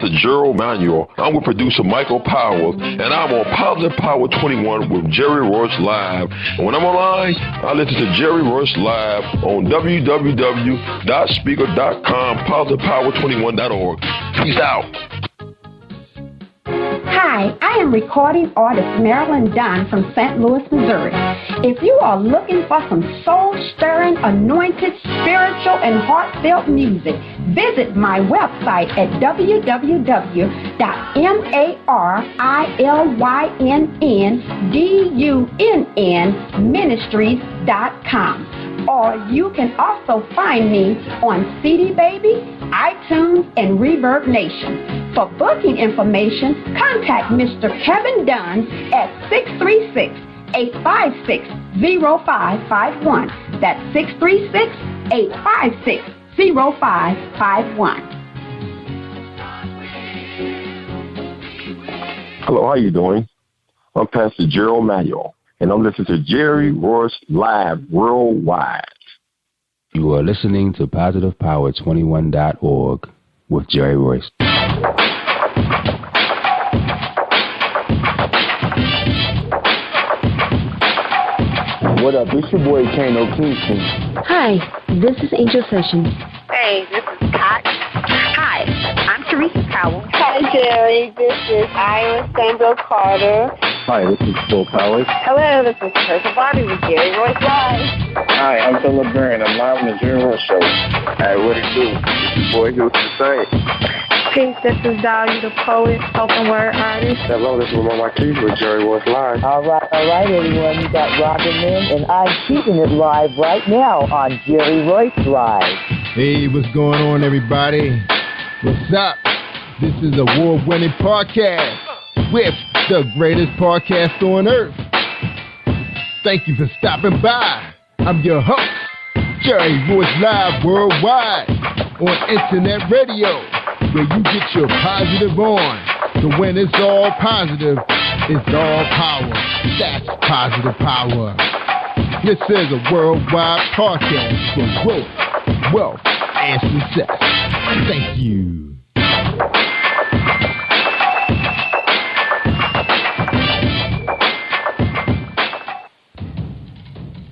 Pastor Gerald Manuel. I'm with producer Michael Powers, and I'm on Positive Power 21 with Jerry Royce Live. And when I'm online, I listen to Jerry Royce Live on www.speaker.com, positivepower21.org. Peace out. Hi, I am recording artist Marilyn Dunn from St. Louis, Missouri. If you are looking for some soul-stirring, anointed, spiritual, and heartfelt music, visit my website at www.marilynndunnministries.com. Or you can also find me on CD Baby, iTunes, and Reverb Nation. For booking information, contact Mr. Kevin Dunn at 636-856-0551. That's 636-856-0551. Hello, how you doing? I'm Pastor Gerald Manuel, and I'm listening to Jerry Royce Live Worldwide. You are listening to PositivePower21.org with Jerry Royce. What up? It's your boy Kano Kingston. Hi, this is Angel Sessions. Hey, this is Pat. Hi, I'm Teresa Powell. Hi, Jerry. This is Ira Sandro Carter. Hi, this is Phil Powers. Hello, this is Teresa Bobby with Jerry Royce Live. Hi, I'm Philip Byrne. I'm live on the Jerry Royce Show. Hey, what it do? It's your boy Houston Saint. Peace, this is Dahlia the poet, spoken word artist. Hello, this is Ramon Marquis with Jerry Royce Live. All right, everyone. You got Robin Lynn, and I'm keeping it live right now on Jerry Royce Live. Hey, what's going on, everybody? What's up? This is a award-winning podcast with the greatest podcast on earth. Thank you for stopping by. I'm your host, Jerry Royce Live Worldwide on Internet Radio, where you get your positive on. So when it's all positive, it's all power. That's positive power. This is a worldwide podcast for growth, wealth, and success. Thank you.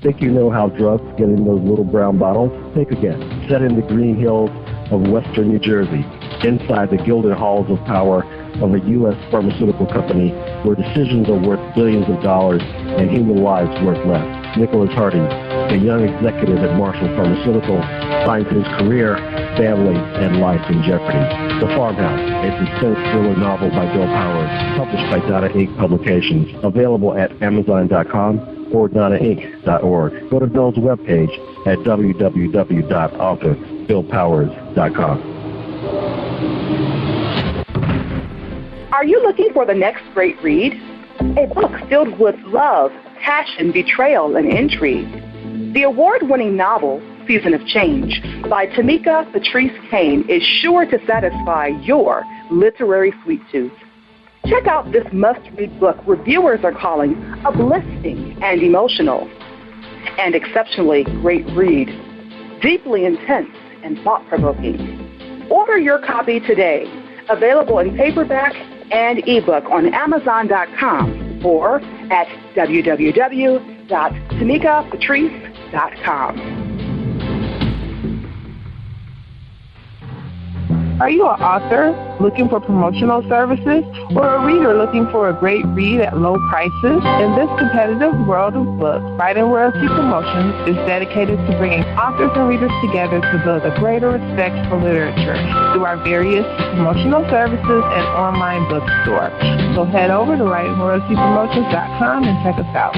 Think you know how drugs get in those little brown bottles? Think again. Set in the green hills of western New Jersey, inside the gilded halls of power of a U.S. pharmaceutical company where decisions are worth billions of dollars and human lives worth less. Nicholas Harding, a young executive at Marshall Pharmaceutical, finds his career, family, and life in jeopardy. The Farmhouse, a suspense thriller novel by Bill Powers, published by Donna Inc. Publications, available at Amazon.com or DonnaInc.org. Go to Bill's webpage at www.author.BillPowers.com. Are you looking for the next great read? A book filled with love, passion, betrayal, and intrigue. The award-winning novel, Season of Change, by Tamika Patrice Kane, is sure to satisfy your literary sweet tooth. Check out this must-read book reviewers are calling uplifting and emotional, and exceptionally great read, deeply intense and thought-provoking. Order your copy today, available in paperback and ebook on Amazon.com or at www.tamikapatrice.com. Are you an author looking for promotional services or a reader looking for a great read at low prices? In this competitive world of books, Writing Royalty Promotions is dedicated to bringing authors and readers together to build a greater respect for literature through our various promotional services and online bookstore. So head over to WritingRoyaltyPromotions.com and check us out.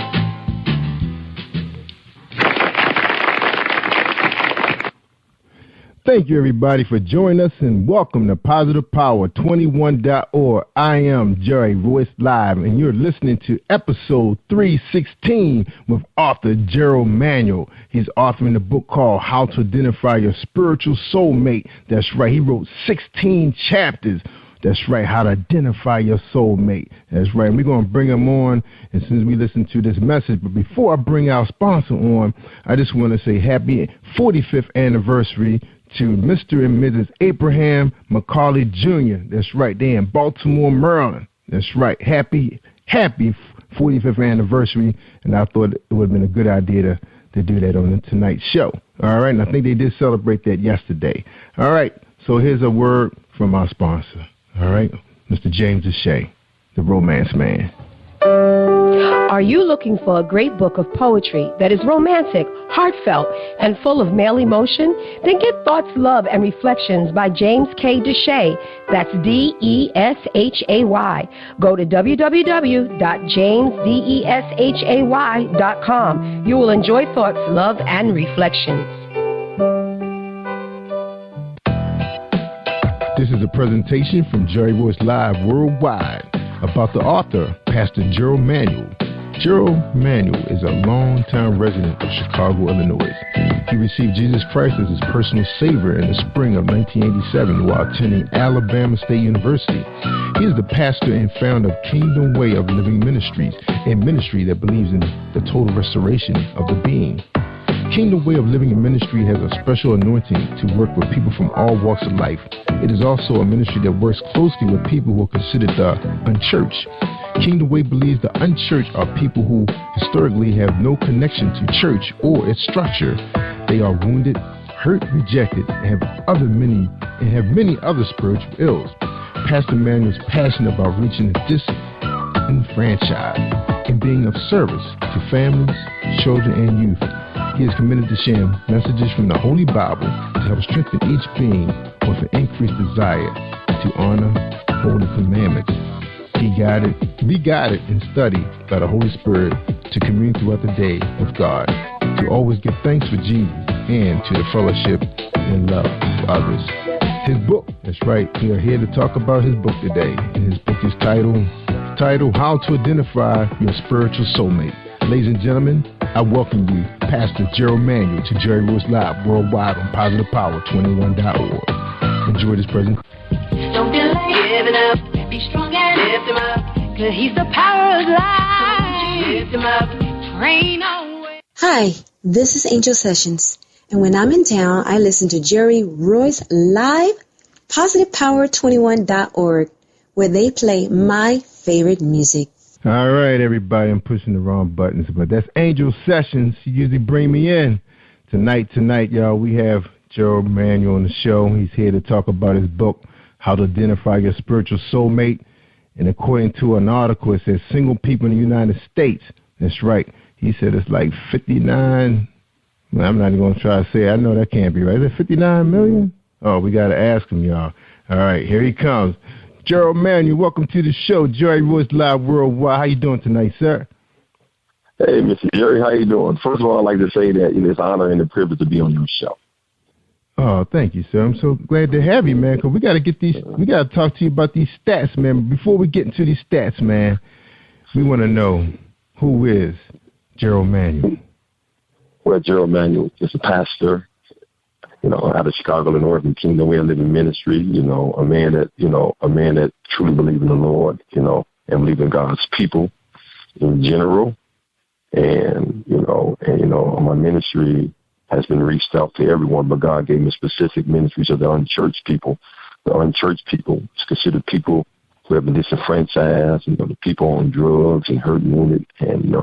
Thank you, everybody, for joining us, and welcome to PositivePower21.org. I am Jerry Royce Live, and you're listening to episode 316 with author Gerald Manuel. He's authoring a book called How to Identify Your Spiritual Soulmate. That's right. He wrote 16 chapters. That's right, how to identify your soulmate. That's right. And we're going to bring him on as soon as we listen to this message. But before I bring our sponsor on, I just want to say happy 45th anniversary to Mr. and Mrs. Abraham McCauley Jr. That's right, they're in Baltimore, Maryland. That's right. Happy 45th anniversary, and I thought it would have been a good idea to do that on tonight's show. All right, and I think they did celebrate that yesterday. All right, so here's a word from our sponsor. All right, Mr. James O'Shea, the romance man. Are you looking for a great book of poetry that is romantic, heartfelt, and full of male emotion? Then get Thoughts, Love, and Reflections by James K. Deshay. That's D-E-S-H-A-Y. Go to www.jamesdeshay.com. You will enjoy Thoughts, Love, and Reflections. This is a presentation from Jerry Royce Live Worldwide about the author, Pastor Gerald Manuel. Gerald Manuel is a longtime resident of Chicago, Illinois. He received Jesus Christ as his personal Savior in the spring of 1987 while attending Alabama State University. He is the pastor and founder of Kingdom Way of Living Ministries, a ministry that believes in the total restoration of the being. Kingdom Way of Living in Ministry has a special anointing to work with people from all walks of life. It is also a ministry that works closely with people who are considered the unchurched. Kingdom Way believes the unchurched are people who historically have no connection to church or its structure. They are wounded, hurt, rejected, and have many other spiritual ills. Pastor Manuel is passionate about reaching the disenfranchised and being of service to families, children, and youth. He is committed to sharing messages from the Holy Bible to help strengthen each being with an increased desire to honor holy commandments. Be guided and studied by the Holy Spirit to commune throughout the day with God, to always give thanks for Jesus and to the fellowship and love of others. His book, that's right, we are here to talk about his book today. And his book is titled How to Identify Your Spiritual Soulmate. Ladies and gentlemen, I welcome you, Pastor Gerald Manuel, to Jerry Royce Live Worldwide on PositivePower21.org. Enjoy this presentation. Don't delay, give it up, be strong and lift him up, cause he's the power of life. Lift him up, train away. Hi, this is Angel Sessions, and when I'm in town, I listen to Jerry Royce Live, PositivePower21.org, where they play my favorite music. All right, everybody, I'm pushing the wrong buttons, but that's Angel Sessions. She usually bring me in. Tonight, y'all, we have Gerald Manuel on the show. He's here to talk about his book, How to Identify Your Spiritual Soulmate. And according to an article, it says single people in the United States. That's right. He said it's like 59. Well, I'm not even going to try to say it. I know that can't be right. Is it 59 million? Oh, we got to ask him, y'all. All right, here he comes. Gerald Manuel, welcome to the show, Jerry Royce Live Worldwide. How you doing tonight, sir? Hey, Mr. Jerry, how you doing? First of all, I'd like to say that it's an honor and a privilege to be on your show. Oh, thank you, sir. I'm so glad to have you, man, because we got to talk to you about these stats, man. Before we get into these stats, man, we want to know, who is Gerald Manuel? Well, Gerald Manuel is a pastor, out of Chicago, Illinois, from Kingdom Way of Living Ministry, a man that truly believes in the Lord, and believe in God's people in general. And my ministry has been reached out to everyone, but God gave me specific ministries of the unchurched people. The unchurched people is considered people who have been disenfranchised, the people on drugs and hurt and wounded and,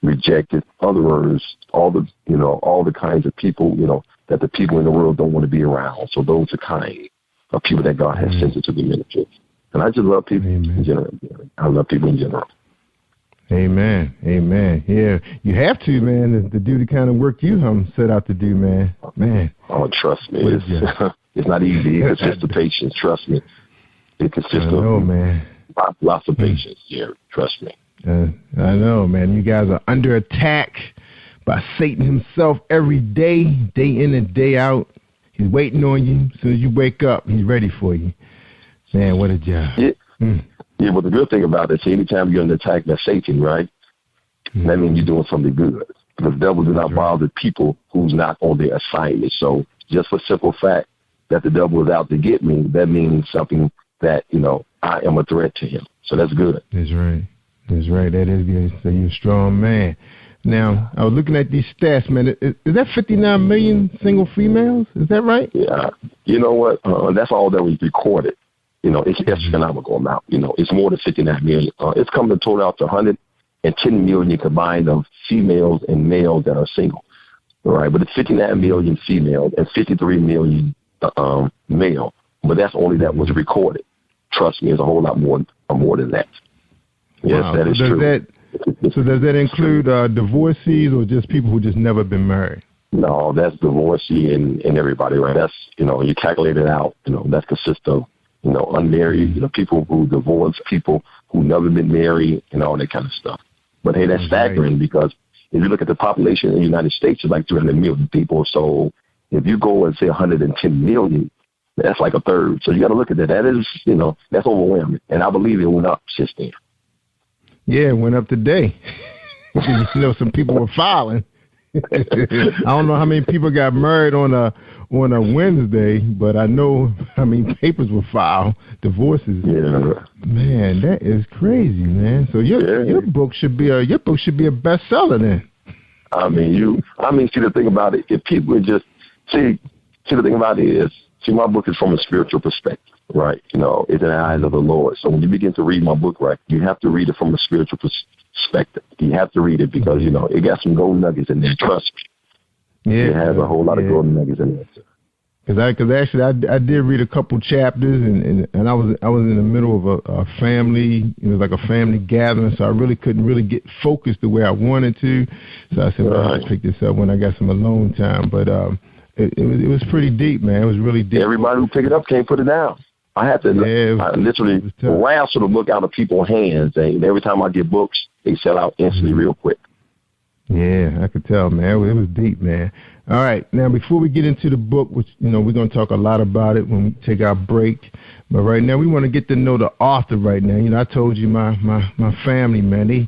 rejected. In other words, all the kinds of people, that the people in the world don't want to be around. So those are kind of people that God has sent into the ministry. And I just love people in general. I love people in general. Amen. Yeah, you have to, man, to do the kind of work you set out to do, man. Oh, trust me. It's not easy. It consists of patience. Trust me. It consists of man. Lots of patience, Jerry. Trust me. I know, man. You guys are under attack by Satan himself every day in and day out. He's waiting on you. As soon as you wake up, he's ready for you. Man, what a job. Yeah, but the good thing about it is anytime you're under attack by Satan, right, that means you're doing something good. Because the devil does not bother people who's not on their assignment. So just for simple fact that the devil is out to get me, that means something that, I am a threat to him. So that's good. That's right. That is good. So you're a strong man. Now, I was looking at these stats, man. Is that 59 million single females? Is that right? Yeah. You know what? That's all that was recorded. It's an astronomical amount. It's more than 59 million. It's coming to total out to 110 million combined of females and males that are single. All right, but it's 59 million females and 53 million male. But that's only that was recorded. Trust me, it's a whole lot more than that. Yes, wow. That is true. So does that include divorcees or just people who just never been married? No, that's divorcee and everybody, right? That's, you calculate it out, that consists of, unmarried, people who divorce, people who never been married and all that kind of stuff. But hey, that's staggering because if you look at the population in the United States, it's like 300 million people. So if you go and say 110 million, that's like a third. So you got to look at that. That is, that's overwhelming. And I believe it went up since then. Yeah, it went up today. Some people were filing. I don't know how many people got married on a Wednesday, but I know how many papers were filed, divorces. Yeah, man, that is crazy, man. So your book should be a bestseller then. See the thing about it, if people would just see the thing about it is, my book is from a spiritual perspective, right? It's in the eyes of the Lord. So when you begin to read my book, right, you have to read it from a spiritual perspective. You have to read it because, it got some gold nuggets in there. Trust me. Yeah. It has a whole lot of gold nuggets in there. Because actually I did read a couple chapters and I was in the middle of a family, like a family gathering, so I really couldn't really get focused the way I wanted to. So I said, I'll pick this up when I got some alone time. But it was pretty deep, man. It was really deep. Everybody who picked it up can't put it down. I had to I literally wrestle the book out of people's hands. And every time I get books, they sell out instantly real quick. Yeah, I could tell, man. It was deep, man. All right. Now, before we get into the book, which, we're going to talk a lot about it when we take our break. But right now, we want to get to know the author right now. I told you my family, man,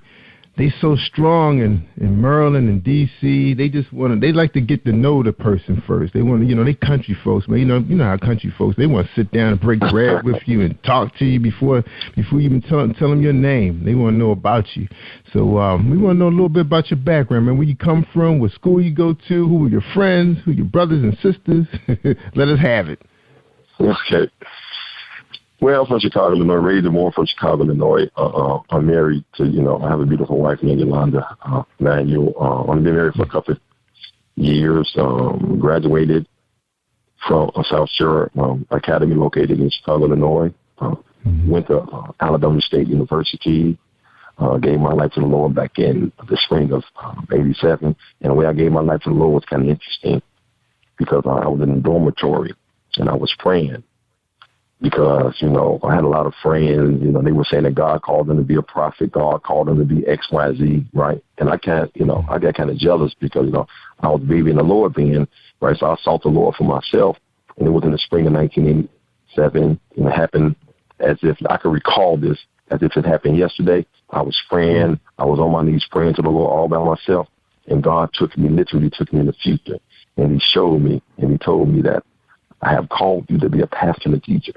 they so strong in Maryland and D.C. They like to get to know the person first. They want to, they country folks, man. You know how country folks, they want to sit down and break bread with you and talk to you before you even tell them your name. They want to know about you. So we want to know a little bit about your background, man. Where you come from, what school you go to, who were your friends, who your brothers and sisters. Let us have it. Okay. Well, from Chicago, Illinois, raised and born from Chicago, Illinois. I'm married to, I have a beautiful wife named Yolanda Manuel. I've been married for a couple of years. Graduated from South Shore Academy located in Chicago, Illinois. Went to Alabama State University. Gave my life to the Lord back in the spring of '87. And the way I gave my life to the Lord was kind of interesting because I was in the dormitory and I was praying. Because, I had a lot of friends, they were saying that God called them to be a prophet, God called them to be X, Y, Z, right? And I got kind of jealous because, I was baby in the Lord then, right? So I sought the Lord for myself. And it was in the spring of 1987. And it happened as if I could recall this as if it happened yesterday. I was praying. I was on my knees praying to the Lord all by myself. And God literally took me in the future. And he showed me and he told me that I have called you to be a pastor and a teacher.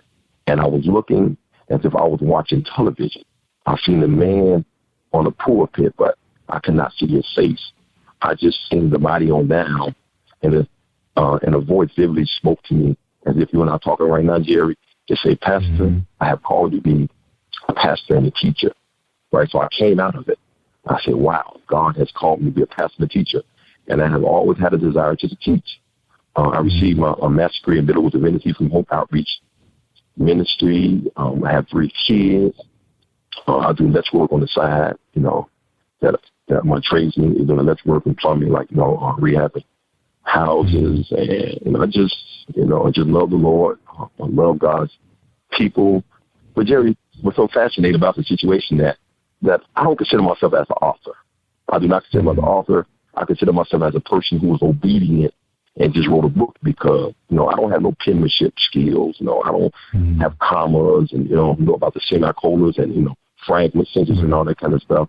And I was looking as if I was watching television. I seen the man on the pulpit, but I could not see his face. I just seen the body on down, and a voice vividly spoke to me as if you and I are talking right now, Jerry. Just say, Pastor, I have called you to be a pastor and a teacher. Right? So I came out of it. I said, wow, God has called me to be a pastor and a teacher. And I have always had a desire to teach. I received my master's degree in biblical divinity from Hope Outreach Ministry. I have 3 kids. I do electrical work on the side, that my tradesman is doing electrical work and plumbing, like, rehabbing houses. And I just love the Lord. I love God's people. But Jerry was so fascinated about the situation that I don't consider myself as an author. I do not consider myself an author. I consider myself as a person who was obedient and just wrote a book because, I don't have no penmanship skills. I don't have commas and, know about the semicolons and, fragment sentences and all that kind of stuff.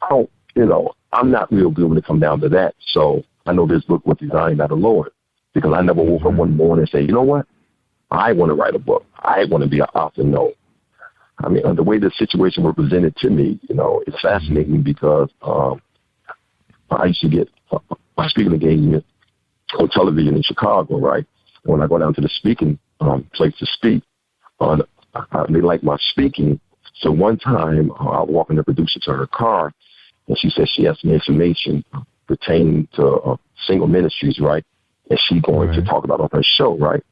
I'm not real good when it comes down to that. So I know this book was designed by the Lord because I never woke up one morning and say, you know what? I want to write a book. I want to be an author. No. The way the situation was presented to me, it's fascinating because I used to get my speaking engagement on television in Chicago, right? And when I go down to the speaking place to speak, they like my speaking. So one time I was walking the producer to her car, and she said she has some information pertaining to single ministries, right? And she's going to talk about on her show, right?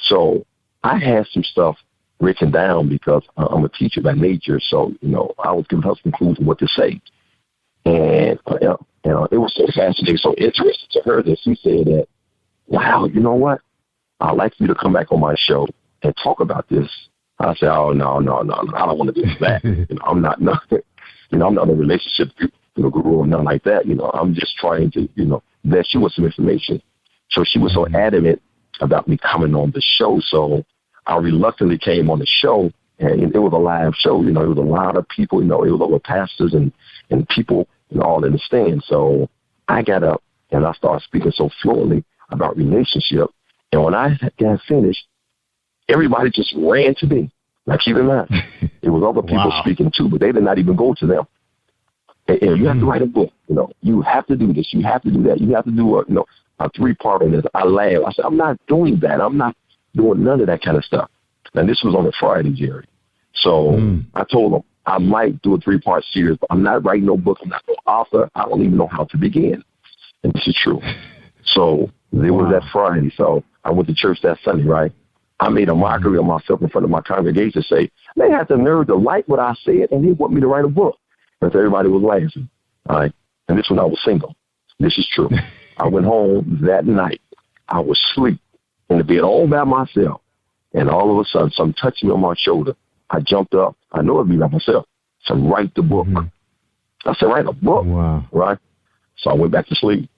So I had some stuff written down because I'm a teacher by nature. So, I was giving her some clues on what to say. And it was so fascinating, so interesting to her that she said that, wow, you know what? I'd like you to come back on my show and talk about this. I said, oh, no, I don't want to do that. I'm not a relationship guru or nothing like that. I'm just trying to, vet you with some information. So she was so adamant about me coming on the show. So I reluctantly came on the show, and it was a live show. It was a lot of people. It was over pastors and people all in the stand. So I got up and I started speaking so fluently about relationship. And when I got finished, everybody just ran to me. Now, keep in mind, it was other people speaking too, but they did not even go to them. And you have to write a book. You have to do this. You have to do that. You have to do a 3-part on this. I laughed. I said, I'm not doing that. I'm not doing none of that kind of stuff. And this was on a Friday, Jerry. So I told them I might do a 3-part series, but I'm not writing no book. I'm not no author. I don't even know how to begin. And this is true. So there was that Friday. So I went to church that Sunday, right? I made a mockery of myself in front of my congregation, say, they had the nerve to like what I said, and they want me to write a book. But everybody was laughing. All right. And this when I was single. This is true. I went home that night. I was asleep in the bed all by myself. And all of a sudden, something touched me on my shoulder. I jumped up. I know it'd be by myself. So write the book. I said, write a book. Wow. Right? So I went back to sleep.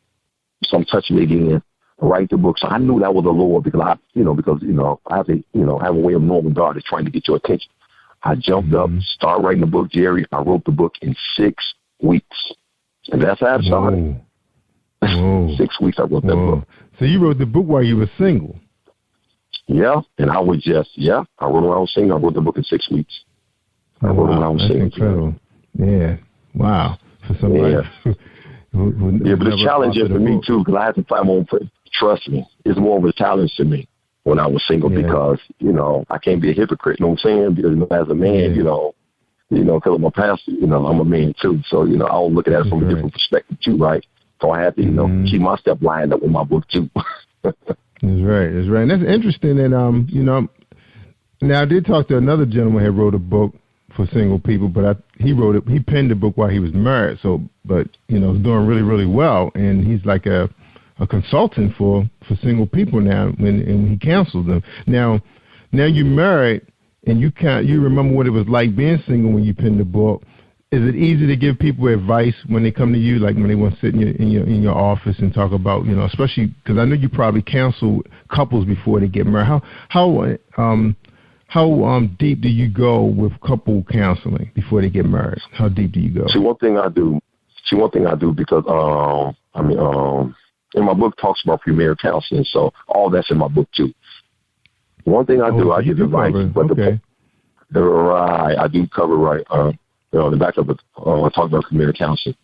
Something touched me again. Write the book. So I knew that was the Lord because I have a way of knowing God is trying to get your attention. I jumped up, started writing the book, Jerry. I wrote the book in 6 weeks. And that's how I started. 6 weeks I wrote that book. So you wrote the book while you were single? Yeah. And I was I wrote when I was single. I wrote the book in 6 weeks. I wrote when I was single. Incredible. Yeah. Wow. For somebody but it's challenging for me too because I have to find my own. Trust me, it's more of a challenge to me when I was single because, I can't be a hypocrite, you know what I'm saying? Because as a man, because I'm a pastor, I'm a man too. So, I'll look at it from a different perspective too, right? So I have to, keep my stuff lined up with my book too. That's right. And that's interesting that, now I did talk to another gentleman who wrote a book for single people, but he penned the book while he was married. So, but, it's doing really, really well. And he's like a consultant for single people now when he counsels them. Now you're married and you remember what it was like being single when you penned the book. Is it easy to give people advice when they come to you, like when they want to sit in your office and talk about, especially because I know you probably counsel couples before they get married. How deep do you go with couple counseling before they get married? How deep do you go? See, one thing I do because and my book talks about premarital counseling, so all that's in my book too. One thing I do, I give advice, but I do cover the back of it. I talk about premarital counseling.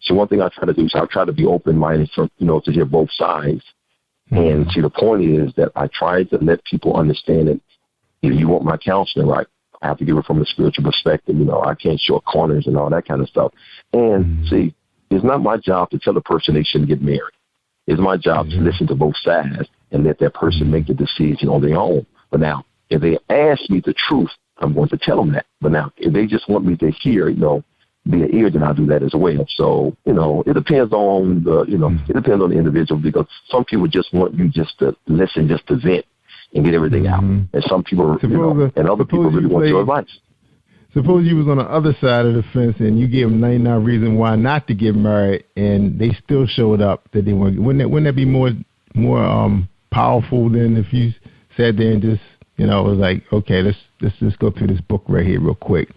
So one thing I try to do is I try to be open-minded, to hear both sides. And see, the point is that I try to let people understand that if you want my counseling, right, I have to give it from a spiritual perspective. I can't short corners and all that kind of stuff. And see, it's not my job to tell a person they shouldn't get married. It's my job to listen to both sides and let that person make the decision on their own. But now, if they ask me the truth, I'm going to tell them that. But now, if they just want me to hear, be an ear, then I'll do that as well. So, it depends on it depends on the individual because some people just want you just to listen, just to vent and get everything out. And some people, and other people really want your advice. Suppose you was on the other side of the fence and you gave them 99 reasons why not to get married, and they still showed up that they weren't. Wouldn't that be more powerful than if you sat there and just it was like, okay, let's just go through this book right here real quick,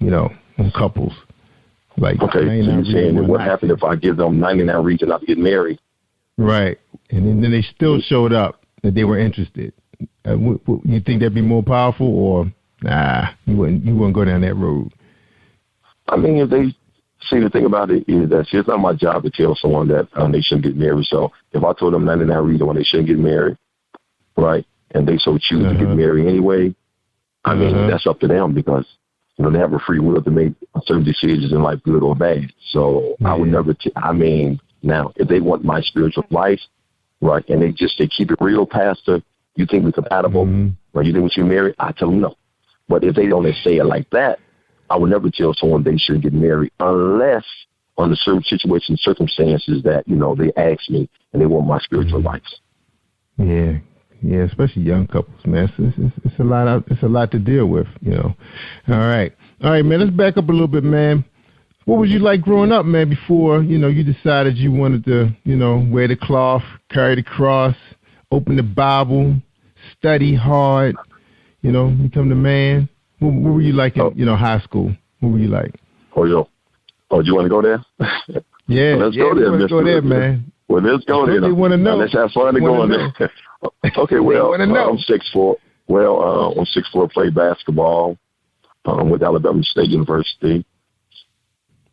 on couples. Like, okay, so you're saying what happened if I give them 99 reasons not to get married? Right, and then they still showed up that they were interested. You think that'd be more powerful, or nah, you wouldn't go down that road? I mean, if they See, the thing about it is that it's not my job to tell someone that they shouldn't get married. So if I told them 99 reasons why they shouldn't get married, right, and they so choose to get married anyway, I mean, that's up to them because, you know, they have a free will to make certain decisions in life, good or bad. So I would never, now, if they want my spiritual advice, right, and they keep it real, Pastor, you think we're compatible, right, you think we should marry, I tell them no. But if they don't say it like that, I would never tell someone they should get married unless under certain situations, circumstances that, you know, they ask me and they want my spiritual advice. Yeah. Yeah, especially young couples, man. It's a lot. It's a lot to deal with, you know. All right, man. Let's back up a little bit, man. What was you like growing up, man? Before you decided you wanted to, wear the cloth, carry the cross, open the Bible, study hard, become the man. What were you like in, high school? What were you like? Oh, do you want to go there? Yeah, let's go there, let's go there, man. Well, let's go there. They want to know. Let's have fun going there. Okay, well, I'm 6'4". I'm 6'4", played basketball with Alabama State University.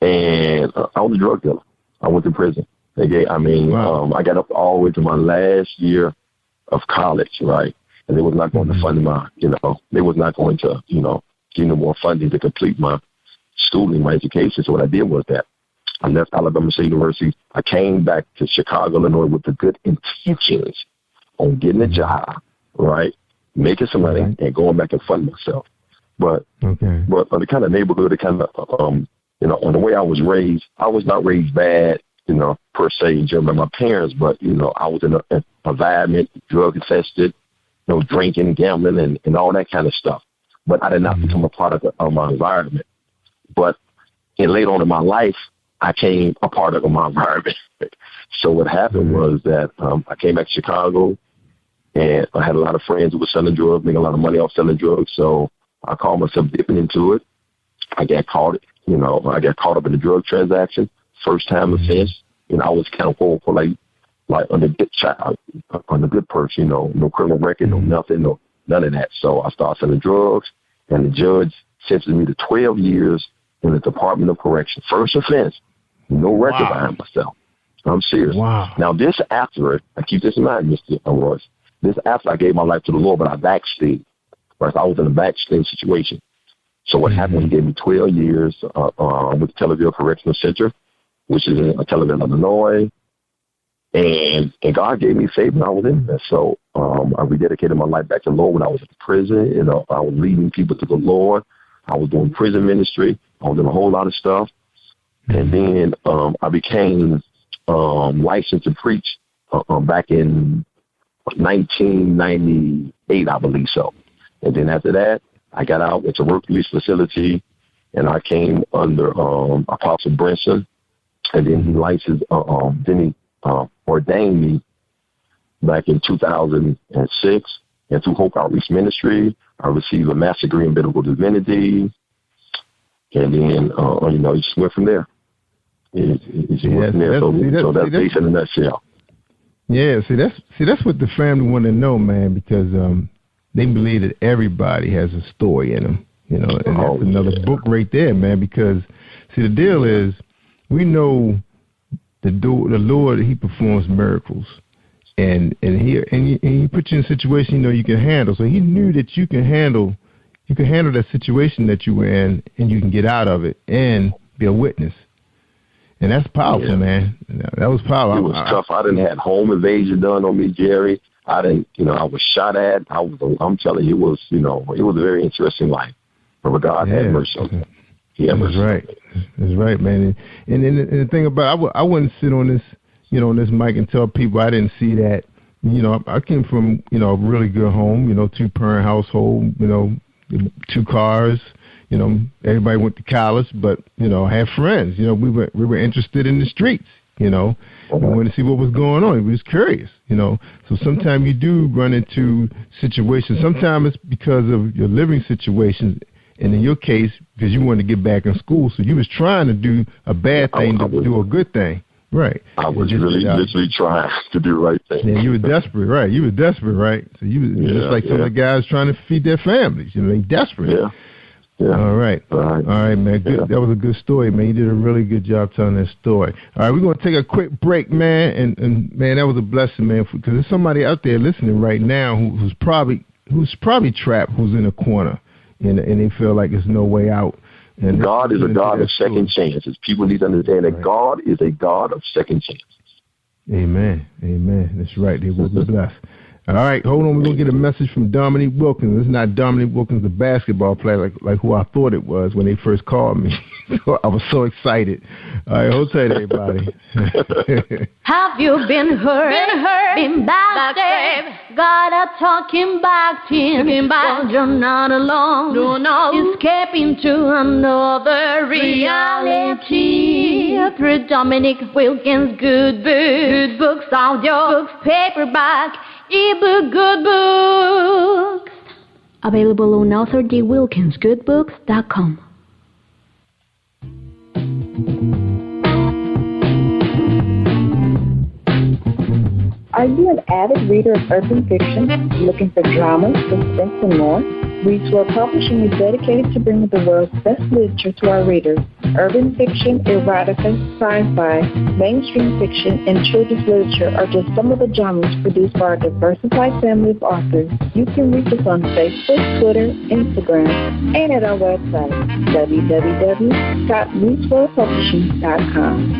And I was a drug dealer. I went to prison. I got up all the way to my last year of college, right? And they was not going to fund my, they was not going to, give me more funding to complete my schooling, my education. So what I did was that I left Alabama State University. I came back to Chicago, Illinois with the good intentions on getting a job, right, making some money, and going back and funding myself. But the kind of neighborhood, on the way I was raised, I was not raised bad, per se, by my parents, but, I was in an environment, drug-infested, drinking, gambling, and all that kind of stuff. But I did not become a product of my environment. But later on in my life, I came a part of my environment. So what happened was that I came back to Chicago, and I had a lot of friends who were selling drugs, making a lot of money off selling drugs. So I called myself dipping into it. I got caught up in the drug transaction, first time offense. I was kind of for like on the good child, on the good person, no criminal record, no nothing, none of that. So I started selling drugs, and the judge sentenced me to 12 years in the Department of Correction. First offense, no record behind myself. I'm serious. Wow. Now, this after, I keep this in mind, Mr. Royce, this after I gave my life to the Lord, but I backslid. Right? I was in a backslid situation. So what happened, he gave me 12 years with the Televille Correctional Center, which is in Televille, Illinois. And God gave me faith when I was in there. So I rededicated my life back to the Lord when I was in prison. I was leading people to the Lord. I was doing prison ministry. I was doing a whole lot of stuff. And then I became licensed to preach back in 1998, I believe so. And then after that, I got out, went to work police facility, and I came under Apostle Brinson. And then he licensed, ordained me back in 2006. And through Hope Outreach Ministry, I received a master's degree in biblical divinity. And then, you just went from there. So that's based in a nutshell. Yeah, that's what the family want to know, man, because they believe that everybody has a story in them, and that's another book right there, man. Because see, the deal is, we know the Lord, He performs miracles, and He puts you in a situation you can handle. So He knew that you can handle that situation that you were in, and you can get out of it and be a witness. And that's powerful, man. That was powerful. It was tough. I didn't have home invasion done on me, Jerry. I didn't, I was shot at. I'm telling you, it was a very interesting life. But God had mercy on me. That's right. That's right, man. And the thing about I wouldn't sit on this, on this mic and tell people I didn't see that. I came from, a really good home, 2-parent household, 2 cars. Everybody went to college, but, I had friends. We were interested in the streets, We wanted to see what was going on. We was curious, So sometimes you do run into situations. Sometimes it's because of your living situations. And in your case, because you wanted to get back in school, so you was trying to do a bad thing to do a good thing. Right. I was literally trying to do the right thing. Yeah, you were desperate, right? You were desperate, right? So you was just like some of the guys trying to feed their families. They desperate. Yeah. Yeah. All right, man. Good. Yeah. That was a good story, man. You did a really good job telling that story. All right, we're gonna take a quick break, man. And man, that was a blessing, man, because there's somebody out there listening right now who's probably trapped, who's in a corner, and they feel like there's no way out. And God is a God of second chances. People need to understand that God is a God of second chances. Amen. That's right. They will be blessed. All right, hold on. We're going to get a message from Dominique Wilkins. This is not Dominique Wilkins, the basketball player, like who I thought it was when they first called me. I was so excited. All right, hold tight, everybody. Have you been hurt, been backstabbed? God are talking back to him. Well, you're not alone. No. Escaping to another reality. Through Dominique Wilkins' good books, audio books, paperback, ebook, good books. Available on authordwilkinsgoodbooks.com. Are you an avid reader of urban fiction, looking for drama, suspense, and more? Read Thur Publishing is dedicated to bringing the world's best literature to our readers. Urban fiction, erotica, sci-fi, mainstream fiction, and children's literature are just some of the genres produced by our diversified family of authors. You can reach us on Facebook, Twitter, Instagram, and at our website, www.readthurpublishing.com.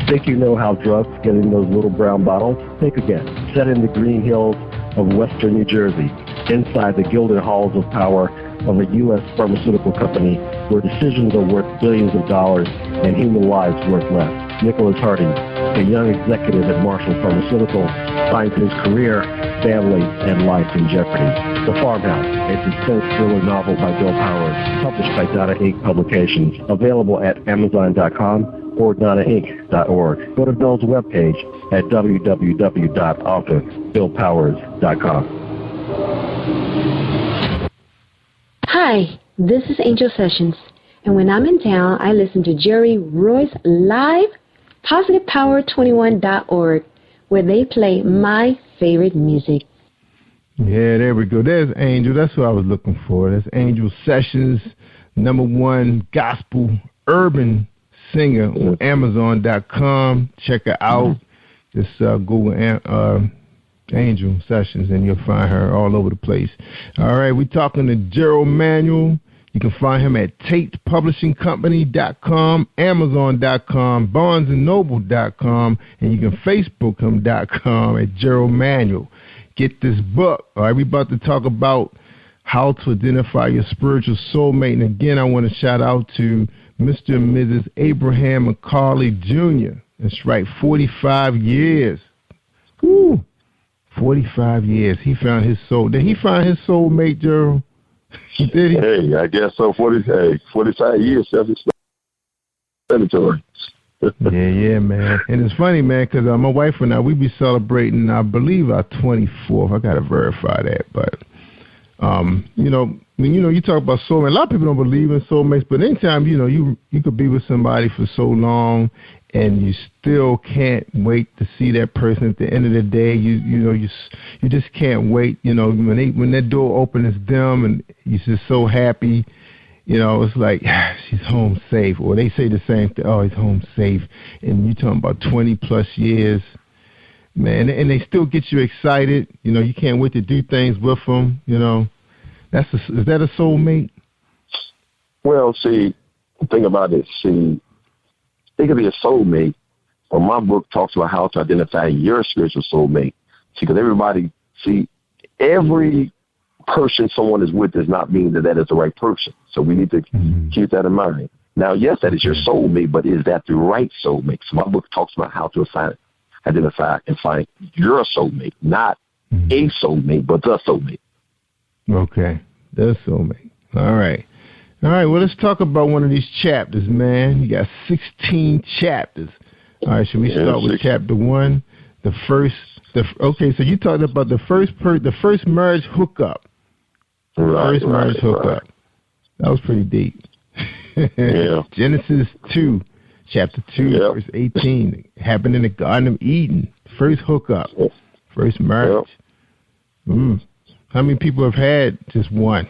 Think you know how drugs get in those little brown bottles? Think again. Set in the green hills of western New Jersey, inside the gilded halls of power of a U.S. pharmaceutical company where decisions are worth billions of dollars and human lives worth less. Nicholas Harding, a young executive at Marshall Pharmaceuticals, finds his career, family, and life in jeopardy. The Farmhouse, a suspense thriller novel by Bill Powers, published by Donna Inc. Publications, available at Amazon.com or DonnaInc.org. Go to Bill's webpage at www.author.BillPowers.com. Hi, this is Angel Sessions, and when I'm in town, I listen to Jerry Royce live, PositivePower21.org, where they play my favorite music. Yeah, there we go. There's Angel. That's who I was looking for. That's Angel Sessions, #1 gospel urban singer on Amazon.com. Check her out. Just Google Angel Sessions, and you'll find her all over the place. All right, we're talking to Gerald Manuel. You can find him at TatePublishingCompany.com, Amazon.com, BarnesandNoble.com, and you can Facebook him.com at Gerald Manuel. Get this book. All right, we're about to talk about how to identify your spiritual soulmate. And again, I want to shout out to Mr. and Mrs. Abraham McCauley Jr. That's right, 45 years. Woo! 45 years. He found his soul. Did he find his soulmate, Gerald? Did he? Hey, I guess so. 45 years, self-explanatory. Yeah, man. And it's funny, man, because my wife and I, we be celebrating, I believe, our 24th. I got to verify that. But, you talk about soulmates. A lot of people don't believe in soulmates, but anytime, you could be with somebody for so long and you still can't wait to see that person at the end of the day. You just can't wait. When that door opens, it's them, and you're just so happy. It's like, she's home safe. Or they say the same thing, oh, he's home safe. And you're talking about 20-plus years. Man, and they still get you excited. You can't wait to do things with them. Is that a soulmate? Well, see, the thing about it, it could be a soulmate, but my book talks about how to identify your spiritual soulmate. See, because every person someone is with does not mean that is the right person. So we need to keep that in mind. Now, yes, that is your soulmate, but is that the right soulmate? So my book talks about how to identify and find your soulmate, not a soulmate, but the soulmate. Okay, the soulmate. All right. Well, let's talk about one of these chapters, man. You got 16 chapters. All right, should we start with chapter 1? Okay, so you talked about the first marriage hookup. Right. Hookup. That was pretty deep. Yeah. Genesis 2, chapter 2, verse 18. It happened in the Garden of Eden. First hookup. First marriage. How many people have had just one?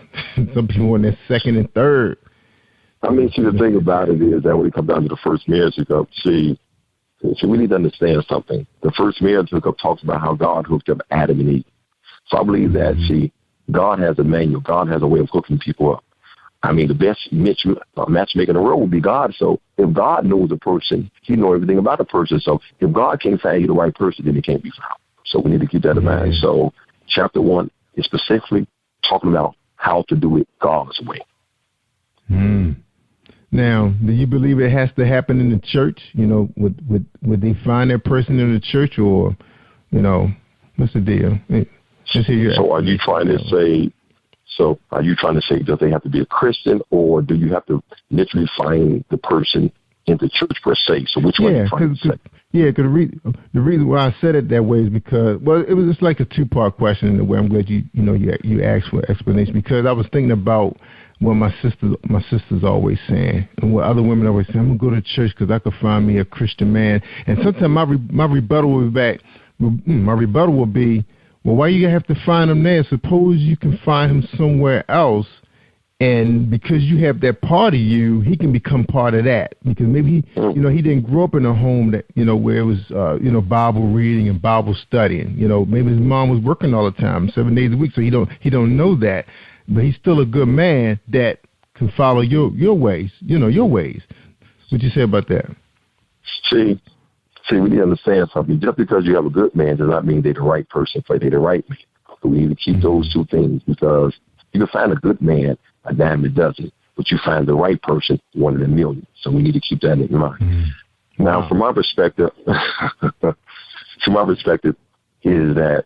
Some people in their second and third. I mean, see, the thing about it is that when it comes down to the first marriage hookup, see, we need to understand something. The first marriage hookup talks about how God hooked up Adam and Eve. So I believe that, see, God has a manual. God has a way of hooking people up. I mean, the best matchmaker in the world would be God. So if God knows a person, he knows everything about a person. So if God can't find you the right person, then he can't be found. So we need to keep that in mind. So chapter 1 is specifically talking about how to do it God's way. Now, do you believe it has to happen in the church? You know, would they find that person in the church, or, you know, what's the deal? So are you trying to say? So are you trying to say, does they have to be a Christian, or do you have to literally find the person in the church per se? So which one are you trying to say? Yeah, because the reason why I said it that way is because, well, it was just like a two-part question in the way. I'm glad you asked for explanation, because I was thinking about what my sister's always saying, and what other women always say. I'm gonna go to church because I could find me a Christian man. And sometimes my rebuttal will be back. My rebuttal will be, well, why you have to find him there? Suppose you can find him somewhere else, and because you have that part of you, he can become part of that. Because maybe he didn't grow up in a home that where it was Bible reading and Bible studying. Maybe his mom was working all the time, 7 days a week, so he don't know that. But he's still a good man that can follow your ways. Your ways. What you say about that? See, we need to understand something. Just because you have a good man does not mean they're the right person for you. They're the right man. So we need to keep those two things, because you can find a good man a dime a dozen, but you find the right person 1 in a million. So we need to keep that in mind. Now, from my perspective, is that,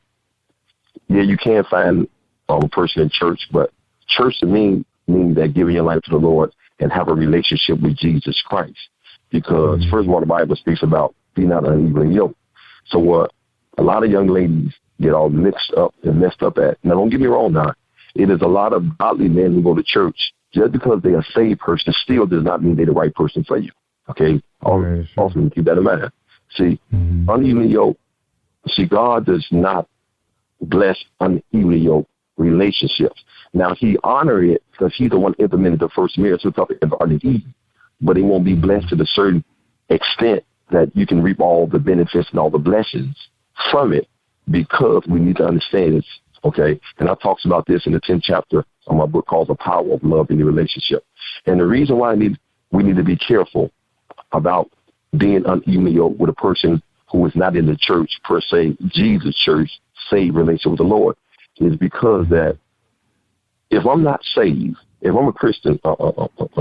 you can find a person in church, but church to me means that giving your life to the Lord and have a relationship with Jesus Christ. Because first of all, the Bible speaks about be not unevenly yoked. So what a lot of young ladies get all mixed up and messed up at. Now, don't get me wrong now. It is a lot of godly men who go to church. Just because they're a saved person still does not mean they're the right person for you. Okay? Also, keep that in mind. See, unevenly yoked. See, God does not bless unevenly yoked relationships. Now, he honor it because he's the one implemented the first marriage hookup in the Garden of Eden. But it won't be blessed to the certain extent that you can reap all the benefits and all the blessings from it, because we need to understand this, okay? And I talks about this in the 10th chapter of my book called The Power of Love in the Relationship. And the reason why we need to be careful about being unevenly yoked with a person who is not in the church per se, Jesus church, saved relationship with the Lord, is because that if I'm not saved, if I'm a Christian,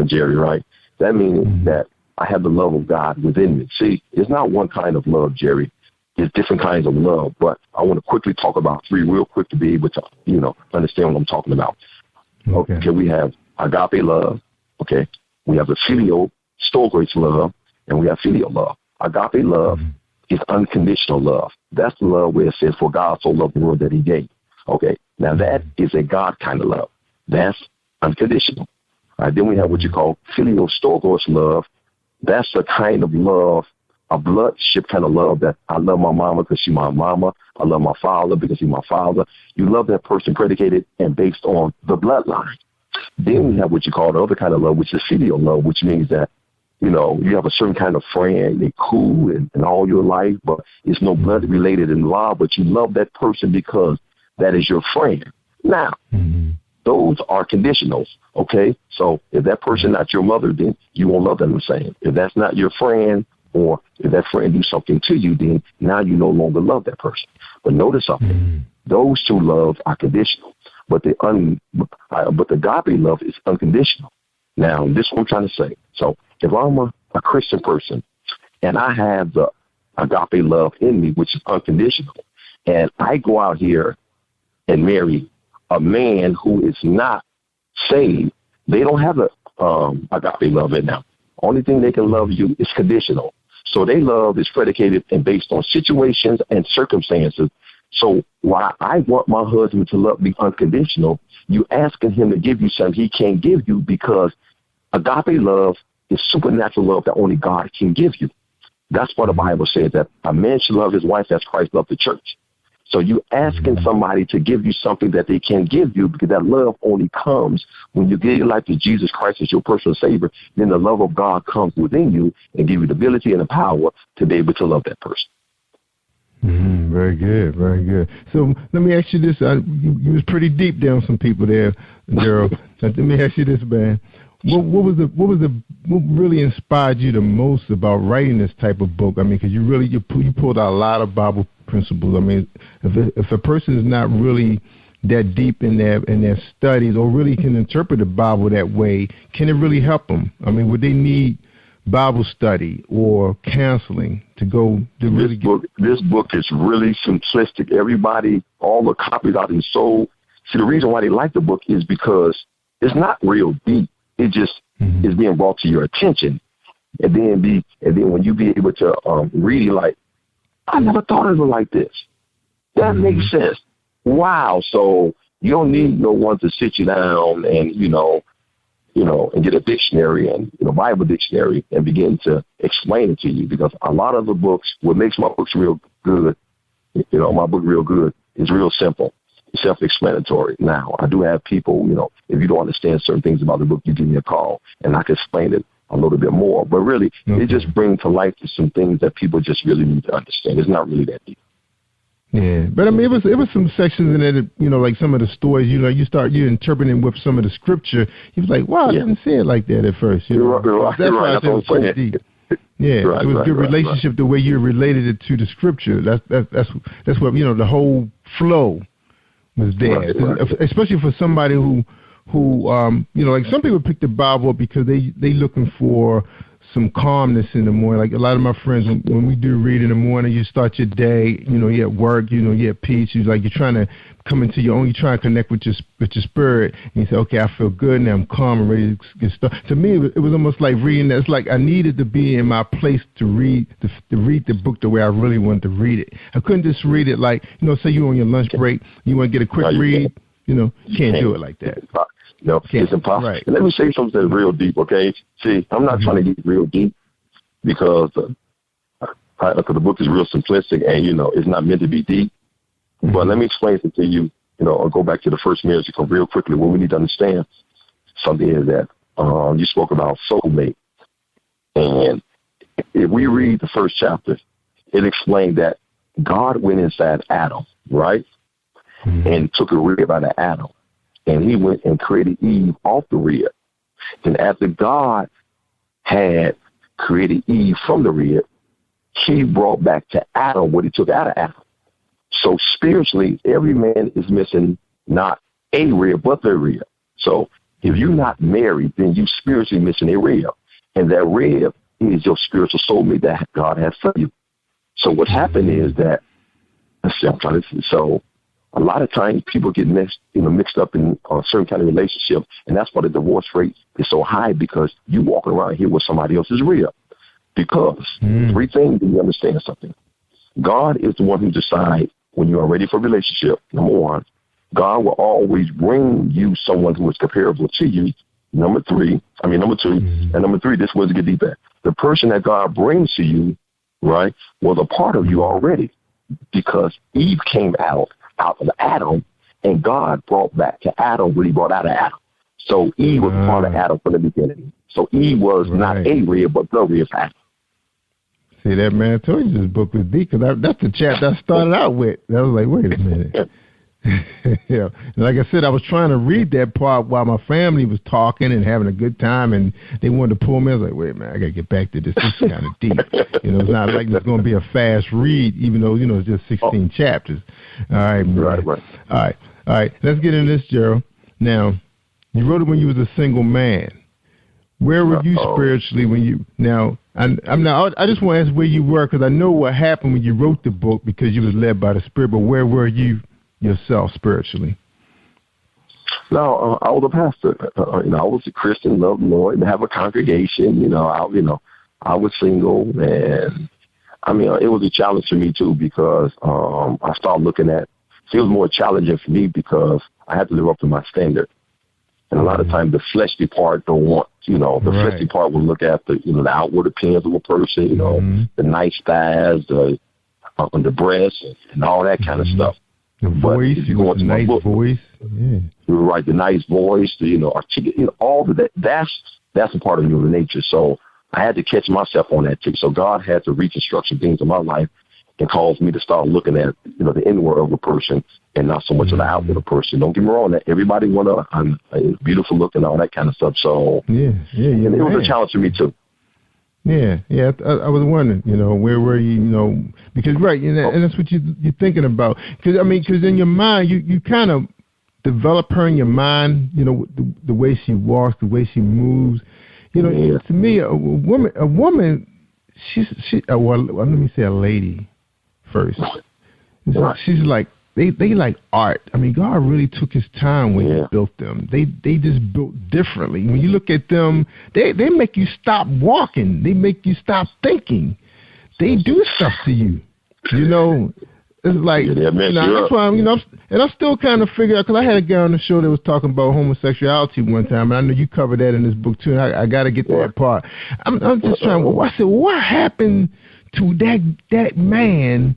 Jerry, right, that means that I have the love of God within me. See, it's not one kind of love, Jerry. It's different kinds of love. But I want to quickly talk about 3 real quick to be able to, understand what I'm talking about. Okay, we have agape love. Okay, we have the filial, storge love, and we have filial love. Agape love is unconditional love. That's the love where it says, for God so loved the world that he gave. Okay, now that is a God kind of love. That's unconditional. All right, then we have what you call filial storge love. That's a kind of love, a bloodship kind of love, that I love my mama because she's my mama. I love my father because he's my father. You love that person predicated and based on the bloodline. Then we have what you call the other kind of love, which is filial love, which means that, you have a certain kind of friend, they're cool in all your life, but it's no blood related in love, but you love that person because that is your friend. Now, those are conditionals, okay? So if that person not your mother, then you won't love them the same. If that's not your friend, or if that friend do something to you, then now you no longer love that person. But notice something. Those two loves are conditional, but the agape love is unconditional. Now, this is what I'm trying to say. So if I'm a Christian person and I have the agape love in me, which is unconditional, and I go out here and marry a man who is not saved, they don't have the agape love in them. Only thing they can love you is conditional. So their love is predicated and based on situations and circumstances. So while I want my husband to love me unconditional, you asking him to give you something he can't give you, because agape love is supernatural love that only God can give you. That's why the Bible says that a man should love his wife as Christ loved the church. So you asking somebody to give you something that they can't give you, because that love only comes when you give your life to Jesus Christ as your personal Savior. Then the love of God comes within you and give you the ability and the power to be able to love that person. Very good, very good. So let me ask you this. You was pretty deep there on some people there, Gerald. Let me ask you this, man. What really inspired you the most about writing this type of book? I mean, because you pulled out a lot of Bible principles. I mean, if a person is not really that deep in their studies or really can interpret the Bible that way, can it really help them? I mean, would they need Bible study or counseling to go to really This book is really simplistic. Everybody, all the copies out in sold. See, the reason why they like the book is because it's not real deep. It just is being brought to your attention, and then when you be able to read it, like, I never thought of it like this. That makes sense. Wow. So you don't need no one to sit you down and and get a dictionary and Bible dictionary and begin to explain it to you, because a lot of the books, what makes my books real good, my book real good, is real simple. Self-explanatory. Now, I do have people, if you don't understand certain things about the book, you give me a call and I can explain it a little bit more. But really, it just brings to life some things that people just really need to understand. It's not really that deep. Yeah, but I mean, it was some sections in there, like some of the stories, you interpreting with some of the scripture. You was like, wow, I didn't see it like that at first. That's why I said it was so deep. Yeah, it was a good relationship the way you related it to the scripture. That's what the whole flow was there, especially for somebody who like some people pick the Bible up because they looking for some calmness in the morning. Like a lot of my friends, when we do read in the morning, you start your day, you're at work, you're at peace. You're trying to come into your own, you're trying to connect with your spirit. And you say, okay, I feel good now, I'm calm and ready to get started. To me, it was almost like reading that. It's like I needed to be in my place to read the book the way I really wanted to read it. I couldn't just read it like, say you're on your lunch break, you want to get a quick read, you can't do it like that. No, it's impossible. Right. And let me say something that's real deep, okay? See, I'm not trying to get real deep because the book is real simplistic and, it's not meant to be deep. But let me explain something to you, I'll go back to the first marriage real quickly. What we need to understand something is that you spoke about soulmate. And if we read the first chapter, it explained that God went inside Adam, right? And took a rib out of Adam. And he went and created Eve off the rib. And after God had created Eve from the rib, he brought back to Adam what he took out of Adam. So spiritually, every man is missing not a rib, but their rib. So if you're not married, then you spiritually missing a rib. And that rib is your spiritual soulmate that God has for you. So what happened is that, a lot of times people get mixed up in a certain kind of relationship, and that's why the divorce rate is so high, because you walking around here with somebody else's rib. Because three things, you understand something. God is the one who decides when you are ready for a relationship. Number one, God will always bring you someone who is comparable to you. Number two, and number three, this was to get deep at. The person that God brings to you, right, was a part of you already, because Eve came out of Adam, and God brought back to Adam what he brought out of Adam. So Eve was part of Adam from the beginning. So Eve was not a rib, but the rib of Adam. See that, man? I told you this book was deep, because that's the chapter I started out with. I was like, wait a minute. Like I said, I was trying to read that part while my family was talking and having a good time, and they wanted to pull me. I was like, wait a minute, I got to get back to this. This is kind of deep. It's not like it's going to be a fast read, even though, it's just 16 chapters. All right, man. Right. All right. Let's get into this, Gerald. Now, you wrote it when you was a single man. Where were you spiritually when you... Now, I just want to ask where you were, because I know what happened when you wrote the book, because you was led by the Spirit, but where were you yourself spiritually? No, I was a pastor. I was a Christian, loved the Lord, and have a congregation. I was single, and it was a challenge for me too, because I started looking at. It was more challenging for me because I had to live up to my standard, and a lot of times the fleshly part don't want. The fleshly part will look at the outward appearance of a person. The nice thighs, the on the breast and all that kind of stuff. The voice, the nice voice. Yeah. Right, the nice voice, articulate, all of that. That's a part of human nature. So I had to catch myself on that too. So God had to reconstruct some things in my life and cause me to start looking at, the inward of a person and not so much of the outward of a person. Don't get me wrong, that everybody I'm beautiful looking, all that kind of stuff. So it was a challenge for me too. Yeah. I was wondering, where were you, because and that's what you're thinking about. Because in your mind, you kind of develop her in your mind, the way she walks, the way she moves. To me, a woman, let me say a lady first. She's like, they like art. God really took his time when he built them. They just built differently. When you look at them, they make you stop walking. They make you stop thinking. They do stuff to you. It's like, that's why and I still kind of figure out, because I had a guy on the show that was talking about homosexuality one time, and I know you covered that in this book too, and I got to get to that part. I'm just trying, I said, what happened to that man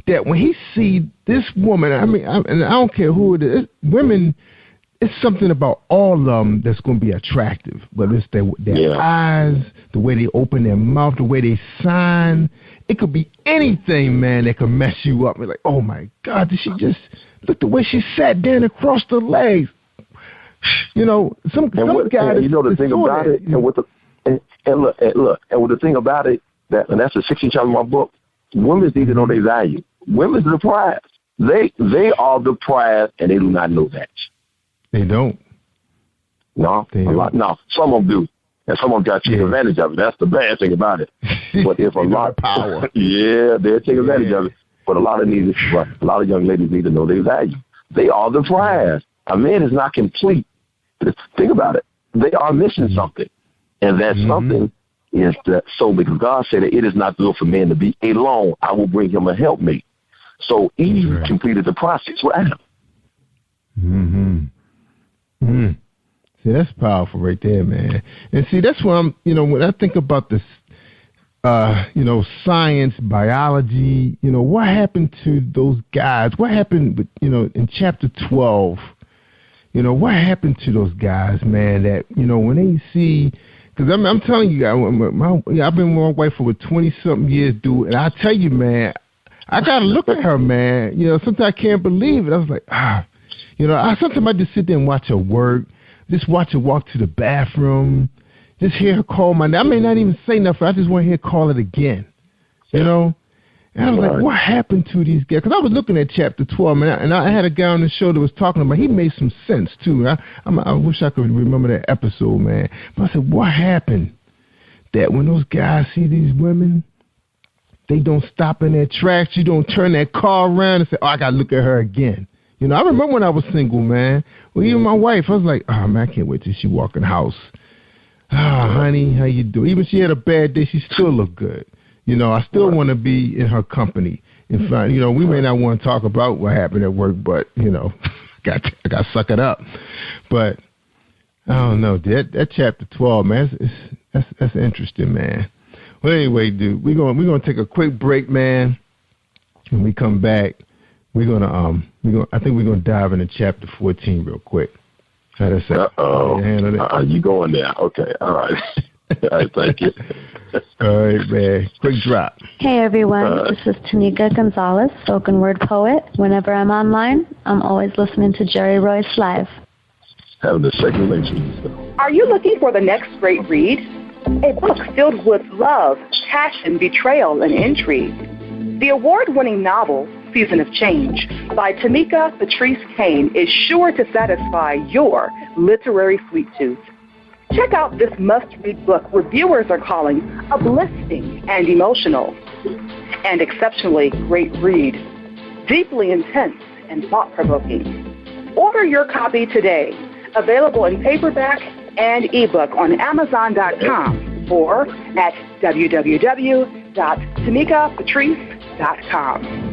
that when he see this woman, and I don't care who it is, women, it's something about all of them that's going to be attractive, whether it's their eyes, the way they open their mouth, the way they sign. It could be anything, man, that could mess you up. You're like, oh, my God, did she just look the way she sat down across the legs? Some guys. The thing about it, and with the thing about it, and that's the 16th chapter of my book, women need to know their value. Women's the prize. They are the prize, and they do not know that. They don't. No, no. Some of them do. And some of them got to take advantage of it. That's the bad thing about it. But if a lot of power, they'll take advantage of it. But a lot of young ladies need to know their value. They are the prize. A man is not complete. Think about it. They are missing something, and that something is that. So because God said that it is not good for man to be alone, I will bring him a helpmate. So Eve completed the process with Adam. See, that's powerful right there, man. And see, that's why I'm, when I think about this, science, biology, what happened to those guys? What happened, in chapter 12, what happened to those guys, man, that, when they see, because I'm telling you guys, I've been with my wife for 20-something years, dude, and I tell you, man, I got to look at her, man. Sometimes I can't believe it. I was like, sometimes I just sit there and watch her work. Just watch her walk to the bathroom. Just hear her call my name. I may not even say nothing. I just want to hear her call it again. And I was like, what happened to these guys? Because I was looking at chapter 12, and I had a guy on the show that was talking about, he made some sense, too. I wish I could remember that episode, man. But I said, what happened? That when those guys see these women, they don't stop in their tracks. You don't turn that car around and say, I got to look at her again. I remember when I was single, man. Well, even my wife, I was like, oh, man, I can't wait till she walk in the house. Honey, how you doing? Even if she had a bad day, she still look good. I still want to be in her company. In fact, we may not want to talk about what happened at work, but, I got to suck it up. But, I don't know, that chapter 12, man, that's interesting, man. Well, anyway, dude, we're gonna take a quick break, man. When we come back, I think we're gonna dive into chapter 14 real quick. How does that? You going there? Okay, all right. All right, thank you. All right, man. Quick drop. Hey everyone, this is Tanika Gonzalez, spoken word poet. Whenever I'm online, I'm always listening to Jerry Royce live. Having the circulation. Are you looking for the next great read? A book filled with love, passion, betrayal, and intrigue. The award-winning novel, Season of Change, by Tamika Patrice Kane is sure to satisfy your literary sweet tooth. Check out this must-read book reviewers are calling uplifting and emotional, and exceptionally great read, deeply intense and thought-provoking. Order your copy today, available in paperback and ebook on Amazon.com or at www.tamikapatrice.com.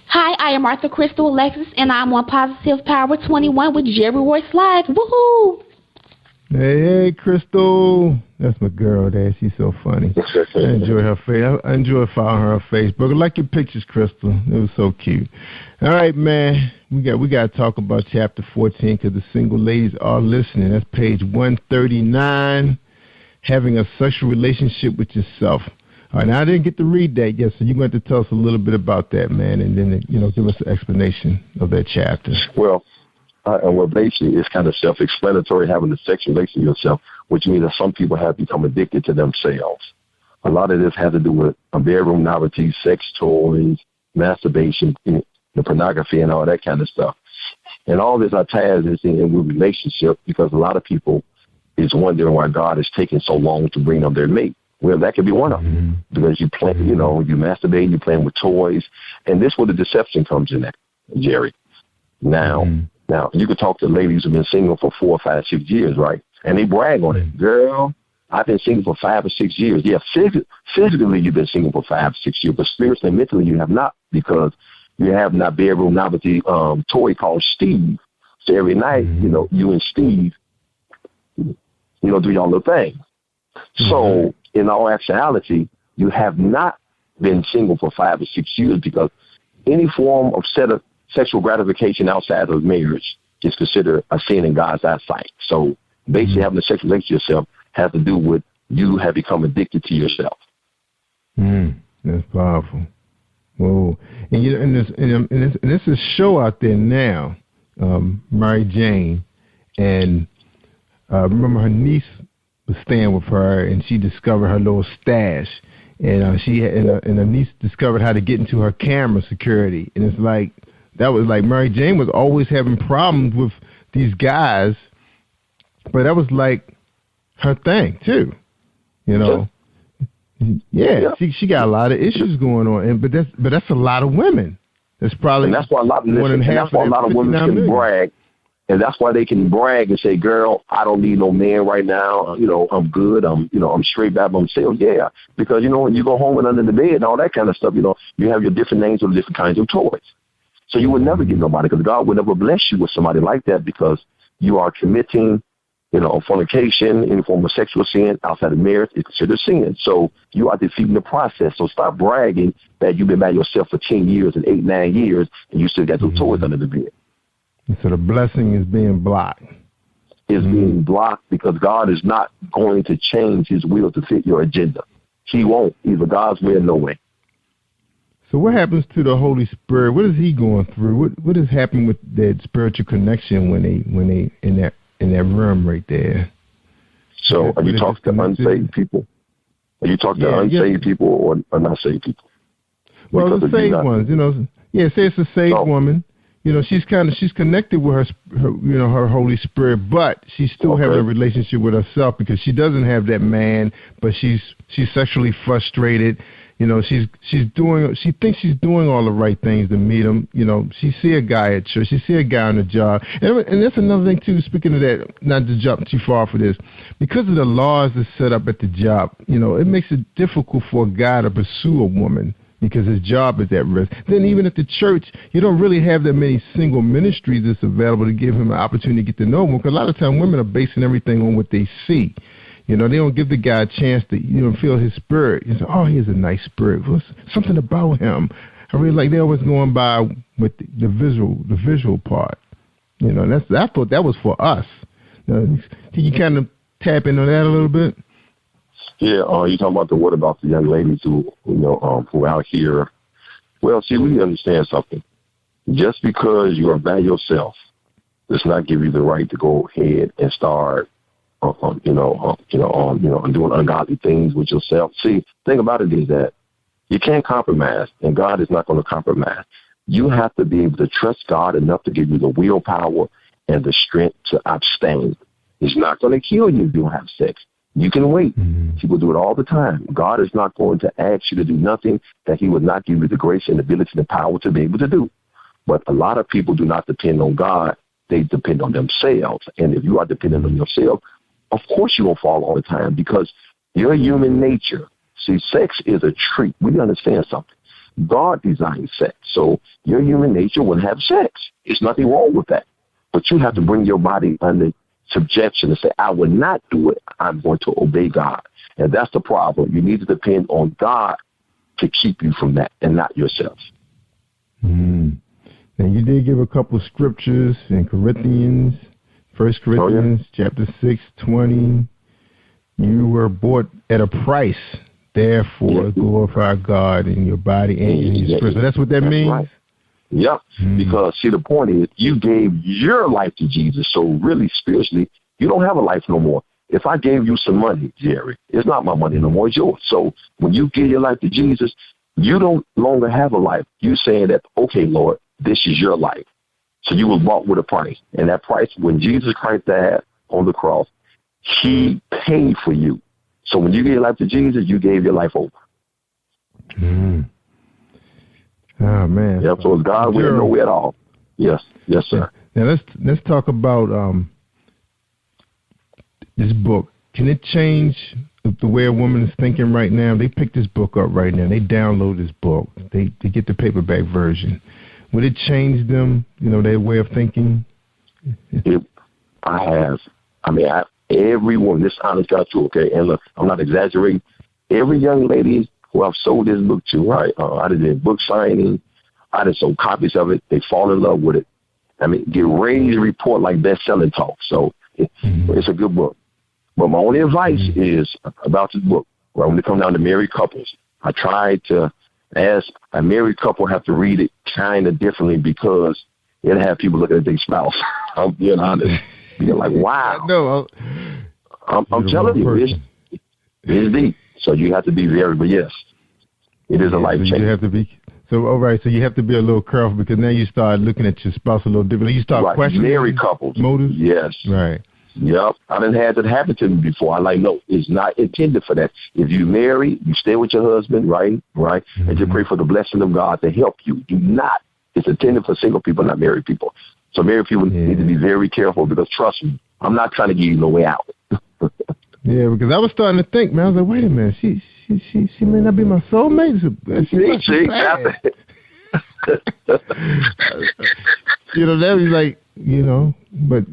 Hi, I am Arthur Crystal Alexis, and I'm on Positive Power 21 with Jerry Royce Live. Woohoo! Hey, Crystal. That's my girl there. She's so funny. I enjoy her face. I enjoy following her on Facebook. I like your pictures, Crystal. It was so cute. All right, man. We got to talk about chapter 14 because the single ladies are listening. That's page 139. Having a sexual relationship with yourself. All right, now I didn't get to read that yet, so you're going to tell us a little bit about that, man, and then give us an explanation of that chapter. Well, basically, it's kind of self-explanatory, having a sexual relationship with yourself, which means that some people have become addicted to themselves. A lot of this has to do with bedroom novelty, sex toys, masturbation, the pornography, and all that kind of stuff. And all this ties is in with relationship because a lot of people is wondering why God is taking so long to bring up their mate. Well, that could be one of them because you play, you masturbate, you're playing with toys, and this is where the deception comes in at, Jerry. Now, you could talk to ladies who've been single for 4, 5, 6 years, right? And they brag on it. Girl, I've been single for 5 or 6 years. Yeah, physically you've been single for 5 or 6 years, but spiritually and mentally you have not because you have not bedroom novelty toy called Steve. So every night, you and Steve, do your little thing. So in all actuality, you have not been single for 5 or 6 years because any form of sexual gratification outside of marriage is considered a sin in God's eyesight. So basically having a sexual relationship with yourself has to do with you have become addicted to yourself. That's powerful. Whoa. And there's a show out there now, Mary Jane, and remember her niece was staying with her, and she discovered her little stash, and her niece discovered how to get into her camera security, and it's like that was like Mary Jane was always having problems with these guys, but that was like her thing too, Yeah. She got a lot of issues going on, but that's a lot of women. That's probably and that's why a lot of women can brag. And that's why they can brag and say, girl, I don't need no man right now. I'm good. I'm straight by myself. Yeah. Because, when you go home and under the bed and all that kind of stuff, you have your different names with different kinds of toys. So you would never get nobody because God would never bless you with somebody like that because you are committing, fornication, any form of sexual sin outside of marriage is considered sin. So you are defeating the process. So stop bragging that you've been by yourself for 10 years and 8, 9 years and you still got those toys under the bed. So the blessing is being blocked. Is being blocked because God is not going to change his will to fit your agenda. He won't. Either God's way or no way. So what happens to the Holy Spirit? What is he going through? What is happening with that spiritual connection when they in that room right there? So are you talking to unsaved people? Are you talking to unsaved people or not saved people? Well, the saved ones, say it's a saved woman. She's connected with her Holy Spirit, but she's still having a relationship with herself because she doesn't have that man, but she's sexually frustrated. She thinks she's doing all the right things to meet him. She see a guy at church, she see a guy on the job, and that's another thing too. Speaking of that, not to jump too far for this, because of the laws that's set up at the job, it makes it difficult for a guy to pursue a woman. Because his job is at risk. Then even at the church, you don't really have that many single ministries that's available to give him an opportunity to get to know him. Because a lot of times women are basing everything on what they see. They don't give the guy a chance to feel his spirit. You say, oh, he has a nice spirit. What's something about him? I really like. They're always going by with the visual part. I thought that was for us. Can you kind of tap into that a little bit? Yeah, you talking about what about the young ladies who are out here? Well, see, we understand something. Just because you are by yourself does not give you the right to go ahead and start, doing ungodly things with yourself. See, the thing about it is that you can't compromise, and God is not going to compromise. You have to be able to trust God enough to give you the willpower and the strength to abstain. It's not going to kill you if you don't have sex. You can wait. People do it all the time. God is not going to ask you to do nothing that he would not give you the grace and ability and the power to be able to do. But a lot of people do not depend on God. They depend on themselves. And if you are dependent on yourself, of course you will fall all the time because your human nature. See, sex is a treat. We understand something. God designed sex. So your human nature will have sex. There's nothing wrong with that. But you have to bring your body under subjection and say, I will not do it. I'm going to obey God. And that's the problem. You need to depend on God to keep you from that and not yourself. And you did give a couple of scriptures in Corinthians, 1 Corinthians chapter 6:20. You were bought at a price, therefore glorify God in your body and in your spirit. So that's what that means? Right. Yep. Because, see, the point is you gave your life to Jesus. So really, spiritually, you don't have a life no more. If I gave you some money, Jerry, it's not my money no more, it's yours. So when you give your life to Jesus, you don't longer have a life. You saying that, okay, Lord, this is your life. So you was bought with a price. And that price, when Jesus Christ died on the cross, he paid for you. So when you gave your life to Jesus, you gave your life over. Oh, man. Yep, so it's God will, no way at all. Yes, sir. Now let's talk about this book. Can it change the way a woman is thinking right now? They pick this book up right now. They download this book. They get the paperback version. Would it change them, their way of thinking? Every woman, this honest God too, okay? And look, I'm not exaggerating. Every young lady who I've sold this book to, right? I did book signing. I did sold copies of it. They fall in love with it. Get ready to report like best-selling talk. So it's a good book. But my only advice is about this book. Right, when it comes down to married couples, I try to ask a married couple have to read it kind of differently because it'll have people looking at their spouse. I'm being honest. You're like, wow. No, I'm telling you, it's deep. So you have to be very, but yes, it is a life change. You have to be. So, all right, so you have to be a little careful because now you start looking at your spouse a little differently. You start questioning married couples. Motives? Yes. Right. Yep. I done had that happen to me before. No, it's not intended for that. If you marry, you stay with your husband, right? And just pray for the blessing of God to help you. Do not. It's intended for single people, not married people. So married people need to be very careful because, trust me, I'm not trying to give you no way out. Yeah, because I was starting to think, man, I was like, wait a minute, she may not be my soulmate. That was like, but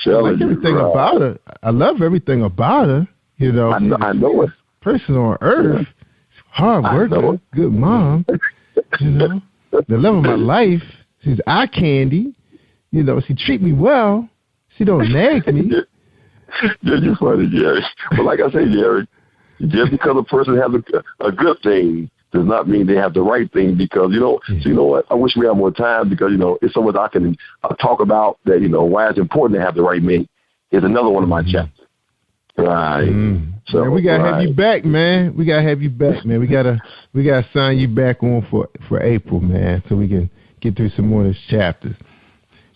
I like everything about her. I love everything about her, I know it. Person on earth, hard worker, good mom, the love of my life. She's eye candy, she treat me well. She don't nag me. You're funny, Jerry. But like I say, Jerry, just because a person has a good thing does not mean they have the right thing because, so you know what? I wish we had more time because, it's so much I can talk about that, why it's important to have the right mate is another one of my chapters. Right. So man, we got to have you back, man. We got to have you back, man. We got to sign you back on for April, man, so we can get through some more of these chapters.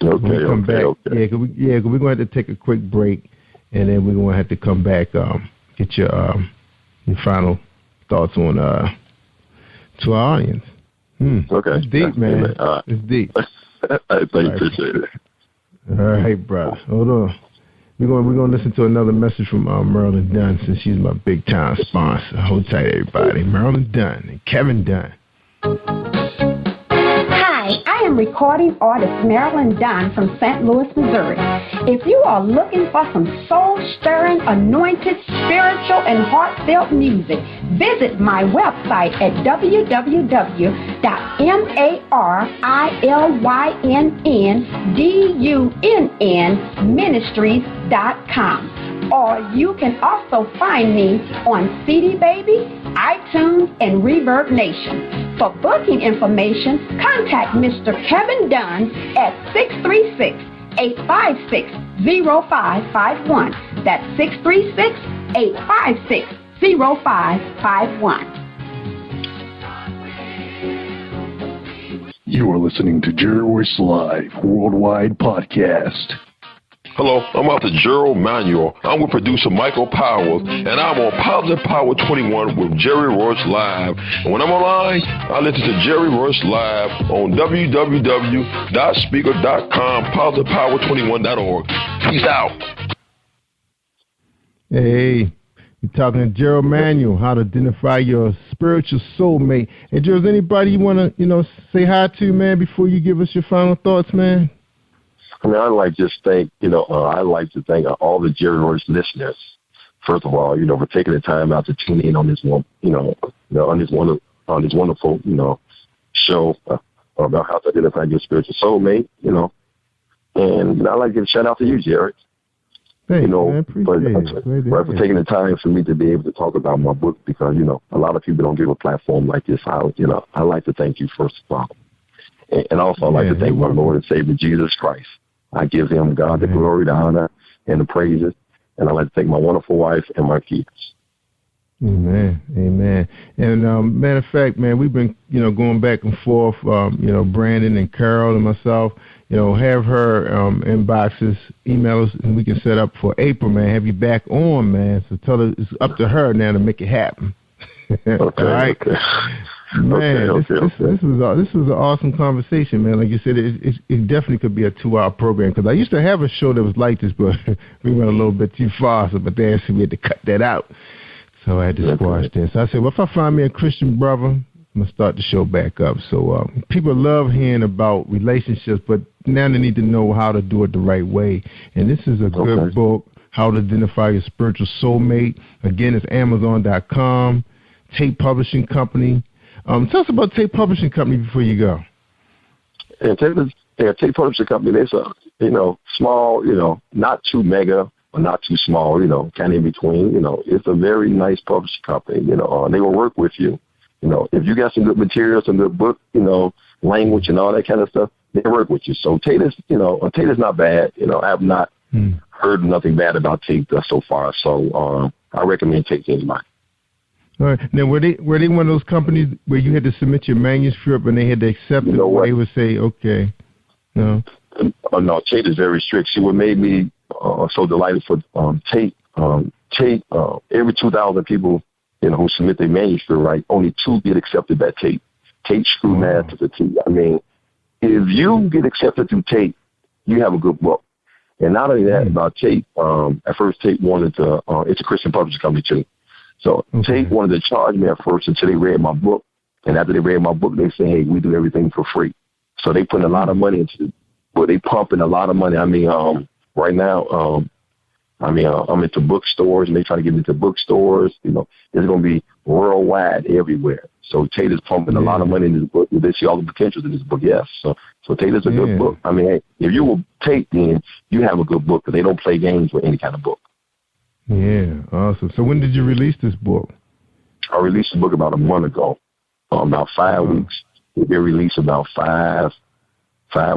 Okay. Yeah, because we're going to have to take a quick break. And then we're going to have to come back, get your final thoughts on to our audience. Okay. It's deep, man. It's deep. I appreciate it. All right, brother. Hold on. We're going to listen to another message from Marilyn Dunn since she's my big-time sponsor. Hold tight, everybody. Marilyn Dunn and Kevin Dunn. I am recording artist Marilyn Dunn from St. Louis, Missouri. If you are looking for some soul-stirring, anointed, spiritual, and heartfelt music, visit my website at www.marilynnDunnMinistries.com. Or you can also find me on CD Baby, iTunes, and Reverb Nation. For booking information, contact Mr. Kevin Dunn at 636-856-0551. That's 636-856-0551. You are listening to Jerry Royce Live Worldwide Podcast. Hello, I'm Author Gerald Manuel. I'm with producer Michael Powers, and I'm on Positive Power 21 with Jerry Royce Live. And when I'm online, I listen to Jerry Royce Live on www.speaker.com, positivepower21.org. Peace out. Hey, you're talking to Gerald Manuel, how to identify your spiritual soulmate. Hey, Gerald, is anybody you want to, say hi to, man, before you give us your final thoughts, man? I mean, I'd like to just thank, I'd like to thank all the Jerry Royce listeners, first of all, for taking the time out to tune in on this one, on this wonderful, show about how to identify your spiritual soulmate, and I'd like to give a shout out to you, Jerry. Thanks, for taking the time for me to be able to talk about my book, because, a lot of people don't give a platform like this. I'd like to thank you, first of all. And also I'd like to thank my Lord and Savior, Jesus Christ. I give him, God, the glory, the honor, and the praises. And I'd like to thank my wonderful wife and my kids. Amen. Amen. And matter of fact, man, we've been, going back and forth, Brandon and Carol and myself, have her inboxes, email us, and we can set up for April, man. Have you back on, man. So tell her it's up to her now to make it happen. Okay. All right. Okay. Man, this was an awesome conversation, man. Like you said, it definitely could be a 2-hour program, because I used to have a show that was like this, but we went a little bit too far, but then we had to cut that out. So I had to squash this. So I said, well, if I find me a Christian brother, I'm going to start the show back up. So people love hearing about relationships, but now they need to know how to do it the right way. And this is a good book, How to Identify Your Spiritual Soulmate. Again, it's Amazon.com, Tate Publishing Company. Tell us about Tate Publishing Company before you go. And Tate Publishing Company, it's a, small, not too mega, or not too small, kind of in between. It's a very nice publishing company. They will work with you. If you got some good material, some good book, language and all that kind of stuff, they work with you. So Tate is not bad. I have not heard nothing bad about Tate so far. So I recommend Tate to anybody. All right. Now, were they one of those companies where you had to submit your manuscript and they had to accept it, or they would say, okay, no? No, Tate is very strict. See, what made me so delighted for Tate, every 2,000 people, who submit their manuscript, right, only 2 get accepted by Tate. Tate screwed mad to the T. I mean, if you get accepted through Tate, you have a good book. And not only that, about Tate, at first Tate wanted to, it's a Christian publishing company too. So Tate wanted to charge me at first until they read my book. And after they read my book, they say, hey, we do everything for free. So they put a lot of money into it. But they pumping a lot of money. I mean, right now, I'm into bookstores, and they try to get me into bookstores. It's going to be worldwide, everywhere. So Tate is pumping a lot of money into this book. They see all the potentials in this book, yes. So Tate is a good book. I mean, hey, if you will Tate, then you have a good book, because they don't play games with any kind of book. Yeah, awesome. So when did you release this book? I released the book about a month ago, about 5 weeks. It been released about 5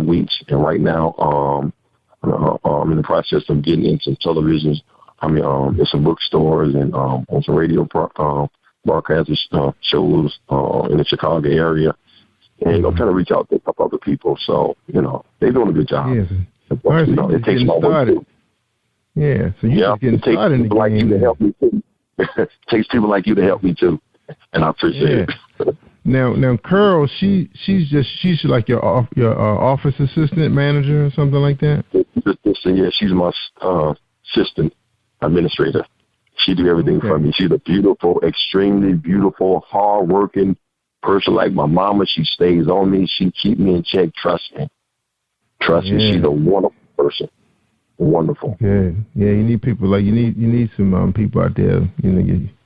weeks, and right now I'm in the process of getting into televisions. In some bookstores and on some radio broadcast shows in the Chicago area, and I'm trying to reach out to a couple other people. So they're doing a good job. Yes. But, it takes my work too. Yeah, so you're just getting started in the game. Like you to help me too. It takes people like you to help me too, and I appreciate it. Now, Carol, she's like your office assistant manager or something like that. Yeah, she's my assistant administrator. She do everything for me. She's a beautiful, extremely beautiful, hard-working person like my mama. She stays on me. She keep me in check. Trust me. She's a wonderful person. Wonderful. Yeah. You need people like you need some people out there.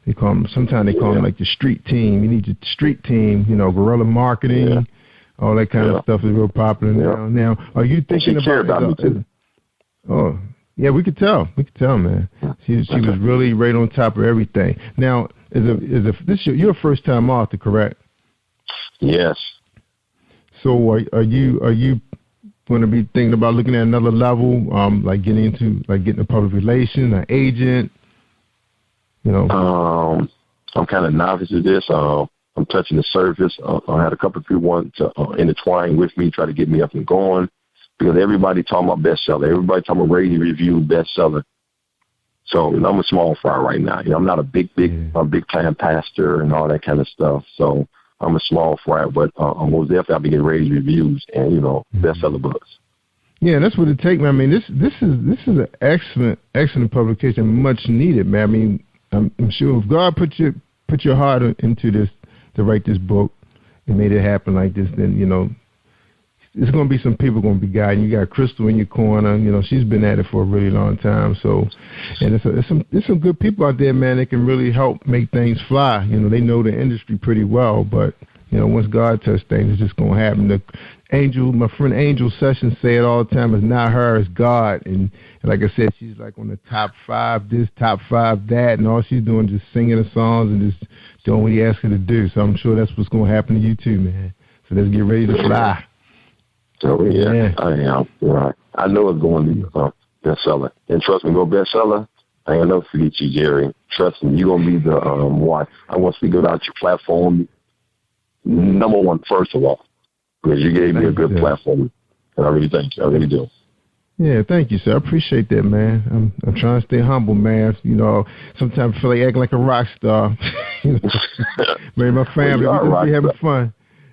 They call them, sometimes they call them like your street team. You need your street team. Guerrilla marketing, all that kind of stuff is real popular now. Now, are you thinking about me too? Oh, yeah, we could tell. Man. She was really right on top of everything. Now, you're a first time author, correct? Yes. So are you going to be thinking about looking at another level, like getting a public relation, an agent? I'm kind of novice at this. I'm touching the surface. I had a couple of people want to intertwine with me, try to get me up and going, because everybody talking about bestseller. Everybody talking about radio review bestseller. So I'm a small fry right now. I'm not a big time pastor and all that kind of stuff. So I'm a small fry, but most definitely I'll be getting radio reviews and bestseller books. Yeah, that's what it takes, man. I mean, this is an excellent publication, much needed, man. I mean, I'm sure if God put your heart into this to write this book and made it happen like this, then it's going to be some people going to be guiding. You got Crystal in your corner. You know, she's been at it for a really long time. So, and there's some good people out there, man, that can really help make things fly. You know, they know the industry pretty well, but, you know, once God touches things, it's just going to happen. My friend Angel Sessions say it all the time, it's not her, it's God. And like I said, she's like on the top 5 this, top 5 that, and all she's doing is just singing the songs and just doing what he asks her to do. So I'm sure that's what's going to happen to you too, man. So let's get ready to fly. So, yeah. I am. Right. I know it's going to be bestseller. And trust me, go bestseller, I ain't never forget you, Jerry. Trust me, you're going to be the watch. I want to speak about your platform. Number one, first of all, because you gave me a good platform. And I really thank you. I really do. Yeah, thank you, sir. I appreciate that, man. I'm trying to stay humble, man. You know, sometimes I feel like acting like a rock star. You know, man, my family, we just be having fun.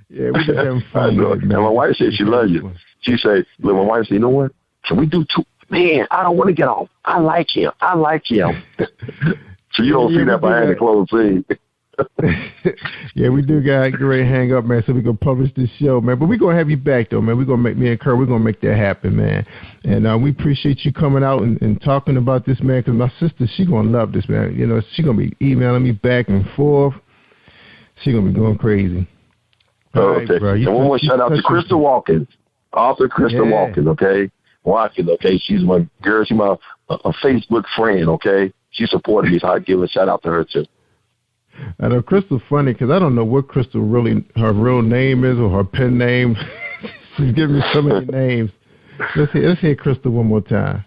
Yeah, we just having fun. Man. And my wife said she loves you. She said, look, my wife said, you know what? Can we do 2? Man, I don't want to get off. I like him. So you don't see that behind the closed scene. Yeah, we do got to get ready to hang up, man, so we can publish this show, man. But we're going to have you back, though, man. We're going to make me and Kurt, we're going to make that happen, man. And we appreciate you coming out and talking about this, man, because my sister, she going to love this, man. You know, she going to be emailing me back and forth. She going to be going crazy. Okay. Right, bro. And one more shout out to Crystal Watkins, author Crystal Watkins, okay? Watkins, okay? She's my girl. She's my a Facebook friend, okay? She supported me, so I give a shout out to her, too. I know Crystal's funny because I don't know what Crystal really, her real name is or her pen name. She's giving me so many names. Let's hear Crystal one more time.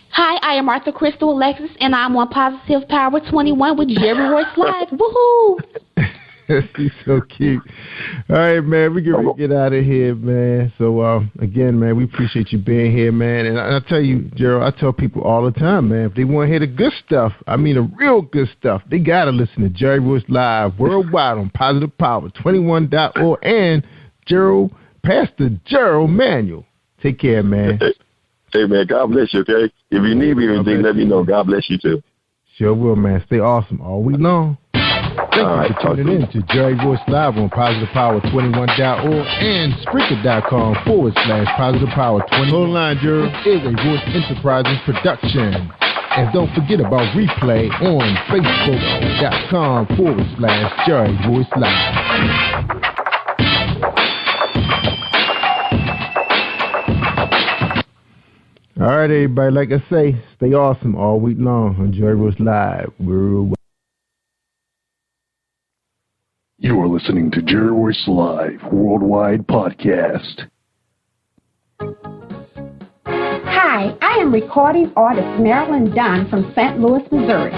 Hi, I am Arthur Crystal Alexis, and I'm on Positive Power 21 with Jerry Royce Live. Woohoo! She's so cute. All right, man, we can get out of here, man. So, again, man, we appreciate you being here, man. And I tell you, Gerald, I tell people all the time, man, if they want to hear the good stuff, I mean the real good stuff, they got to listen to Jerry Royce Live worldwide on Positive Power 21.org and Pastor Gerald Manuel. Take care, man. Hey, man, God bless you, okay? If you need me or anything, let me know. God bless you, too. Sure will, man. Stay awesome all week long. Thank you for tuning in to Jerry Royce Live on PositivePower21.org and Spreaker.com/Positive Power 20. Hold line, Jerry, is a Royce Enterprises production. And don't forget about replay on Facebook.com/Jerry Royce Live. All right, everybody, like I say, stay awesome all week long on Jerry Royce Live. Worldwide. You are listening to Jerry Royce Live Worldwide Podcast. Hi, I am recording artist Marilyn Dunn from St. Louis, Missouri.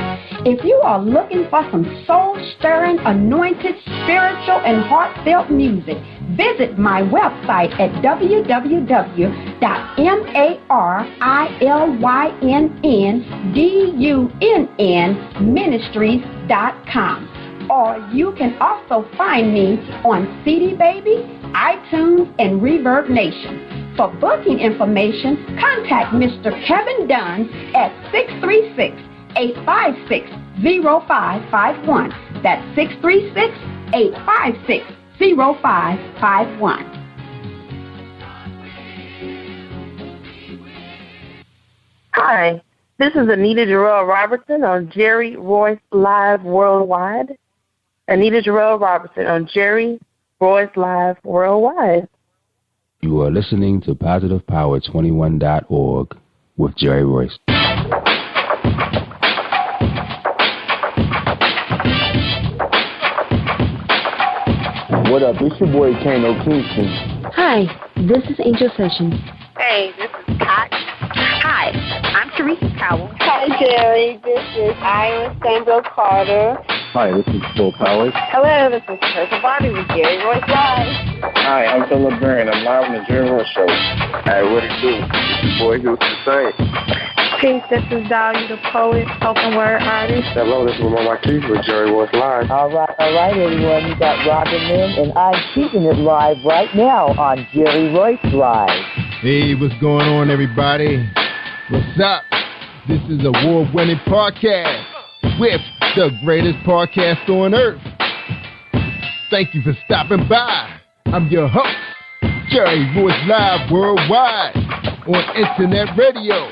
If you are looking for some soul-stirring, anointed, spiritual, and heartfelt music, visit my website at www.MarilynDunnMinistries.com. Or you can also find me on CD Baby, iTunes, and Reverb Nation. For booking information, contact Mr. Kevin Dunn at 636-856-0551. That's 636-856-0551. Hi, this is Anita Jarrell Robertson on Jerry Royce Live Worldwide. Anita Jarrell Robertson on Jerry Royce Live Worldwide. You are listening to PositivePower21.org with Jerry Royce. What up? It's your boy Kano Kingston. Hi, this is Angel Sessions. Hey, this is Pat. Hi, I'm Teresa Powell. Hi, Jerry. This is Iowa Sandra Carter. Hi, this is Phil Powers. Hello, this is Teresa Bobby with Jerry Royce Live. Hi, I'm Phil Livin. I'm live on the Jerry Royce Show. Hey, what it do? It's your boy Houston Saint. Peace, this is Dahlia the poet, spoken word artist. Hello, this is Mama Keith with Jerry Royce Live. All right, everyone. You got Robin Lynn, and I'm keeping it live right now on Jerry Royce Live. Hey, what's going on, everybody? What's up? This is a award-winning podcast with the greatest podcast on earth. Thank you for stopping by. I'm your host, Jerry Royce Live Worldwide on internet radio,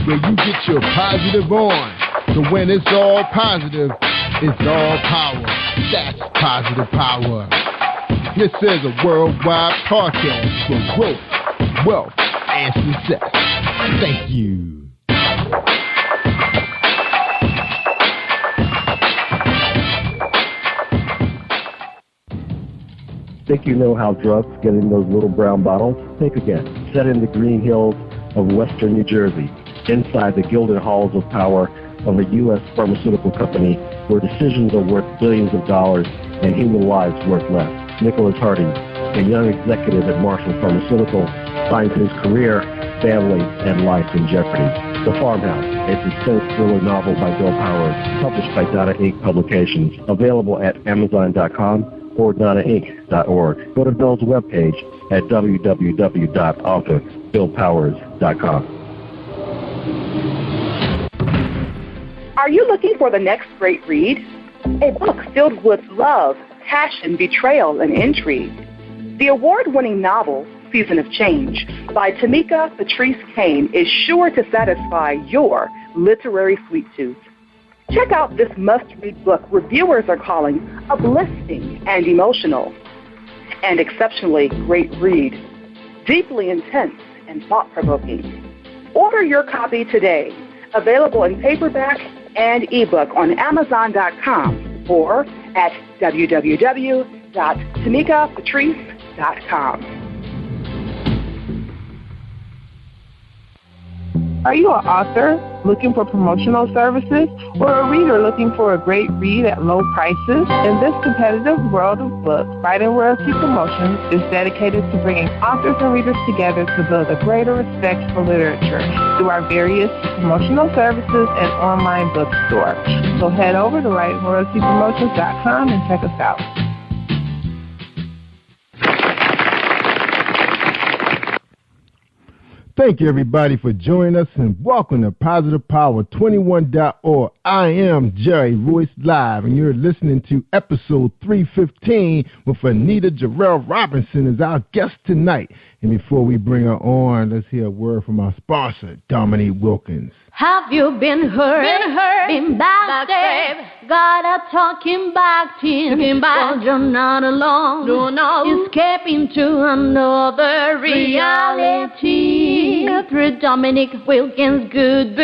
where you get your positive on. So when it's all positive, it's all power. That's positive power. This is a worldwide podcast for growth, wealth, and success. Thank you. Think you know how drugs get in those little brown bottles? Think again. Set in the green hills of western New Jersey, inside the gilded halls of power of a U.S. pharmaceutical company where decisions are worth billions of dollars and human lives worth less. Nicholas Harding, a young executive at Marshall Pharmaceutical, finds his career, family, and life in jeopardy. The Farmhouse, a suspense thriller novel by Bill Powers, published by Donna Inc. Publications, available at Amazon.com or DonnaInc.org. Go to Bill's webpage at www.authorBillPowers.com. Are you looking for the next great read? A book filled with love, passion, betrayal, and intrigue. The award-winning novel, Season of Change, by Tamika Patrice Kane, is sure to satisfy your literary sweet tooth. Check out this must-read book reviewers are calling uplifting and emotional. And exceptionally great read, deeply intense and thought-provoking. Order your copy today, available in paperback and ebook on Amazon.com or at www.tamikapatrice.com. Are you an author looking for promotional services or a reader looking for a great read at low prices? In this competitive world of books, Fighting Royalty Promotions is dedicated to bringing authors and readers together to build a greater respect for literature through our various promotional services and online bookstore. So head over to WritingRoyaltyPromotions.com and check us out. Thank you, everybody, for joining us, and welcome to PositivePower21.org. I am Jerry Royce Live, and you're listening to episode 315 with Anita Jarrell Robinson as our guest tonight. And before we bring her on, let's hear a word from our sponsor, Dominique Wilkins. Have you been hurt, been backstabbed, got a talking back team, but you're not alone, no. Escaping to another reality, through Dominic Wilkins' good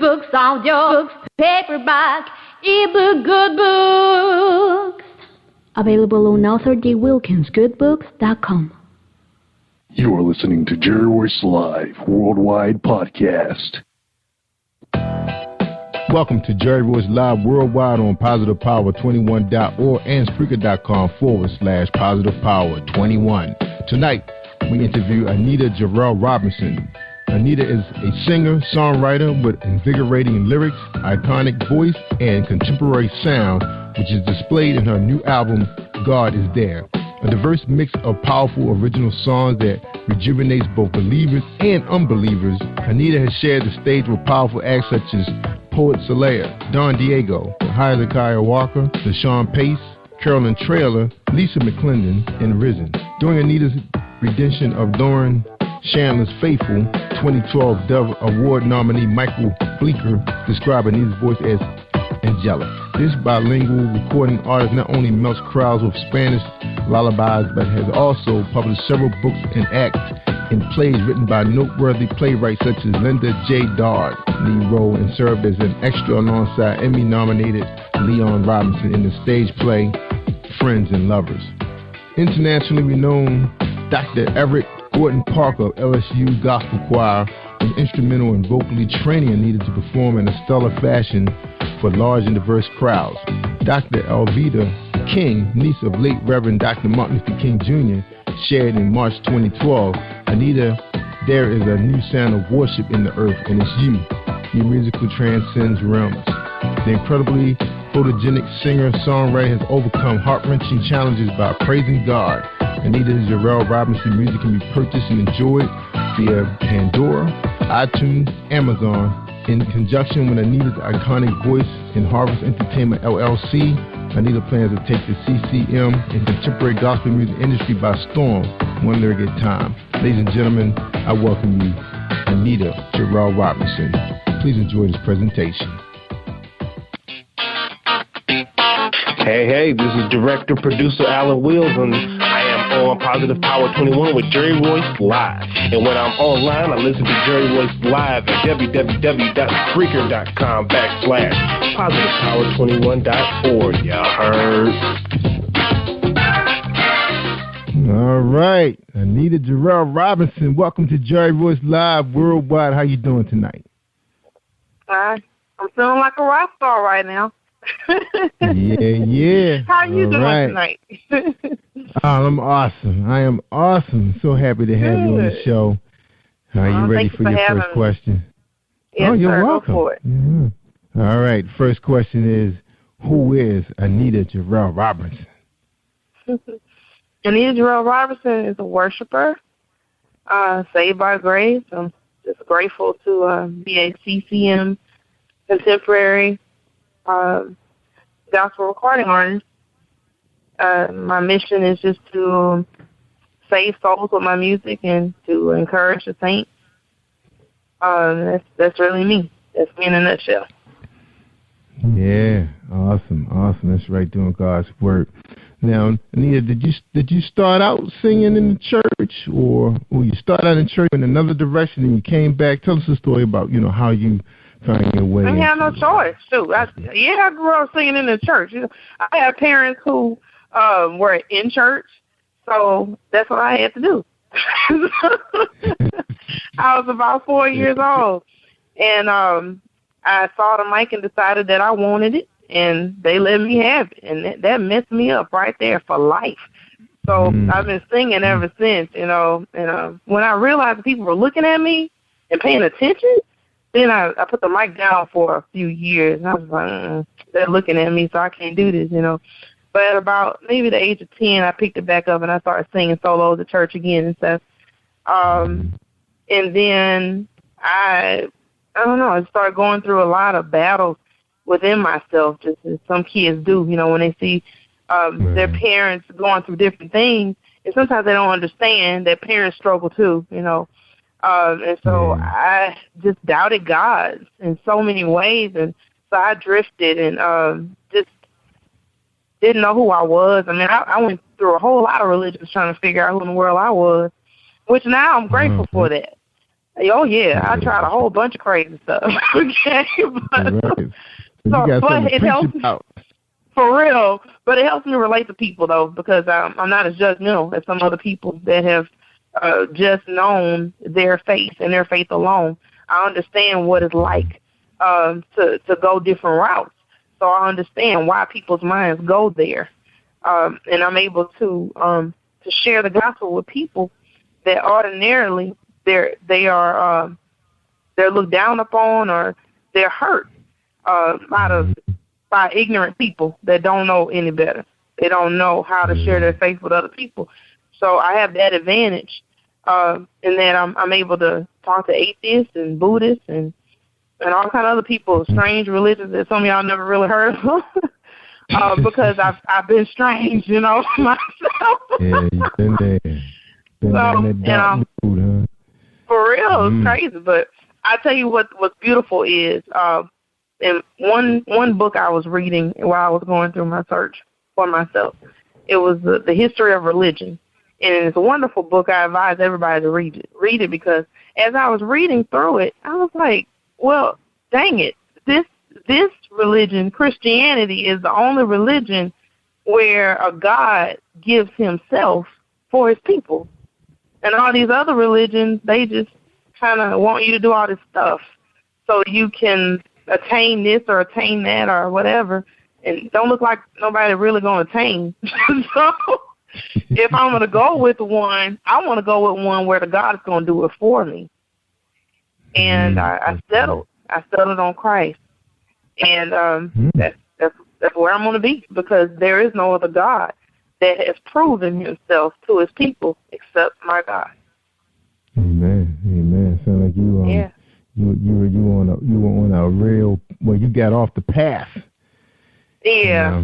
books, audio books, paperback, ebook, good books. Available on AuthorDWilkinsGoodBooks.com. You are listening to Jerry Royce Live Worldwide Podcast. Welcome to Jerry Royce Live Worldwide on PositivePower21.org and Spreaker.com/PositivePower21. Tonight, we interview Anita Jarrell Robinson. Anita is a singer, songwriter with invigorating lyrics, iconic voice, and contemporary sound, which is displayed in her new album, God Is There. A diverse mix of powerful original songs that rejuvenates both believers and unbelievers. Anita has shared the stage with powerful acts such as Poet Solaire, Don Diego, Hezekiah Walker, LaShawn Pace, Carolyn Trailer, Lisa McClendon, and Risen. During Anita's rendition of Lauren Chandler's Faithful, 2012 Dove Award nominee Michael Bleeker described Anita's voice as angelic. This bilingual recording artist not only melts crowds with Spanish lullabies, but has also published several books and acts and plays written by noteworthy playwrights such as Linda J. Dard, lead role, and served as an extra alongside Emmy-nominated Leon Robinson in the stage play Friends and Lovers. Internationally renowned Dr. Everett Gordon Parker of LSU Gospel Choir was instrumental in vocally training Anita to perform in a stellar fashion for large and diverse crowds. Dr. Elvita King, niece of late Reverend Dr. Martin Luther King Jr., shared in March 2012, Anita, there is a new sound of worship in the earth, and it's you. Your musical transcends realms. The incredibly photogenic singer-songwriter has overcome heart-wrenching challenges by praising God. Anita Jarrell Robinson music can be purchased and enjoyed via Pandora, iTunes, Amazon, in conjunction with Anita's iconic voice in Harvest Entertainment LLC, Anita plans to take the CCM and contemporary gospel music industry by storm one lyric at a time. Ladies and gentlemen, I welcome you, Anita Jarrell Robinson. Please enjoy this presentation. Hey, this is director-producer Alan Wills, and I am on Positive Power 21 with Jerry Royce Live. And when I'm online, I listen to Jerry Royce Live at www.spreaker.com/positivepower21.org. Y'all heard? All right, Anita Jarrell Robinson, welcome to Jerry Royce Live Worldwide. How you doing tonight? I'm feeling like a rock star right now. Yeah. How are you doing tonight? I'm awesome. I am awesome. So happy to have you on the show. Are you ready for your first question? Yes, you're sir. welcome. Go for it. Yeah. All right. First question is, who is Anita Jarrell Robinson? Anita Jarrell Robinson is a worshiper, saved by grace. I'm just grateful to be a CCM contemporary gospel recording artist. My mission is just to save souls with my music and to encourage the saints. That's really me. That's me in a nutshell. Yeah, awesome. That's right, doing God's work. Now, Anita, did you start out singing in the church, or you started out in church in another direction and you came back? Tell us a story about how you found your way. I had no choice, too. I grew up singing in the church. I had parents who were in church, so that's what I had to do. I was about 4 years old, and I saw the mic and decided that I wanted it, and they let me have it, and that messed me up right there for life. So I've been singing ever since, and when I realized that people were looking at me and paying attention, then I put the mic down for a few years, and I was like, they're looking at me, so I can't do this, But at about maybe the age of 10, I picked it back up, and I started singing solos at church again and stuff. And then I don't know, I started going through a lot of battles within myself, just as some kids do, when they see their parents going through different things, and sometimes they don't understand that parents struggle too, and so I just doubted God in so many ways, and so I drifted and just didn't know who I was. I mean, I went through a whole lot of religions trying to figure out who in the world I was, which now I'm grateful for that. Oh, yeah, I tried a whole bunch of crazy stuff. Okay, but it helps for real. But it helps me relate to people, though, because I'm not as judgmental as some other people that have just known their faith and their faith alone. I understand what it's like to go different routes. So I understand why people's minds go there, and I'm able to share the gospel with people that ordinarily they're looked down upon or they're hurt by ignorant people that don't know any better. They don't know how to share their faith with other people. So I have that advantage, in that I'm able to talk to atheists and Buddhists and all kind of other people, strange religions that some of y'all never really heard of, because I've been strange, myself. Yeah, you've been there. For real, it's crazy. But I tell you what's beautiful is, in one book I was reading while I was going through my search for myself, it was the history of religion. And it's a wonderful book. I advise everybody to read it. Read it because as I was reading through it, I was like, well, dang it, this religion, Christianity, is the only religion where a God gives himself for his people. And all these other religions, they just kind of want you to do all this stuff so you can attain this or attain that or whatever. And don't look like nobody really going to attain. So if I'm going to go with one, I want to go with one where the God is going to do it for me. And I settled. I settled on Christ. And that's where I'm going to be, because there is no other God that has proven himself to his people except my God. Amen. Sound like you were on a real, well, you got off the path. Yeah.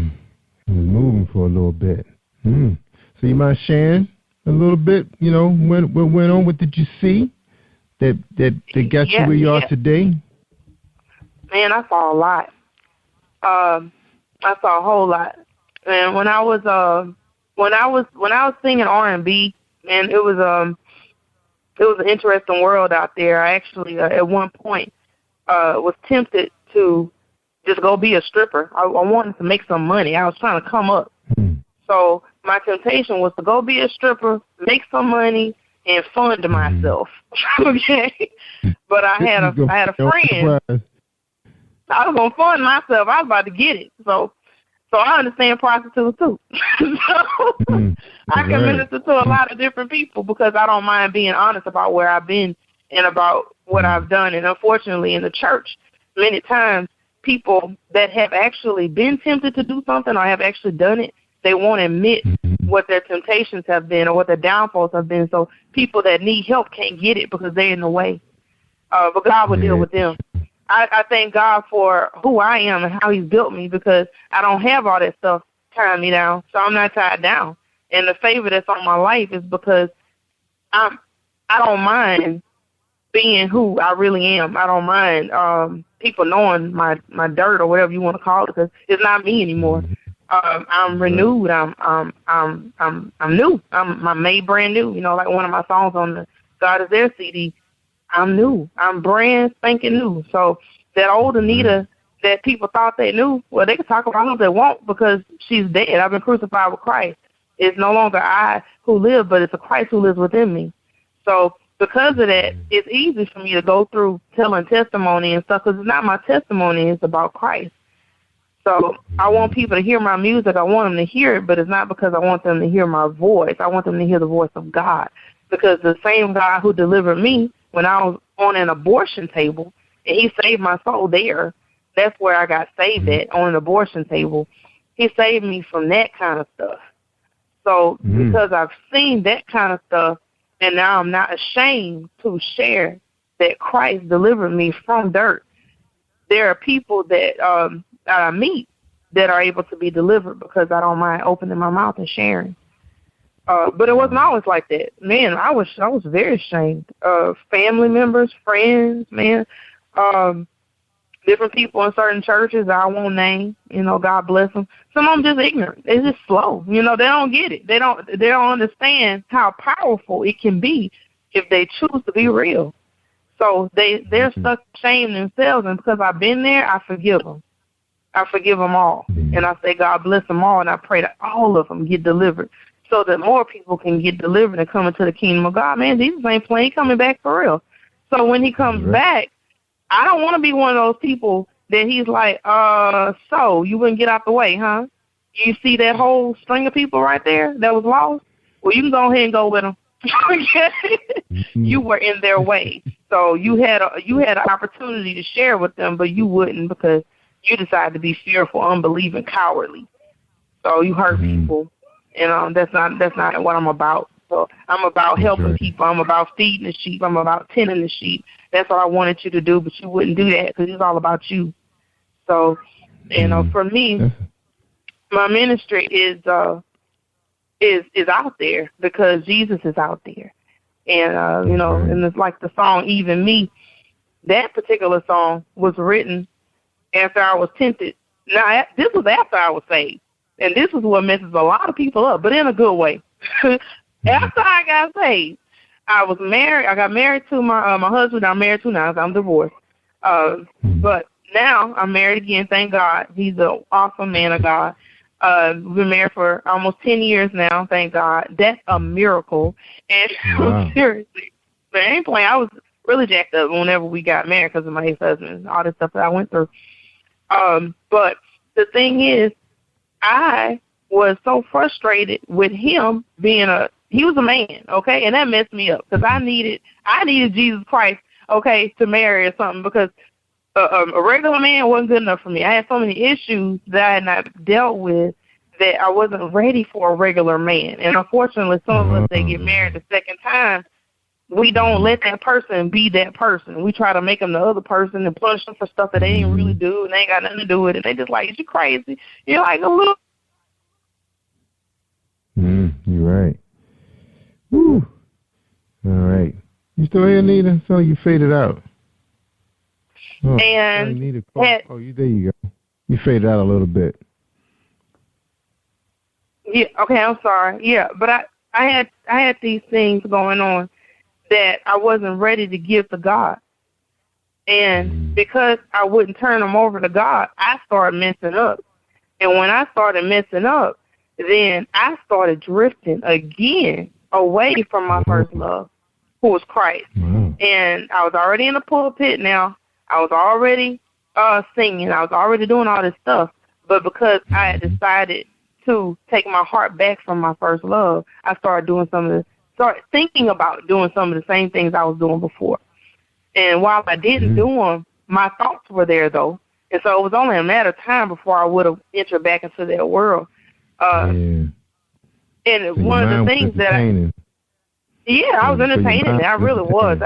moving for a little bit. So you mind sharing a little bit, what went on? What did you see that got you where you are today? Man, I saw a lot. I saw a whole lot. And when I was singing R&B, man, it was an interesting world out there. I actually at one point was tempted to just go be a stripper. I wanted to make some money. I was trying to come up. So my temptation was to go be a stripper, make some money, and fund myself. Okay, but I had a friend. I was gonna fund myself. I was about to get it. So I understand prostitutes too. I can minister to a lot of different people because I don't mind being honest about where I've been and about what I've done. And unfortunately, in the church, many times people that have actually been tempted to do something or have actually done it, they won't admit what their temptations have been or what their downfalls have been. So people that need help can't get it because they're in the way. But God will deal with them. I thank God for who I am and how he's built me because I don't have all that stuff tying me down, so I'm not tied down. And the favor that's on my life is because I don't mind being who I really am. I don't mind people knowing my dirt or whatever you want to call it because it's not me anymore. I'm renewed. I'm new. I'm made brand new. Like one of my songs on the God Is There CD. I'm new. I'm brand spanking new. So that old Anita that people thought they knew, well, they can talk about who they want because she's dead. I've been crucified with Christ. It's no longer I who live, but it's a Christ who lives within me. So because of that, it's easy for me to go through telling testimony and stuff because it's not my testimony. It's about Christ. So I want people to hear my music. I want them to hear it, but it's not because I want them to hear my voice. I want them to hear the voice of God because the same God who delivered me when I was on an abortion table, and he saved my soul there. That's where I got saved at, on an abortion table. He saved me from that kind of stuff. So because I've seen that kind of stuff, and now I'm not ashamed to share that Christ delivered me from dirt, there are people that I meet that are able to be delivered because I don't mind opening my mouth and sharing. But it wasn't always like that. Man, I was very ashamed of family members, friends, man, different people in certain churches I won't name, God bless them. Some of them just ignorant. They're just slow. They don't get it. They don't understand how powerful it can be if they choose to be real. So they're stuck shaming themselves, and because I've been there, I forgive them. I forgive them all. And I say, God bless them all, and I pray that all of them get delivered so that more people can get delivered and come into the kingdom of God. Man, Jesus ain't playing. He's coming back for real. So when he comes back, I don't want to be one of those people that he's like, so you wouldn't get out the way, huh? You see that whole string of people right there that was lost? Well, you can go ahead and go with them. You were in their way. So you had an opportunity to share with them, but you wouldn't because you decided to be fearful, unbelieving, cowardly. So you hurt people. That's not what I'm about. So I'm about helping people. I'm about feeding the sheep. I'm about tending the sheep. That's what I wanted you to do, but you wouldn't do that because it's all about you. So, for me, my ministry is out there because Jesus is out there. And, and it's like the song, Even Me, that particular song was written after I was tempted. Now, this was after I was saved. And this is what messes a lot of people up, but in a good way. After I got saved, I was married. I got married to my husband. I'm married to now. I'm divorced. But now I'm married again. Thank God. He's an awesome man of God. We've been married for almost 10 years now. Thank God. That's a miracle. And seriously, but I ain't playing. I was really jacked up whenever we got married because of my ex-husband, all this stuff that I went through. But the thing is, I was so frustrated with him being he was a man, okay, and that messed me up because I needed Jesus Christ, okay, to marry or something because a regular man wasn't good enough for me. I had so many issues that I had not dealt with that I wasn't ready for a regular man. And unfortunately, some of us that get married the second time, we don't let that person be that person. We try to make them the other person and punish them for stuff that they didn't really do and they ain't got nothing to do with it. They just like, is you crazy? You're like, look, right. Woo. All right. You still here, Nita? So you faded out. Oh, and sorry, Nita. There you go. You faded out a little bit. Yeah. Okay. I'm sorry. Yeah, but I had these things going on that I wasn't ready to give to God, and because I wouldn't turn them over to God, I started messing up. And when I started messing up, then I started drifting again away from my first love, who was Christ. And I was already in the pulpit now. I was already singing. I was already doing all this stuff. But because I had decided to take my heart back from my first love, I started thinking about doing some of the same things I was doing before. And while I didn't do them, my thoughts were there, though. And so it was only a matter of time before I would have entered back into that world. And so one of the things that I was entertaining. I really was.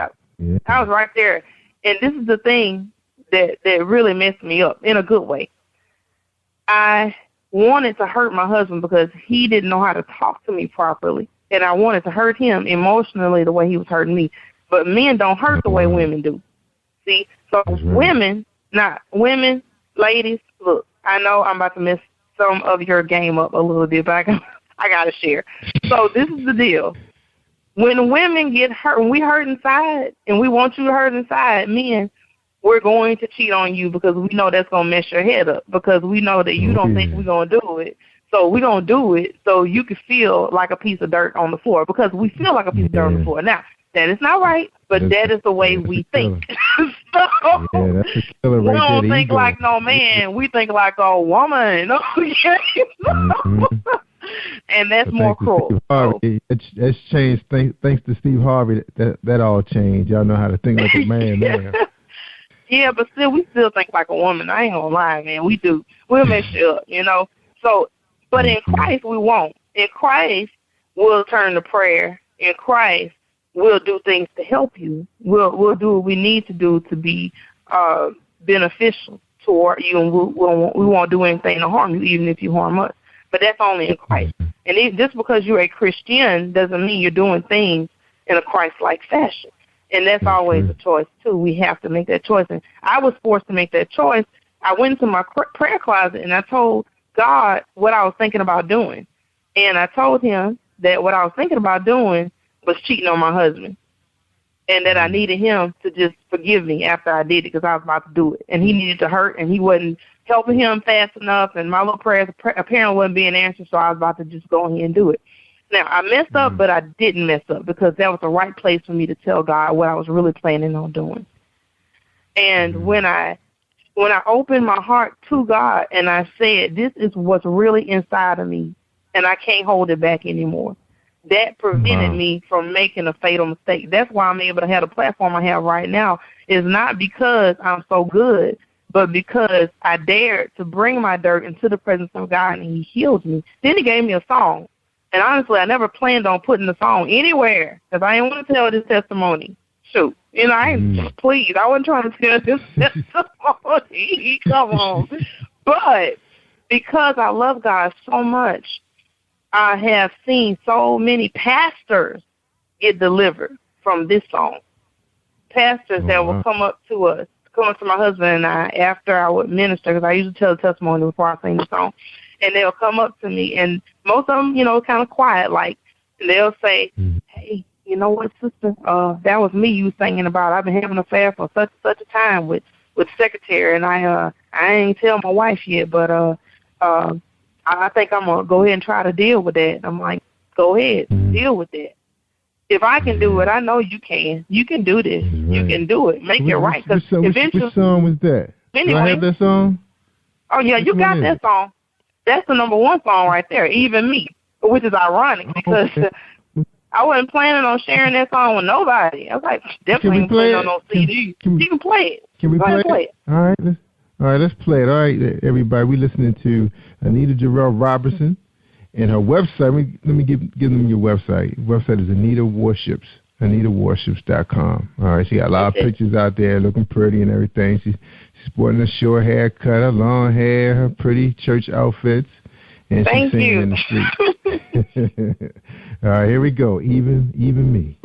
I was right there. And this is the thing that really messed me up in a good way. I wanted to hurt my husband because he didn't know how to talk to me properly. And I wanted to hurt him emotionally the way he was hurting me. But men don't hurt the way women do. See? So women, ladies, look, I know I'm about to mess some of your game up a little bit, but I got to share. So this is the deal. When women get hurt, when we hurt inside and we want you to hurt inside, men, we're going to cheat on you because we know that's going to mess your head up because we know that you don't think we're going to do it. So we're going to do it so you can feel like a piece of dirt on the floor because we feel like a piece of dirt on the floor. That is not right, but that is the way we think. So that's a killer right we don't there, think like no man. We think like a woman. And that's more cruel. That's changed. Thanks to Steve Harvey, that all changed. Y'all know how to think like a man now. Yeah, but still, we still think like a woman. I ain't gonna lie, man. We do. We'll mess you up, So, but in Christ, we won't. In Christ, we'll turn to prayer. In Christ, we'll do things to help you. We'll do what we need to do to be beneficial toward you, and we won't do anything to harm you, even if you harm us. But that's only in Christ. And just because you're a Christian doesn't mean you're doing things in a Christ-like fashion. And that's always a choice, too. We have to make that choice. And I was forced to make that choice. I went into my prayer closet, and I told God what I was thinking about doing. And I told him that what I was thinking about doing was cheating on my husband, and that I needed him to just forgive me after I did it because I was about to do it. And he needed to hurt, and he wasn't helping him fast enough, and my little prayers apparently wasn't being answered, so I was about to just go ahead and do it. Now, I messed up, but I didn't mess up because that was the right place for me to tell God what I was really planning on doing. And when I opened my heart to God and I said, this is what's really inside of me, and I can't hold it back anymore, that prevented me from making a fatal mistake. That's why I'm able to have the platform I have right now. It's not because I'm so good, but because I dared to bring my dirt into the presence of God, and he healed me. Then he gave me a song. And honestly, I never planned on putting the song anywhere because I didn't want to tell this testimony. Shoot. Please, I wasn't trying to tell this testimony. Come on. But because I love God so much, I have seen so many pastors get delivered from this song. Pastors that will come up to us, come up to my husband and I after I would minister, because I usually tell the testimony before I sing the song. And they'll come up to me, and most of them, kind of quiet, like, and they'll say, hey, you know what, sister, that was me you singing about. I've been having an affair for such a time with secretary, and I ain't tell my wife yet, but I think I'm going to go ahead and try to deal with that. I'm like, go ahead, deal with that. If I can do it, I know you can. You can do this. Right. You can do it. Make it right. Cause eventually, which song was that? Anyway, do I have that song? Oh, yeah, you got that song. That's the number one song right there, Even Me, which is ironic because I wasn't planning on sharing that song with nobody. I was like, definitely ain't playing on no CD. You can play it. Can we play it? All right, let's play it. All right, everybody, we're listening to Anita Jarrell Robertson and her website. Let me give them your website. Your website is Anita Worships, AnitaWorships.com. All right, she got a lot of pictures out there looking pretty and everything. She's sporting a short haircut, her long hair, her pretty church outfits, and she's singing in the street. All right, here we go. Even me.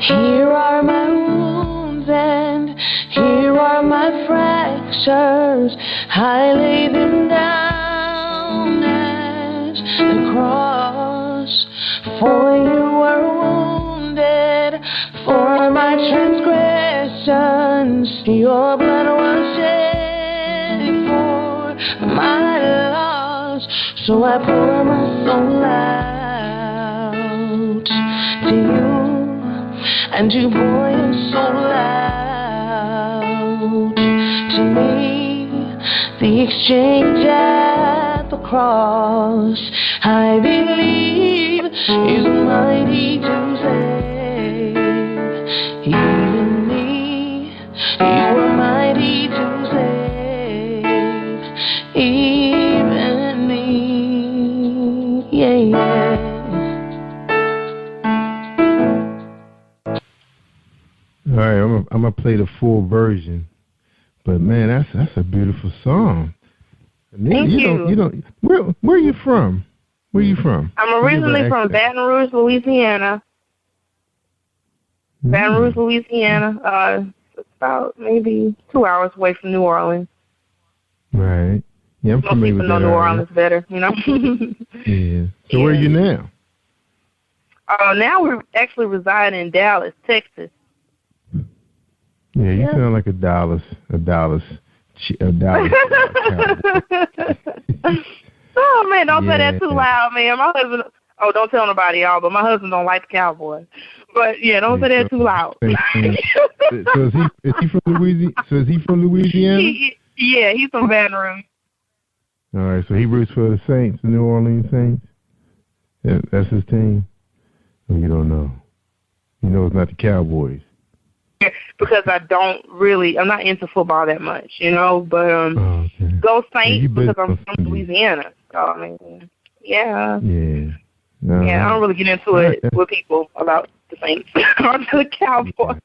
Here are my wounds and here are my fractures. I lay them down at the cross. For you were wounded for my transgressions. Your blood was shed for my loss. So I pour my soul out to you. And you pour your soul out to me. The exchange at the cross, I believe, is mighty to save. Even me, you were mighty to save. Even me, yeah, yeah. All right, I'm gonna play the full version, but man, that's a beautiful song. Thank you. You don't. Where are you from? Where are you from? I'm originally from Baton Rouge, Louisiana. Baton Rouge, Louisiana. It's about maybe 2 hours away from New Orleans. Right. Yeah, I'm familiar with that. Most people know New Orleans better, you know. Yeah. So where are you now? Now we actually reside in Dallas, Texas. Yeah, you sound like a Dallas. Oh man, don't say that too loud, man. My husband. Oh, don't tell nobody, y'all. But my husband don't like the Cowboys. But yeah, don't say that too loud. So is he from Louisiana? Yeah, he's from Baton Rouge. All right, so he roots for the Saints, the New Orleans Saints. Yeah, that's his team. Oh, you don't know. You know it's not the Cowboys. Because I'm not into football that much, you know, but go Saints because I'm from Louisiana. So, I mean, yeah. Yeah. Yeah, I don't really get into it with people about the Saints or the Cowboys.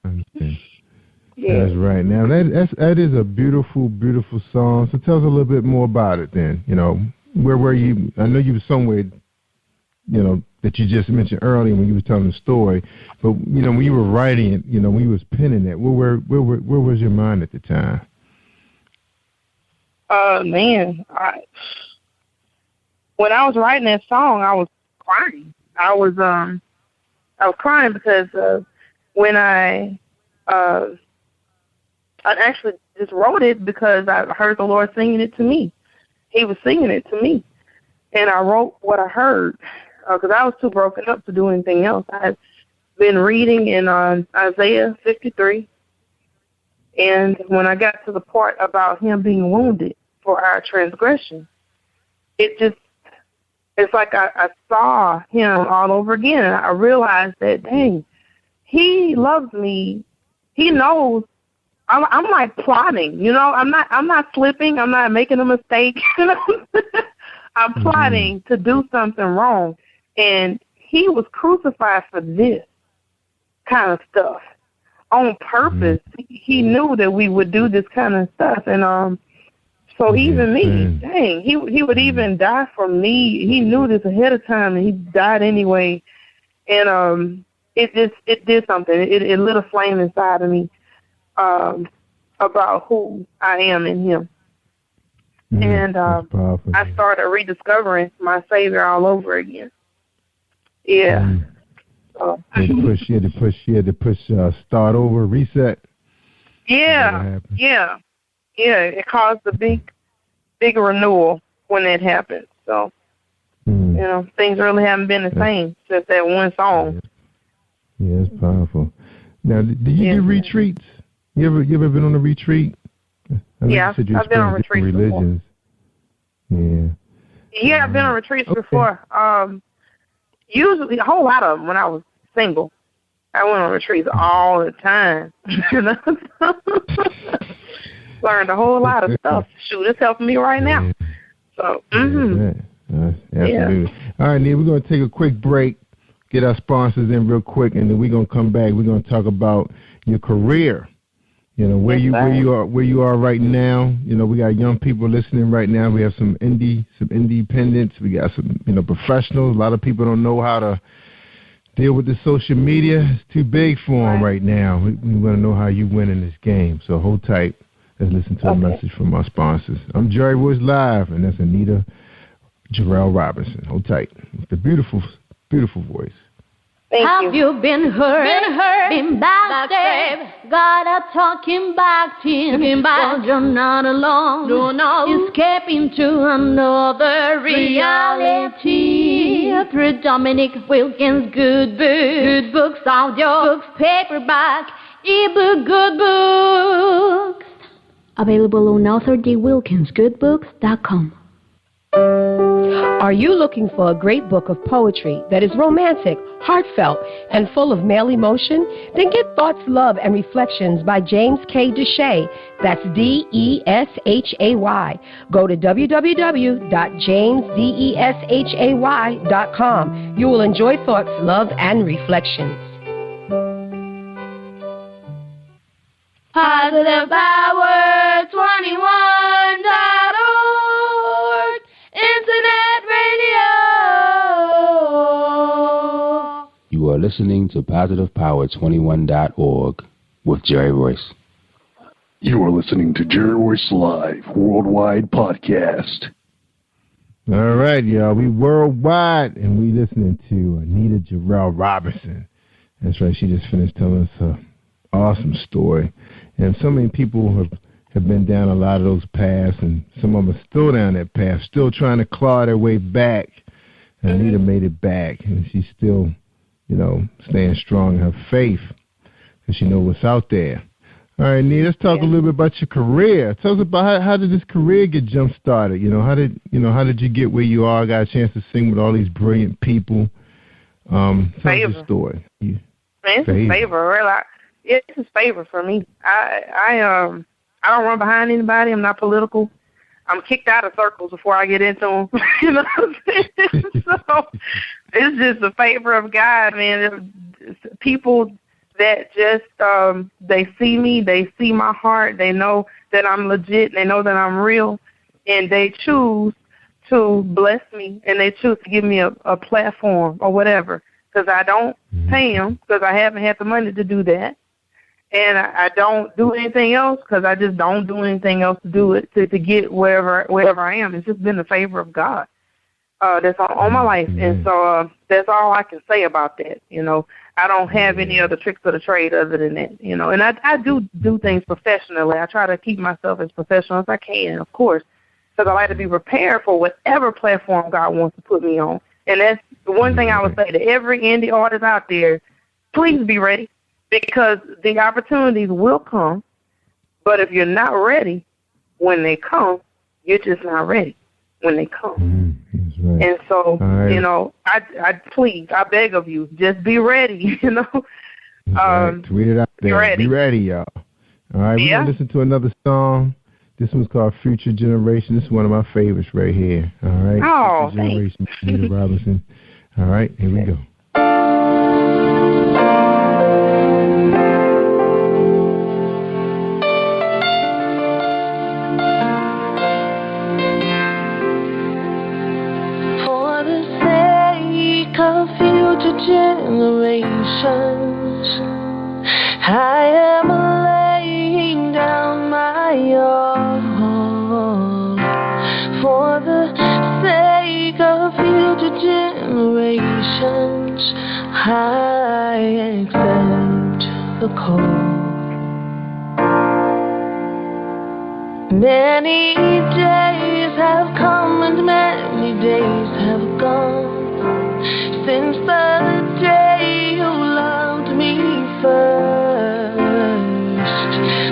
Yeah. That's right. Now, that is a beautiful, beautiful song. So tell us a little bit more about it then. You know, where were you? I know you were somewhere, you know, that you just mentioned earlier when you were telling the story. But, you know, when you were writing it, you know, when you was penning it, where was your mind at the time? Man, when I was writing that song, I was crying. I was crying because when I actually just wrote it because I heard the Lord singing it to me. He was singing it to me, and I wrote what I heard because I was too broken up to do anything else. I had been reading in Isaiah 53, and when I got to the part about him being wounded for our transgression, it's like I saw him all over again, and I realized that, dang, he loves me. He knows. I'm like plotting, you know. I'm not slipping. I'm not making a mistake. You know? I'm plotting to do something wrong, and he was crucified for this kind of stuff on purpose. He knew that we would do this kind of stuff, and so even me, dang, he would even die for me. He knew this ahead of time, and he died anyway. And it did something. It lit a flame inside of me about who I am in him. And I started rediscovering my Savior all over again. Yeah. You had to push start over, reset. Yeah. It caused a big renewal when that happened. So, you know, things really haven't been the same since that one song. Yeah, it's powerful. Now, did you do retreats? You ever been on a retreat? Yeah, I've been on retreats religions. Before. Yeah, I've been on retreats before. Usually, a whole lot of them when I was single. I went on retreats all the time. You know? Learned a whole lot of stuff. Shoot, it's helping me right now. So, Absolutely. All right, Neil, we're going to take a quick break, get our sponsors in real quick, and then we're going to come back. We're going to talk about your career. You know, where you are right now. You know, we got young people listening right now. We have some independents. We got some, professionals. A lot of people don't know how to deal with the social media. It's too big for them right now. We want to know how you win in this game. So hold tight. Let's listen to a message from our sponsors. I'm Jerry Royce Live, and that's Anita Jarrell Robinson. Hold tight. It's the beautiful, beautiful voice. Have you been hurt, been backstabbed? God are talking back to him. But you're not alone. No. Escaping to another reality. Through Dominic Wilkins' good books, audio books, paperback, ebook, good books. Available on AuthorDWilkinsGoodBooks.com. Are you looking for a great book of poetry that is romantic, heartfelt, and full of male emotion? Then get Thoughts, Love, and Reflections by James K. Deshay. That's D-E-S-H-A-Y. Go to www.jamesdeshay.com. You will enjoy Thoughts, Love, and Reflections. Positive Power 21.org. Internet radio. You are listening to PositivePower21.org with Jerry Royce. You are listening to Jerry Royce Live Worldwide Podcast. All right, y'all. We worldwide, and we listening to Anita Jarrell Robinson. That's right. She just finished telling us an awesome story. And so many people have been down a lot of those paths, and some of them are still down that path, still trying to claw their way back. And Anita made it back, and she's still, staying strong in her faith because she knows what's out there. All right, Anita, let's talk a little bit about your career. Tell us about how did this career get jump started? How did you get where you are? Got a chance to sing with all these brilliant people. Tell us the story. It's a favor, really. It's a favor for me. I don't run behind anybody. I'm not political. I'm kicked out of circles before I get into them. You know what I'm saying? So it's just a favor of God, man. It's people that just they see me, they see my heart, they know that I'm legit, they know that I'm real, and they choose to bless me, and they choose to give me a platform or whatever, because I don't pay them, because I haven't had the money to do that. And I don't do anything else because I just don't do anything else to do it to get wherever I am. It's just been the favor of God that's on my life. And so that's all I can say about that. I don't have any other tricks of the trade other than that. And I do things professionally. I try to keep myself as professional as I can, of course, because I like to be prepared for whatever platform God wants to put me on. And that's the one thing I would say to every indie artist out there, please be ready. Because the opportunities will come, but if you're not ready when they come, you're just not ready when they come. That's right. And so, I beg of you, just be ready, Right. Tweet it out there. Be ready, y'all. All right, we're going to listen to another song. This one's called Future Generation. This is one of my favorites right here. All right. Oh, Future Generation, Anita Robinson. All right, here we go. Generations, I am laying down my all for the sake of future generations. I accept the call. Many days have come and many days have gone since the day you loved me first.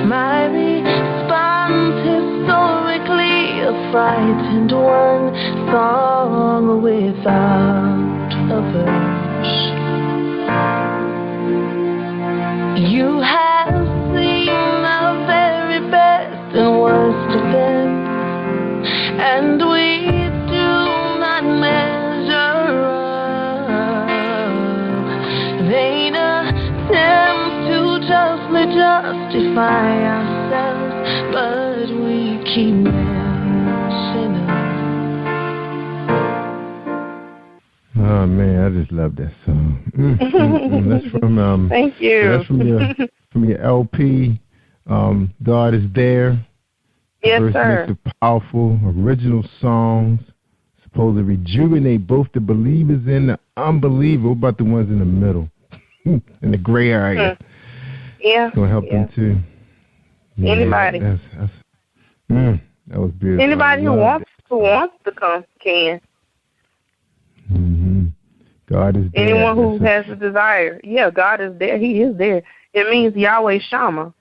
My response historically a frightened one, song without a verse. You have seen the very best and worst of them, and we do not measure up. Vain attempts to justly justify justify ourselves, but we keep messing up. Oh man, I just love that song. That's from Thank you. That's from your LP. God is There. Yes, First sir. mix of powerful original songs, supposed to rejuvenate both the believers and the unbelievers. What about the ones in the middle, in the gray area? Yeah. It's gonna help them too. Yeah, Anybody. That was beautiful. Anybody who wants to come can. God is there. Anyone who has a desire. Yeah, God is there. He is there. It means Yahweh Shammah.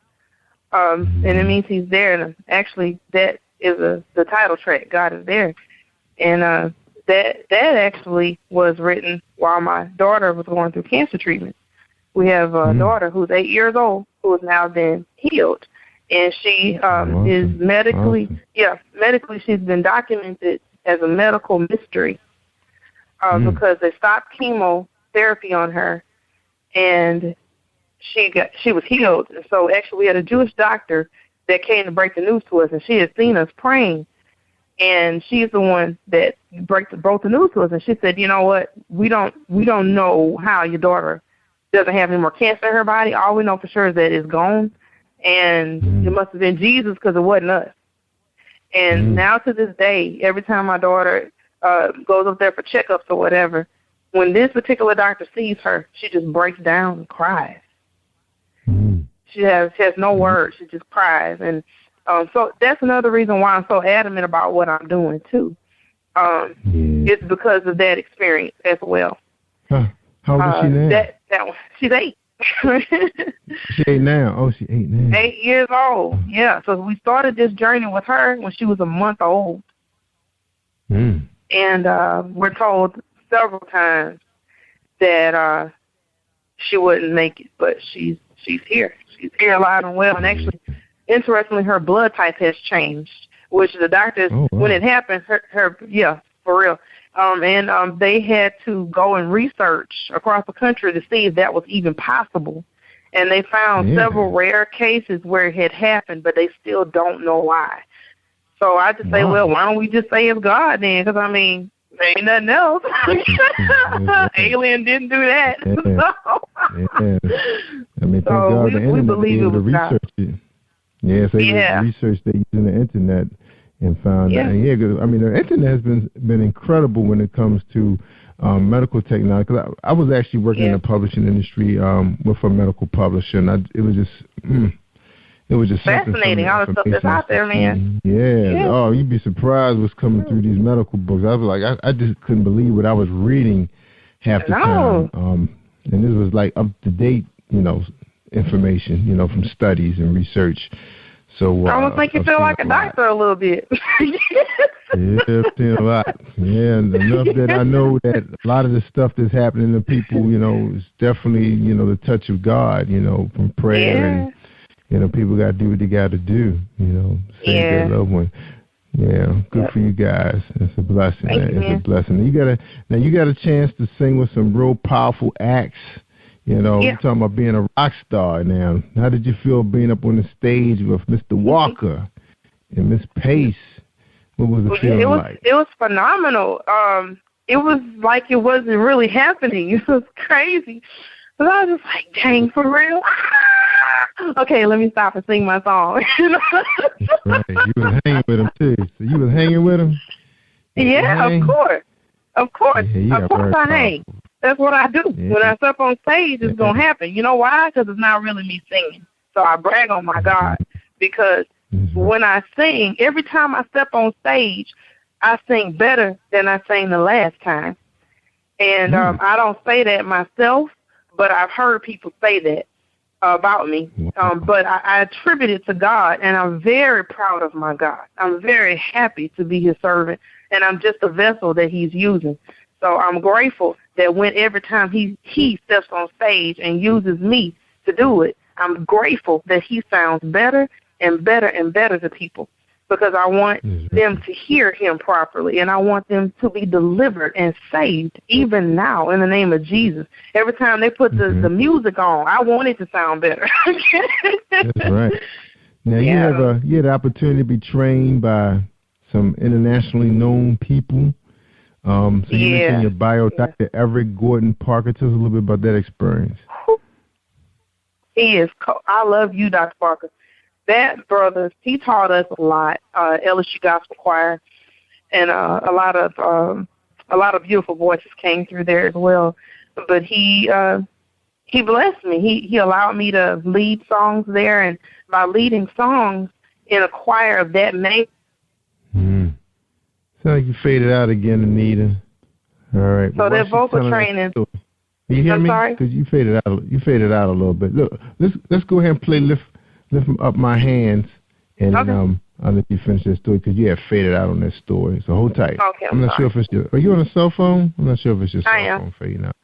And it means he's there. And actually, that is the title track, God is There. And that actually was written while my daughter was going through cancer treatment. We have a daughter who's 8 years old who has now been healed. And she is medically, medically she's been documented as a medical mystery. Because they stopped chemotherapy on her, and she was healed. And so actually we had a Jewish doctor that came to break the news to us, and she had seen us praying, and she's the one that broke the news to us. And she said, you know what, we don't know how your daughter doesn't have any more cancer in her body. All we know for sure is that it's gone, and it must have been Jesus because it wasn't us. And now to this day, every time my daughter goes up there for checkups or whatever, when this particular doctor sees her, she just breaks down and cries. She has no words. She just cries. And so that's another reason why I'm so adamant about what I'm doing, too. It's because of that experience as well. How old is she now? That one, she's 8. She's 8 now. Oh, she's 8 now. 8 years old, yeah. So we started this journey with her when she was a month old. And we're told several times that she wouldn't make it, but she's here. She's here alive and well. And actually, interestingly, her blood type has changed, which the doctors, when it happened, her for real. And they had to go and research across the country to see if that was even possible. And they found several rare cases where it had happened, but they still don't know why. So I just say, well, why don't we just say it's God then? Because, I mean, there ain't nothing else. Alien didn't do that. I mean, thank God the internet was able to research it. Yeah, so they researched it using the internet and found that. And I mean, the internet has been incredible when it comes to medical technology. Cause I was actually working in the publishing industry with a medical publisher, and it was just fascinating, all the stuff that's out there, man. Yeah. Oh, you'd be surprised what's coming through these medical books. I was like, I just couldn't believe what I was reading half the time. And this was like up to date, information, from studies and research. So I almost make you feel like a doctor a little bit. Yeah, I've seen a lot. Yeah, and enough that I know that a lot of the stuff that's happening to people, is definitely, the touch of God, from prayer and people got to do what they got to do, save their loved one. Yeah, good for you guys. It's a blessing. It's a blessing. You got a chance to sing with some real powerful acts. You're talking about being a rock star now. How did you feel being up on the stage with Mr. Walker and Miss Pace? What was the feeling like? It was phenomenal. It was like it wasn't really happening. It was crazy. But I was just like, dang, for real? Okay, let me stop and sing my song. Right. You was hanging with him, too. So you was hanging with him? Yeah, of course. Of course. Yeah, of course I hang. That's what I do. Yeah. When I step on stage, it's going to happen. You know why? Because it's not really me singing. So I brag on my God. Because when I sing, every time I step on stage, I sing better than I sang the last time. And I don't say that myself, but I've heard people say that about me. But I attribute it to God, and I'm very proud of my God. I'm very happy to be his servant, and I'm just a vessel that he's using. So I'm grateful that every time he steps on stage and uses me to do it, I'm grateful that he sounds better and better and better to people. because I want them to hear him properly, and I want them to be delivered and saved even now in the name of Jesus. Every time they put the music on, I want it to sound better. That's right. Now, you had the opportunity to be trained by some internationally known people. So you mentioned in your bio, Dr. Everett Gordon Parker. Tell us a little bit about that experience. He is. I love you, Dr. Parker. That brother, he taught us a lot. LSU Gospel Choir, and a lot of beautiful voices came through there as well. But he blessed me. He allowed me to lead songs there, and by leading songs in a choir of that name. Sounds like you faded out again, Anita. All right. So that vocal training. You hear me? Sorry? Because you faded out. You faded out a little bit. Look, let's go ahead and play Lift Up My Hands, and I'll let you finish that story because you have faded out on that story. So hold tight. Okay, I'm not sure if it's your. Are you on a cell phone? I'm not sure if it's your cell phone fading out.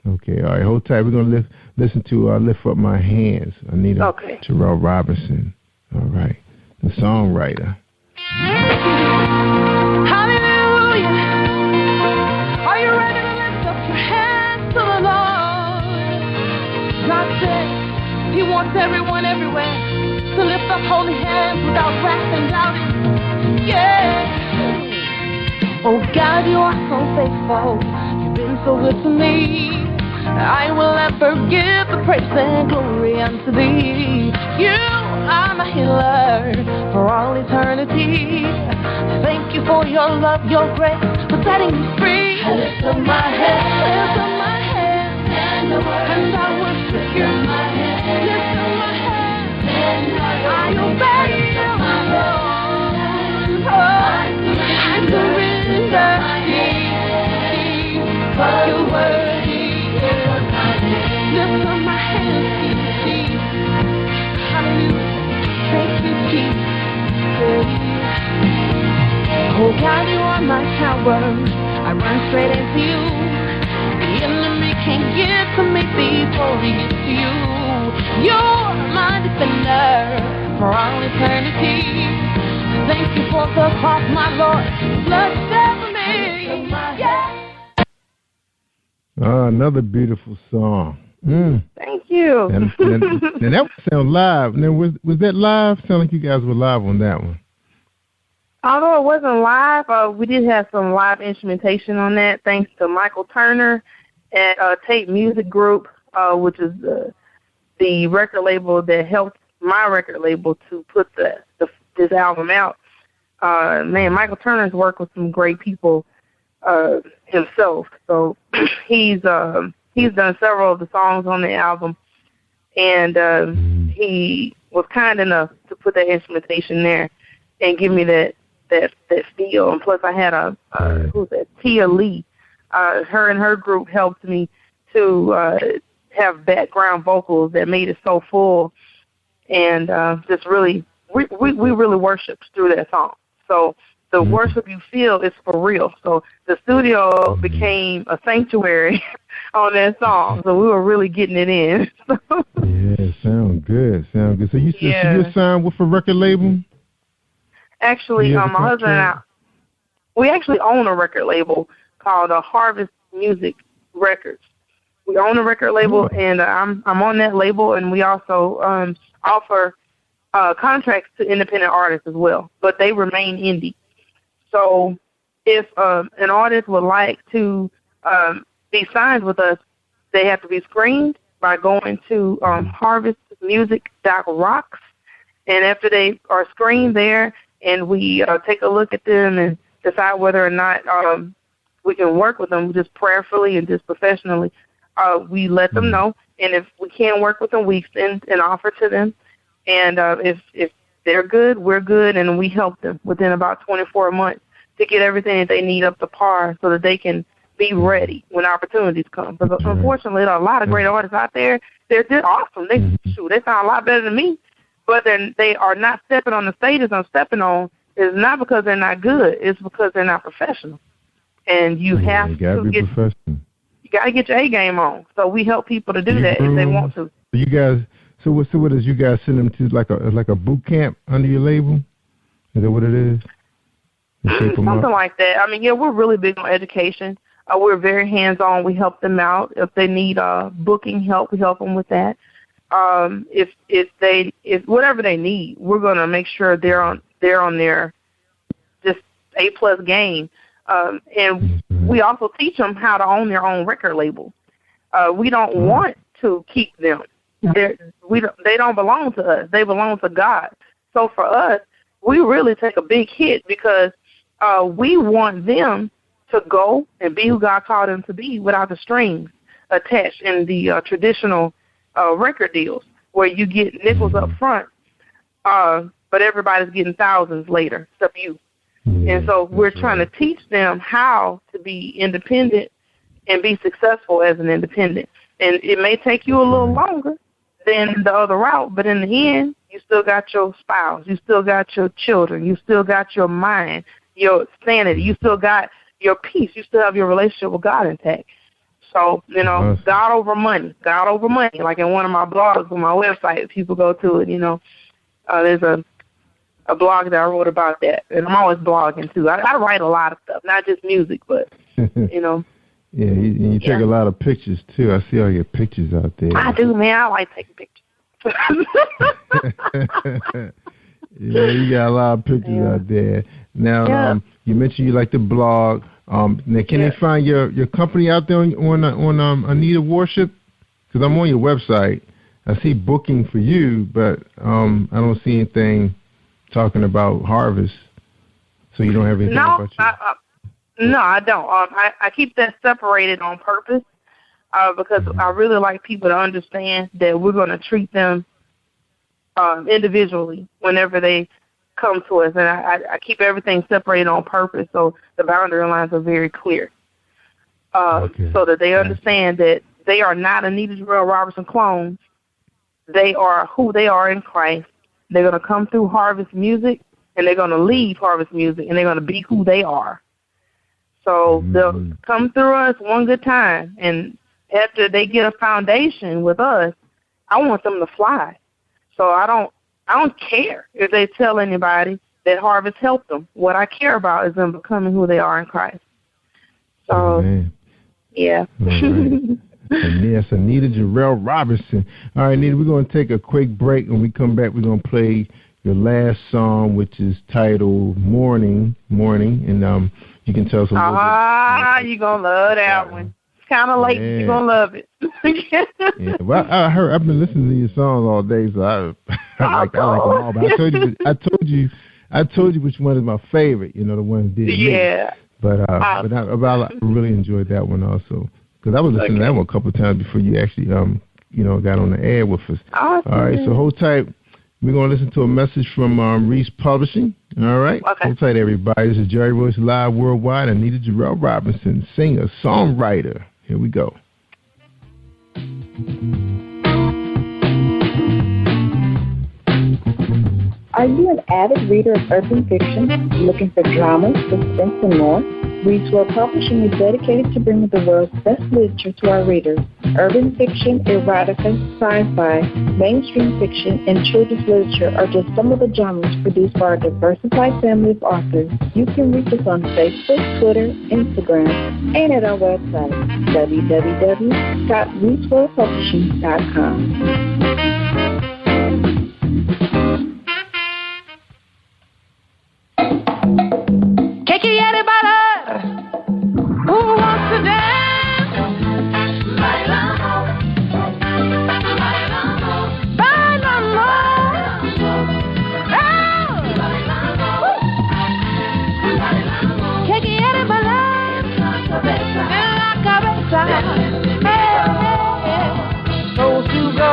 Okay, all right, hold tight. We're gonna listen to Lift Up My Hands, Anita Terrell Robinson. All right, the songwriter. Hallelujah. Are you ready to lift up your hands to the Lord? God said He wants everyone everywhere to lift up holy hands without wrath and doubting. Yeah. Oh God, you are so faithful. You've been so good to me. I will ever give the praise and glory unto thee. You are my healer for all eternity. Thank you for your love, your grace, for setting me free. I lift up my hands, and I worship you. Lift up my hands, I obey you, Lord. I surrender, for your word. Lift up my hands, Jesus. Hallelujah. Thank you, Jesus. Oh God, you are my tower. I run straight into you. The enemy can't get to me before he gets to you. You're my defender for all eternity. Thank you for the cross, my Lord. Blood set me. Yeah. Another beautiful song. Thank you. And that would sound live. Now, was that live? Sound like you guys were live on that one. Although it wasn't live, we did have some live instrumentation on that, thanks to Michael Turner at Tape Music Group, which is the record label that helped my record label to put this album out. Man, Michael Turner's worked with some great people himself, so he's done several of the songs on the album, and he was kind enough to put that instrumentation there and give me that feel. And plus, I had who's that? Tia Lee. Her and her group helped me to have background vocals that made it so full, and just really, we really worshiped through that song. So the worship you feel is for real. So the studio became a sanctuary on that song. So we were really getting it in. Yeah, sound good. So you're signed with a record label? Actually, my husband and I, we actually own a record label called Harvest Music Records. We own a record label, and I'm on that label, and we also offer contracts to independent artists as well, but they remain indie. So if an artist would like to be signed with us, they have to be screened by going to harvestmusic.rocks, and after they are screened there, and we take a look at them and decide whether or not we can work with them just prayerfully and just professionally, we let them know. And if we can't work with them, we send an offer to them. And if they're good, we're good, and we help them within about 24 months to get everything that they need up to par so that they can be ready when opportunities come. Because unfortunately, there are a lot of great artists out there. They're awesome. They sound a lot better than me. But they are not stepping on the stages I'm stepping on. It's not because they're not good. It's because they're not professional. And you have to get professional. You got to get your A game on. So we help people to do that if they want to. You guys, so what is you guys send them to like a boot camp under your label? Is that what it is? Something like that. I mean, yeah, we're really big on education. We're very hands-on. We help them out. If they need booking help, we help them with that. If whatever they need, we're going to make sure they're on their just A+ game. And we also teach them how to own their own record label. We don't want to keep them. They don't belong to us. They belong to God. So for us, we really take a big hit because we want them to go and be who God called them to be without the strings attached in the traditional record deals where you get nickels up front, but everybody's getting thousands later, except you. And so we're trying to teach them how to be independent and be successful as an independent. And it may take you a little longer than the other route, but in the end, you still got your spouse, you still got your children, you still got your mind, your sanity, you still got your peace, you still have your relationship with God intact. So, God over money, like in one of my blogs on my website, if people go to it, there's a blog that I wrote about that, and I'm always blogging too. I write a lot of stuff, not just music, but, Yeah, you take a lot of pictures too. I see all your pictures out there. I do, man. I like taking pictures. Yeah, you got a lot of pictures out there. Now, you mentioned you like to blog. Now, can they find your company out there on Anita Worship? Because I'm on your website. I see booking for you, but I don't see anything talking about Harvest. So you don't have anything about you? No, I don't. I keep that separated on purpose because I really like people to understand that we're going to treat them individually whenever they come to us. And I keep everything separated on purpose so the boundary lines are very clear so that they understand that they are not Anita Jarrell Robertson clones. They are who they are in Christ. They're going to come through Harvest Music, and they're going to leave Harvest Music, and they're going to be who they are. So they'll come through us one good time, and after they get a foundation with us, I want them to fly. So I don't care if they tell anybody that Harvest helped them. What I care about is them becoming who they are in Christ. So, yeah. And yes, Anita Jarrell Robertson. All right, Anita, we're going to take a quick break. When we come back, we're going to play your last song, which is titled Morning, and you can tell us a little bit. You're going to love that one. It's kind of late. You're going to love it. Well, I've been listening to your songs all day, so I like them all. But I told you which one is my favorite, the one that did. Yeah. But I really enjoyed that one also. Because I was listening to that one a couple of times before you actually, got on the air with us. Awesome. All right, so hold tight. We're going to listen to a message from Reese Publishing. All right? Okay. Hold tight, everybody. This is Jerry Royce Live Worldwide. Anita Jarrell Robertson, singer, songwriter. Here we go. Are you an avid reader of urban fiction, looking for drama, suspense, and more? Reads World Publishing is dedicated to bringing the world's best literature to our readers. Urban fiction, erotica, sci-fi, mainstream fiction, and children's literature are just some of the genres produced by our diversified family of authors. You can reach us on Facebook, Twitter, Instagram, and at our website, www.reachworldpublishing.com. Who wants to dance? Those who go,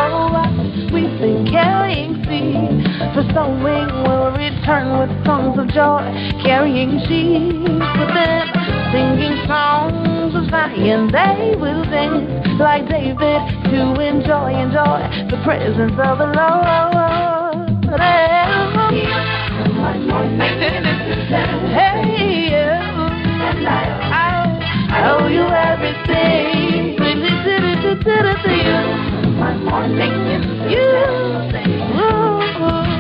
we sing carrying seed. For sowing will return with songs of joy, carrying sheaves with them, singing songs of Zion. They will dance like David to enjoy the presence of the Lord. Hey, I owe you everything. One more thing you say,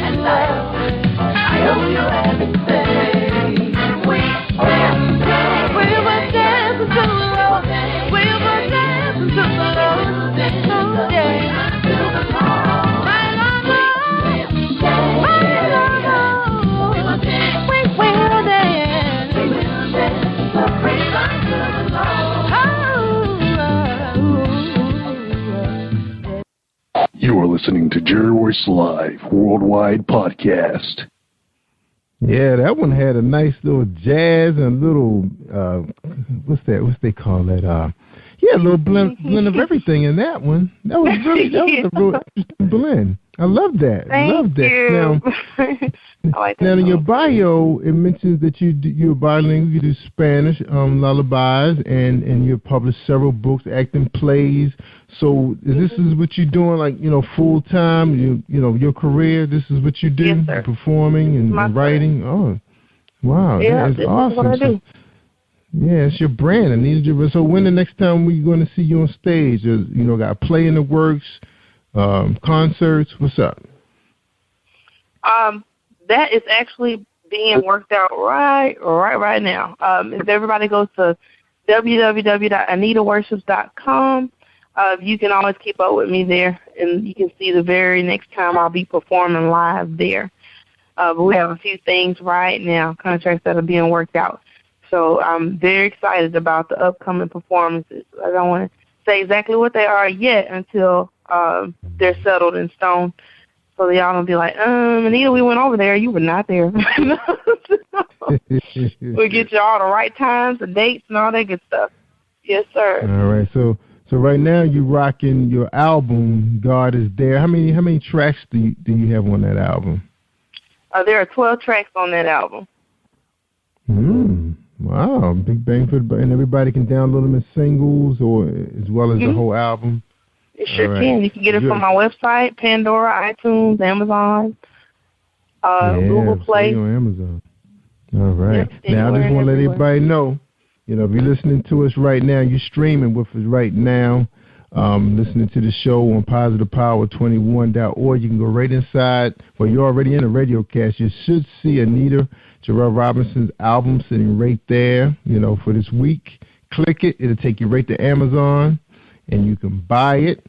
and I owe you everything. listening to Jerry Royce Live Worldwide Podcast. Yeah, that one had a nice little jazz and a little, what's they call that? Yeah, a little blend of everything in that one. That was really, that was a real interesting blend. I love that. Thank love that. you. Now, in your bio, it mentions that you're bilingual. You do Spanish lullabies, and you've published several books, acting plays. So, this is what you're doing, like full time. Your career. This is what you do, yes, sir. Performing and writing. Oh, wow, yeah, that is awesome. Is what I do. Yeah, it's your brand. So, when the next time we going to see you on stage? Got a play in the works, concerts. What's up? That is actually being worked out right now. If everybody goes to www.anitaworships.com, you can always keep up with me there, and you can see the very next time I'll be performing live there. But we have a few things right now, contracts that are being worked out. So I'm very excited about the upcoming performances. I don't want to say exactly what they are yet until they're settled in stone. So y'all don't be like, Anita, we went over there. You were not there. We'll get you all the right times, the dates, and all that good stuff. Yes, sir. All right. So right now you're rocking your album, God Is There. How many tracks do you have on that album? There are 12 tracks on that album. Wow, big bang for the buck. And everybody can download them as singles or as well as the whole album? It sure can. You can get it from my website, Pandora, iTunes, Amazon, Google Play. On Amazon. All right. Yep, now, I just want to let everybody know, if you're listening to us right now, you're streaming with us right now, listening to the show on PositivePower21.org. You can go right inside. Well, you're already in a radio cast. You should see Anita Jarrell Robinson's album sitting right there, for this week. Click it. It'll take you right to Amazon, and you can buy it.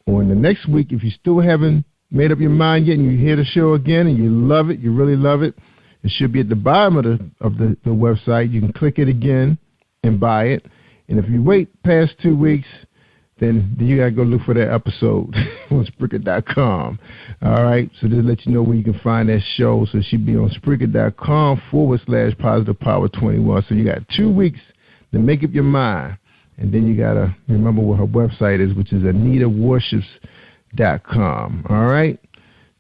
Or in the next week, if you still haven't made up your mind yet and you hear the show again and you love it, you really love it, it should be at the bottom of the website. You can click it again and buy it. And if you wait past 2 weeks, then you got to go look for that episode on Spreaker.com. All right? So just let you know where you can find that show. So it should be on Spreaker.com/PositivePower21. So you got 2 weeks to make up your mind. And then you got to remember what her website is, which is AnitaWorships.com. All right?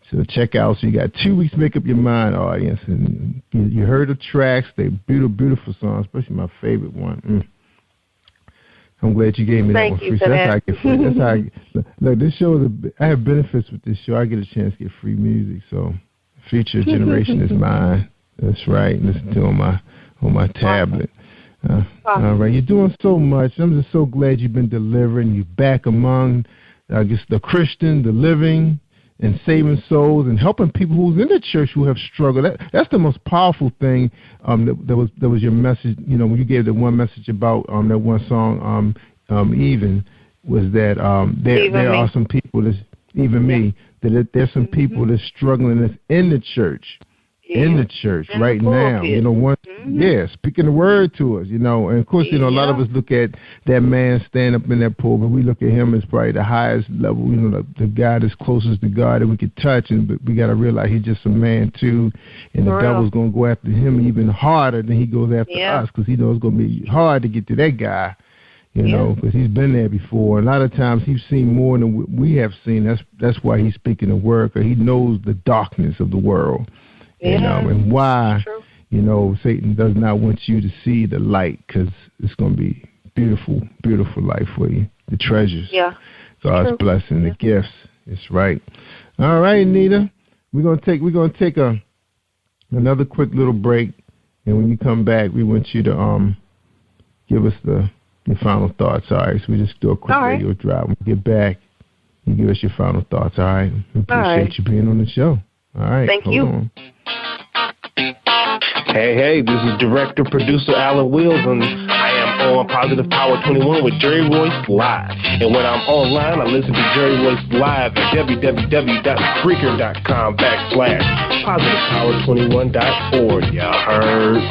So check out. So you got 2 weeks to make up your mind, audience. And you heard the tracks. They're beautiful, beautiful songs, especially my favorite one. I'm glad you gave me that one free. So that's how I get free. That's how look, this show is I have benefits with this show. I get a chance to get free music. So future generation is mine. That's right. Listen to it on my tablet. All right, you're doing so much. I'm just so glad you've been delivering. You're back among, I guess, the Christian, the living, and saving souls and helping people who's in the church who have struggled. That's the most powerful thing. That was your message. When you gave the one message about that one song, even was that there are some people that's me that there's some people that's struggling that's in the church. In the church right now, speaking the word to us, and of course, a lot of us look at that man standing up in that pulpit. We look at him as probably the highest level, the guy that's closest to God that we could touch, but we got to realize he's just a man too, and the devil's going to go after him even harder than he goes after us, because he knows it's going to be hard to get to that guy, because he's been there before. A lot of times he's seen more than we have seen. That's why he's speaking the word, because he knows the darkness of the world. And why, Satan does not want you to see the light, because it's going to be beautiful, beautiful life for you. The treasures. Yeah. God's blessing, the gifts. It's right. All right, Anita. We're gonna take another quick little break, and when you come back, we want you to give us your final thoughts. All right. So we just do a quick radio drive. When we get back, you give us your final thoughts. All right. We appreciate you being on the show. All right. Thank you. On. Hey, this is director, producer Alan Wills, and I am on Positive Power 21 with Jerry Royce Live. And when I'm online, I listen to Jerry Royce Live at www.Spreaker.com/PositivePower21.org. Y'all heard?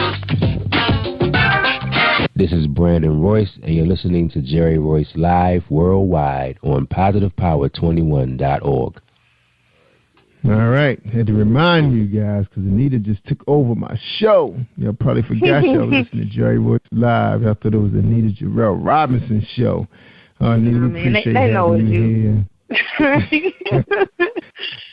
This is Brandon Royce, and you're listening to Jerry Royce Live Worldwide on PositivePower21.org. All right. Had to remind you guys because Anita just took over my show. Y'all probably forgot y'all listening to Jerry Royce Live. I thought it was Anita Jarrell Robinson show. Anita, we appreciate having you here.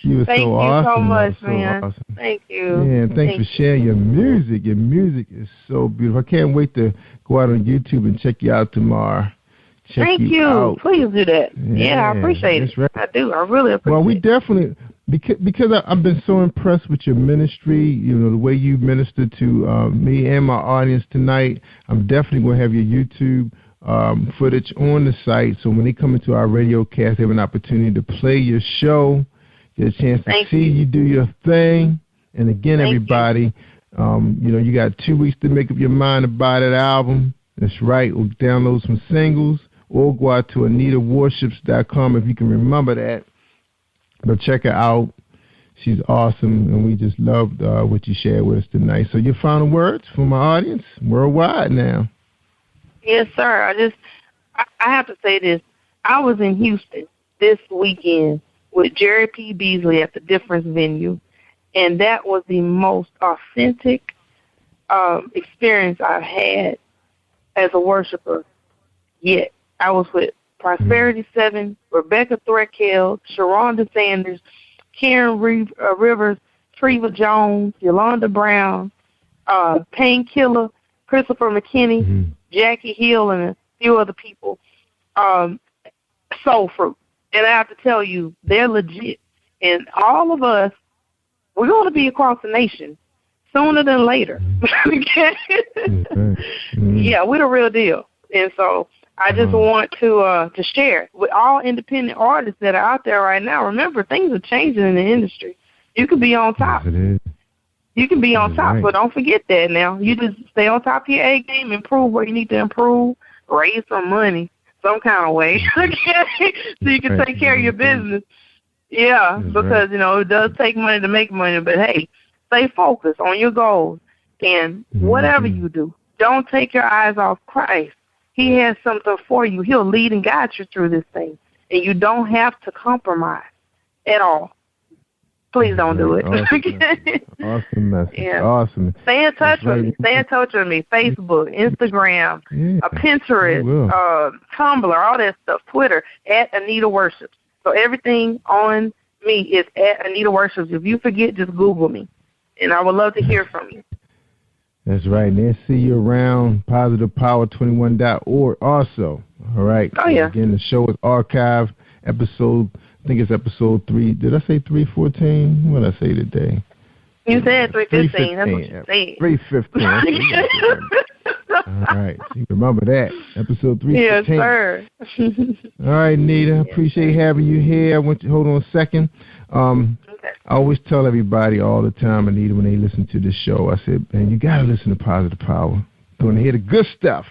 You were Thank so you awesome. so much, so man. Awesome. Thank you. Yeah, and thanks for sharing your music. Your music is so beautiful. I can't wait to go out on YouTube and check you out tomorrow. Thank you. Out. Please do that. Yeah, I appreciate it. Right. I do. I really appreciate it. Well, we definitely, because I've been so impressed with your ministry, you know, the way you minister to me and my audience tonight. I'm definitely going to have your YouTube footage on the site, so when they come into our radio cast, they have an opportunity to play your show, get a chance to see you do your thing. And again, everybody, you know, you got 2 weeks to make up your mind to buy that album. That's right. We'll download some singles or go out to AnitaWarships.com if you can remember that. But check her out. She's awesome, and we just loved what you shared with us tonight. So your final words for my audience worldwide now. Yes, sir. I have to say this. I was in Houston this weekend with Jerry P. Beasley at the Difference venue, and that was the most authentic experience I've had as a worshiper yet. I was with Prosperity 7, Rebecca Threadkill, Sharonda Sanders, Karen Rivers, Treva Jones, Yolanda Brown, Painkiller, Christopher McKinney, Jackie Hill, and a few other people. Soul Fruit. And I have to tell you, they're legit. And all of us, we're going to be across the nation sooner than later. Yeah, we're the real deal. And so I just want to share with all independent artists that are out there right now. Remember, things are changing in the industry. You can be on top. You can be on top, but don't forget that now. You just stay on top of your A game, improve where you need to improve, raise some money some kind of way so you can take care of your business. Yeah, because, you know, it does take money to make money, but, hey, stay focused on your goals. And whatever you do, don't take your eyes off Christ. He has something for you. He'll lead and guide you through this thing, and you don't have to compromise at all. Please don't do it. Awesome message. Yeah. Awesome. Stay in touch with me. Stay in touch with me. Facebook, Instagram, Pinterest, Tumblr, all that stuff. Twitter, at Anita Worships. So everything on me is at Anita Worships. If you forget, just Google me, and I would love to hear from you. That's right. And then see you around positivepower21.org also. All right. Oh, yeah. Again, the show is archived. Episode, I think it's episode 3. Did I say 314? What did I say today? You said 315. That's what you said. 315. All right. So you remember that. Episode 315. Yes, sir. All right, Nita. Appreciate having you here. I want you to hold on a second. I always tell everybody all the time, Anita, when they listen to this show, I said, man, you got to listen to Positive Power. You want to hear the good stuff.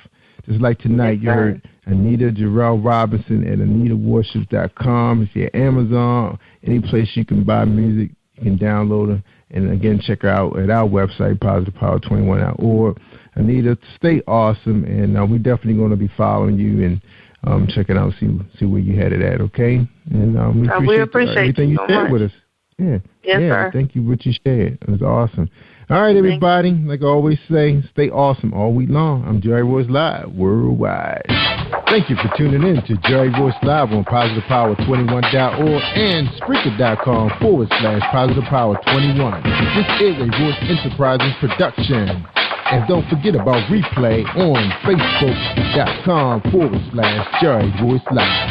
Just like tonight, you heard Anita Jarrell Robinson at AnitaWarships.com. If you're at Amazon, any place you can buy music, you can download her. And, again, check her out at our website, positivepower21.org. Anita, stay awesome, and we're definitely going to be following you and checking out, see where you headed at, okay? And we appreciate everything you shared with us. Yeah. Yes, sir. Thank you for what you shared. It was awesome. All right, everybody. Like I always say, stay awesome all week long. I'm Jerry Royce Live Worldwide. Thank you for tuning in to Jerry Royce Live on PositivePower21.org and Spreaker.com/PositivePower21. This is a Royce Enterprises production. And don't forget about replay on Facebook.com/Jerry Royce Live.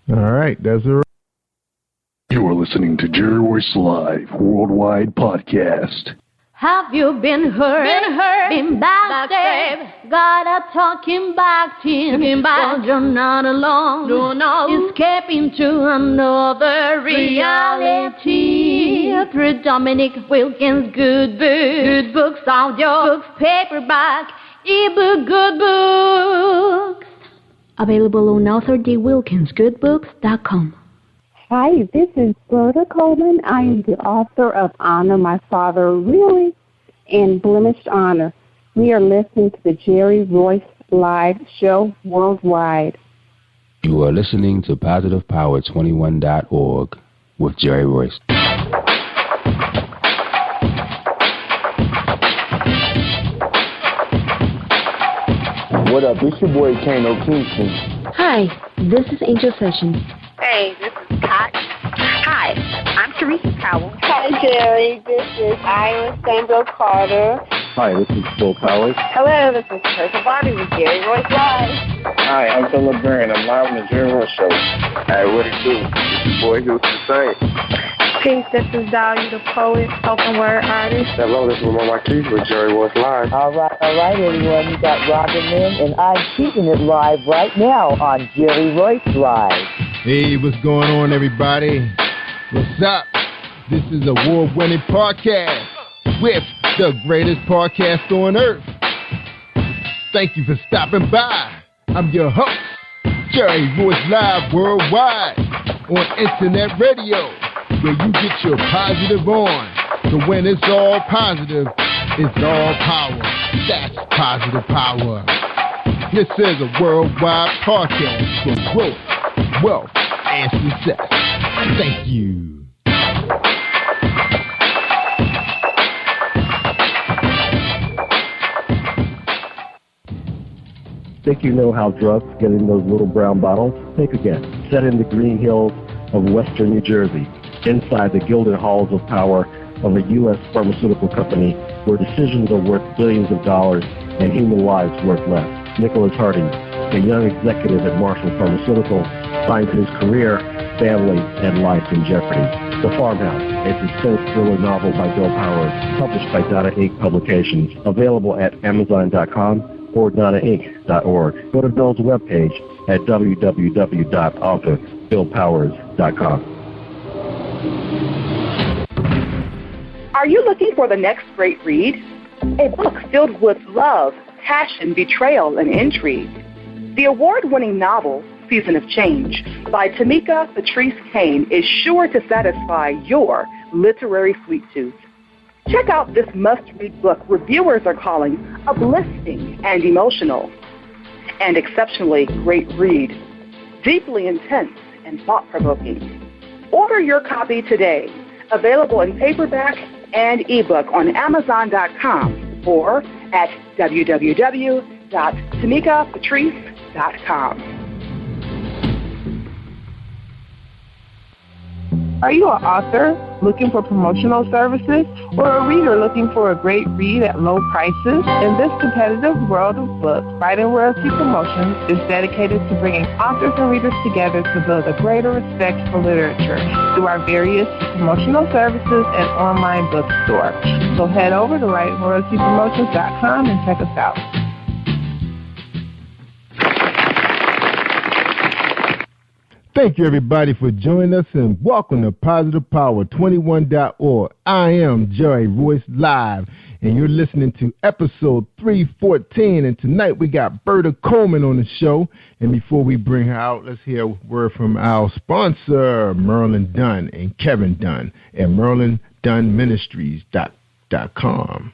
All right, that's a. You are listening to Jerry Royce Live Worldwide Podcast. Have you been hurt? Been backstabbed? God are talking back to him. But you're not alone. No. Escaping to another reality. Through Dominic Wilkins' good books, audio books, paperback, ebook, good books. Available on AuthorDWilkinsGoodBooks.com. Hi, this is Berta Coleman. I am the author of Honor My Father Really and Blemished Honor. We are listening to the Jerry Royce live show worldwide. You are listening to PositivePower21.org with Jerry Royce. What up? It's your boy Kano Kingston. Hi, this is Angel Sessions. Hey, this is Pat. Hi, I'm Teresa Powell. Hi, Jerry. This is Ira Sandra Carter. Hi, this is Phil Powers. Hello, this is Teresa Bobby with Jerry Royce Live. Hi, I'm Thur. I'm live on the Jerry Royce Show. Hey, what it do? It's your boy Houston Saint. Peace, this is Dolly, the poet, spoken word artist. Hello, this is Mama Keith with Jerry Royce Live. All right, everyone. You got Robin in, and I'm keeping it live right now on Jerry Royce Live. Hey, what's going on, everybody? What's up? This is award-winning podcast with the greatest podcast on earth. Thank you for stopping by. I'm your host, Jerry Royce Live Worldwide on Internet Radio, where you get your positive on. So when it's all positive, it's all power. That's positive power. This is a worldwide podcast for growth, wealth, and success. Thank you. Think you know how drugs get in those little brown bottles? Think again. Set in the green hills of western New Jersey, inside the gilded halls of power of a U.S. pharmaceutical company where decisions are worth billions of dollars and human lives worth less. Nicholas Harding, a young executive at Marshall Pharmaceutical, finds his career, family, and life in jeopardy. The Farmhouse, a suspense thriller novel by Bill Powers, published by Donna Inc. Publications, available at Amazon.com or DonnaInc.org. Go to Bill's webpage at www.authorBillPowers.com. Are you looking for the next great read? A book filled with love, passion, betrayal, and intrigue. The award-winning novel, Season of Change, by Tamika Patrice Kane, is sure to satisfy your literary sweet tooth. Check out this must-read book reviewers are calling uplifting and emotional. And exceptionally great read, deeply intense and thought-provoking. Order your copy today. Available in paperback and ebook on Amazon.com or at www.tamikapatrice.com. Are you an author looking for promotional services or a reader looking for a great read at low prices? In this competitive world of books, Fighting Royalty Promotions is dedicated to bringing authors and readers together to build a greater respect for literature through our various promotional services and online bookstore. So head over to WritingRoyaltyPromotions.com and check us out. Thank you, everybody, for joining us, and welcome to PositivePower21.org. I am Jerry Royce Live, and you're listening to episode 314, and tonight we got Berta Coleman on the show. And before we bring her out, let's hear a word from our sponsor, Merlin Dunn and Kevin Dunn at MerlinDunnMinistries.com.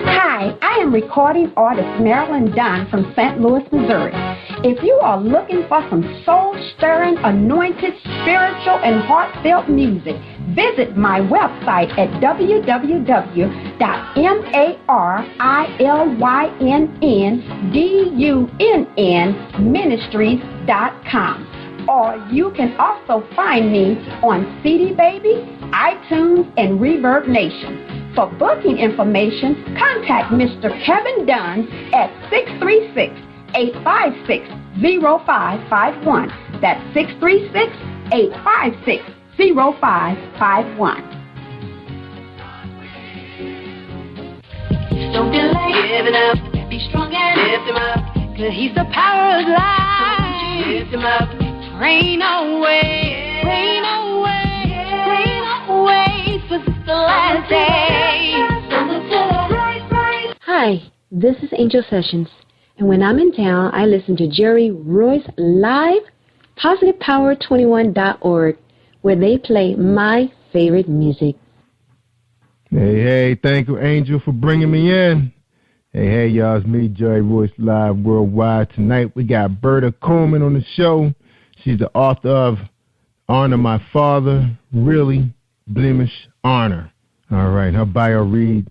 Hi, I am recording artist Marilyn Dunn from St. Louis, Missouri. If you are looking for some soul-stirring, anointed, spiritual, and heartfelt music, visit my website at www.MarilynDunnMinistries.com. Or you can also find me on CD Baby, iTunes, and Reverb Nation. For booking information, contact Mr. Kevin Dunn at 636-856-0551. That's 636-856-0551. Don't delay giving up. Be strong and lift him up. Cause he's the power of life. Lift him up. Rain away. Rain away. Rain away. For the last day. Hi, this is Angel Sessions. And when I'm in town, I listen to Jerry Royce Live, PositivePower21.org, where they play my favorite music. Hey, thank you, Angel, for bringing me in. Hey, y'all, it's me, Jerry Royce, live worldwide. Tonight we got Berta Coleman on the show. She's the author of Honor My Father, Really Blemish Honor. All right, her bio read,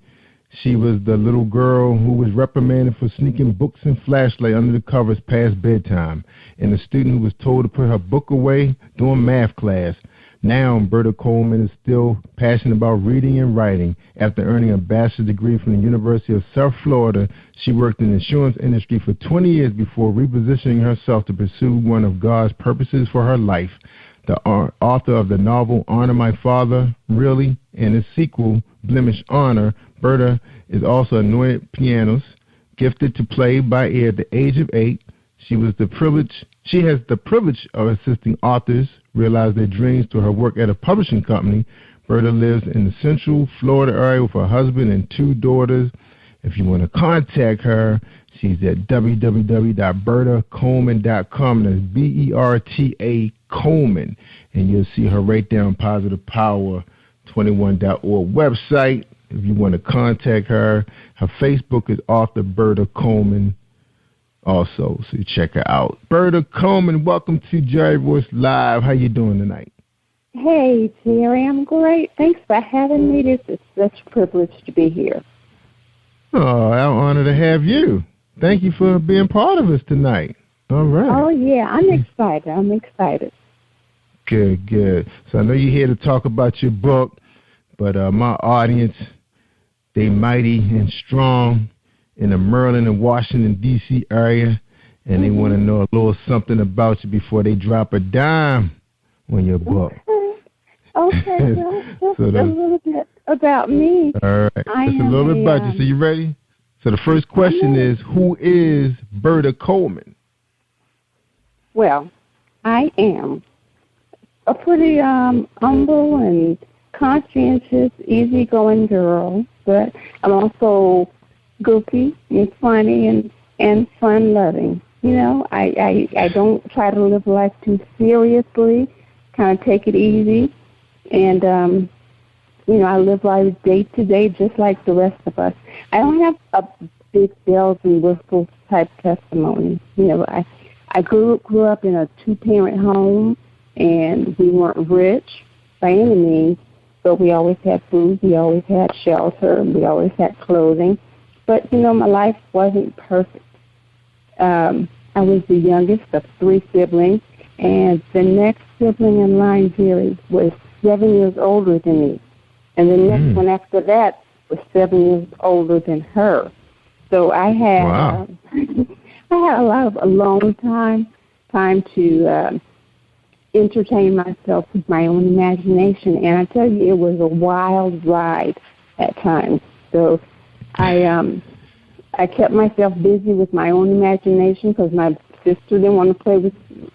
she was the little girl who was reprimanded for sneaking books and flashlight under the covers past bedtime, and the student who was told to put her book away during math class. Now, Berta Coleman is still passionate about reading and writing. After earning a bachelor's degree from the University of South Florida, she worked in the insurance industry for 20 years before repositioning herself to pursue one of God's purposes for her life. The author of the novel Honor My Father, Really, and its sequel, Blemish Honor, Berta is also an anointed pianist, gifted to play by ear at the age of 8. She has the privilege of assisting authors realize their dreams through her work at a publishing company. Berta lives in the Central Florida area with her husband and 2 daughters. If you want to contact her, she's at www.bertacoleman.com. That's BERTA Coleman. And you'll see her right there on positivepower21.org website. If you want to contact her, her Facebook is author Berta Coleman also, so check her out. Berta Coleman, welcome to Jerry Royce Live. How you doing tonight? Hey, Jerry, I'm great. Thanks for having me. This is such a privilege to be here. Oh, I'm honored to have you. Thank you for being part of us tonight. All right. Oh, yeah, I'm excited. Good. So I know you're here to talk about your book, but my audience, they mighty and strong in the Maryland and Washington, D.C. area, and they want to know a little something about you before they drop a dime on your book. Okay, well, just a little bit about me. All right, just a little bit about you. So you ready? So the first question is, who is Berta Coleman? Well, I am a pretty humble and conscientious, easygoing girl, but I'm also goofy and funny and fun-loving. You know, I don't try to live life too seriously, kind of take it easy. And, you know, I live life day to day just like the rest of us. I don't have a big bells and whistles type testimony. You know, I grew up in a 2-parent home, and we weren't rich by any means, but we always had food, we always had shelter, and we always had clothing. But, you know, my life wasn't perfect. I was the youngest of 3 siblings, and the next sibling in line, Jerry, was 7 years older than me. And the next one after that was 7 years older than her. So I had I had a lot of alone time to entertain myself with my own imagination. And I tell you, it was a wild ride at times. So I kept myself busy with my own imagination because my sister didn't want to play with,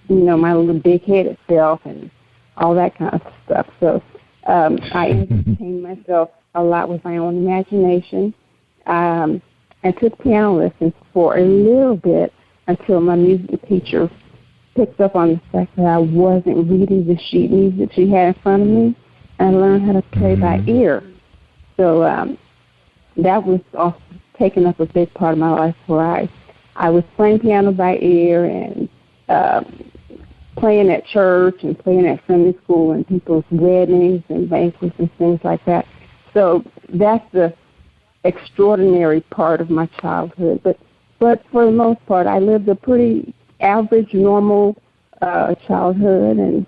you know, my little big-headed self and all that kind of stuff. So I entertained myself a lot with my own imagination. I took piano lessons for a little bit until my music teacher picked up on the fact that I wasn't reading the sheet music she had in front of me, and I learned how to play by ear. So that was also taking up a big part of my life where I was playing piano by ear and playing at church and playing at Sunday school and people's weddings and banquets and things like that. So that's the extraordinary part of my childhood. But for the most part, I lived a pretty average, normal childhood, and,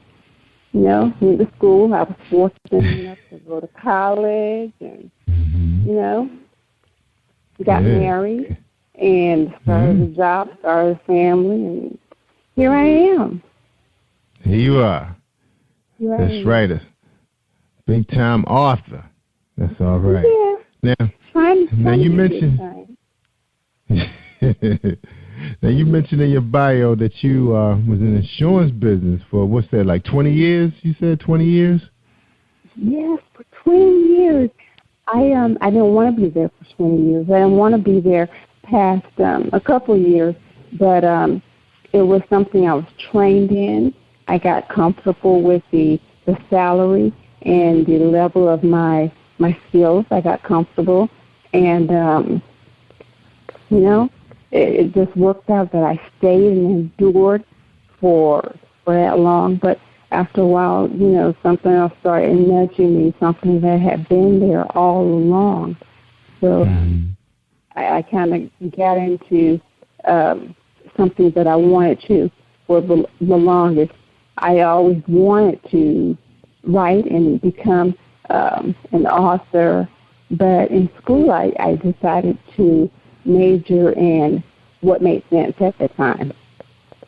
you know, went to school. I was fortunate enough to go to college and, you know, got married and started a job, started a family, and here I am. Here you are. That's right. A big-time author. That's all right. Yeah. Now you mentioned now you mentioned in your bio that you was in the insurance business for, what's that, like 20 years? You said 20 years? Yes, for 20 years. I didn't want to be there for 20 years. I didn't want to be there past a couple years, but it was something I was trained in. I got comfortable with the salary and the level of my skills. I got comfortable, and You know, it just worked out that I stayed and endured for that long. But after a while, you know, something else started nudging me, something that had been there all along. So I kind of got into something that I wanted to for the longest. I always wanted to write and become an author, but in school I decided to major in what made sense at the time.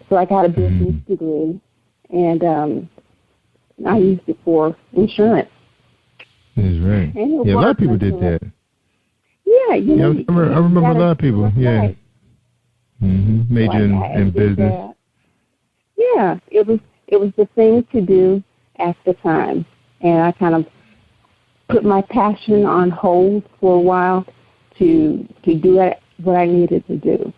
So I got a business degree, and I used it for insurance. That's right. Yeah, a lot of people did that. Yeah, you know. I remember a lot of people, yeah. Right. Major in business. That. Yeah, it was the thing to do at the time, and I kind of put my passion on hold for a while to do what I needed to do.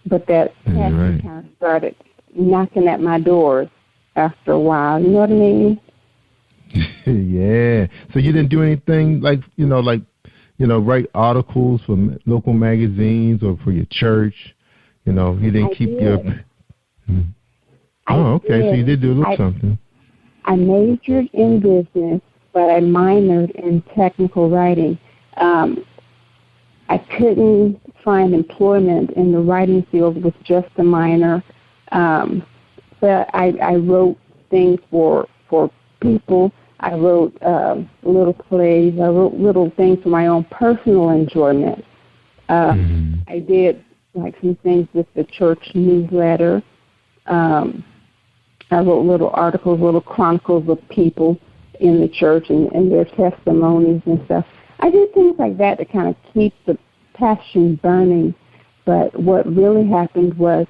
But that passion kind of started knocking at my doors after a while. You know what I mean? Yeah. So you didn't do anything like write articles for local magazines or for your church. You know, you didn't keep your. Oh, okay. So you did do a little something. I majored in business, but I minored in technical writing. I couldn't find employment in the writing field with just a minor, but I wrote things for people. I wrote little plays. I wrote little things for my own personal enjoyment. I did like some things with the church newsletter. I wrote little articles, little chronicles of people in the church and their testimonies and stuff. I did things like that to kind of keep the passion burning. But what really happened was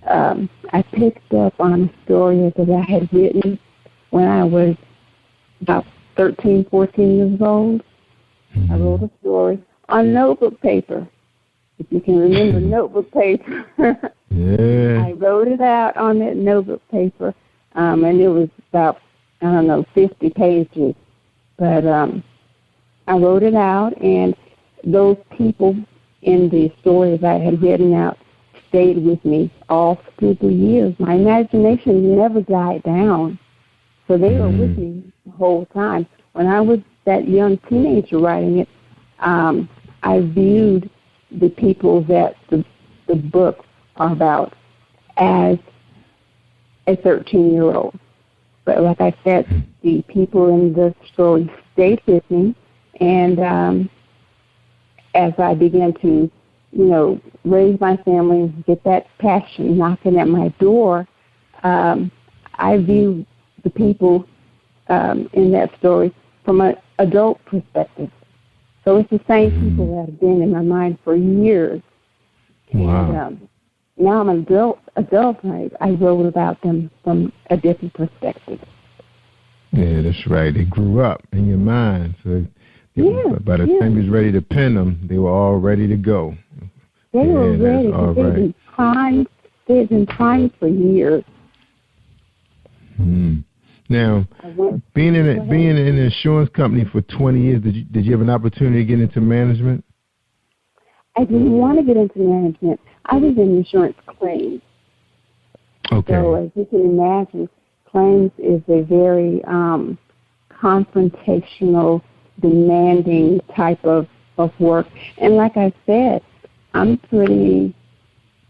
I picked up on a story that I had written when I was about 13, 14 years old. I wrote a story on notebook paper. If you can remember notebook paper. Yeah. I wrote it out on that notebook paper, and it was about, 50 pages. But I wrote it out, and those people in the stories I had written out stayed with me all through the years. My imagination never died down, so they were with me the whole time. When I was that young teenager writing it, I viewed the people that the books are about as a 13-year-old. But like I said, the people in the story stayed with me, and as I began to, raise my family and get that passion knocking at my door, I view the people in that story from an adult perspective. So it's the same people that have been in my mind for years. Wow. And now I'm an adult, I wrote about them from a different perspective. Yeah, that's right. They grew up in your mind. So by the time you was ready to pen them, they were all ready to go. They were ready. They've been trying for years. Now, being in an insurance company for 20 years, did you have an opportunity to get into management? I didn't want to get into management. I was in insurance claims. Okay. So as you can imagine, claims is a very confrontational, demanding type of work. And like I said, I'm pretty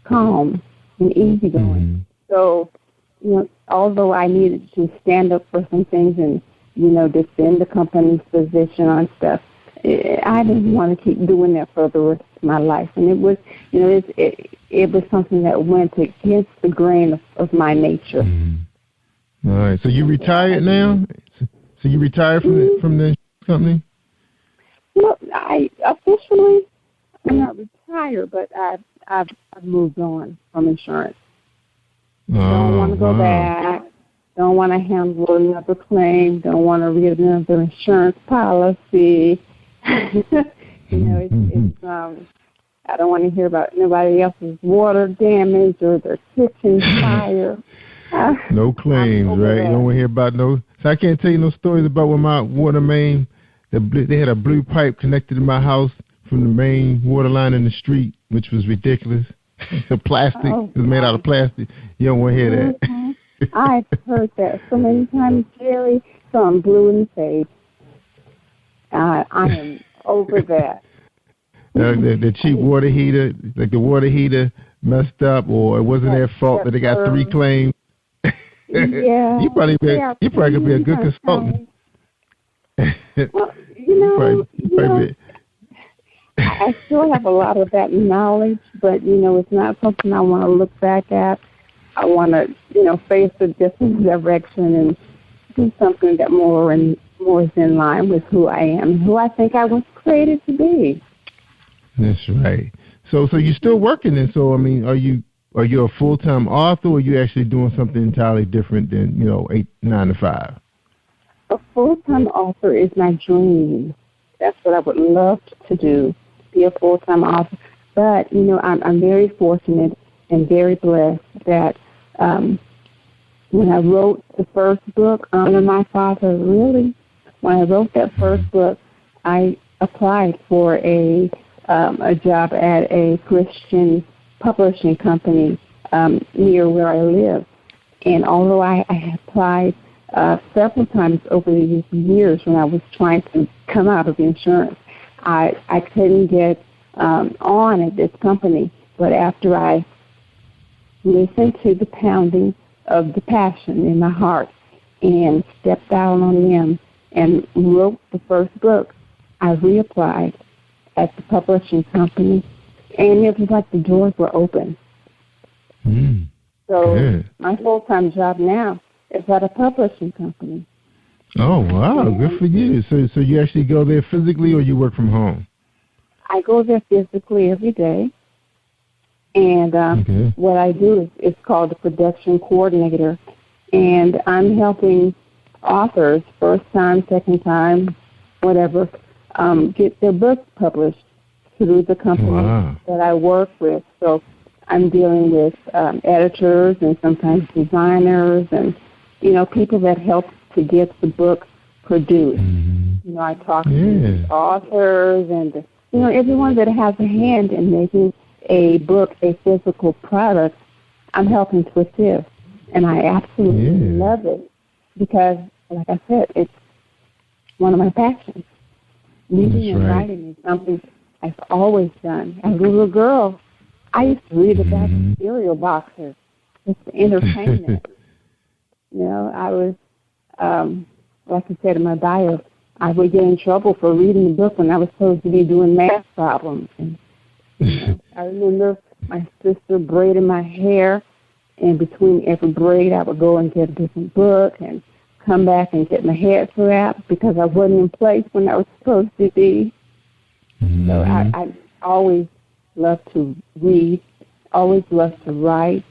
calm and easygoing. So, although I needed to stand up for some things and, defend the company's position on stuff, I didn't want to keep doing that for the rest of my life. And it was, it was something that went against the grain of my nature. All right. So you retired now? So you retired from the company? Well, I'm not retired, but I've moved on from insurance. Don't want to go back. Don't want to handle another claim. Don't want to read another insurance policy. It's I don't want to hear about nobody else's water damage or their kitchen fire. No claims, right? You don't want to hear about no. So I can't tell you no stories about when my water main, they had a blue pipe connected to my house from the main water line in the street, which was ridiculous. Plastic. It was made out of plastic. You don't want to hear that. I've heard that so many times, Jerry, so I'm blue in the face. I am over that. The cheap water heater, like the water heater messed up, or it wasn't their fault that they got 3 claims. Yeah. You probably could be a good consultant. Well, I still have a lot of that knowledge, but it's not something I want to look back at. I want to, face a different direction and do something that more is in line with who I am, who I think I was created to be. That's right. So you're still working then. So I mean, are you a full-time author, or are you actually doing something entirely different than 9 to 5? A full-time author is my dream. That's what I would love to do, be a full-time author. But I'm very fortunate and very blessed that when I wrote the first book, Honor My Father, when I wrote that first book, I applied for a job at a Christian publishing company near where I live. And although I had applied several times over the years when I was trying to come out of insurance, I couldn't get on at this company. But after I listened to the pounding of the passion in my heart and stepped out on them and wrote the first book, I reapplied at the publishing company, and it was like the doors were open. So my full-time job now is at a publishing company. Oh, wow. Good for you. So you actually go there physically, or you work from home? I go there physically every day. And what I do is called the production coordinator. And I'm helping authors, first time, second time, whatever, get their books published through the company that I work with. So I'm dealing with editors and sometimes designers and, people that help to get the book produced. I talk to authors and, everyone that has a hand in making a book a physical product. I'm helping to assist. And I absolutely love it because, like I said, it's one of my passions. Reading and writing is something I've always done. As a little girl, I used to read the back of cereal boxes just for entertainment. I was, like I said in my bio, I would get in trouble for reading the book when I was supposed to be doing math problems. And I remember my sister braiding my hair, and between every braid, I would go and get a different book and come back and get my hair wrapped because I wasn't in place when I was supposed to be. So I always love to read, always love to write.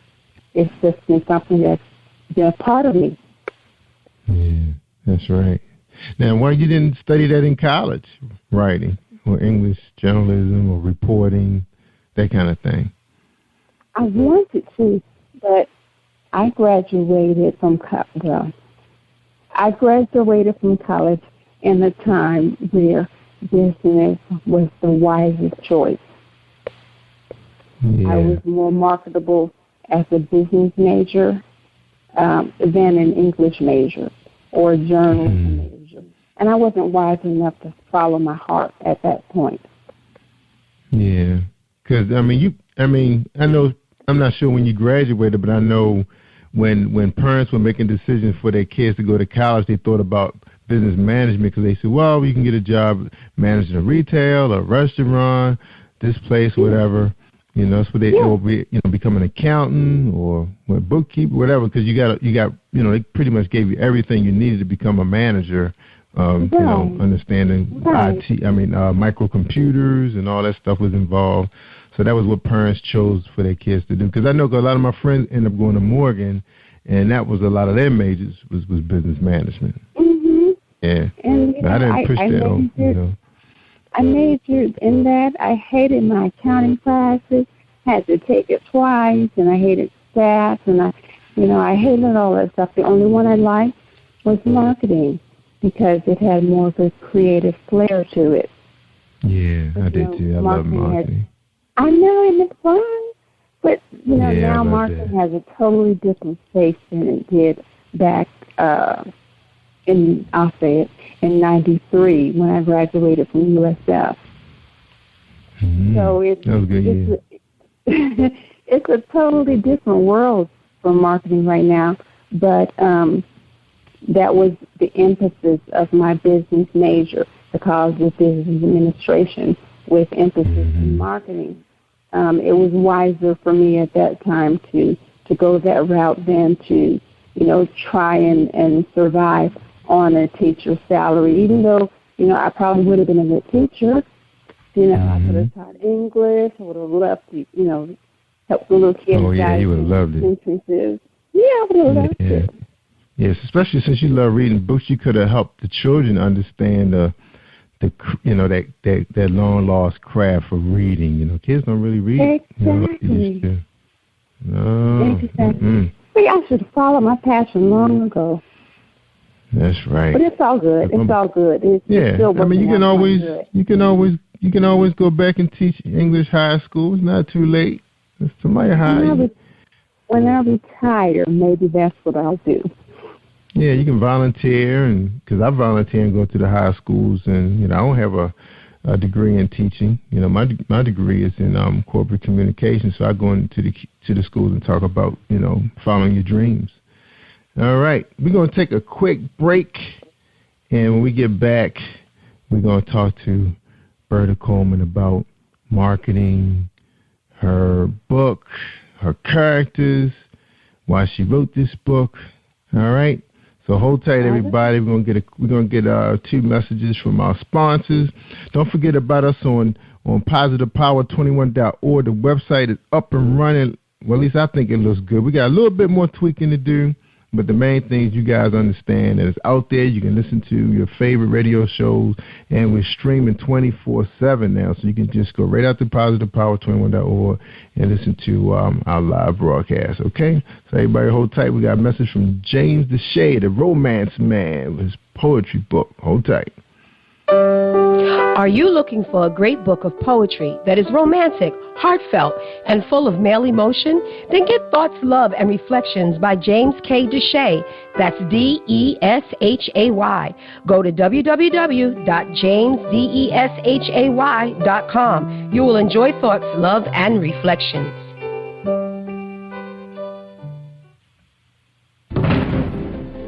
It's just been something that's been a part of me. Yeah, that's right. Now, why you didn't study that in college, writing or English journalism or reporting, that kind of thing? I wanted to, but I graduated from college in a time where business was the wisest choice. I was more marketable as a business major than an English major or a journalism major. And I wasn't wise enough to follow my heart at that point. Yeah. Because, I know, I'm not sure when you graduated, but I know when parents were making decisions for their kids to go to college, they thought about business management because they said, well, you can get a job managing a retail, a restaurant, this place, whatever. That's what they will be, become an accountant or a bookkeeper, whatever, because you got, they pretty much gave you everything you needed to become a manager, understanding IT, microcomputers and all that stuff was involved. So that was what parents chose for their kids to do. Because I know a lot of my friends end up going to Morgan, and that was a lot of their majors was business management. Yeah. And but I didn't push that. I majored in that. I hated my accounting classes. Had to take it twice, and I hated stats, and I hated all that stuff. The only one I liked was marketing because it had more of a creative flair to it. Yeah, I did too. I love marketing. I know, and it's fun. But, now marketing has a totally different face than it did back in 93 when I graduated from USF. Mm-hmm. So it's a totally different world for marketing right now. But that was the emphasis of my business major, the College of Business Administration, with emphasis in marketing. It was wiser for me at that time to go that route than to, try and survive on a teacher's salary, even though, I probably would have been a good teacher. I could have taught English. I would have loved to, help the little kids. Oh, yeah, you would have loved it. Entrances. Yeah, I would have loved it. Yes, especially since you love reading books, you could have helped the children understand that long lost craft of reading. Kids don't really read. Exactly. Exactly. See, I should have followed my passion long ago. That's right. But it's all good. It's all good. It's still you can always go back and teach English high school. It's not too late. If somebody hire when I retire, maybe that's what I'll do. Yeah, you can volunteer, and because I volunteer and go to the high schools, and I don't have a degree in teaching. My degree is in corporate communication, so I go into the schools and talk about following your dreams. All right, we're gonna take a quick break, and when we get back, we're gonna talk to Berta Coleman about marketing, her book, her characters, why she wrote this book. All right. So hold tight, everybody. We're gonna get 2 messages from our sponsors. Don't forget about us on positivepower21.org. The website is up and running. Well, at least I think it looks good. We got a little bit more tweaking to do, but the main thing is you guys understand that it's out there. You can listen to your favorite radio shows, and we're streaming 24/7 now, so you can just go right out to positivepower21.org and listen to our live broadcast, okay? So everybody hold tight. We got a message from James Deshay, the romance man, with his poetry book. Hold tight. Are you looking for a great book of poetry that is romantic, heartfelt, and full of male emotion? Then get Thoughts, Love, and Reflections by James K. Deshay. That's Deshay. Go to www.jamesdeshay.com. You will enjoy Thoughts, Love, and Reflections.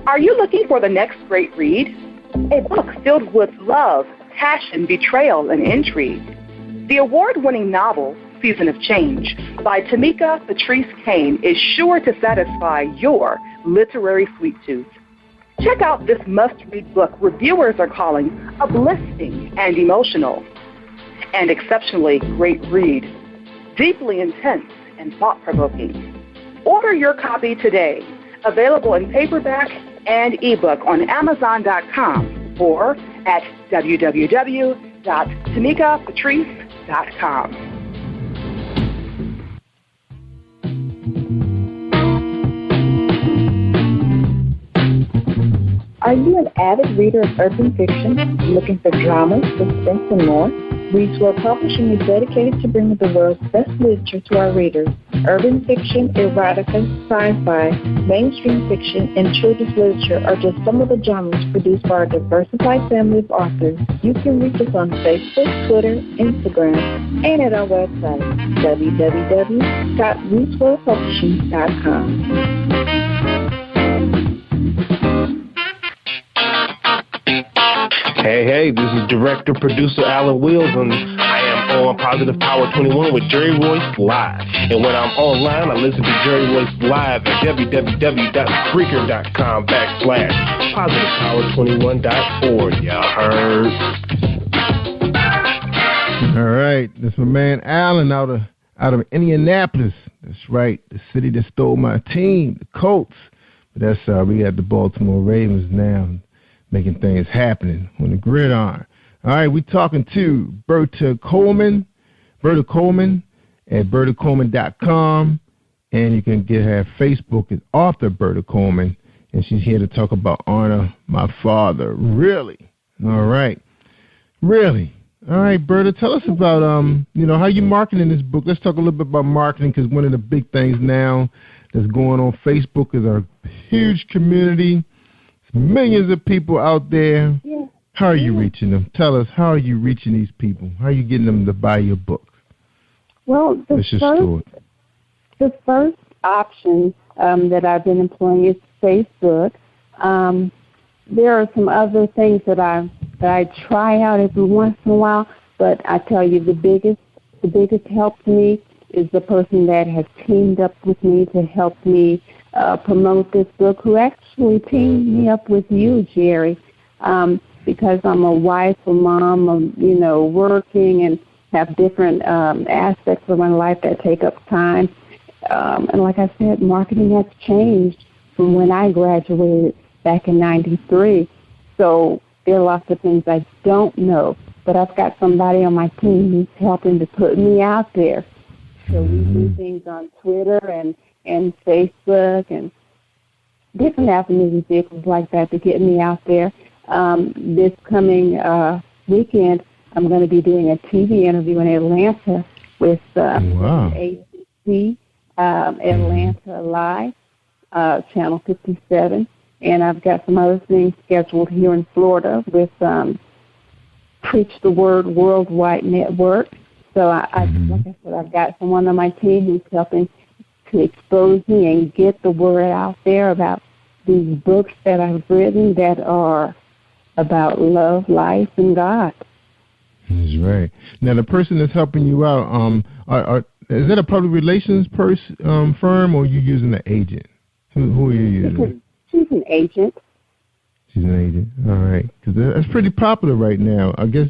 Are you looking for the next great read? A book filled with love, passion, betrayal, and intrigue. The award-winning novel, Season of Change, by Tamika Patrice Kane, is sure to satisfy your literary sweet tooth. Check out this must-read book reviewers are calling uplifting and emotional. An exceptionally great read, deeply intense and thought-provoking. Order your copy today. Available in paperback and ebook on Amazon.com or at www.tamikapatrice.com. Are you an avid reader of urban fiction, looking for drama, suspense, and more? Reese World Publishing is dedicated to bringing the world's best literature to our readers. Urban fiction, erotica, sci-fi, mainstream fiction, and children's literature are just some of the genres produced by our diversified family of authors. You can reach us on Facebook, Twitter, Instagram, and at our website, www.reeseworldpublishing.com. Hey, this is director-producer Alan Wills, and I am on Positive Power 21 with Jerry Royce Live. And when I'm online, I listen to Jerry Royce Live at www.spreaker.com/positivepower21.org. Y'all heard? All right, this is my man Alan out of Indianapolis. That's right, the city that stole my team, the Colts. But that's we got the Baltimore Ravens now, making things happening on the gridiron. All right, we're talking to Berta Coleman at bertacoleman.com, and you can get her Facebook at author Berta Coleman, and she's here to talk about Honor My Father. Really? All right. Really? All right, Berta, tell us about how you marketing this book. Let's talk a little bit about marketing, because one of the big things now that's going on Facebook is our huge community. Millions of people out there. Yeah. How are you reaching them? Tell us, how are you reaching these people? How are you getting them to buy your book? Well, the first option that I've been employing is Facebook. There are some other things that I try out every once in a while, but I tell you, the biggest help to me is the person that has teamed up with me to help me promote this book, who actually teamed me up with you, Jerry, because I'm a wife, a mom, working and have different aspects of my life that take up time. And like I said, marketing has changed from when I graduated back in '93. So there are lots of things I don't know, but I've got somebody on my team who's helping to put me out there. So we do things on Twitter and Facebook and different avenues and vehicles like that to get me out there. This coming weekend, I'm going to be doing a TV interview in Atlanta with ACC, Atlanta Live, Channel 57. And I've got some other things scheduled here in Florida with Preach the Word Worldwide Network. So, like I said, I've got someone on my team who's helping to expose me and get the word out there about these books that I've written that are about love, life, and God. That's right. Now, the person that's helping you out, is that a public relations firm, or are you using an agent? Who are you using? She's an agent. She's an agent. All right. Because that's pretty popular right now. I guess,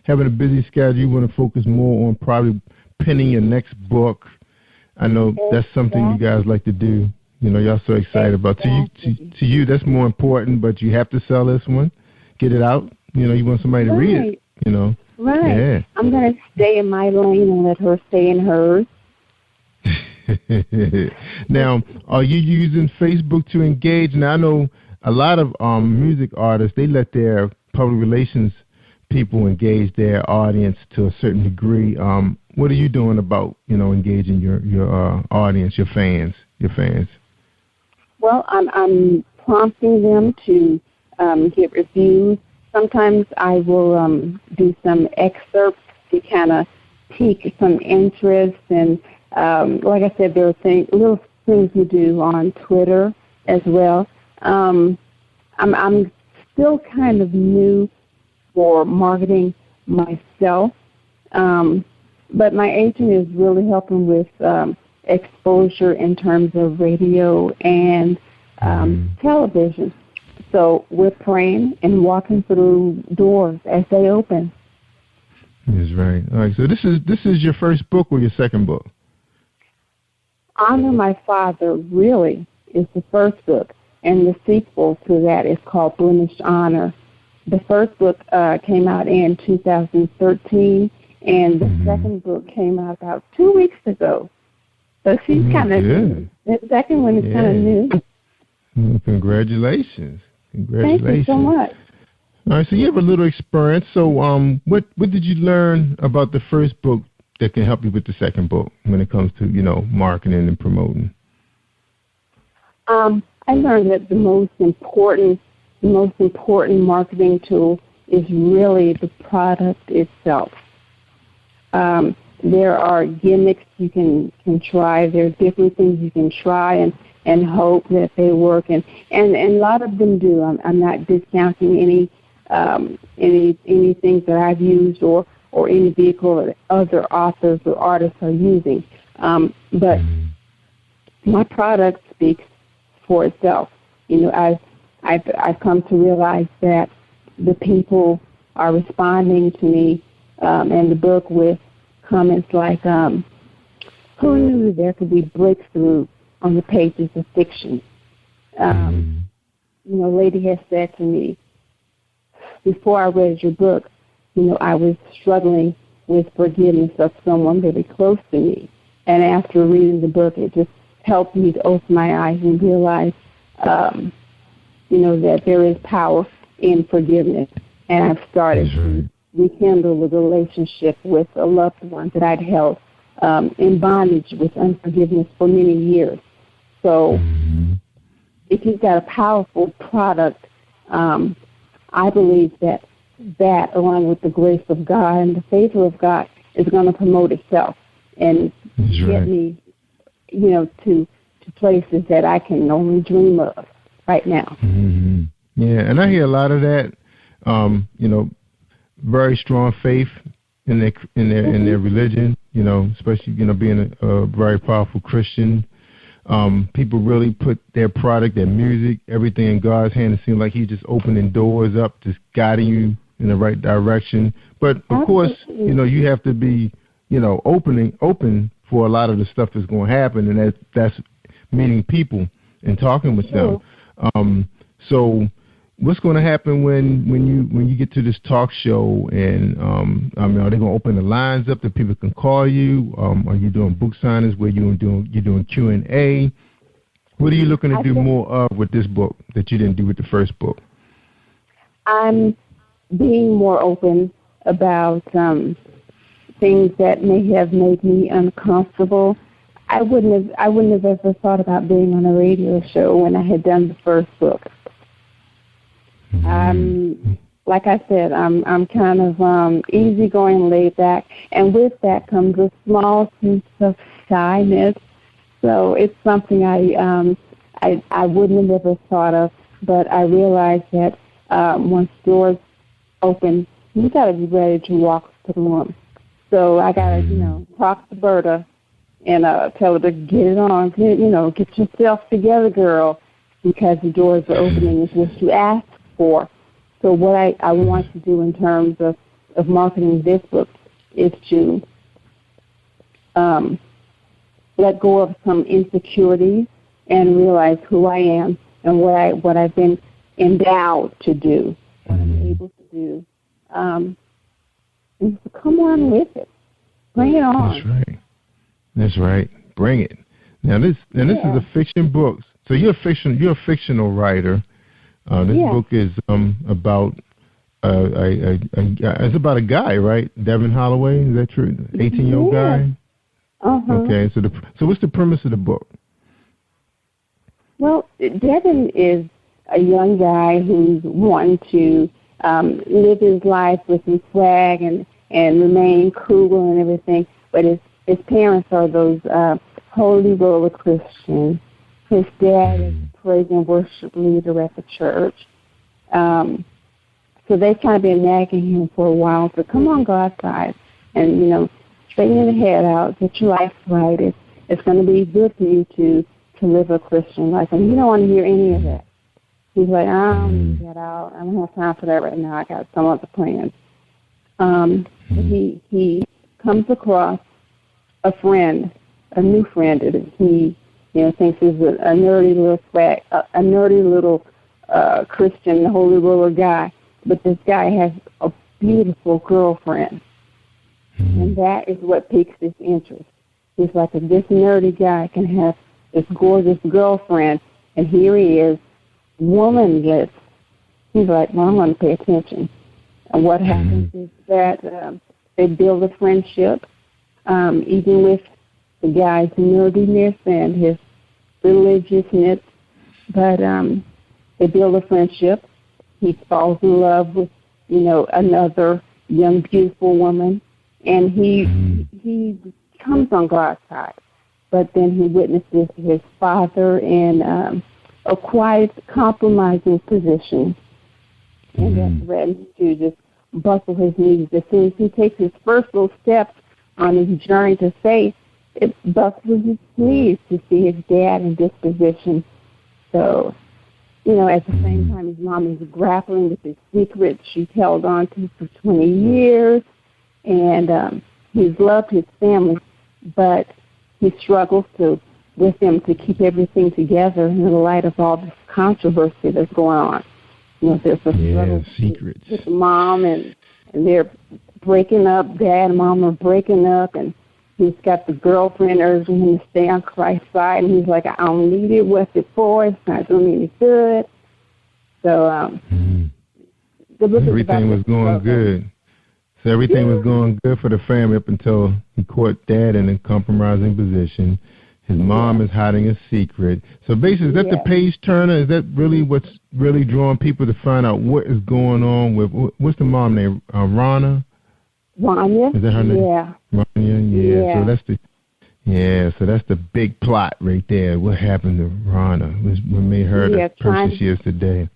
having a busy schedule, you want to focus more on probably penning your next book. I know that's something you guys like to do. Y'all so excited about. To you, that's more important, but you have to sell this one, get it out. You want somebody to read it, Right. Yeah. I'm going to stay in my lane and let her stay in hers. Now, are you using Facebook to engage? Now, I know a lot of music artists, they let their public relations people engage their audience to a certain degree. What are you doing about, engaging your audience, your fans? Well, I'm prompting them to get reviews. Sometimes I will do some excerpts to kind of pique some interest. And like I said, there are little things we do on Twitter as well. I'm still kind of new for marketing myself, but my agent is really helping with exposure in terms of radio and television. So we're praying and walking through doors as they open. That's right. All right. So this is your first book or your second book? Honor My Father really is the first book, and the sequel to that is called Blemished Honor. The first book came out in 2013, and the second book came out about 2 weeks ago. So she's kind of new. The second one is kind of new. Well, congratulations. Thank you so much. All right, so you have a little experience. So what did you learn about the first book that can help you with the second book when it comes to, marketing and promoting? I learned that the most important marketing tool is really the product itself. There are gimmicks you can try. There are different things you can try and hope that they work, and a lot of them do. I'm not discounting any things that I've used or any vehicle that other authors or artists are using. But my product speaks for itself. I've come to realize that the people are responding to me and the book with comments like, who knew there could be breakthrough on the pages of fiction? A lady has said to me, before I read your book, I was struggling with forgiveness of someone very close to me. And after reading the book, it just helped me to open my eyes and realize, that there is power in forgiveness. And I've started to rekindle the relationship with a loved one that I'd held in bondage with unforgiveness for many years. So if you've got a powerful product, I believe that along with the grace of God and the favor of God, is going to promote itself and get me, to places that I can only dream of right now. Mm-hmm. Yeah, and I hear a lot of that. Very strong faith in their religion. Especially being a very powerful Christian. People really put their product, their music, everything in God's hand. It seems like He's just opening doors up, just guiding you in the right direction. But of course, you have to be, open for a lot of the stuff that's going to happen, and that's meeting people and talking with them. So, what's going to happen when you get to this talk show? And are they going to open the lines up that people can call you? Are you doing book signings where you're doing Q&A? What are you looking to do more of with this book that you didn't do with the first book? I'm being more open about things that may have made me uncomfortable. I wouldn't have ever thought about being on a radio show when I had done the first book. Like I said, I'm kind of easygoing, laid back, and with that comes a small sense of shyness. So it's something I wouldn't have ever thought of, but I realized that once doors open, you got to be ready to walk through them. So I got to, talk to Berta and tell her to get it on, get yourself together, girl, because the doors are opening is what you asked for. So what I want to do in terms of marketing this book is to let go of some insecurities and realize who I am and what I've been endowed to do, what I'm able to do. And so come on with it. Bring it on. That's right. Bring it. Now this is a fiction book. So you're a fictional writer. This book is about it's about a guy, right? Devin Holloway, is that true? 18-year-old guy. Okay. So what's the premise of the book? Well, Devin is a young guy who's wanting to live his life with some swag and remain cool and everything, but his parents are those holy roller Christians. His dad is a praise and worship leader at the church. So they've kind of been nagging him for a while. So come on God's side and, straighten your head out, get your life right. It's going to be good for you to live a Christian life. And you don't want to hear any of that. He's like, I don't need to get out. I don't have time for that right now. I got some other plans. He comes across a friend, a new friend that he thinks is a nerdy little Christian, holy roller guy. But this guy has a beautiful girlfriend, and that is what piques his interest. He's like, if this nerdy guy can have this gorgeous girlfriend, and here he is, womanless, he's like, well, I'm going to pay attention. And what happens is that they build a friendship, even with the guy's nerdiness and his religiousness, but they build a friendship. He falls in love with, another young, beautiful woman, and he comes on God's side. But then he witnesses his father in a quiet, compromising position, and that threatens to just buckle his knees. As soon as he takes his first little steps on his journey to faith, it buckles his knees to see his dad in this position. So, at the same time, his mom is grappling with his secret she's held on to for 20 years, and he's loved his family, but he struggles with them to keep everything together in the light of all this controversy that's going on. There's a struggle with mom, and they're breaking up. Dad and mom are breaking up, and he's got the girlfriend urging him to stay on Christ's side, and he's like, I don't need it. What's it for? It's not doing me any good. So the book everything was going good. So everything was going good for the family up until he caught Dad in a compromising position. His mom is hiding a secret. So basically, is that the page turner? Is that really what's really drawing people to find out what is going on with, what's the mom name? Rana? Rania? Is that her name? Yeah. Rania, yeah. So that's the big plot right there. What happened to Rana? What made her the person she is today?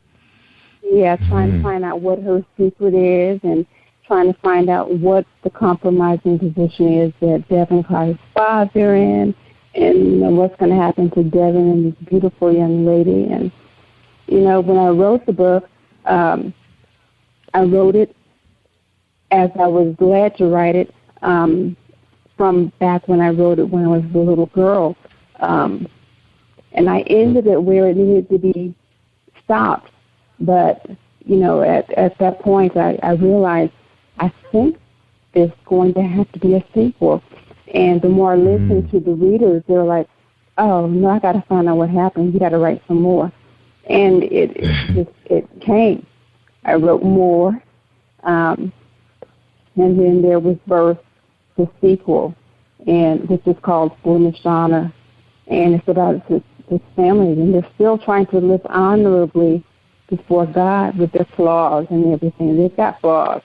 Yeah, trying to find out what her secret is and trying to find out what the compromising position is that Devin caught his father in, and what's going to happen to Devin and this beautiful young lady. And, when I wrote the book, I wrote it as I was glad to write it from back when I wrote it when I was a little girl. And I ended it where it needed to be stopped. But, at that point, I realized I think there's going to have to be a sequel. And the more I listened to the readers, they're like, oh, no, I got to find out what happened. You got to write some more. And it came. I wrote more. And then there was birth, the sequel, and which is called Blemished Honor. And it's about this family, and they're still trying to live honorably before God with their flaws and everything. They've got flaws.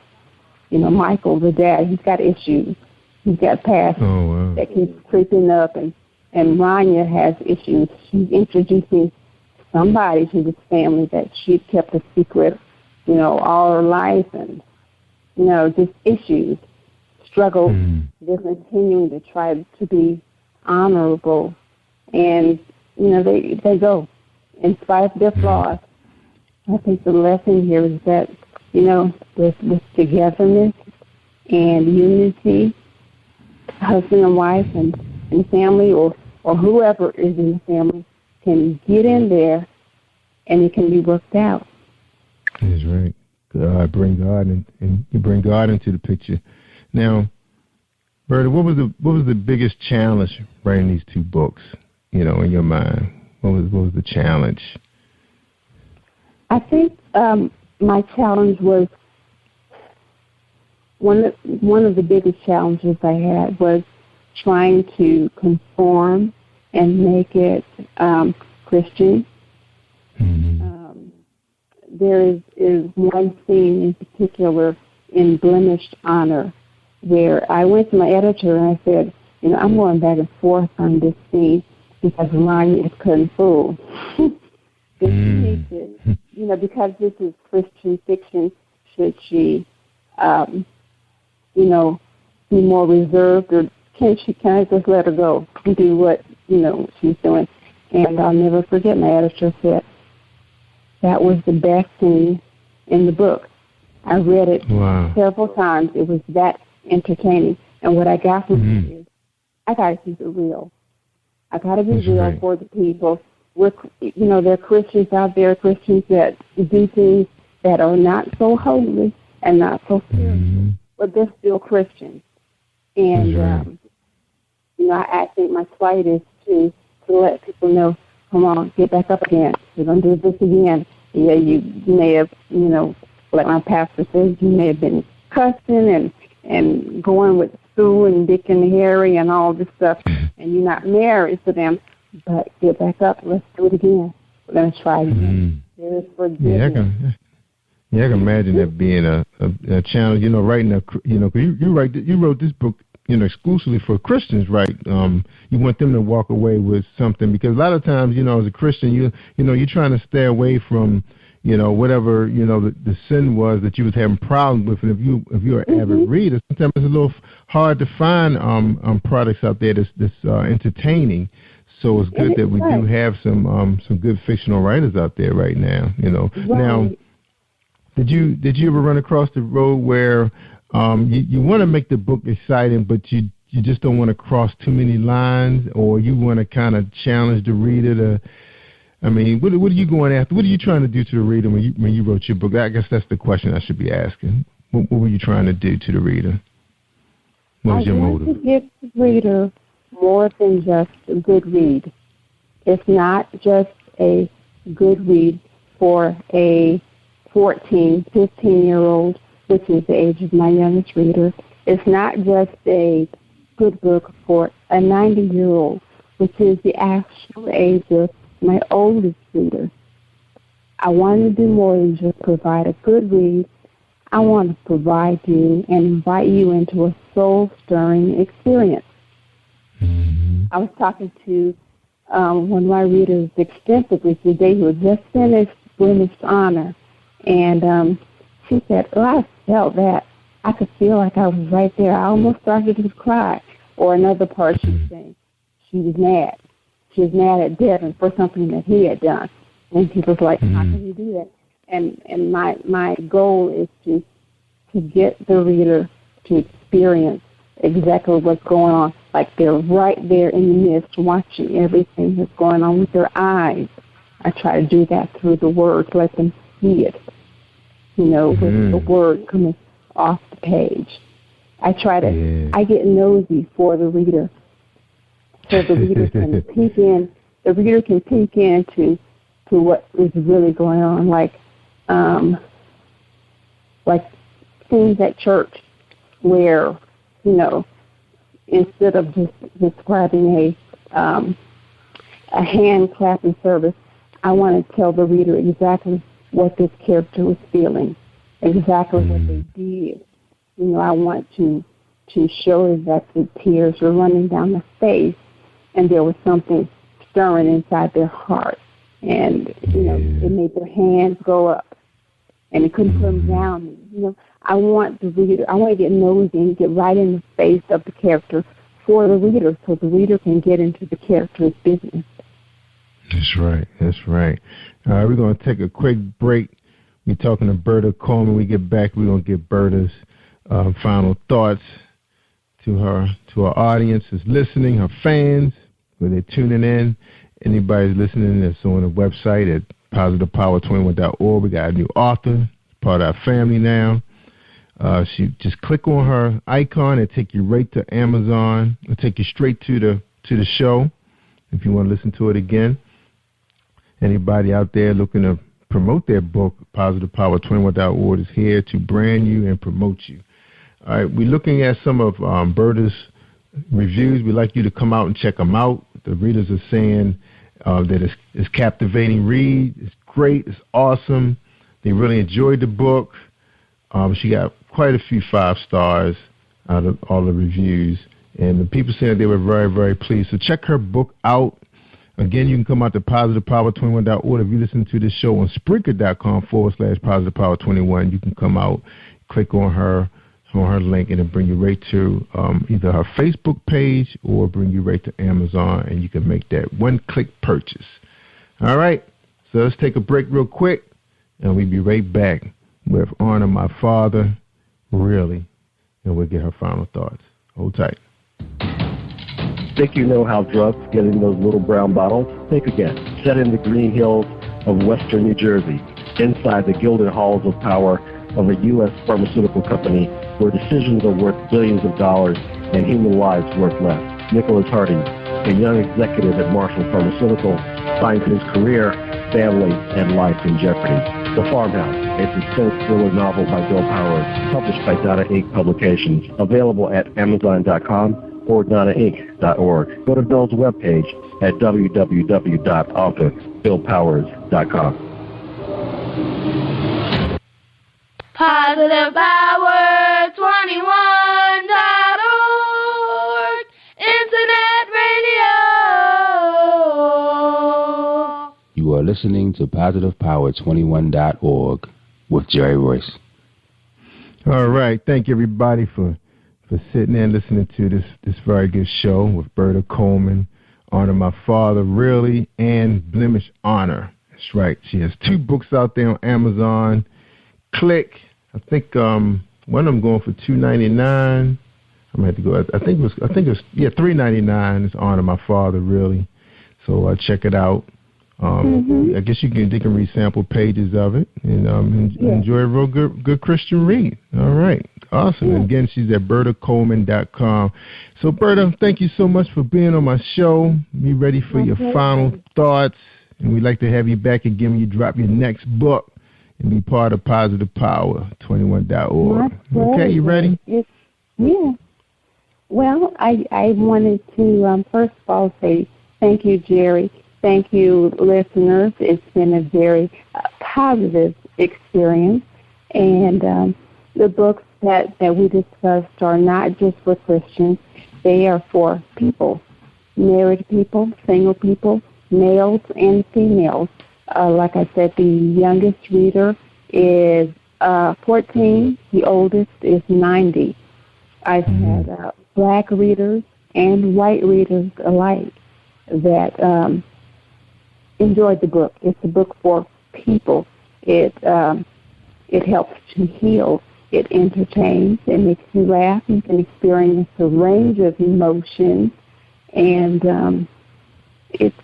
Michael, the dad, he's got issues. He's got past that keeps creeping up, and Rania has issues. She's introducing somebody to this family that she kept a secret, all her life, and, just issues, struggles. They're continuing to try to be honorable, and, they go in spite of their flaws. I think the lesson here is that, with togetherness and unity, husband and wife and family or whoever is in the family can get in there and it can be worked out. That's right. Bring God and you bring God into the picture. Now, Berta, what was the biggest challenge writing these two books, in your mind? What was the challenge? I think my challenge was one of the biggest challenges I had was trying to conform and make it Christian. There is one scene in particular in Blemished Honor where I went to my editor and I said, I'm going back and forth on this scene because Rania is cutting fool. Because this is Christian fiction, should she, be more reserved, or can I just let her go and do what, she's doing? And I'll never forget my editor said, that was the best scene in the book. I read it several times. It was that entertaining. And what I got from it is, I got to keep it real. I got to be real for the people. There are Christians out there, Christians that do things that are not so holy and not so spiritual, but they're still Christians. And, I think my plight is to let people know, come on, get back up again. We're going to do this again. Yeah, you may have, like my pastor says, you may have been cussing and going with Sue and Dick and Harry and all this stuff, and you're not married to them. But get back up. Let's do it again. We're going to try again. There is forgiveness. I can imagine that being a challenge. Writing you wrote this book, exclusively for Christians, right? You want them to walk away with something, because a lot of times, as a Christian, you're trying to stay away from, whatever the sin was that you was having problems with. And if you're an avid reader, sometimes it's a little hard to find products out there that's entertaining. So it's good that we do have some good fictional writers out there right now. Now, did you ever run across the road where you want to make the book exciting, but you just don't want to cross too many lines, or you want to kind of challenge the reader to? I mean, what are you going after? What are you trying to do to the reader when you wrote your book? I guess that's the question I should be asking. What were you trying to do to the reader? What was your motive? To give the reader more than just a good read. It's not just a good read for a 14, 15-year-old which is the age of my youngest reader. It's not just a good book for a 90-year-old, which is the actual age of my oldest reader. I want to do more than just provide a good read. I want to provide you and invite you into a soul-stirring experience. I was talking to one of my readers extensively today who had just finished Women's Honor, and she said, I felt that. I could feel like I was right there. I almost started to cry. Or another part she was saying, she was mad. She was mad at Devin for something that he had done. And he was like, how can you do that? And my goal is to get the reader to experience exactly what's going on. Like they're right there in the midst watching everything that's going on with their eyes. I try to do that through the words, let them see it, with the word coming off the page. I try to, I get nosy for the reader so the reader can peek in. The reader can peek into what is really going on, like things at church where, instead of just describing a hand clapping service, I want to tell the reader exactly what this character was feeling, exactly what they did. I want to show that the tears were running down the face and there was something stirring inside their heart. And, it made their hands go up and it couldn't put them down. I want the reader, I want to get nosy and get right in the face of the character for the reader so the reader can get into the character's business. That's right. All right, we're going to take a quick break. We're talking to Berta Coleman. When we get back, we're going to get Berta's final thoughts to our audience that's listening, her fans, where they're tuning in. Anybody listening that's on the website at positivepower21.org. We got a new author, part of our family now. She just click on her icon and take you right to Amazon. It'll take you straight to the show if you want to listen to it again. Anybody out there looking to promote their book, positivepower21.org is here to brand you and promote you. All right, we're looking at some of Berta's reviews. We'd like you to come out and check them out. The readers are saying that it's captivating read. It's great. It's awesome. They really enjoyed the book. She got quite a few 5 stars out of all the reviews. And the people said they were very, very pleased. So check her book out. Again, you can come out to positivepower21.org. If you listen to this show on Spreaker.com/positivepower21, you can come out, click on her link, and it'll bring you right to either her Facebook page or bring you right to Amazon, and you can make that one-click purchase. All right, so let's take a break real quick, and we'll be right back with Honor My Father, Really, and we'll get her final thoughts. Hold tight. Think you know how drugs get in those little brown bottles? Think again. Set in the green hills of western New Jersey, inside the gilded halls of power of a U.S. pharmaceutical company where decisions are worth billions of dollars and human lives worth less. Nicholas Harding, a young executive at Marshall Pharmaceutical, finds his career, family, and life in jeopardy. The Farmhouse, a suspense thriller novel by Bill Powers, published by Donna Inc. Publications, available at Amazon.com or DonnaInc.org. Go to Bill's webpage at www.authorBillPowers.com. PositivePower21.org, Internet Radio. You are listening to PositivePower21.org with Jerry Royce. All right. Thank you, everybody, for sitting there and listening to this very good show with Berta Coleman, Honor My Father, Really, and Blemish Honor. That's right. She has 2 books out there on Amazon. Click. I think one of them going for $2.99. I'm gonna have to go. I think it was $3.99. It's Honor My Father, Really. So check it out. I guess they can read sample pages of it and enjoy a real good Christian read. All right. Awesome. And again, she's at BertaColeman.com. So, Berta, thank you so much for being on my show. Be ready for your final thoughts. And we'd like to have you back again when you drop your next book. and be part of Positive Power 21.org. Okay, you ready? Yeah. Well, I wanted to first of all say thank you, Jerry. Thank you, listeners. It's been a very positive experience. And the books that we discussed are not just for Christians. They are for people, married people, single people, males and females. Like I said, the youngest reader is 14. The oldest is 90. I've had black readers and white readers alike that enjoyed the book. It's a book for people. It helps to heal. It entertains. It makes you laugh. You can experience a range of emotions, and it's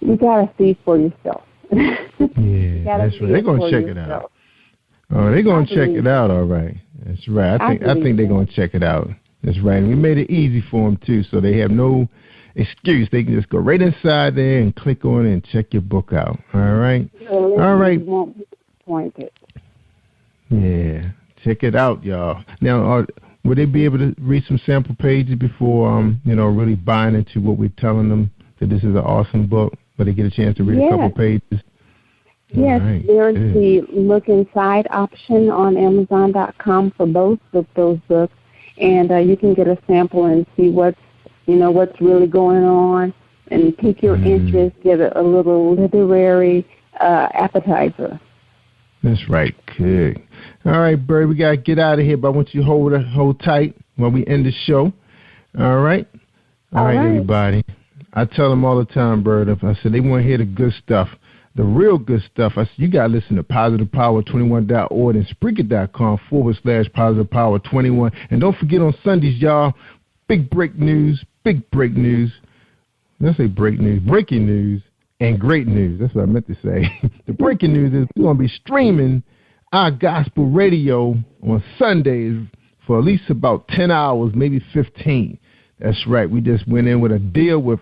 you gotta see for yourself. Yeah, that's right. They're gonna check it out. Oh, they're gonna check it out. All right, that's right. I think they're gonna check it out. That's right. And we made it easy for them too, so they have no excuse. They can just go right inside there and click on it and check your book out. All right. All right. Won't be disappointed. Yeah, check it out, y'all. Now, would they be able to read some sample pages before, really buying into what we're telling them that this is an awesome book? But they get a chance to read a couple pages. Yes, right, there's the Look Inside option on Amazon.com for both of those books, and you can get a sample and see what's really going on, and pique your interest, get a little literary appetizer. That's right. Good. All right, Bird, we got to get out of here, but I want you to hold tight while we end the show. All right? All right, everybody. I tell them all the time, Bird, I said they want to hear the good stuff, the real good stuff. I said, you got to listen to PositivePower21.org and Spreaker.com/PositivePower21. And don't forget on Sundays, y'all, breaking news. Let's say breaking news and great news. That's what I meant to say. The breaking news is we're going to be streaming our gospel radio on Sundays for at least about 10 hours, maybe 15. That's right. We just went in with a deal with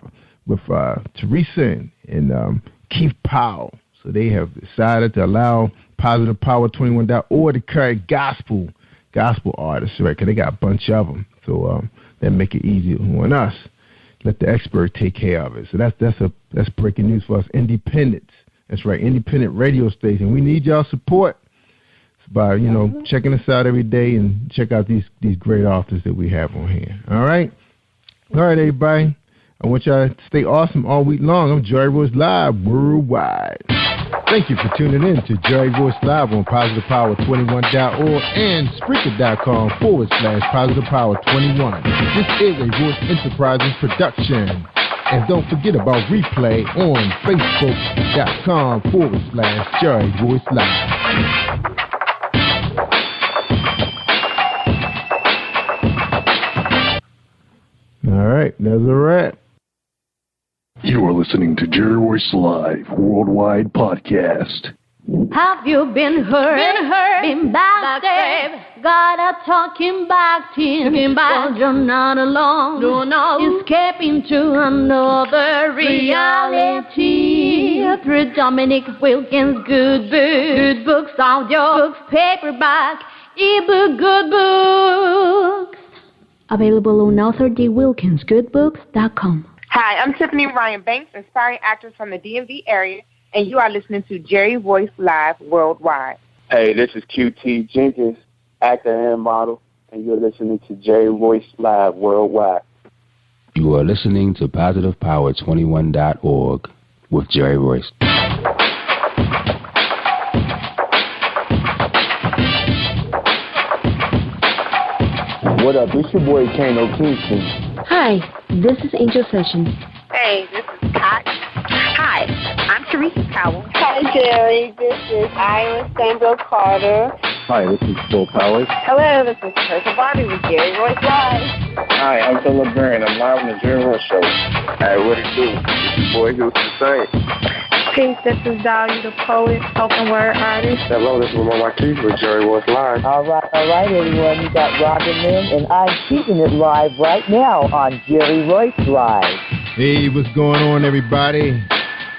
Teresa and Keith Powell. So they have decided to allow PositivePower21.org to carry gospel artists, right? Because they got a bunch of them. So that make it easier on us. Let the expert take care of it. So that's breaking news for us. Independents. That's right. Independent radio station. We need y'all support by checking us out every day and check out these great authors that we have on here. All right. All right, everybody. I want y'all to stay awesome all week long. I'm Jerry Royce Live Worldwide. Thank you for tuning in to Jerry Royce Live on PositivePower21.org and Spreaker.com/PositivePower21. This is a Royce Enterprises production. And don't forget about replay on Facebook.com/Jerry Royce Live. All right, that's a wrap. You are listening to Jerry Royce Live Worldwide Podcast. Have you been hurt, been backstabbed? God are talking back to him, but you're not alone. Escaping to another reality. Through Dominic Wilkins' good books, audio books, paperback, ebook, good books. Available on AuthorDWilkinsGoodBooks.com. Hi, I'm Tiffany Ryan Banks, inspiring actress from the DMV area, and you are listening to Jerry Royce Live Worldwide. Hey, this is QT Jenkins, actor and model, and you're listening to Jerry Royce Live Worldwide. You are listening to PositivePower21.org with Jerry Royce. What up? It's your boy Kano Kingston. Hi, this is Angel Sessions. Hey, this is Pat. Hi, I'm Teresa Powell. Hi, Jerry. This is Ira Samuel Carter. Hi, this is Phil Powers. Hello, this is Teresa Bobby with Jerry Royce Live. Hi, I'm Thur. I'm live on the Jerry Royce Show. Hey, what it do? It's your boy Houston Saint. Peace, this is Dahlia the poet, spoken word artist. Hello, this is Mama Keith with Jerry Royce Live. All right, everyone. You got Robin Lynn, and I'm keeping it live right now on Jerry Royce Live. Hey, what's going on, everybody?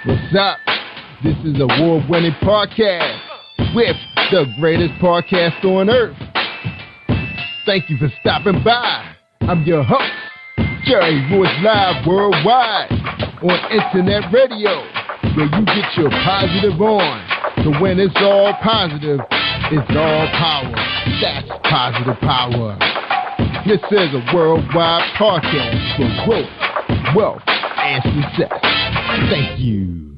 What's up? This is a award-winning podcast with the greatest podcast on earth. Thank you for stopping by. I'm your host, Jerry Royce Live Worldwide on Internet Radio, where you get your positive on. So when it's all positive, it's all power. That's positive power. This is a worldwide podcast for growth, wealth, and success. Thank you.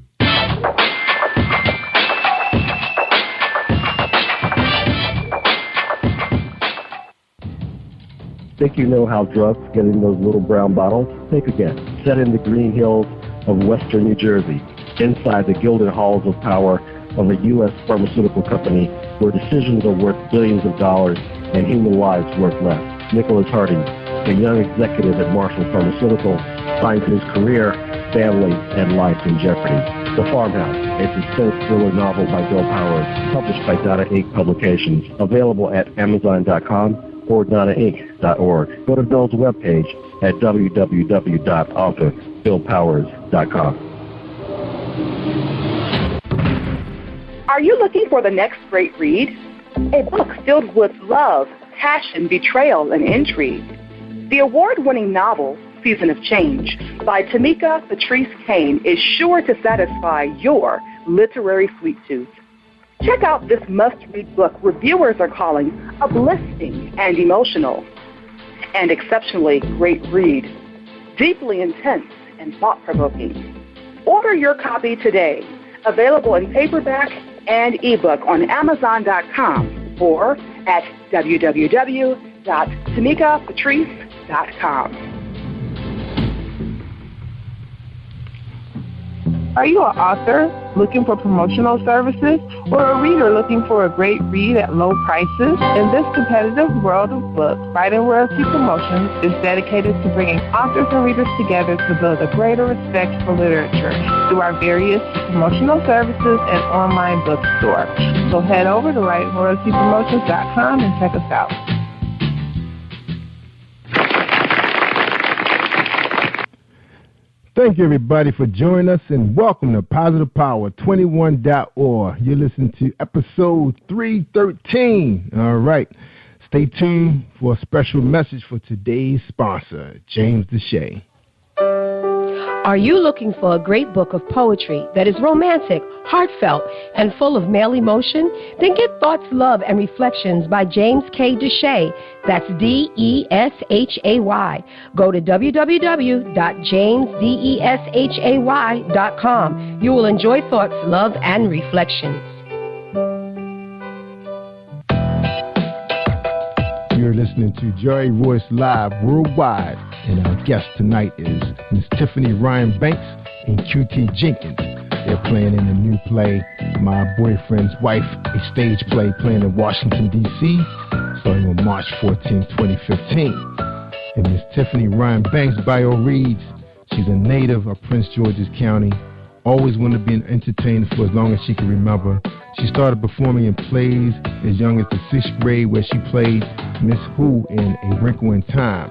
Think you know how drugs get in those little brown bottles? Think again. Set in the green hills of western New Jersey, inside the gilded halls of power of a U.S. pharmaceutical company where decisions are worth billions of dollars and human lives worth less. Nicholas Harding, a young executive at Marshall Pharmaceutical, finds his career, family, and life in jeopardy. The Farmhouse, a suspense thriller novel by Bill Powers, published by Donna Inc. Publications, available at Amazon.com or DonnaInc.org. Go to Bill's webpage at www.authorBillPowers.com. Are you looking for the next great read? A book filled with love, passion, betrayal, and intrigue. The award-winning novel, Season of Change, by Tamika Patrice Kane, is sure to satisfy your literary sweet tooth. Check out this must-read book reviewers are calling uplifting and emotional, and exceptionally great read, deeply intense and thought-provoking. Order your copy today, available in paperback and ebook on Amazon.com or at www.tamikapatrice.com. Are you an author looking for promotional services or a reader looking for a great read at low prices? In this competitive world of books, Writing Royalty Promotions is dedicated to bringing authors and readers together to build a greater respect for literature through our various promotional services and online bookstore. So head over to WritingRoyaltyPromotions.com and check us out. Thank you, everybody, for joining us, and welcome to Positive Power 21.org. You're listening to episode 313. All right. Stay tuned for a special message for today's sponsor, James Deshay. Are you looking for a great book of poetry that is romantic, heartfelt, and full of male emotion? Then get Thoughts, Love, and Reflections by James K. Deshay. That's D-E-S-H-A-Y. Go to www.jamesdeshay.com. You will enjoy Thoughts, Love, and Reflections. You're listening to Jerry Royce Live Worldwide, and our guest tonight is Miss Tiffany Ryan Banks and QT Jenkins. They're playing in a new play, My Boyfriend's Wife, a stage play playing in Washington, D.C., starting on March 14, 2015. And Miss Tiffany Ryan Banks' bio reads, she's a native of Prince George's County, always wanted to be an entertainer for as long as she could remember. She started performing in plays as young as the 6th grade, where she played Miss Who in A Wrinkle in Time.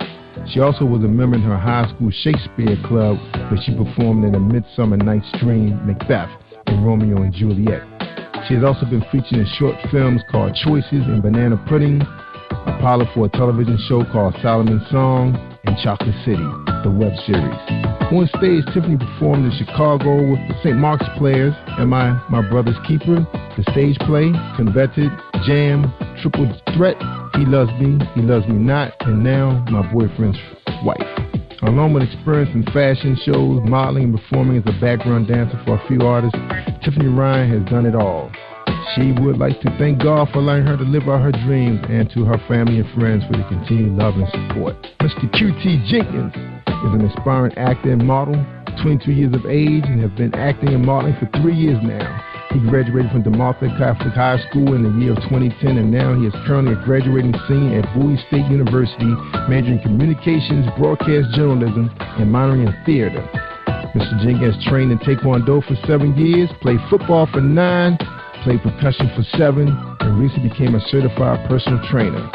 She also was a member in her high school Shakespeare club, where she performed in A Midsummer Night's Dream, Macbeth, and Romeo and Juliet. She has also been featured in short films called Choices and Banana Pudding, a pilot for a television show called Solomon's Song, and Chocolate City, the web series. On stage, Tiffany performed in Chicago with the St. Mark's Players, Am I My Brother's Keeper, the stage play, Converted, Jam, Triple Threat, He Loves Me Not, and now My Boyfriend's Wife. Along with experience in fashion shows, modeling, and performing as a background dancer for a few artists, Tiffany Ryan has done it all. She would like to thank God for allowing her to live out her dreams, and to her family and friends for the continued love and support. Mr. QT Jenkins is an aspiring actor and model, 22 years of age, and has been acting and modeling for 3 years now. He graduated from DeMartha Catholic High School in the year of 2010, and now he is currently a graduating senior at Bowie State University, majoring in communications, broadcast journalism, and minoring in theater. Mr. Jenkins trained in Taekwondo for 7 years, played football for 9, played percussion for 7, and recently became a certified personal trainer.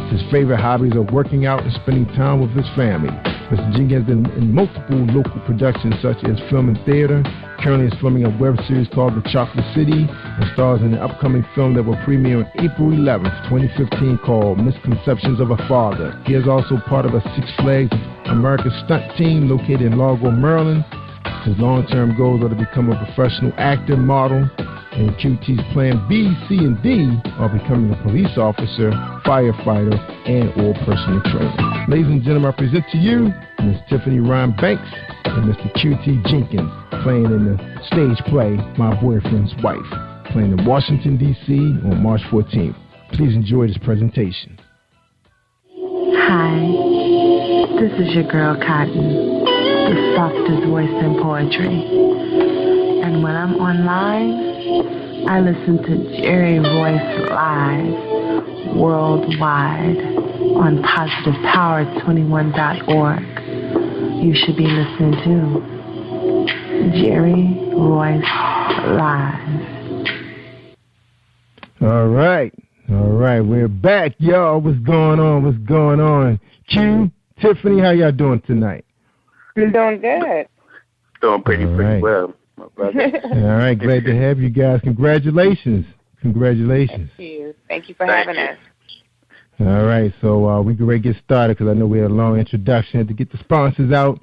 His favorite hobbies are working out and spending time with his family. Mr. Jenkins has been in multiple local productions such as film and theater, Currently is filming a web series called The Chocolate City and stars in an upcoming film that will premiere on April 11th, 2015 called Misconceptions of a Father. He is also part of a Six Flags America stunt team located in Largo, Maryland. His long-term goals are to become a professional actor, model, and QT's plan B, C, and D are becoming a police officer, firefighter, and or personal trainer. Ladies and gentlemen, I present to you Miss Tiffany Ryan Banks and Mr. QT Jenkins, playing in the stage play My Boyfriend's Wife, playing in Washington, D.C. on March 14th. Please enjoy this presentation. Hi, this is your girl Cotton, the softest voice in poetry. And when I'm online, I listen to Jerry Royce live worldwide on positivepower21.org. You should be listening to Jerry Royce live. All right, we're back, y'all. What's going on? Q, Tiffany, how y'all doing tonight? You're doing good. Doing pretty well, my brother. All right, glad to have you guys. Congratulations. Thank you. Thank you for having us. All right, so we can ready to get started because I know we had a long introduction to get the sponsors out.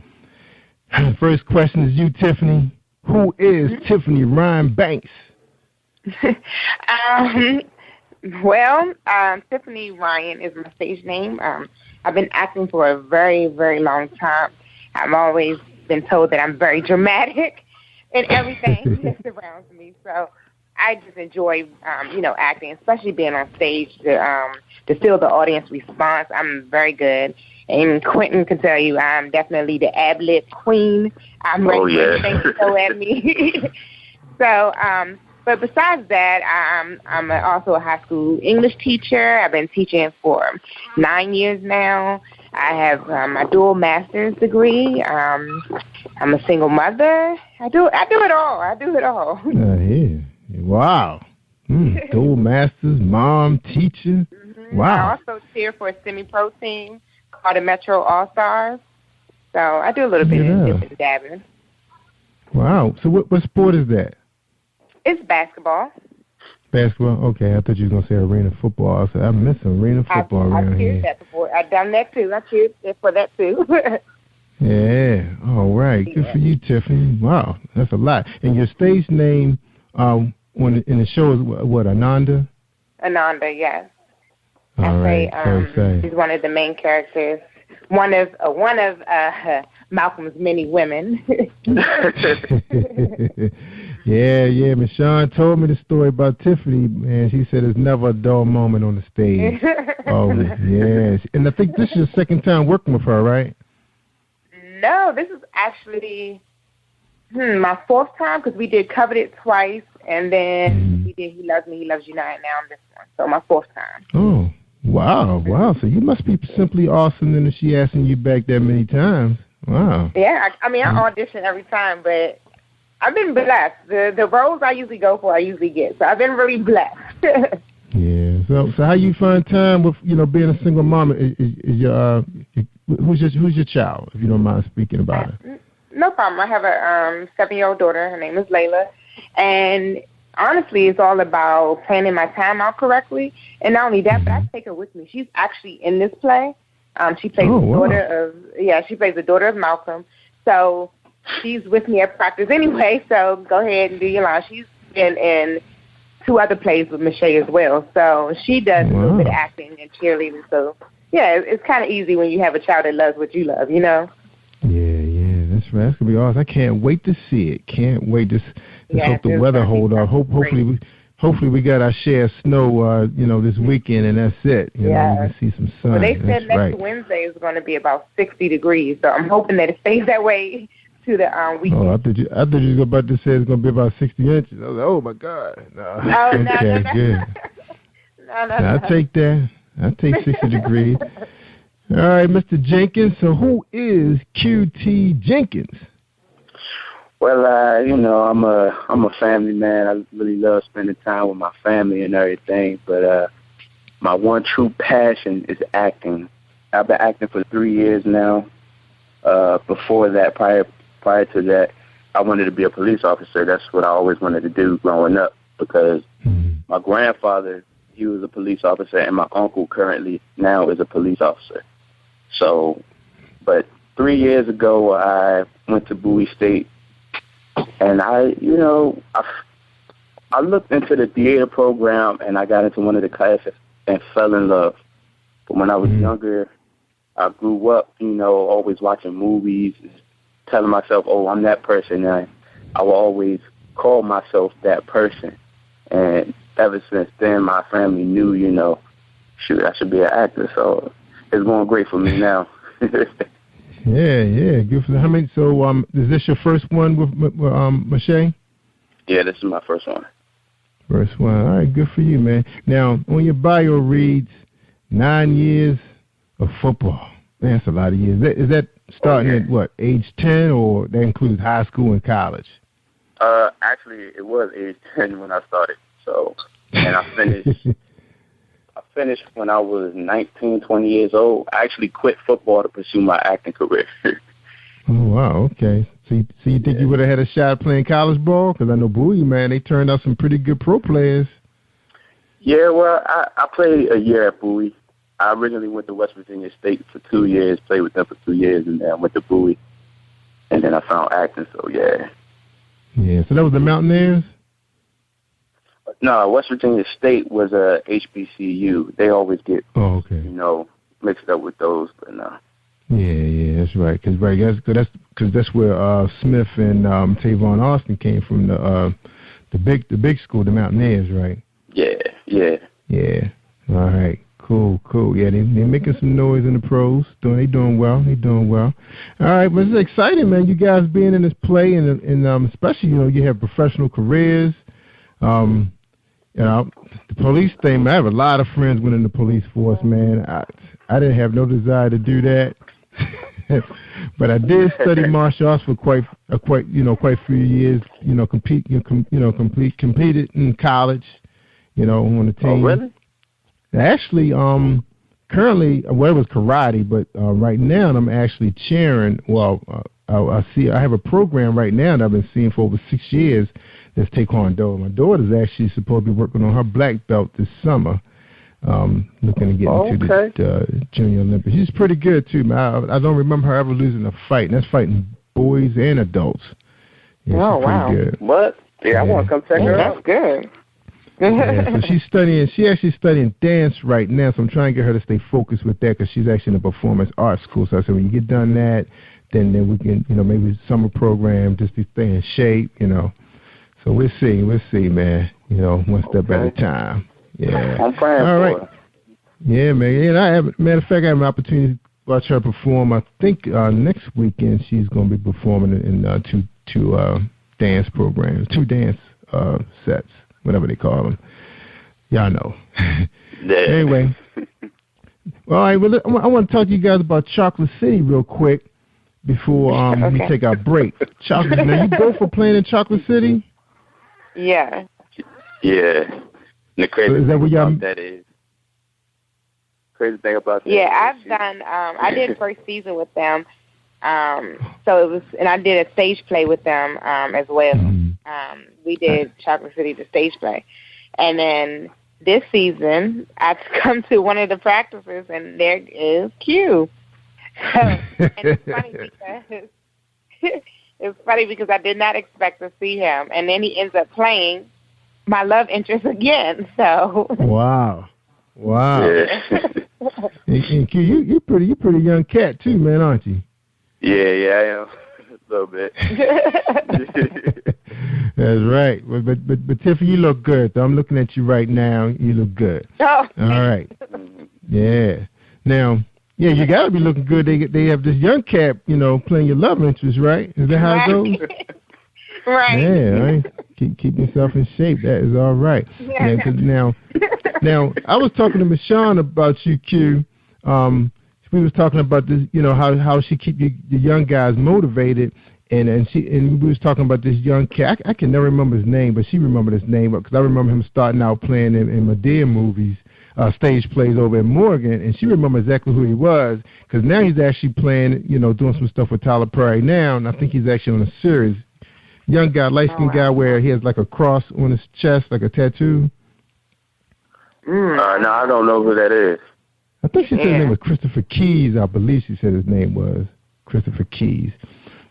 First question is you, Tiffany. Who is Tiffany Ryan Banks? Tiffany Ryan is my stage name. I've been acting for a very, very long time. I've always been told that I'm very dramatic in everything that surrounds me. So I just enjoy, acting, especially being on stage to feel the audience response. I'm very good. And Quentin can tell you I'm definitely the ad-lib queen. I'm ready for anything to throw at me. So, but besides that, I'm also a high school English teacher. I've been teaching for 9 years now. I have my dual master's degree. I'm a single mother. I do it all. Yeah. Wow. Dual masters, mom, teacher. Mm-hmm. Wow. I also cheer for a semi-pro team called the Metro All-Stars. So I do a little bit of different dabbing. Wow. So what sport is that? It's basketball. Basketball? Okay, I thought you were going to say arena football. I said, I miss arena football around I've cheered that before. I've done that too. I cheered for that too. Yeah. All right. Good for you, Tiffany. Wow. That's a lot. And your stage name in the show is what, Ananda? Ananda, yes. All right. She's one of the main characters. One of Malcolm's many women. Yeah. Miss Sean told me the story about Tiffany, and she said there's never a dull moment on the stage. Oh, yes. And I think this is your second time working with her, right? No, this is actually my fourth time because we did Coveted twice, and then we did He Loves Me, He Loves You Not, and now I'm this one. So my fourth time. Oh, wow. So you must be simply awesome then if she asking you back that many times. Wow. Yeah, I audition every time, but I've been blessed. The roles I usually go for, I usually get. So I've been really blessed. Yeah. So how you find time with being a single mom? Is your who's your child? If you don't mind speaking about it. No problem. I have a 7-year-old daughter. Her name is Layla, and honestly, it's all about planning my time out correctly. And not only that, but I take her with me. She's actually in this play. She plays she plays the daughter of Malcolm. So she's with me at practice anyway. So go ahead and do your line. She's been in 2 other plays with Michelle as well. So she does a little bit of acting and cheerleading. So yeah, it's kind of easy when you have a child that loves what you love, Yeah, that's right. That's gonna be awesome. I can't wait to see it. Can't wait to. Let's hope the weather hold up. Hopefully we got our share of snow, this weekend, and that's it. You know, we can see some sun. Well, they said next Wednesday is going to be about 60 degrees, so I'm hoping that it stays that way to the weekend. Oh, I thought you were about to say it's going to be about 60 inches. I was like, oh my God. No. Good. No. I'll take that. I'll take 60 degrees. All right, Mr. Jenkins. So who is QT Jenkins? Well, I'm a family man. I really love spending time with my family and everything. But my one true passion is acting. I've been acting for 3 years now. Before that, prior to that, I wanted to be a police officer. That's what I always wanted to do growing up because my grandfather, he was a police officer, and my uncle currently now is a police officer. So, but 3 years ago, I went to Bowie State, and I looked into the theater program, and I got into one of the classes and fell in love. But when I was younger, I grew up, always watching movies, telling myself, oh, I'm that person, and I will always call myself that person. And ever since then, my family knew, I should be an actor. So it's going great for me now. Yeah, good for how many? So, is this your first one with Mache? Yeah, this is my first one. First one. All right, good for you, man. Now, on your bio reads 9 years of football. Man, that's a lot of years. Is that starting at what, age 10, or that includes high school and college? Actually, it was age 10 when I started. So, and I finished when I was 19, 20 years old. I actually quit football to pursue my acting career. Oh, wow, okay. So you think you would have had a shot playing college ball? Because I know Bowie, man, they turned out some pretty good pro players. Yeah, well, I played a year at Bowie. I originally went to West Virginia State for 2 years, played with them for 2 years, and then I went to Bowie. And then I found acting, so yeah. Yeah, so that was the Mountaineers? No, West Virginia State was a HBCU. They always get, mixed up with those, but no. Yeah, that's right. Because that's where Smith and Tavon Austin came from, the big school, the Mountaineers, right? Yeah. All right. Cool. Yeah, they're making some noise in the pros. They doing well. All right, but it's exciting, man. You guys being in this play, and especially, you have professional careers. The police thing, man, I have a lot of friends went in the police force, man. I didn't have no desire to do that. But I did study martial arts for quite a few years. Competed in college. On the team. Oh, really? Actually, currently, it was karate, but right now I'm actually cheering. Well, I have a program right now that I've been seeing for over 6 years. That's Taekwondo. My daughter's actually supposed to be working on her black belt this summer. Looking to get into the Junior Olympics. She's pretty good too, man. I don't remember her ever losing a fight. And that's fighting boys and adults. Yeah, wow! Good. What? Yeah, I want to come check her out. That's good. Yeah, so she's actually studying dance right now, so I'm trying to get her to stay focused with that because she's actually in a performance arts school. So I said, when you get done that, then we can, maybe summer program just to stay in shape, So we'll see, man. One step at a time. Yeah. I'm praying All right. for her. Yeah, man. And matter of fact, I have an opportunity to watch her perform. I think next weekend she's going to be performing in two dance programs, 2 dance sets. Whatever they call them. Y'all know. Anyway. All right, well, I want to talk to you guys about Chocolate City real quick before we take our break. Chocolate, now you both were playing in Chocolate City? Yeah. Yeah. The crazy thing about that is. Crazy thing about that. Yeah, I've done, I did first season with them. So it was, and I did a stage play with them as well. We did Chocolate City, the stage play. And then this season, I come to one of the practices, and there is Q. So, and it's funny because I did not expect to see him. And then he ends up playing my love interest again. So Wow. Yeah. And Q, you pretty young cat too, man, aren't you? Yeah, I am. A little bit. That's right. But Tiffany, you look good. Though. I'm looking at you right now. You look good. Oh. All right. Yeah. Now, yeah, you got to be looking good. They have this young cat, playing your love interest, right? Is that how it goes? Right. Yeah. Right. Keep yourself in shape. That is all right. Yeah. Now, I was talking to Michonne about you, Q. We was talking about this, how she keep the young guys motivated, and we was talking about this young cat. I can never remember his name, but she remembered his name because I remember him starting out playing in Medea movies, stage plays over in Morgan, and she remembered exactly who he was because now he's actually playing, doing some stuff with Tyler Perry now, and I think he's actually on a series. Young guy, light-skinned guy where he has like a cross on his chest, like a tattoo. No, I don't know who that is. I think she said his name was Christopher Keys. I believe she said his name was Christopher Keys.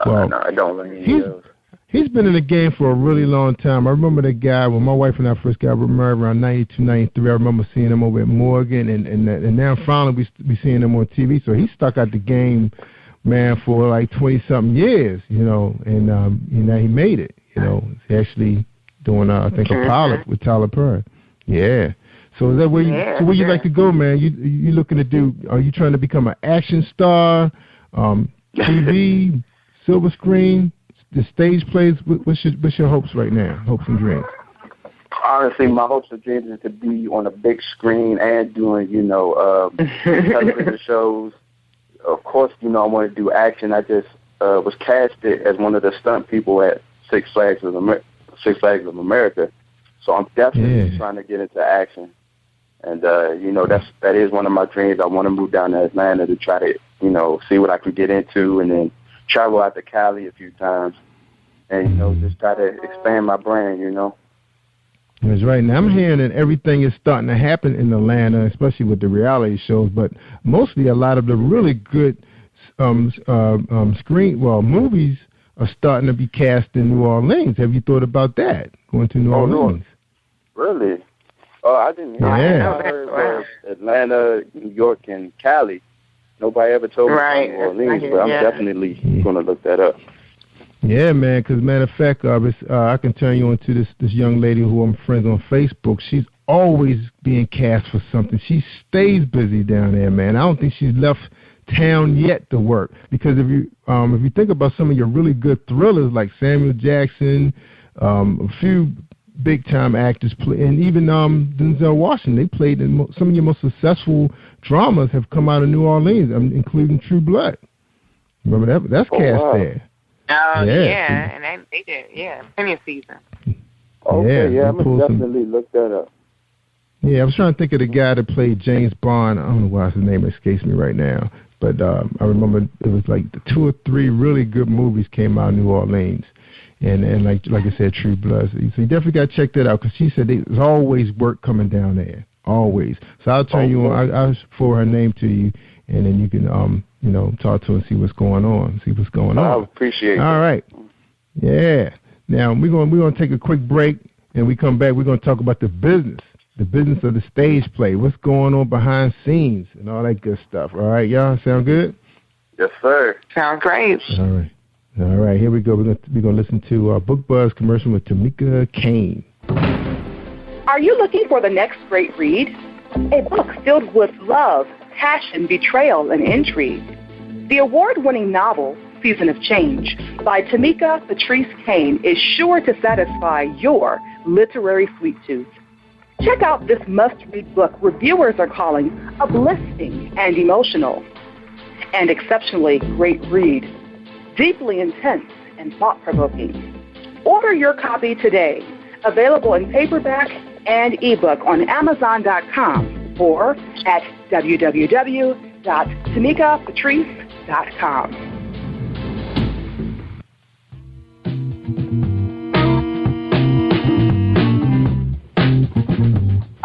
Well, no, I don't know. He's been in the game for a really long time. I remember that guy when my wife and I first got married around 92, 93. I remember seeing him over at Morgan, and now finally we seeing him on TV. So he stuck out the game, man, for like 20-something years, you know, and now he made it, you know. He's actually doing, I think, a pilot with Tyler Perry. Yeah. So is that where you like to go, man? You looking to do? Are you trying to become an action star, TV, silver screen, the stage plays? What's your hopes right now? Hopes and dreams. Honestly, my hopes and dreams is to be on a big screen and doing, you know, television shows. Of course, you know, I want to do action. I just was casted as one of the stunt people at Six Flags of America. So I'm definitely trying to get into action. And, you know, that is one of my dreams. I want to move down to Atlanta to try to, you know, see what I could get into, and then travel out to Cali a few times and, you know, just try to expand my brand, you know. That's right. Now, I'm hearing that everything is starting to happen in Atlanta, especially with the reality shows, but mostly a lot of the really good movies are starting to be cast in New Orleans. Have you thought about that, going to New Orleans? Really? Oh, I didn't hear that. I heard Atlanta, New York, and Cali. Nobody ever told me about New Orleans, but I'm definitely going to look that up. Yeah, man, because, matter of fact, I can turn you on to this young lady who I'm friends on Facebook. She's always being cast for something. She stays busy down there, man. I don't think she's left town yet to work, because if you think about some of your really good thrillers like Samuel Jackson, a few big-time actors, and even Denzel Washington, they played in some of your most successful dramas have come out of New Orleans, including True Blood. Remember that's cast there. Oh, yeah, and they did, plenty of season. Okay, I'm going to definitely look that up. Yeah, I was trying to think of the guy that played James Bond. I don't know why his name escapes me right now, but I remember it was like 2 or 3 really good movies came out of New Orleans. And like I said, True Blood. So you definitely got to check that out, because she said there's always work coming down there, always. So I'll turn you on. I'll forward her name to you, and then you can you know, talk to her and see what's going on. I appreciate it. All right. Yeah. Now we're gonna take a quick break, and we come back. We're gonna talk about the business of the stage play. What's going on behind scenes and all that good stuff. All right, y'all. Sound good? Yes, sir. Sounds great. All right, here we go. We're gonna listen to our Book Buzz commercial with Tamika Kane. Are you looking for the next great read? A book filled with love, passion, betrayal, and intrigue. The award-winning novel, Season of Change, by Tamika Patrice Kane, is sure to satisfy your literary sweet tooth. Check out this must-read book reviewers are calling uplifting and emotional. And exceptionally great read. Deeply intense and thought-provoking. Order your copy today. Available in paperback and ebook on Amazon.com or at www.tamikapatrice.com.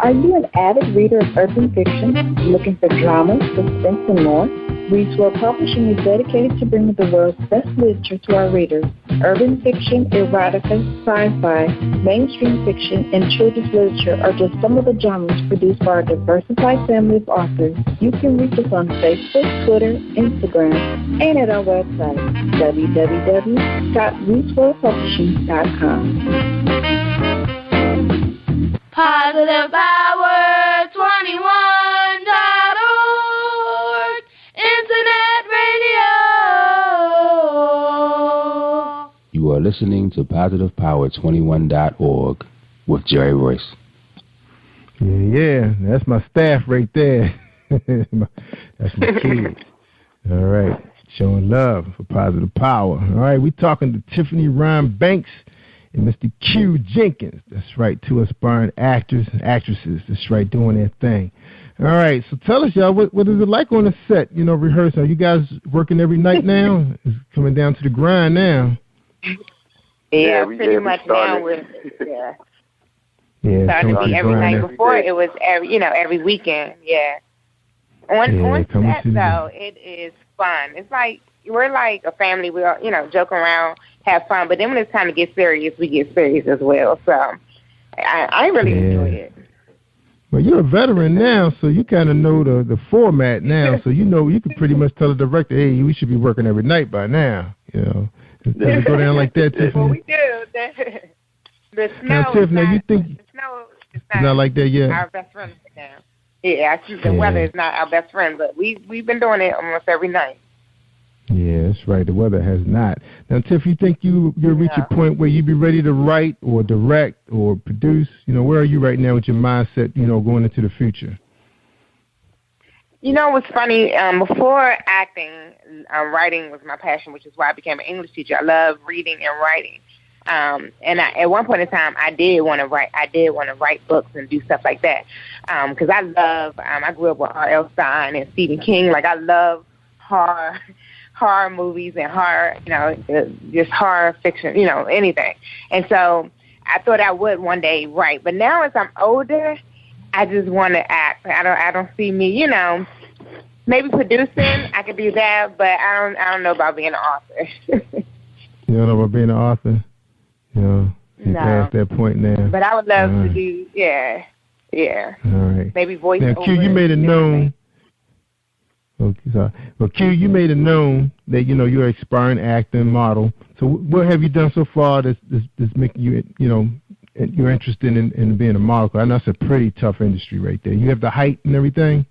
Are you an avid reader of urban fiction, looking for drama, suspense, and more? Reads World Publishing is dedicated to bringing the world's best literature to our readers. Urban fiction, erotica, sci-fi, mainstream fiction, and children's literature are just some of the genres produced by our diversified family of authors. You can reach us on Facebook, Twitter, Instagram, and at our website, www.reachworldpublishing.com. Positive Power 21.org Internet Radio. You are listening to PositivePower21.org with Jerry Royce. Yeah, that's my staff right there. That's my kids. All right, showing love for Positive Power. All right, we talking to Tiffany Ryan Banks and Mr. Q Jenkins. That's right, 2 aspiring actors and actresses. That's right, doing their thing. All right, so tell us, y'all, what is it like on the set, you know, rehearsing? Are you guys working every night now? It's coming down to the grind now. Yeah, pretty much now we're Yeah, starting to be every night. Before it was every weekend. Yeah. On set though, it is fun. It's like we're like a family. We all joke around, have fun, but then when it's time to get serious, we get serious as well. So I really enjoy it. Well, you're a veteran now, so you kind of know the format now. So you can pretty much tell the director, hey, we should be working every night by now. Does it go down like that, Tiffany? Well, we do. The snow is not like that yet. Our best friend right now. Yeah, the weather is not our best friend, but we've been doing it almost every night. Yeah, that's right. The weather has not. Now, Tiff, you think you'll reach a point where you'll be ready to write or direct or produce? Where are you right now with your mindset, going into the future? What's funny, before acting, writing was my passion, which is why I became an English teacher. I love reading and writing. At one point in time, I did want to write. I did want to write books and do stuff like that. Because I love. I grew up with R.L. Stein and Stephen King. Like I love horror movies and horror. Just horror fiction. Anything. And so I thought I would one day write. But now as I'm older, I just want to act. I don't see me. Maybe producing. I could do that, but I don't know about being an author. You don't know about being an author? You're past that point now. But I would love to do, yeah. All right. Maybe voice now, over. Q, you made it known. Okay, sorry. Well, Q, you made it known that you're an aspiring actor and model. So, what have you done so far that's making you, you're interested in being a model? I know it's a pretty tough industry right there. You have the height and everything.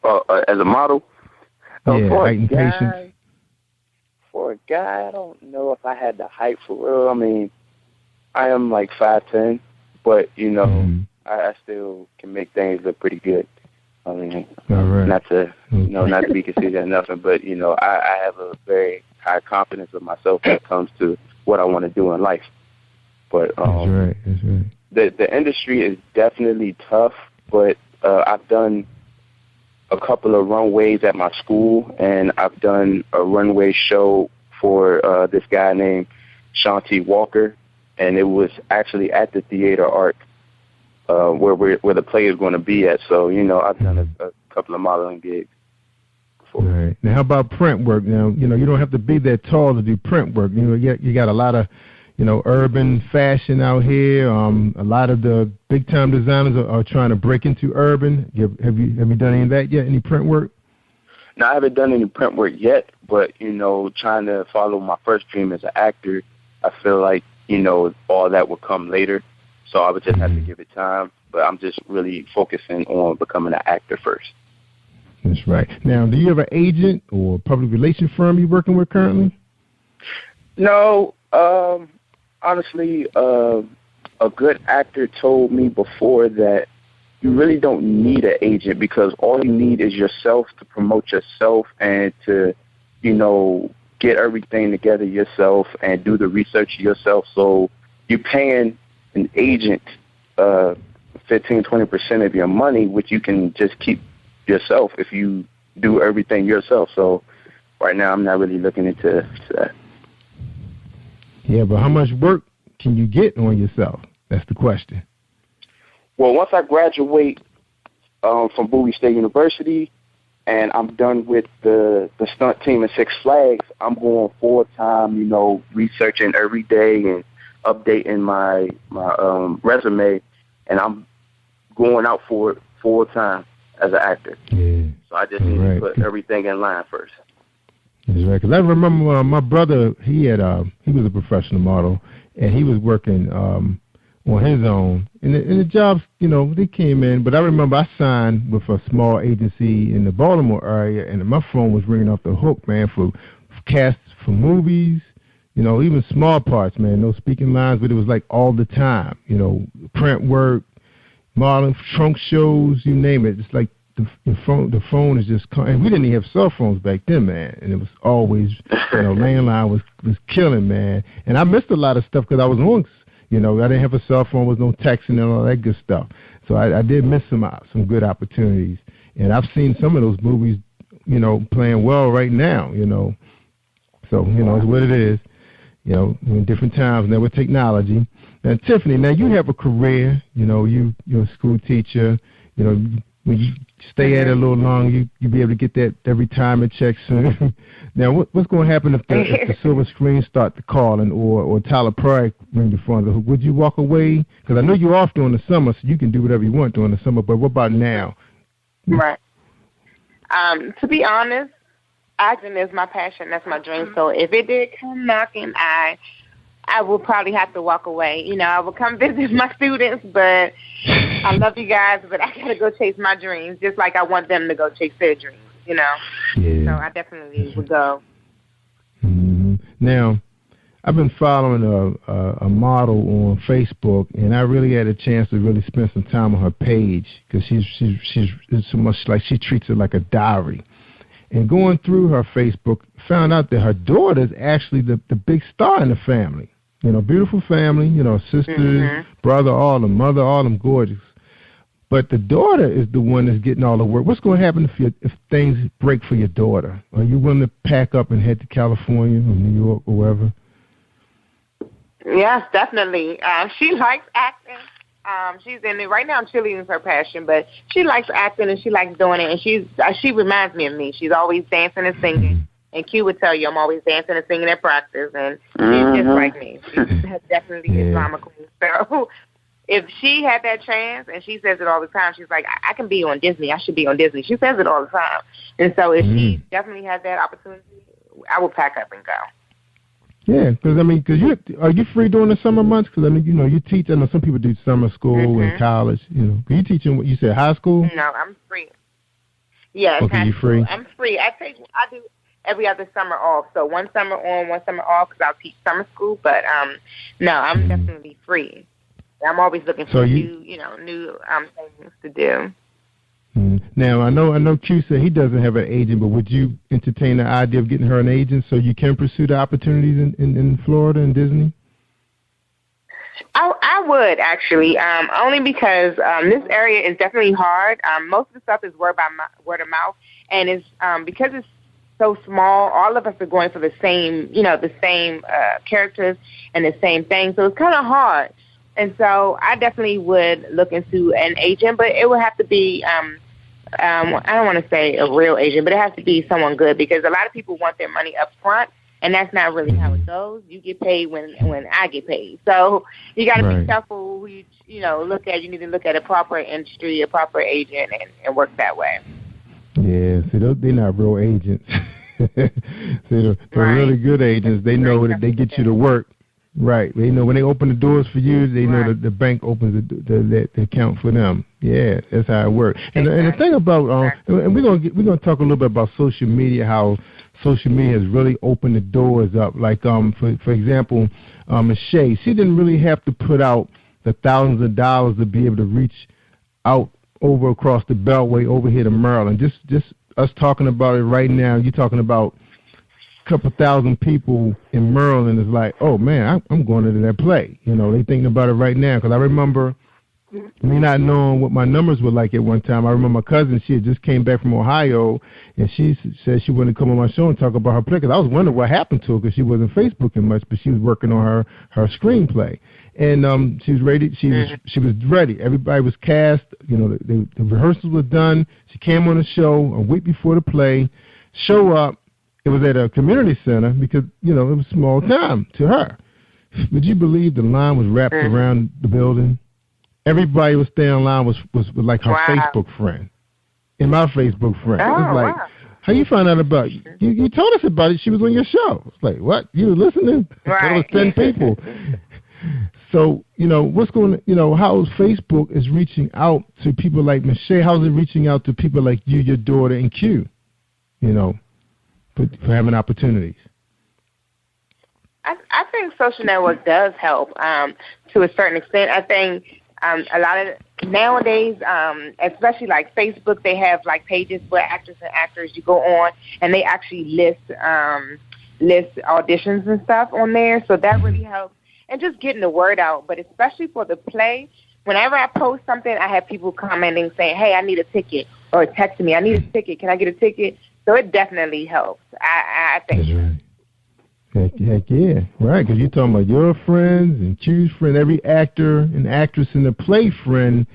As a model. Yeah, height and patience. For a guy, I don't know if I had the height for real. I mean, I am like 5'10", but I still can make things look pretty good. I mean, not to be considered as nothing, but I have a very high confidence of myself when it comes to what I want to do in life. But that's right. The industry is definitely tough, but I've done a couple of runways at my school, and I've done a runway show for this guy named Shanti Walker, and it was actually at the Theater Arc where the play is going to be at. So, I've done a couple of modeling gigs before. Right. Now, how about print work? Now, you don't have to be that tall to do print work. You got a lot of urban fashion out here. A lot of the big-time designers are trying to break into urban. Have you done any of that yet? Any print work? No, I haven't done any print work yet, but, trying to follow my first dream as an actor, I feel like, all that will come later. So I would just have to give it time. But I'm just really focusing on becoming an actor first. That's right. Now, do you have an agent or public relations firm you're working with currently? No, honestly, a good actor told me before that you really don't need an agent because all you need is yourself to promote yourself and to, get everything together yourself and do the research yourself. So you're paying an agent 15-20% of your money, which you can just keep yourself if you do everything yourself. So right now I'm not really looking into that. Yeah, but how much work can you get on yourself? That's the question. Well, once I graduate from Bowie State University and I'm done with the stunt team at Six Flags, I'm going full-time, researching every day and updating my resume, and I'm going out for it full-time as an actor. Yeah. So I just need to put everything in line first. That's right. Because I remember my brother, he was a professional model, and he was working on his own. And the jobs, they came in. But I remember I signed with a small agency in the Baltimore area, and my phone was ringing off the hook, man, for casts for movies, even small parts, man, no speaking lines, but it was like all the time, print work, modeling, trunk shows, you name it. It's like the phone is just, and we didn't even have cell phones back then, man, and it was always, landline was killing, man. And I missed a lot of stuff because I was on, I didn't have a cell phone, was no texting and all that good stuff. So I did miss some good opportunities. And I've seen some of those movies, playing well right now, So, it's what it is. you know, in different times now with technology. Now, Tiffany, now you have a career, you know, you're a school teacher, you know, when you stay at it a little long, you be able to get that retirement check soon. Now, what's going to happen if the silver screen start to call or Tyler Perry ring the phone? Would you walk away? Because I know you're off during the summer, so you can do whatever you want during the summer, but what about now? Right. To be honest, acting is my passion. That's my dream. So if it did come knocking, I would probably have to walk away. You know, I would come visit my students, but I love you guys, but I got to go chase my dreams, just like I want them to go chase their dreams, you know. Yeah. So I definitely would go. Mm-hmm. Now, I've been following a model on Facebook, and I really had a chance to really spend some time on her page because she's so much like she treats it like a diary. And going through her Facebook, found out that her daughter is actually the big star in the family. You know, beautiful family, you know, sisters, brother, all of them, mother, all of them gorgeous. But the daughter is the one that's getting all the work. What's going to happen if things break for your daughter? Are you willing to pack up and head to California or New York or wherever? Yes, definitely. She likes acting. She's in it right now. Cheerleading is her passion, but she likes acting and she likes doing it. And she reminds me of me. She's always dancing and singing. And Q would tell you I'm always dancing and singing at practice, and she's just like me. She's definitely a drama queen. So if she had that chance, and she says it all the time, she's like, I can be on Disney. I should be on Disney. She says it all the time. And so if she definitely has that opportunity, I will pack up and go. Yeah, because I mean, are you free during the summer months? Because I mean, you know, you teach. I know some people do summer school and college. You know, are you teaching what you said, high school? No, I'm free. Yeah, okay, you free? I'm free. I do every other summer off. So one summer on, one summer off because I'll teach summer school. But no, I'm definitely free. I'm always looking for new things to do. Now, I know Q said he doesn't have an agent, but would you entertain the idea of getting her an agent so you can pursue the opportunities in Florida and Disney? I would, actually, only because this area is definitely hard. Most of the stuff is word of mouth, and it's because it's so small, all of us are going for the same characters and the same thing, so it's kind of hard. And so I definitely would look into an agent, but it would have to be, I don't want to say a real agent, but it has to be someone good because a lot of people want their money up front, and that's not really how it goes. You get paid when I get paid. So you got to be careful who you look at. You need to look at a proper industry, a proper agent, and work that way. Yeah, see, they're not real agents. They're really good agents. They know that they get you to work. Right. They know when they open the doors for you, they know that the bank opens the account for them. Yeah, that's how it works. And the thing about and we're gonna talk a little bit about social media, how social media has really opened the doors up. Like for example, Michelle, she didn't really have to put out the thousands of dollars to be able to reach out over across the Beltway over here to Maryland. Just us talking about it right now. You're talking about couple thousand people in Maryland is like, oh man, I'm going into that play. You know, they thinking about it right now. Because I remember me not knowing what my numbers were like at one time. I remember my cousin, she had just came back from Ohio, and she said she wanted to come on my show and talk about her play. Because I was wondering what happened to her because she wasn't Facebooking much, but she was working on her screenplay. And she was ready. She was ready. Everybody was cast. You know, the rehearsals were done. She came on the show a week before the play. Show up. It was at a community center because, you know, it was small time to her. Would you believe the line was wrapped around the building? Everybody was staying in line was like her Facebook friend. And my Facebook friend. It was like, how you find out about it? You told us about it. She was on your show. It's like, what? You were listening? There was 10 people. So, you know, how Facebook is reaching out to people like Michelle? How is it reaching out to people like you, your daughter, and Q? You know, for having opportunities? I think social network does help to a certain extent. I think a lot of nowadays, especially like Facebook, they have like pages for actors and actors. You go on and they actually list auditions and stuff on there. So that really helps. And just getting the word out. But especially for the play, whenever I post something, I have people commenting saying, hey, I need a ticket, or texting me, I need a ticket. Can I get a ticket? So it definitely helps. I think. Heck yeah. Right, because you're talking about your friends and Q's friend, every actor and actress in the play friend.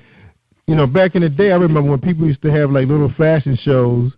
You know, back in the day, I remember when people used to have like little fashion shows,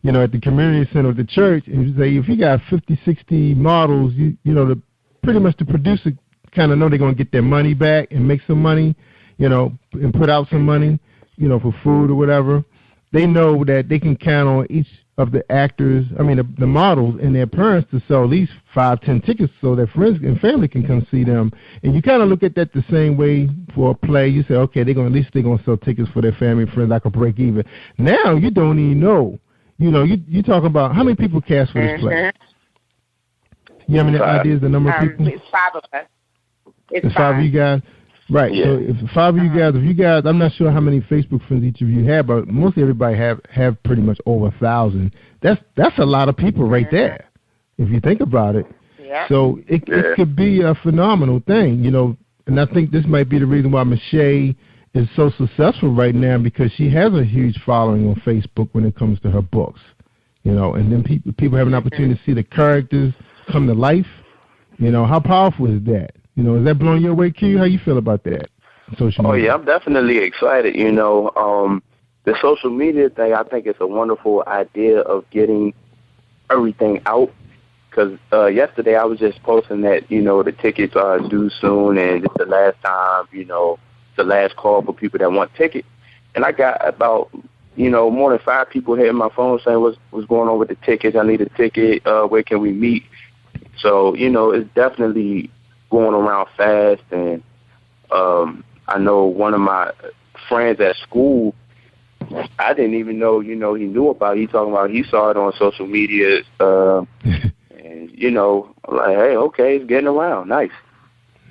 you know, at the community center of the church, and you say, if you got 50, 60 models, you know, pretty much the producer kind of know they're going to get their money back and make some money, you know, and put out some money, you know, for food or whatever. They know that they can count on each of the actors, the models and their parents to sell at least 5, 10 tickets so their friends and family can come see them. And you kind of look at that the same way for a play. You say, okay, they're going to sell tickets for their family and friends. I can break even. Now you don't even know. You know, you talk about how many people cast for this play. You have any ideas the number of people? It's 5 of us. It's 5 of you guys. Right. Yeah. So if 5 of you guys, I'm not sure how many Facebook friends each of you have, but mostly everybody have pretty much over 1,000. That's a lot of people right there, if you think about it. Yeah. So it could be a phenomenal thing, you know. And I think this might be the reason why Michelle is so successful right now, because she has a huge following on Facebook when it comes to her books, you know. And then people have an opportunity to see the characters come to life. You know, how powerful is that? You know, is that blowing your way, Q? How you feel about that? Social media? Oh, yeah, I'm definitely excited. You know, the social media thing, I think it's a wonderful idea of getting everything out. Because yesterday I was just posting that, you know, the tickets are due soon and it's the last time, you know, the last call for people that want tickets. And I got about, you know, more than 5 people hitting my phone saying, what's going on with the tickets? I need a ticket. Where can we meet? So, you know, it's definitely going around fast. And I know one of my friends at school, I didn't even know, you know, he knew about it. He talking about he saw it on social media. And, you know, I'm like, hey, okay, it's getting around. Nice.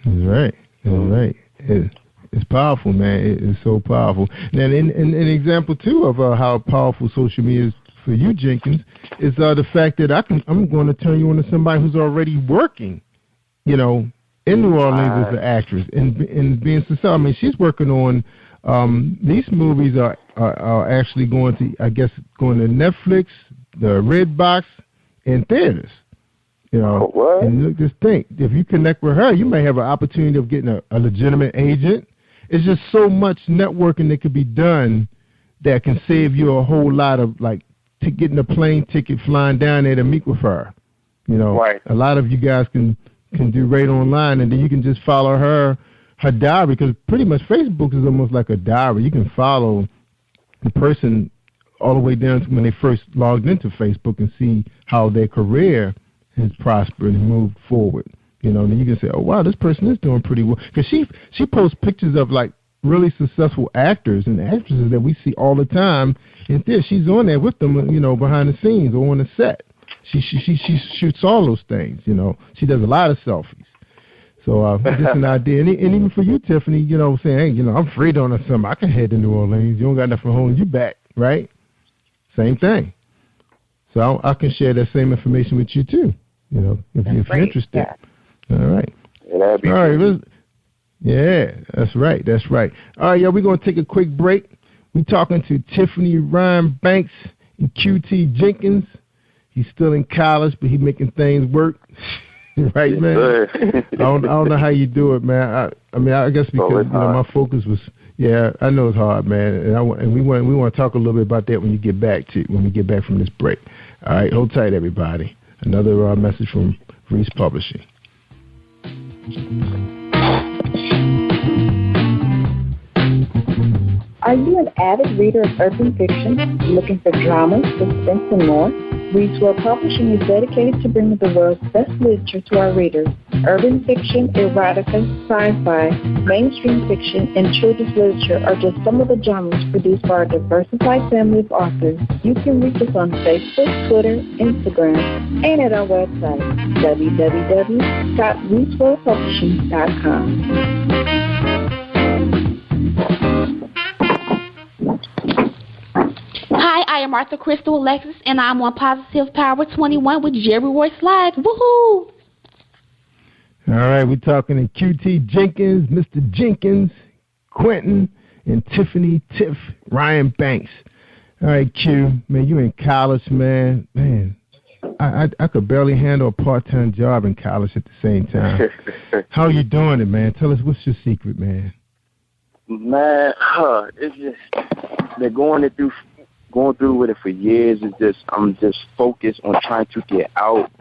That's right. That's right. It's powerful, man. It's so powerful. And an example, too, of how powerful social media is for you, Jenkins, is the fact that I'm going to turn you into somebody who's already working, you know, in New Orleans as an actress and being successful. I mean, she's working on these movies are actually going to Netflix, the Redbox, and theaters. You know, and look, just think, if you connect with her, you may have an opportunity of getting a legitimate agent. It's just so much networking that could be done that can save you a whole lot of, like, getting a plane ticket, flying down there to meet with her. You know, a lot of you guys can do right online, and then you can just follow her diary, because pretty much Facebook is almost like a diary. You can follow the person all the way down to when they first logged into Facebook and see how their career has prospered and moved forward. You know, then you can say, oh, wow, this person is doing pretty well. Because she posts pictures of, like, really successful actors and actresses that we see all the time. And she's on there with them, you know, behind the scenes or on the set. She shoots all those things, you know. She does a lot of selfies. So just an idea. And even for you, Tiffany, you know, saying, hey, you know, I'm free doing something. I can head to New Orleans. You don't got nothing holding you back, right? Same thing. So I can share that same information with you, too, you know, if you're interested. Yeah. All right. All right. Yeah, that's right. That's right. All right, we're going to take a quick break. We're talking to Tiffany Ryan Banks and QT Jenkins. He's still in college, but he's making things work. Right, man? I don't know how you do it, man. I guess because you know, my focus was, I know it's hard, man. And we want to talk a little bit about that when we get back from this break. All right, hold tight, everybody. Another message from Reese Publishing. Are you an avid reader of urban fiction, looking for drama, suspense, and more? Reese World Publishing is dedicated to bringing the world's best literature to our readers. Urban fiction, erotica, sci-fi, mainstream fiction, and children's literature are just some of the genres produced by our diversified family of authors. You can reach us on Facebook, Twitter, Instagram, and at our website, www.reeseworldpublishing.com. Hi, I am Arthur Crystal Alexis, and I'm on Positive Power 21 with Jerry Royce Live. Woohoo! All right, we're talking to QT Jenkins, Mr. Jenkins, Quentin, and Tiffany Ryan Banks. All right, Q, man, you in college, man. Man, I could barely handle a part-time job in college at the same time. How are you doing it, man? Tell us, what's your secret, man? Man, it's just been going through with it for years. I'm just focused on trying to get out,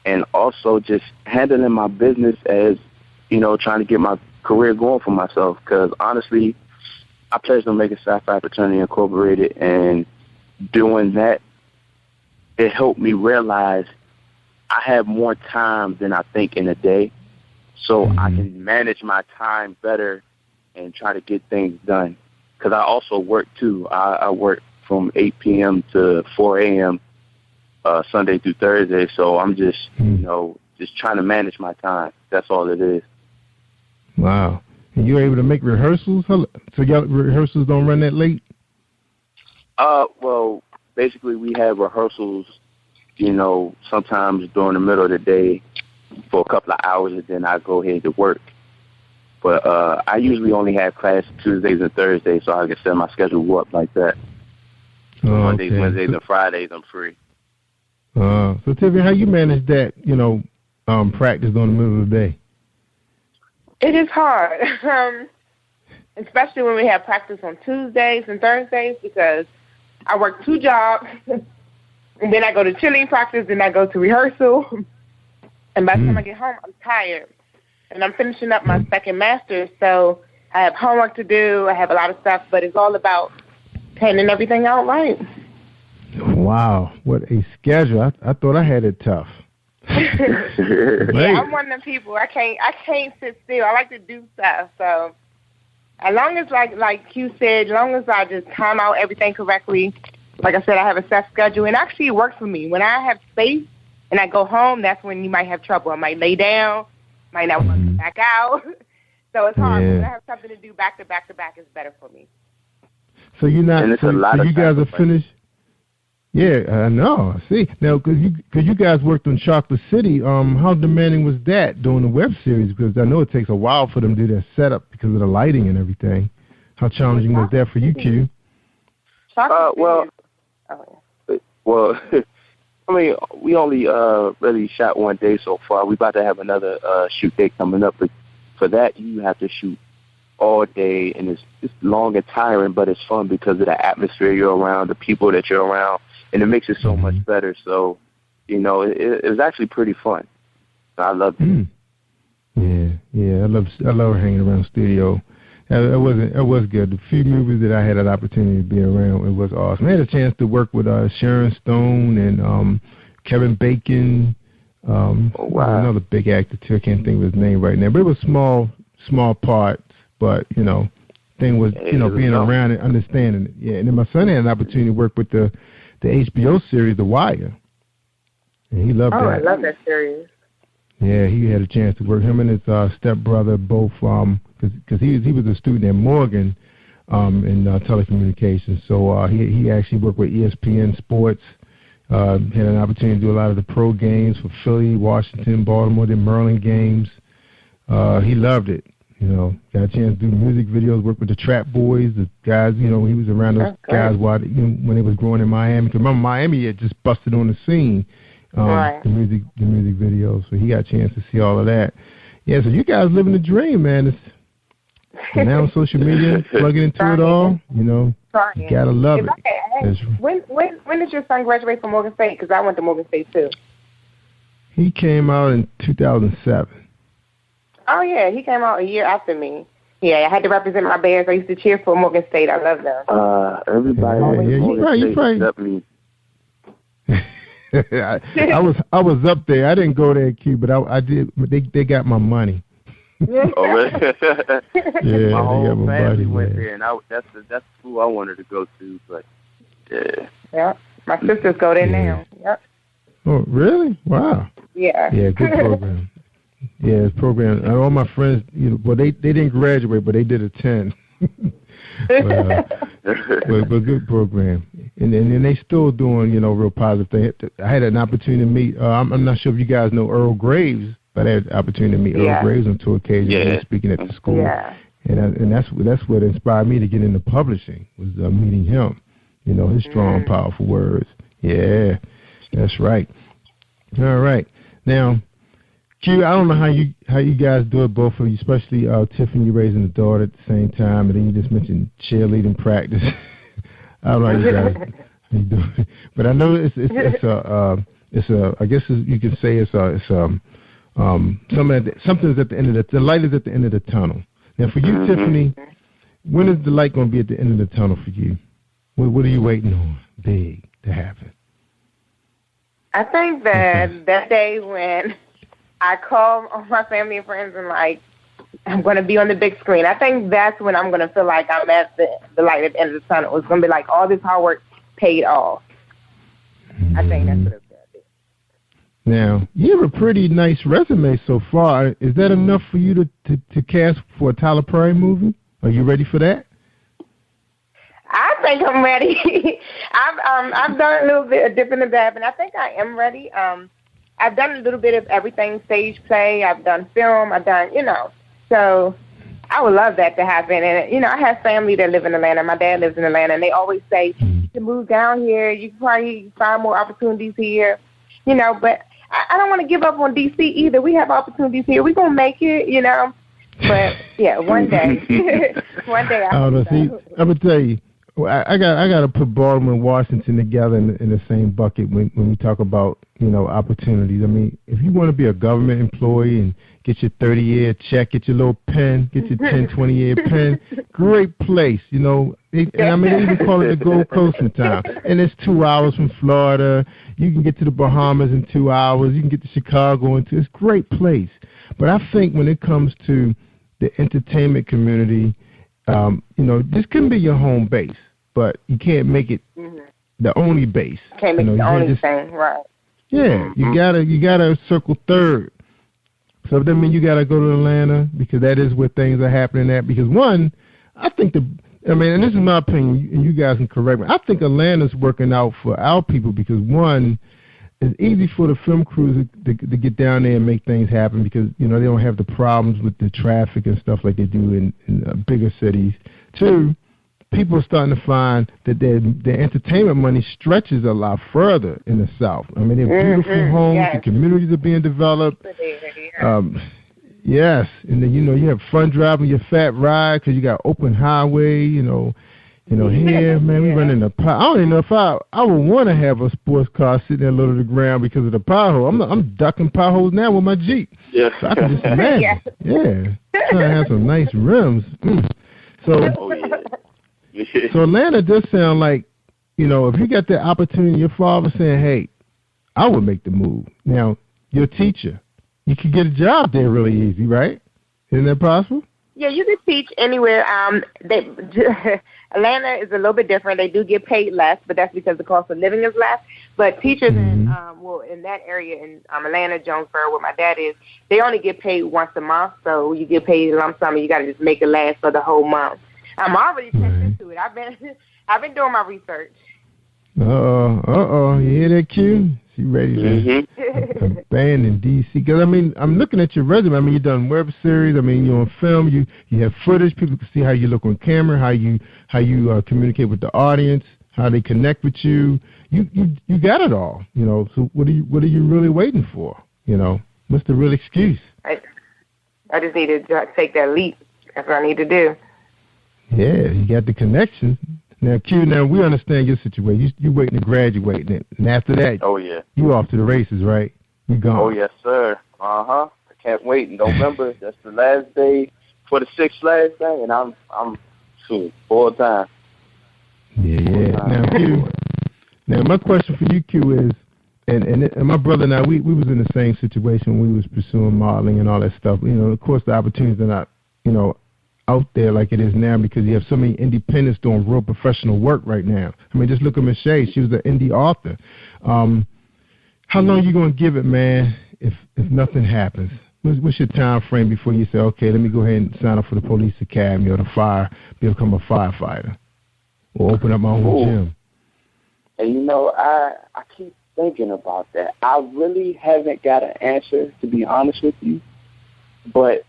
and also just handling my business as, trying to get my career going for myself. Because honestly, I pledged to make a Sci-Fi Fraternity Incorporated, and doing that, it helped me realize I have more time than I think in a day, so I can manage my time better and try to get things done. Because I also work, too. I work from 8 p.m. to 4 a.m. Sunday through Thursday, so I'm just, just trying to manage my time. That's all it is. Wow. And you're able to make rehearsals? So y'all rehearsals don't run that late? Well, basically we have rehearsals, sometimes during the middle of the day for a couple of hours, and then I go ahead to work. But I usually only have class Tuesdays and Thursdays, so I can set my schedule up like that. Mondays, Wednesdays, and Fridays, I'm free. So Tiffany, how you manage that, practice during the middle of the day? It is hard, especially when we have practice on Tuesdays and Thursdays, because I work 2 jobs, and then I go to cheerleading practice, then I go to rehearsal, and by the time I get home, I'm tired. And I'm finishing up my second master's, so I have homework to do, I have a lot of stuff, but it's all about planning everything out right. Wow, what a schedule. I thought I had it tough. Yeah, I'm one of them people. I can't sit still. I like to do stuff. So as long as like Q said, as long as I just time out everything correctly, like I said, I have a set schedule, and actually it works for me. When I have space and I go home, that's when you might have trouble. I might lay down, might not want to come back out. So it's hard. When I have something to do back to back to back, it's better for me. So you're not. And it's so, a lot so of you guys are finished. Yeah, I know. I see. Now, because you guys worked on Chocolate City, how demanding was that during the web series? Because I know it takes a while for them to do their setup because of the lighting and everything. How challenging was that for you, Q? Well, I mean, we only really shot one day so far. We about to have another shoot day coming up, but for that you have to shoot all day, and it's long and tiring, but it's fun because of the atmosphere you're around, the people that you're around, and it makes it so much better. So, it was actually pretty fun. I loved it. Yeah, I love hanging around the studio. It was good. The few movies that I had an opportunity to be around, it was awesome. I had a chance to work with Sharon Stone and Kevin Bacon. Another big actor too. I can't think of his name right now, but it was small parts. But thing was being around and understanding it. Yeah, and then my son had an opportunity to work with the HBO series The Wire, and he loved that. I love that series. Yeah, he had a chance to work. Him and his stepbrother both, because he was a student at Morgan in telecommunications. So he actually worked with ESPN Sports. Had an opportunity to do a lot of the pro games for Philly, Washington, Baltimore, the Maryland games. He loved it. Got a chance to do music videos, work with the Trap Boys, the guys. He was around those guys while when they was growing in Miami. Because remember, Miami had just busted on the scene. The music videos. So he got a chance to see all of that. Yeah, so you guys living the dream, man. It's now on social media, plugging into it all. You gotta love it. When did your son graduate from Morgan State? Because I went to Morgan State too. He came out in 2007. Oh yeah, he came out a year after me. Yeah, I had to represent my Bears. I used to cheer for Morgan State. I love them. Everybody. You probably. I was up there. I didn't go there, Q, but I did. They got my money. Oh, really? Yeah, my whole family went there, and that's the school I wanted to go to. But yeah, my sisters go there now. Yep. Oh, really? Wow. Yeah. Yeah, good program. Yeah, program. All my friends, well, they didn't graduate, but they did attend. but good program, and they still doing real positive things. I had an opportunity to meet. I'm not sure if you guys know Earl Graves, but I had an opportunity to meet Earl Graves on 2 occasions. He was speaking at the school, and that's what inspired me to get into publishing was meeting him. His strong, powerful words. Yeah, that's right. All right. Now, Q, I don't know how you guys do it, both of you, especially Tiffany, you raising a daughter at the same time, and then you just mentioned cheerleading practice. I don't know how you guys how you do it, but I know it's a I guess you can say something's at the end of the light is at the end of the tunnel. Now, for you, Tiffany, when is the light going to be at the end of the tunnel for you? What are you waiting on big to happen? I think that day when I call all my family and friends and, like, I'm going to be on the big screen, I think that's when I'm going to feel like I'm at the light at the end of the tunnel. It's going to be like all this hard work paid off. I think that's what it's going to be. Now, you have a pretty nice resume so far. Is that enough for you to cast for a Tyler Perry movie? Are you ready for that? I think I'm ready. I've done a little bit different of that, but I think I am ready. I've done a little bit of everything, stage play. I've done film. I've done, so I would love that to happen. And, I have family that live in Atlanta. My dad lives in Atlanta, and they always say, to move down here, you can probably find more opportunities here, but I don't want to give up on D.C. either. We have opportunities here. We're going to make it, But, yeah, one day. One day I hope so. I'm going to tell you, I got to put Baltimore and Washington together in the same bucket when we talk about, opportunities. I mean, if you want to be a government employee and get your 30-year check, get your little pen, get your 10, 20-year pen, great place, And they even call it the Gold Coast sometimes. And it's 2 hours from Florida. You can get to the Bahamas in 2 hours. You can get to Chicago it's a great place. But I think when it comes to the entertainment community, this can be your home base, but you can't make it the only base. Can't make it the only thing, right? Yeah, you gotta circle third. So that means you gotta go to Atlanta because that is where things are happening at. Because one, I think and this is my opinion, and you guys can correct me. I think Atlanta's working out for our people because one, it's easy for the film crews to get down there and make things happen because, they don't have the problems with the traffic and stuff like they do in bigger cities. Two, people are starting to find that their entertainment money stretches a lot further in the South. I mean, they're beautiful homes, yes. The communities are being developed. Yes, and then, you have fun driving your fat ride because you got open highway, here, man, we run in the pot. I don't even know if I would want to have a sports car sitting there low to the ground because of the pothole. I'm ducking potholes now with my Jeep. Yeah. So I can just imagine. Yeah. Trying to have some nice rims. So, so Atlanta does sound like, if you got that opportunity, your father saying, hey, I would make the move. Now, you're a teacher. You could get a job there really easy, right? Isn't that possible? Yeah, you could teach anywhere. Atlanta is a little bit different. They do get paid less, but that's because the cost of living is less. But teachers in that area in Atlanta, Jonesboro, where my dad is, they only get paid once a month. So you get paid a lump sum, and you got to just make it last for the whole month. I'm already checked into it. I've been doing my research. You hear that, Q? She ready to abandon DC. Because, I'm looking at your resume. You've done web series. You're on film. You have footage. People can see how you look on camera, how you communicate with the audience, how they connect with you. You got it all, So what are you really waiting for? What's the real excuse? I just need to take that leap. That's what I need to do. Yeah, you got the connection. Now, Q, we understand your situation. You waiting to graduate, and after that, you off to the races, right? You gone. Oh, yes, sir. I can't wait. In November, that's the last day for the sixth last day, and I'm full time. Yeah. Now, Q. Now, my question for you, Q, is, and my brother and I, we was in the same situation when we was pursuing modeling and all that stuff. Of course, the opportunities are not, out there like it is now because you have so many independents doing real professional work right now. Just look at Miss Shay. She was an indie author. How long are you going to give it, man, if nothing happens? What's your time frame before you say, okay, let me go ahead and sign up for the police academy or become a firefighter or open up my own gym? And, I keep thinking about that. I really haven't got an answer, to be honest with you. But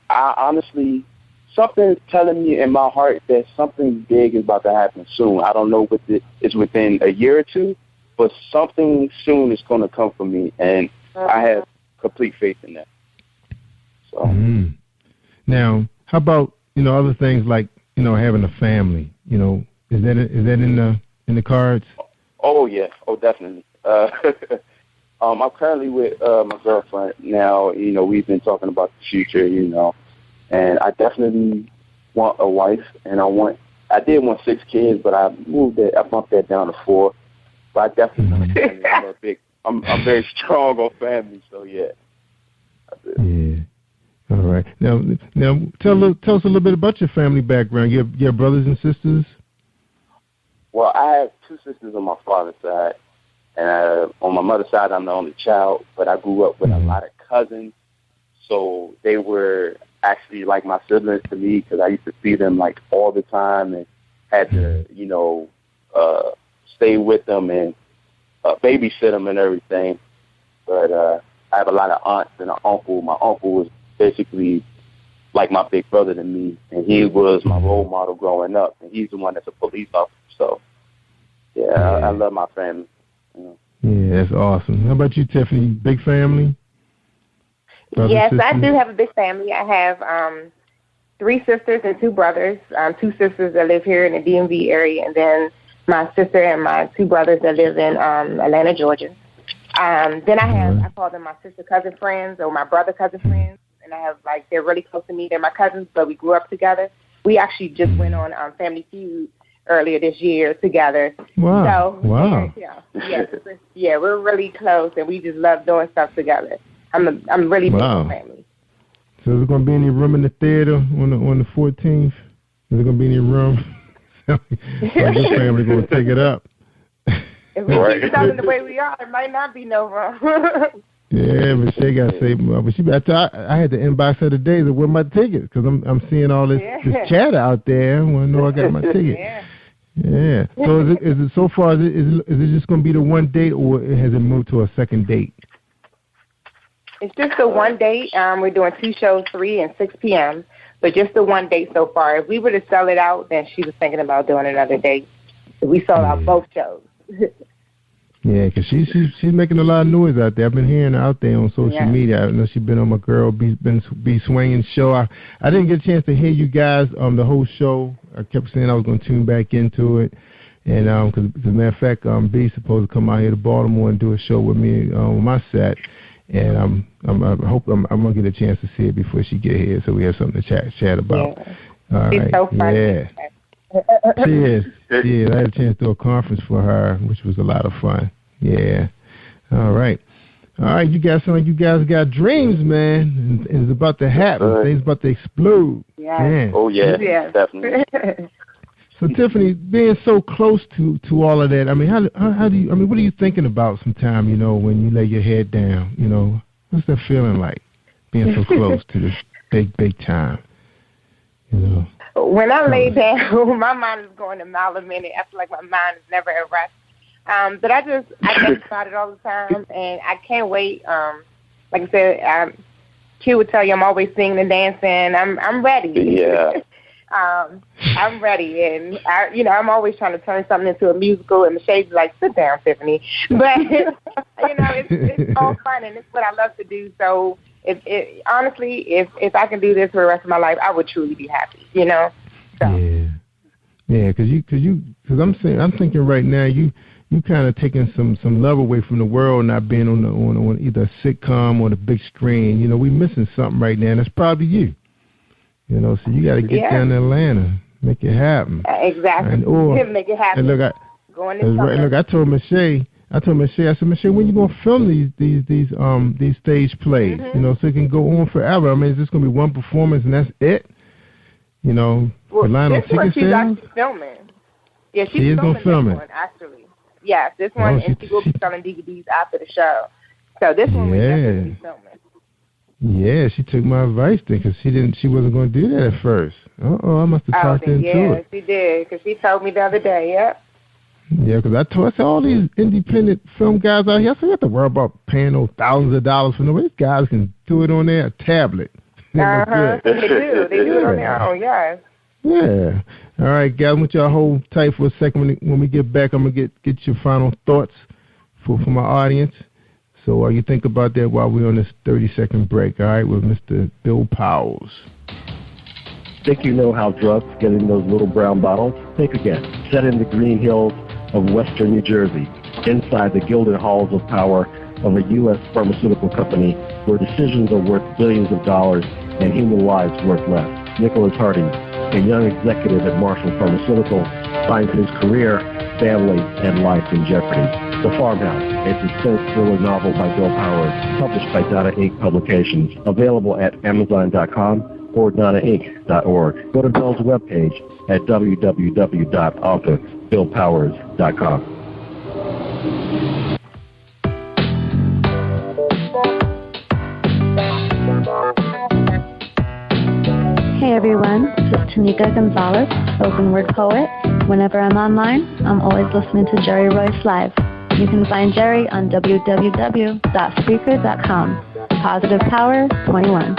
I honestly, something's telling me in my heart that something big is about to happen soon. I don't know if it's within a year or two, but something soon is going to come for me, and I have complete faith in that. So now, how about other things like having a family? Is that in the cards? Oh yeah, definitely. I'm currently with my girlfriend now. We've been talking about the future, and I definitely want a wife, and I did want 6 kids, but I bumped that down to 4. But I definitely want a family. I'm very strong on family, so yeah. Yeah. All right. Now tell us a little bit about your family background. You have brothers and sisters? Well, I have 2 sisters on my father's side, and on my mother's side, I'm the only child. But I grew up with a lot of cousins, so they were actually like my siblings to me because I used to see them like all the time and had to, stay with them and babysit them and everything. But I have a lot of aunts and an uncle. My uncle was basically like my big brother to me, and he was my role model growing up, and he's the one that's a police officer. So, I love my family. Yeah, that's awesome. How about you, Tiffany? Big family? Yes, I do have a big family. I have 3 sisters and 2 brothers. 2 sisters that live here in the DMV area, and then my sister and my 2 brothers that live in Atlanta, Georgia. Then I call them my sister cousin friends or my brother cousin friends, and I have they're really close to me. They're my cousins, but we grew up together. We actually just went on Family Feud earlier this year together. Wow. So, wow. Yeah, we're really close, and we just love doing stuff together. I'm really big on family. So is there going to be any room in the theater on the 14th? Is there going to be any room? Or your family going to take it up? If we keep it up in the way we are, there might not be no room. Yeah, but she got to say, but I had to inbox her today to win my ticket because I'm seeing all this chatter out there. I want to know I got my ticket. Yeah. So is it so far? Is it just going to be the one date, or has it moved to a second date? It's just the one date. We're doing 2 shows, 3 and 6 p.m. But just the one date so far. If we were to sell it out, then she was thinking about doing another date. If we sold out both shows. Yeah, because she's making a lot of noise out there. I've been hearing her out there on social media. I know she's been on my Girl Be Swinging show. I didn't get a chance to hear you guys the whole show. I kept saying I was going to tune back into it. And because as a matter of fact, B's supposed to come out here to Baltimore and do a show with me on my set. And I hope I'm gonna get a chance to see it before she get here, so we have something to chat about. Yeah. All She's right. so funny. Yeah. She is. Yeah, I had a chance to do a conference for her, which was a lot of fun. Yeah. All right. You guys sound like you guys got dreams, man. And it's about to happen. Things about to explode. Yeah. Man. Oh yeah, definitely. So Tiffany, being so close to all of that, I mean, how do you? I mean, what are you thinking about sometime? When you lay your head down, what's that feeling like? Being so close to this big time. When I lay down, my mind is going a mile a minute. I feel like my mind is never at rest. But I think about it all the time, and I can't wait. Like I said, Q would tell you I'm always singing and dancing. I'm ready. Yeah. I'm ready, and I'm always trying to turn something into a musical. And Michelle's like, "Sit down, Tiffany." But it's all fun, and it's what I love to do. So, honestly, if I can do this for the rest of my life, I would truly be happy. So. Yeah, because I'm thinking right now you kind of taking some love away from the world, not being on either a sitcom or the big screen. We missing something right now, and that's probably you. So you got to get down to Atlanta, make it happen. Exactly. Make it happen. And look, I told Michelle, I said, Michelle, when you gonna film these stage plays? So it can go on forever. I mean, is this gonna be one performance and that's it? Well, this one she's actually filming. Yeah, she's gonna film it. One, actually. Yeah, this one, and she will be selling DVDs after the show. So this one we're definitely filming. Yeah, she took my advice then because she wasn't going to do that at first. I must have talked her into it. Yeah, she did because she told me the other day. Yep. Yeah, because I said all these independent film guys out here, I said you have to worry about paying those thousands of dollars for nobody. These guys can do it on their tablet. They do. They do it on their own. Yes. Yeah. All right, guys, I want y'all hold tight for a second. When we get back, I'm gonna get your final thoughts for my audience. So you think about that while we're on this 30-second break, all right, with Mr. Bill Powers. Think you know how drugs get in those little brown bottles? Think again. Set in the green hills of western New Jersey, inside the gilded halls of power of a U.S. pharmaceutical company where decisions are worth billions of dollars and human lives worth less. Nicholas Harding, a young executive at Marshall Pharmaceutical, finds his career, family, and life in jeopardy. The Farmhouse, a suspense thriller novel by Bill Powers, published by Donna Inc. Publications, available at Amazon.com or DonnaInc.org. Go to Bill's webpage at www.authorBillPowers.com. Hey everyone, this is Tanika Gonzalez, spoken word poet. Whenever I'm online, I'm always listening to Jerry Royce Live. You can find Jerry on www.speaker.com. Positive Power 21.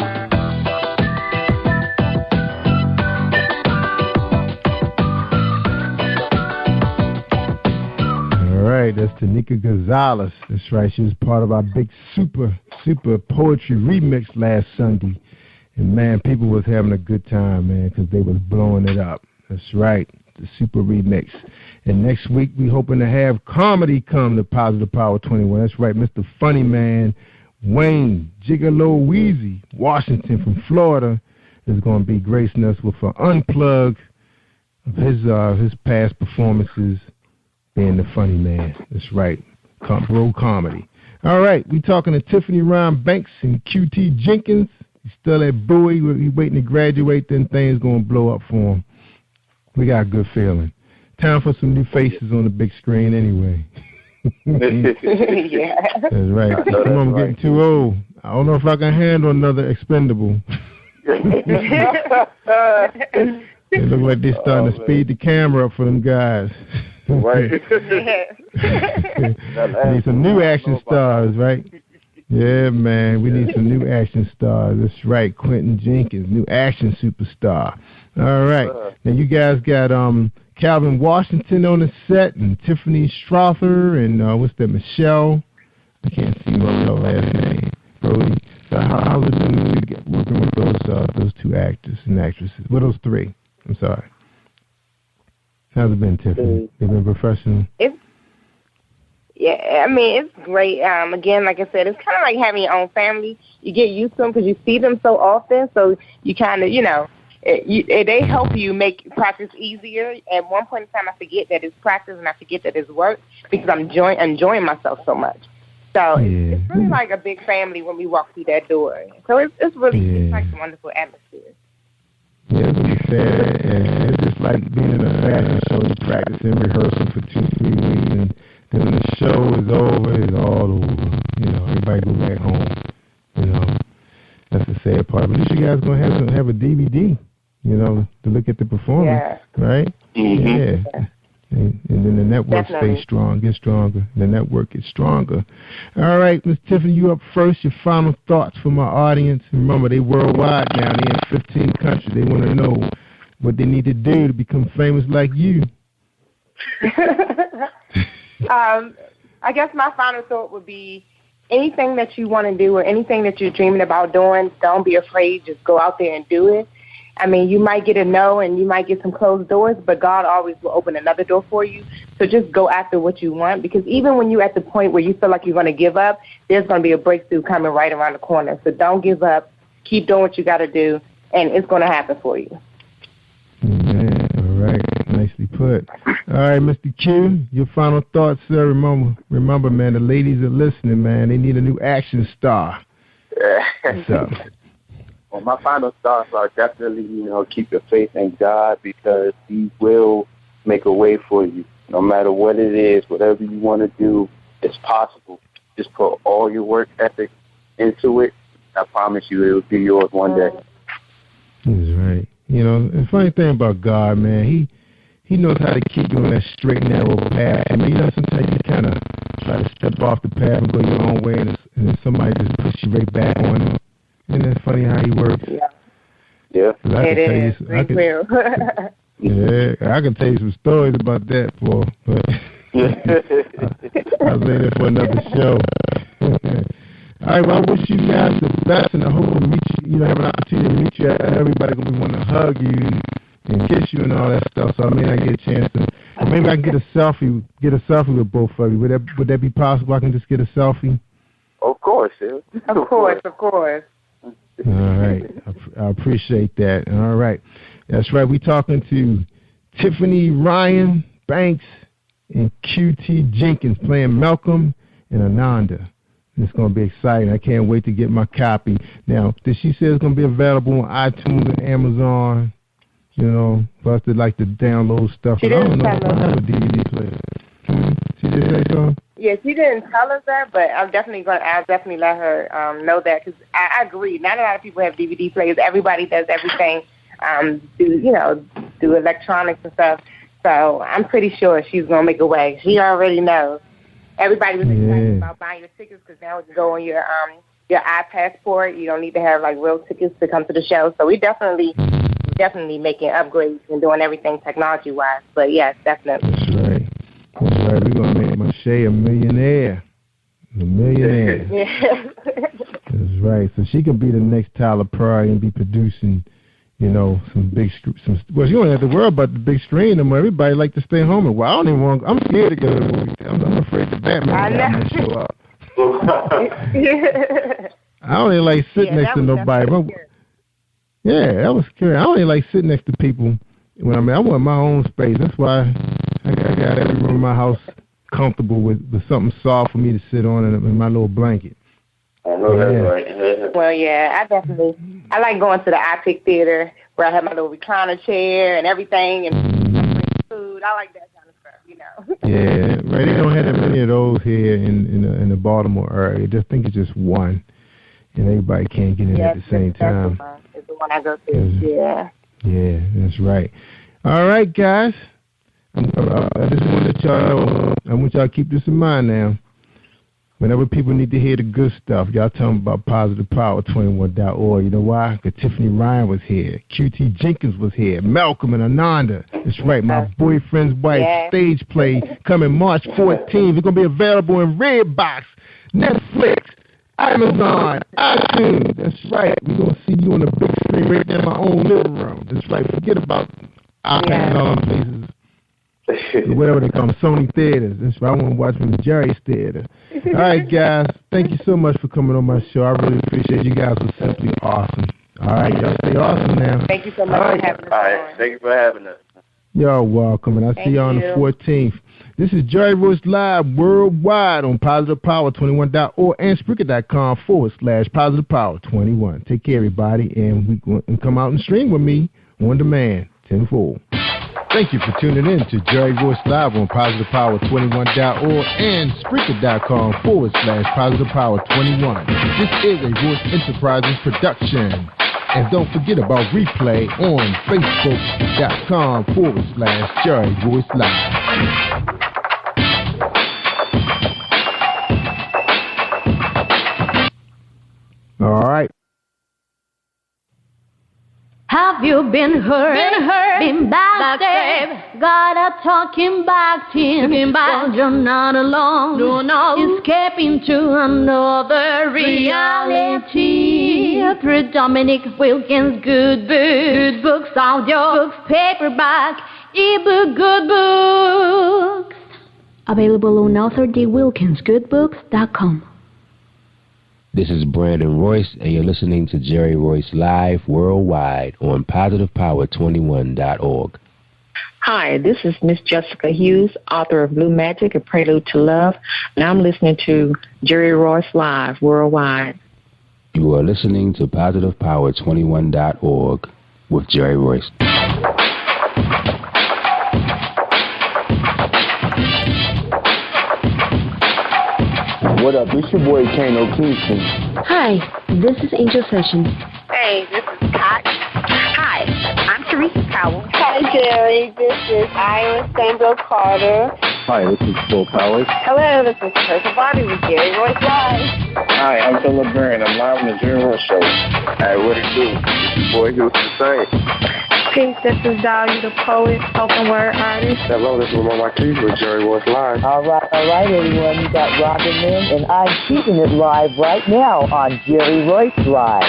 All right, that's Tanika Gonzalez. That's right, she was part of our big super poetry remix last Sunday. And, man, people was having a good time, man, because they was blowing it up. That's right, the super remix. And next week we hoping to have comedy come to Positive Power 21. That's right, Mr. Funny Man, Wayne Gigolo Weezy, Washington from Florida, is going to be gracing us with an unplug of his past performances being the Funny Man. That's right, bro comedy. All right, we talking to Tiffany Ryan Banks and QT Jenkins. He's still at Bowie. He's waiting to graduate, then things going to blow up for him. We got a good feeling. Time for some new faces on the big screen anyway. Yeah. That's right. Come on, I'm getting too old. I don't know if I can handle another expendable. It look like they're starting to speed the camera up for them guys. Right. Need some new action stars, right? Yeah, man, we need some new action stars. That's right, Quentin Jenkins, new action superstar. All right, now you guys got Calvin Washington on the set, and Tiffany Strother, and what's that, Michelle? I can't see her last name. Brody. So how's it been working with those two actors and actresses? Well, those three. I'm sorry. How's it been, Tiffany? They've been professional. Yeah, I mean, it's great. Again, like I said, it's kind of like having your own family. You get used to them because you see them so often, so you kind of, they help you make practice easier. At one point in time, I forget that it's practice and I forget that it's work because I'm enjoying myself so much. So it's really like a big family when we walk through that door. So it's really it's like a wonderful atmosphere. Yeah, to be fair, and it's just like being in a fashion show. You practice and rehearsing for 2-3 weeks, and then when the show is over, it's all over. Everybody go back home. That's the sad part. But at least you guys gonna have a DVD, to look at the performance, right? Mm-hmm. Yeah. And then the network stays strong, gets stronger. The network gets stronger. All right, Ms. Tiffany, you up first. Your final thoughts for my audience. Remember, they worldwide now. They're in 15 countries. They want to know what they need to do to become famous like you. I guess my final thought would be anything that you want to do or anything that you're dreaming about doing, don't be afraid. Just go out there and do it. I mean, you might get a no and you might get some closed doors, but God always will open another door for you. So just go after what you want, because even when you're at the point where you feel like you're going to give up, there's going to be a breakthrough coming right around the corner. So don't give up. Keep doing what you got to do, and it's going to happen for you. Man, all right. Nicely put. All right, Mr. Q, your final thoughts, sir. Remember, man, the ladies are listening, man. They need a new action star. What's up? Well, my final thoughts are definitely, keep your faith in God, because He will make a way for you. No matter what it is, whatever you want to do, it's possible. Just put all your work ethic into it. I promise you it will be yours one day. That's right. The funny thing about God, man, He knows how to keep you on that straight and narrow path. I mean, sometimes you kind of try to step off the path and go your own way, and then somebody just puts you right back on it. Isn't that funny how He works? Yeah. It is. I can tell you some stories about that, boy. But I was waiting for another show. All right, well, I wish you guys the best, and I hope to meet you, have an opportunity to meet you, and everybody going to be wanting to hug you and kiss you and all that stuff, so I may not get a chance to, or maybe I can get a selfie with both of you. Would that be possible? I can just get a selfie? Of course, yeah. Of course. All right. I appreciate that. All right. That's right. We're talking to Tiffany Ryan Banks and QT Jenkins playing Malcolm and Ananda. It's going to be exciting. I can't wait to get my copy. Now, did she say it's going to be available on iTunes and Amazon, for us to like to download stuff? She I don't didn't know if tell I us. have a DVD player. She did say so? Yeah, she didn't tell us that, but I'll definitely let her know that, because I agree. Not a lot of people have DVD players. Everybody does everything, do electronics and stuff. So I'm pretty sure she's going to make a way. She already knows. Everybody was excited about buying your tickets, because now you can go on your iPassport. You don't need to have real tickets to come to the show. So we definitely making upgrades and doing everything technology-wise. But yes, definitely. That's right. We're going to make Mache a millionaire. Yeah. That's right. So she can be the next Tyler Perry and be producing, some big, well, you don't have to worry about the big screen anymore. Everybody like to stay home. Well, I don't even want, I'm scared to go to the movie. I'm afraid the Batman will show up. I don't even like sitting next to nobody. Yeah, that was scary. I don't even like sitting next to people when I want my own space. That's why I got every room in my house comfortable with something soft for me to sit on and my little blanket. I know that's right. Well, yeah, I like going to the iPic Theater where I have my little recliner chair and everything and food. I like that kind of stuff, Yeah, right. They don't have that many of those here in the Baltimore area. I just think it's just one, and everybody can't get in at the same time. It's the one I go to. Yeah, that's right. All right, guys. I just want to let y'all know. I want y'all to keep this in mind now. Whenever people need to hear the good stuff, y'all tell them about PositivePower21.org. You know why? Because Tiffany Ryan was here. QT Jenkins was here. Malcolm and Ananda. That's right. My boyfriend's wife stage play coming March 14th. It's going to be available in Redbox, Netflix, Amazon, iTunes. That's right. We're going to see you on the big screen right there in my own living room. That's right. Forget about iPad and all them places. Whatever they call them, Sony Theaters. That's right. I want to watch from the Jerry's Theater. All right, guys. Thank you so much for coming on my show. I really appreciate you guys. Are simply awesome. All right, y'all stay awesome now. Thank you so much for having us. All right, thank you for having us. You're welcome, and I'll see you on the 14th. This is Jerry Royce Live worldwide on PositivePower21.org and Spreaker.com/PositivePower21. Take care, everybody, and we can come out and stream with me on demand, 10-4. Thank you for tuning in to Jerry Royce Live on PositivePower21.org and Spreaker.com/PositivePower21. This is a Royce Enterprises production. And don't forget about replay on Facebook.com/Jerry Royce Live. All right. Have you been hurt? Been backstabbed? God are talking back to him. Well, you're not alone. Escaping to another reality. Through Dominic Wilkins' good books, audio books, paperback, ebook, good books. Available on AuthorDWilkinsGoodBooks.com. This is Brandon Royce, and you're listening to Jerry Royce Live worldwide on PositivePower21.org. Hi, this is Miss Jessica Hughes, author of Blue Magic, A Prelude to Love, and I'm listening to Jerry Royce Live worldwide. You are listening to PositivePower21.org with Jerry Royce. What up? It's your boy Kano Kingston. Hi, this is Angel Sessions. Hey, this is Pat. Hi, I'm Teresa Powell. Hi, Jerry. This is Ira Sandro Carter. Hi, this is Phil Powers. Hello, this is Teresa Bobby with Jerry Royce Live. Hi, I'm Thur I'm live on the Jerry Royce Show. Hey, what it do? It's your boy Houston Saint. Peace, this is Dolly, the poet, spoken word artist. Hello, this is Lamar Marquis with Jerry Royce Live. All right, everyone. You got Robin Lynn, and I'm keeping it live right now on Jerry Royce Live.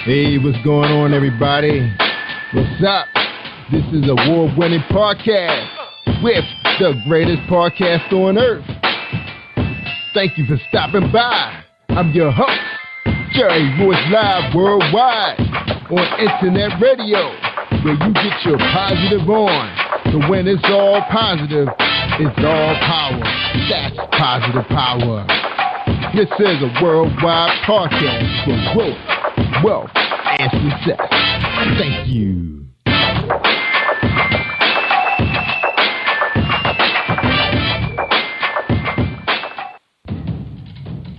Hey, what's going on, everybody? What's up? This is award-winning podcast with the greatest podcast on earth. Thank you for stopping by. I'm your host, Jerry Royce Live Worldwide on Internet Radio, where you get your positive on. So when it's all positive, it's all power. That's positive power. This is a worldwide podcast for growth, wealth, and success. Thank you.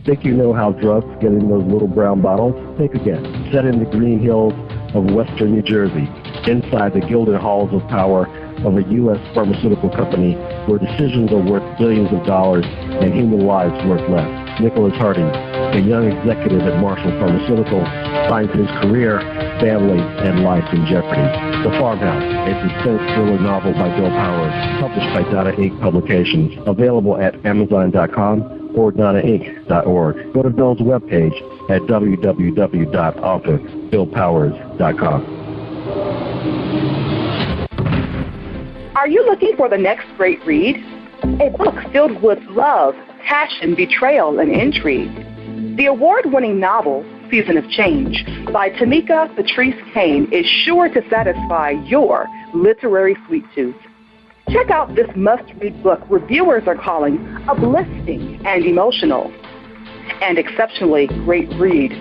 Think you know how drugs get in those little brown bottles? Think again. Set in the green hills of western New Jersey, inside the gilded halls of power of a U.S. pharmaceutical company where decisions are worth billions of dollars and human lives worth less. Nicholas Harding, a young executive at Marshall Pharmaceutical, finds his career, family, and life in jeopardy. The Farmhouse, a suspense thriller novel by Bill Powers, published by Donna Inc. Publications, available at Amazon.com or DonnaInc.org. Go to Bill's webpage at www.author.BillPowers.com. Are you looking for the next great read? A book filled with love, passion, betrayal, and intrigue. The award-winning novel, Season of Change, by Tamika Patrice Kane, is sure to satisfy your literary sweet tooth. Check out this must-read book reviewers are calling uplifting and emotional, and exceptionally great read,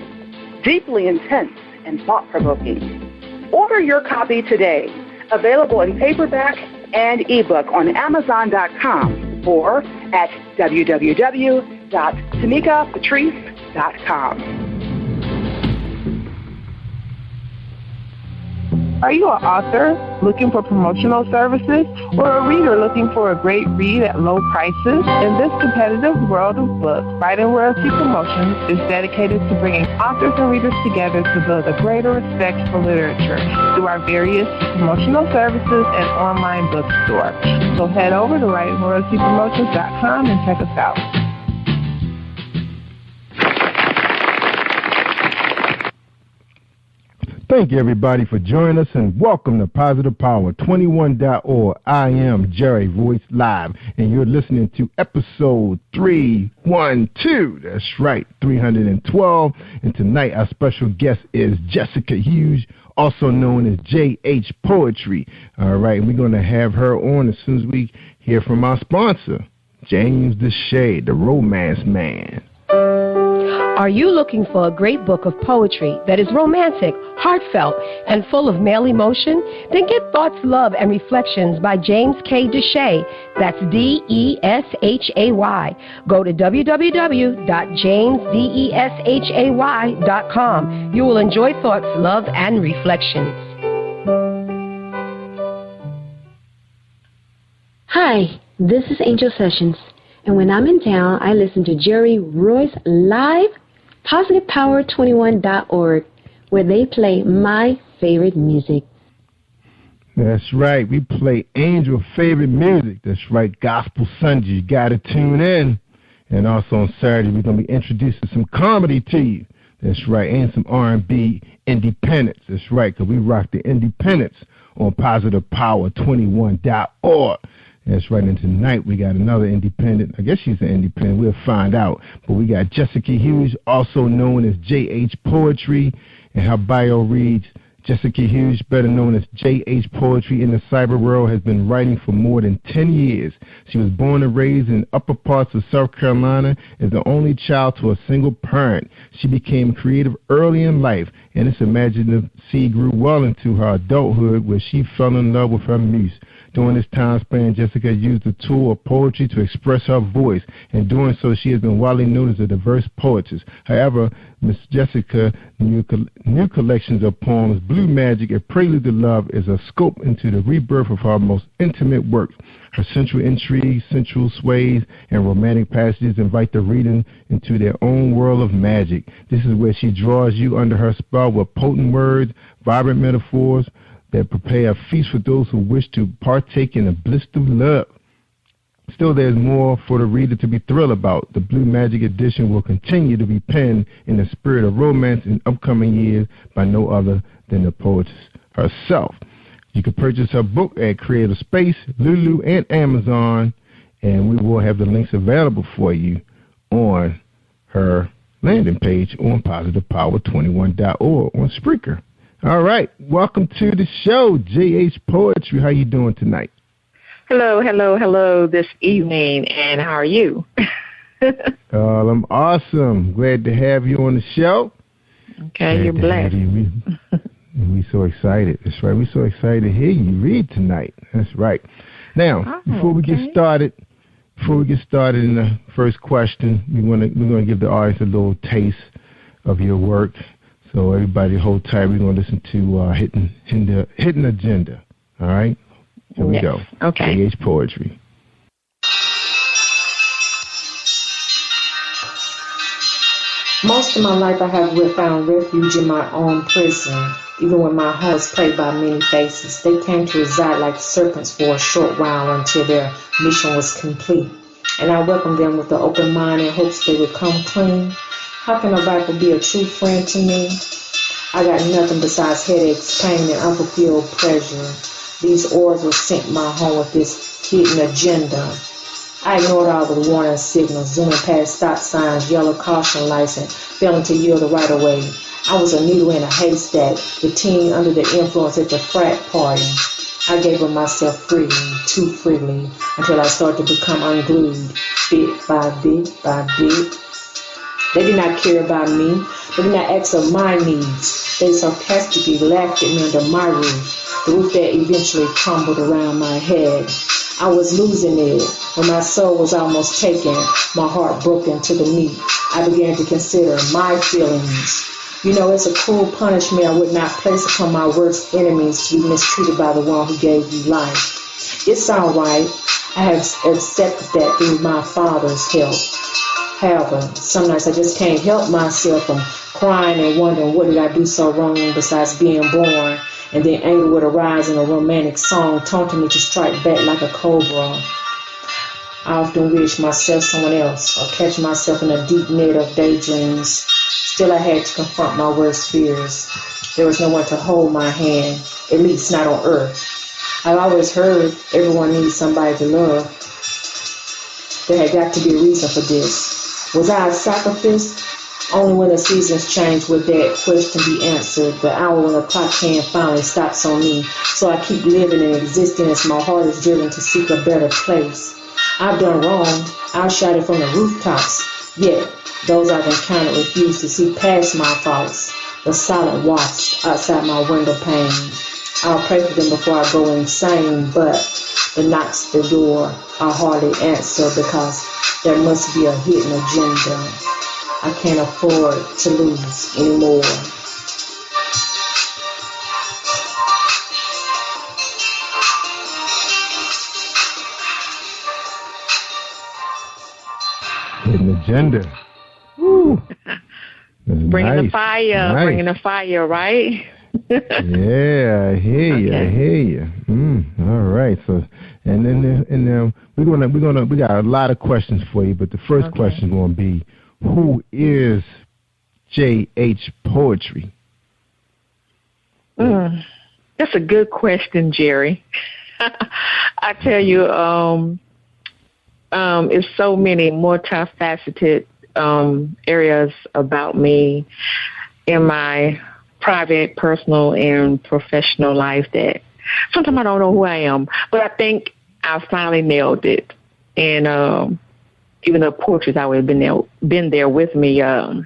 deeply intense and thought-provoking. Order your copy today, available in paperback and ebook on Amazon.com or at www.tamikapatrice.com. Are you an author looking for promotional services or a reader looking for a great read at low prices? In this competitive world of books, Writing Royalty Promotions is dedicated to bringing authors and readers together to build a greater respect for literature through our various promotional services and online bookstore. So head over to WritingRoyaltyPromotions.com and check us out. Thank you, everybody, for joining us, and welcome to Positive Power 21.org. I am Jerry Royce Live, and you're listening to episode 312. That's right, 312. And tonight, our special guest is Jessica Hughes, also known as J.H. Poetry. All right, and we're going to have her on as soon as we hear from our sponsor, James Deshay, the Romance Man. Are you looking for a great book of poetry that is romantic, heartfelt, and full of male emotion? Then get Thoughts, Love, and Reflections by James K. Deshay. That's D-E-S-H-A-Y. Go to www.jamesdeshay.com. You will enjoy Thoughts, Love, and Reflections. Hi, this is Angel Sessions. And when I'm in town, I listen to Jerry Royce Live, PositivePower21.org, where they play my favorite music. That's right. We play Angel's favorite music. That's right. Gospel Sunday. You got to tune in. And also on Saturday, we're going to be introducing some comedy to you. That's right. And some R&B independence. That's right. Because we rock the independence on PositivePower21.org. That's right, and tonight we got another independent. I guess she's an independent. We'll find out. But we got Jessica Hughes, also known as J.H. Poetry, and her bio reads, Jessica Hughes, better known as J.H. Poetry in the cyber world, has been writing for more than 10 years. She was born and raised in upper parts of South Carolina as the only child to a single parent. She became creative early in life, and this imaginative seed grew well into her adulthood, where she fell in love with her muse. During this time span, Jessica used the tool of poetry to express her voice. In doing so, she has been widely known as a diverse poetess. However, Miss Jessica's new collections of poems, Blue Magic, A Prelude to Love, is a scope into the rebirth of her most intimate works. Her sensual intrigue, sensual sways, and romantic passages invite the reader into their own world of magic. This is where she draws you under her spell with potent words, vibrant metaphors, that prepare a feast for those who wish to partake in the bliss of love. Still, there's more for the reader to be thrilled about. The Blue Magic edition will continue to be penned in the spirit of romance in upcoming years by no other than the poet herself. You can purchase her book at Creative Space, Lulu, and Amazon, and we will have the links available for you on her landing page on positivepower21.org on Spreaker. All right, welcome to the show, J.H. Poetry. How you doing tonight? Hello this evening, and how are you? I'm awesome. Glad to have you on the show. Okay, you're blessed. We're so excited. That's right. We're so excited to hear you read tonight. That's right. Now, before we get started in the first question, we're gonna give the audience a little taste of your work. So everybody hold tight. We're gonna listen to Hidden Agenda. All right. Here we go. Okay. J.H. Poetry. Most of my life I have found refuge in my own prison. Even when my home was plagued by many faces, they came to reside like serpents for a short while until their mission was complete. And I welcomed them with an open mind in hopes they would come clean. How can a viper be a true friend to me? I got nothing besides headaches, pain, and unfulfilled pleasure. These orders will sink my home with this hidden agenda. I ignored all the warning signals, zooming past stop signs, yellow caution lights, and failing to yield the right of way. I was a needle in a haystack, the teen under the influence at the frat party. I gave of myself freely, too freely, until I started to become unglued, bit by bit by bit. They did not care about me. They did not ask of my needs. They sarcastically laughed at me under my roof, the roof that eventually crumbled around my head. I was losing it. When my soul was almost taken, my heart broken to the meat, I began to consider my feelings. You know, it's a cruel punishment I would not place upon my worst enemies to be mistreated by the one who gave you life. It's all right. I have accepted that through my Father's help. However, some nights I just can't help myself from crying and wondering what did I do so wrong besides being born. And then anger would arise in a romantic song, taunting me to strike back like a cobra. I often wish myself someone else, or catch myself in a deep net of daydreams. Still, I had to confront my worst fears. There was no one to hold my hand, at least not on earth. I've always heard everyone needs somebody to love. There had got to be a reason for this. Was I a sacrifice? Only when the seasons change would that question be answered. The hour when the clock hand finally stops on me. So I keep living and existing as my heart is driven to seek a better place. I've done wrong. I've shouted from the rooftops. Yet, those I've encountered refuse to see past my faults. The silent wasps outside my window pane. I'll pray for them before I go insane, but the knocks at the door are hardly answered because there must be a hidden agenda. I can't afford to lose anymore. Hidden agenda. Woo. Bringing the fire, right? Yeah, I hear you. All right. So, and then we got a lot of questions for you, but the first question is going to be, who is J.H. Poetry? That's a good question, Jerry. I tell you, it's so many multifaceted areas about me in my private, personal, and professional life that sometimes I don't know who I am, but I think I finally nailed it. And even though poetry's always been there with me, I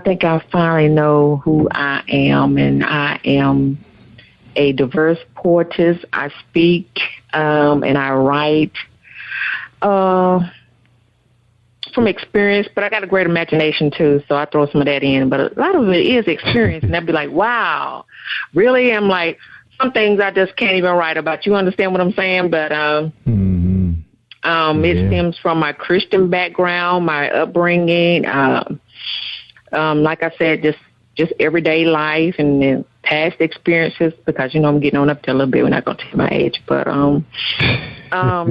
think I finally know who I am, and I am a diverse poetess. I speak and I write from experience, but I got a great imagination too, so I throw some of that in. But a lot of it is experience, and I'd be like, wow, really? I'm like, some things I just can't even write about. You understand what I'm saying? But it stems from my Christian background, my upbringing, like I said, just everyday life, and then past experiences, because, I'm getting on up there a little bit. We're not going to tell my age, but,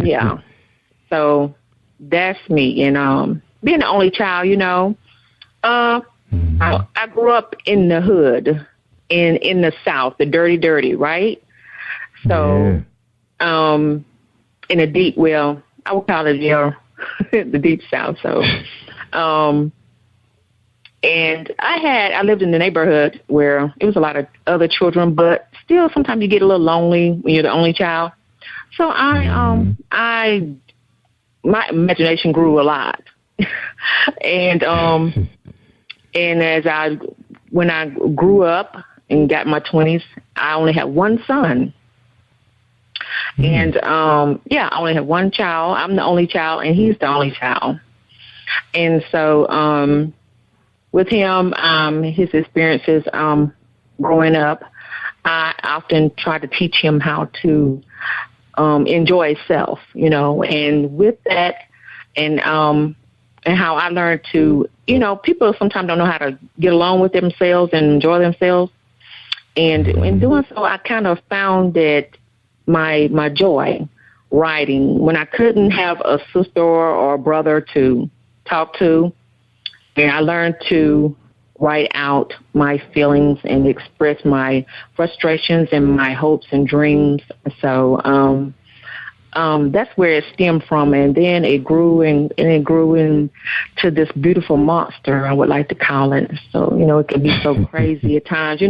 yeah. So that's me. And being the only child, I grew up in the hood, in the South, the dirty, right? So, in the deep, I would call it, the deep South. So, and I lived in the neighborhood where it was a lot of other children, but still sometimes you get a little lonely when you're the only child. So my imagination grew a lot. And when I grew up and got my 20s, I only had one son. And, I only have one child. I'm the only child, and he's the only child. And so, with him, his experiences, growing up, I often try to teach him how to, enjoy self, and with that, and how I learned to, people sometimes don't know how to get along with themselves and enjoy themselves. And in doing so, I kind of found that my joy writing, when I couldn't have a sister or a brother to talk to, and I learned to write out my feelings and express my frustrations and my hopes and dreams. So that's where it stemmed from, and then it grew into this beautiful monster, I would like to call it. So, it can be so crazy at times,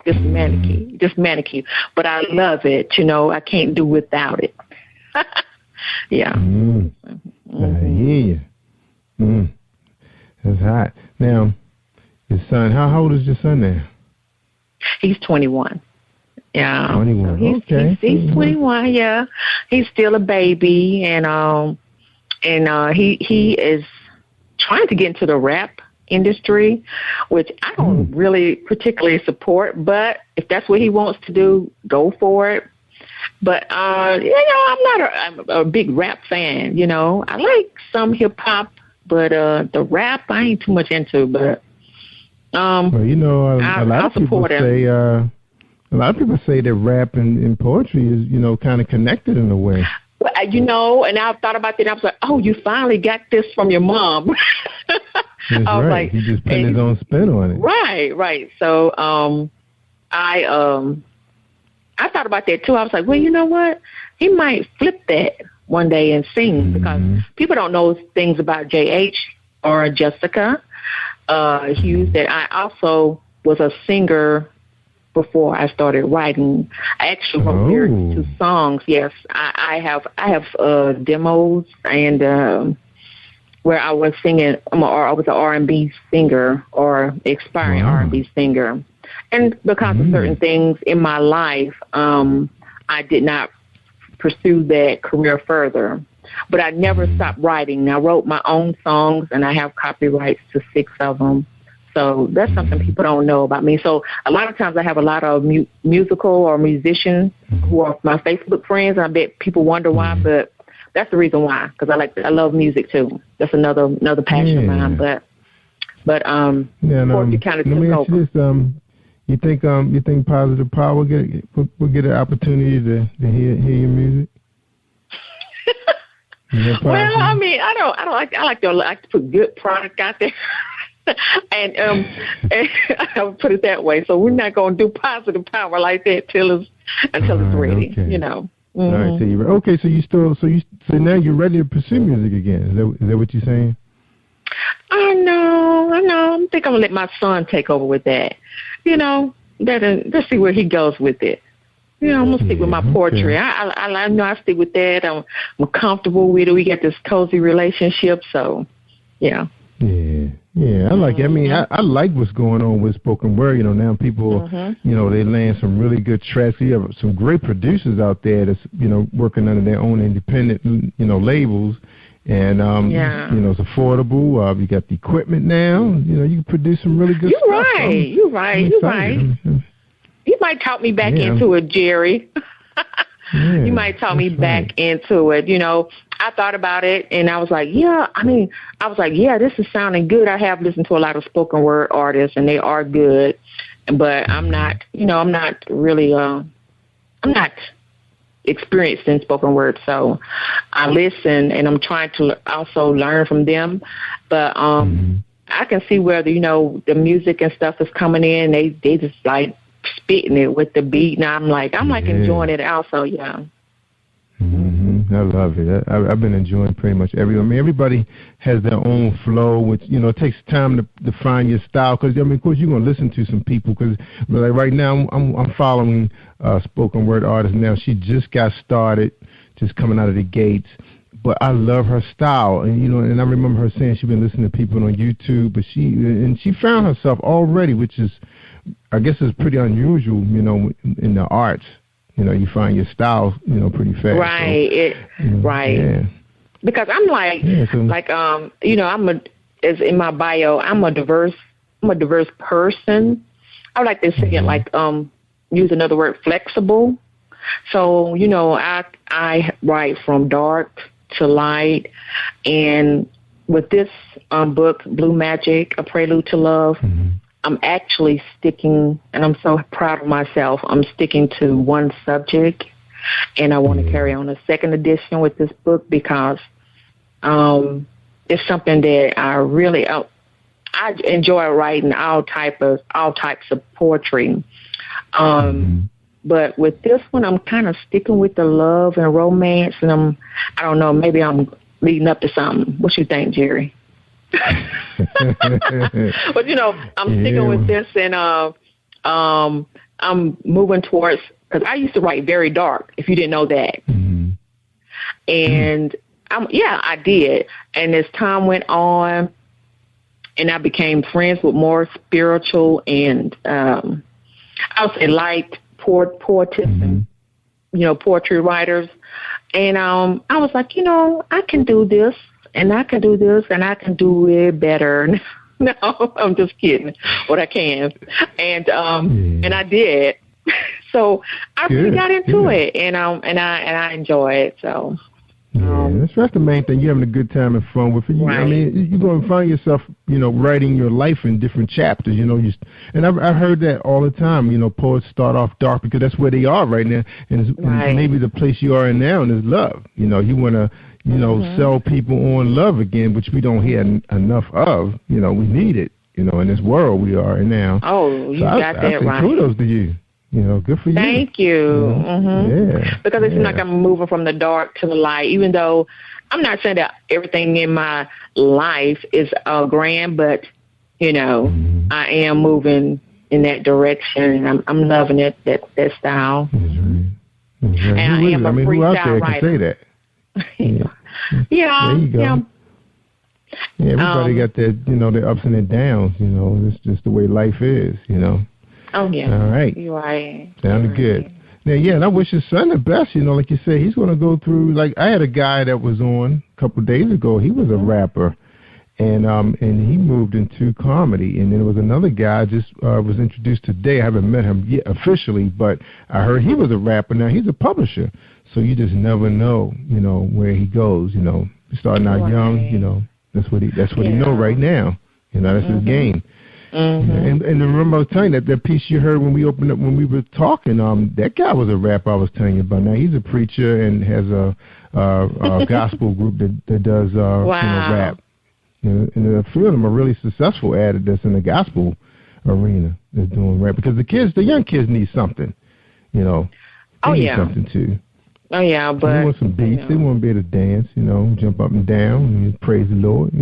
just manic. But I love it, I can't do without it. Yeah. I hear you. That's hot. Now, your son, how old is your son now? He's 21. Yeah. 21. So he's 21. Yeah. He's still a baby, and he is trying to get into the rap industry, which I don't really particularly support. But if that's what he wants to do, go for it. But I'm not a big rap fan. I like some hip hop, but the rap I ain't too much into. But a lot of people say a lot of people say that rap and poetry is kind of connected in a way. Well, and I thought about that. And I was like, oh, you finally got this from your mom. That's I was right. like, He just put his own spin on it. Right. So I thought about that too. I was like, well, you know what? He might flip that one day and sing, because people don't know things about JH or Jessica Hughes, that I also was a singer before I started wriing. I actually wrote lyrics to songs. Yes, I have demos, and where I was singing, I was an R&B singer, or aspiring R&B singer. And because of certain things in my life, I did not pursue that career further. But I never stopped writing. I wrote my own songs, and I have copyrights to 6 of them. So that's something people don't know about me. So a lot of times I have a lot of musical or musicians who are my Facebook friends. I bet people wonder why, but that's the reason why, because I love music too. That's another passion of mine. But of course, you kind of took over. You think Positive Power will get an opportunity to hear your music? Well, I mean, I like to put good product out there. and I would put it that way. So we're not going to do Positive Power like that until it's ready. Okay. All right. So now you're ready to pursue music again. Is that what you're saying? I know. I think I'm gonna let my son take over with that. Let's see where he goes with it. I'm gonna stick with my poetry. I know I stick with that. I'm comfortable with it. We got this cozy relationship, so yeah. Yeah, I like it. I mean, I like what's going on with spoken word. Now people, they land some really good tracks. You have some great producers out there that's, working under their own independent, labels. And, it's affordable. You got the equipment now. You can produce some really good stuff. You're right. You might talk me back into it, Jerry. You might talk me back into it. I thought about it, and I was like, this is sounding good. I have listened to a lot of spoken word artists, and they are good. but I'm not, I'm not really, I'm not experienced in spoken word, so I listen and I'm trying to also learn from them. But I can see where the music and stuff is coming in. They just like spitting it with the beat, and I'm like enjoying it also. Yeah. I love it. I've been enjoying pretty much everybody has their own flow, which, it takes time to find your style. Because, of course, you're going to listen to some people. Because, like, right now, I'm following a spoken word artist now. She just got started, just coming out of the gates. But I love her style. And, and I remember her saying she's been listening to people on YouTube. But she found herself already, which is, I guess, is pretty unusual, in the arts. You find your style, pretty fast. Right. So, right. Yeah. Because I'm as in my bio, I'm a diverse person. I would like to say it use another word, flexible. So, I write from dark to light, and with this book, Blue Magic, A Prelude to Love, I'm actually sticking, and I'm so proud of myself, I'm sticking to one subject, and I want to carry on a second edition with this book because it's something that I really, I enjoy writing all types of poetry. But with this one, I'm kind of sticking with the love and romance, and I don't know, maybe I'm leading up to something. What you think, Jerry? But I'm sticking with this, and I'm moving towards, because I used to write very dark, if you didn't know that. And I did. And as time went on, and I became friends with more spiritual and I would say light poetess and poetry writers, and I was like, I can do this. And I can do this, and I can do it better. No, I'm just kidding. But I can, and I did. So I really got into it, and I enjoy it. So that's the main thing. You're having a good time and fun with it. Right. You're going to find yourself, writing your life in different chapters. And I've heard that all the time. Poets start off dark because that's where they are right now, and maybe the place you are in now is love. You want to. Sell people on love again, which we don't hear enough of. We need it, in this world we are in now. Oh, you got that right. Kudos to you. Good for you. Thank you. Yeah. Because it seems like I'm moving from the dark to the light, even though I'm not saying that everything in my life is grand, but, I am moving in that direction, and I'm loving it, that style. And I am a freestyle writer. Can say that. Yeah. There you go. Yeah, everybody got their, their ups and their downs, It's just the way life is, Oh, yeah. All right. You're right. Sounded good. Now, and I wish his son the best, like you said, he's going to go through, like, I had a guy that was on a couple of days ago. He was a rapper, and he moved into comedy. And then there was another guy just was introduced today. I haven't met him yet officially, but I heard he was a rapper. Now, he's a publisher. So you just never know, where he goes, starting out young, that's what he know right now. That's his game. And remember I was telling you that piece you heard when we opened up, when we were talking, that guy was a rapper I was telling you about. Now he's a preacher and has a gospel group that does rap. And a few of them are really successful at it that's in the gospel arena that's doing rap. Because the young kids need something, they need something too. Oh, yeah, but... They want some beats. They want to be able to dance, jump up and down and praise the Lord,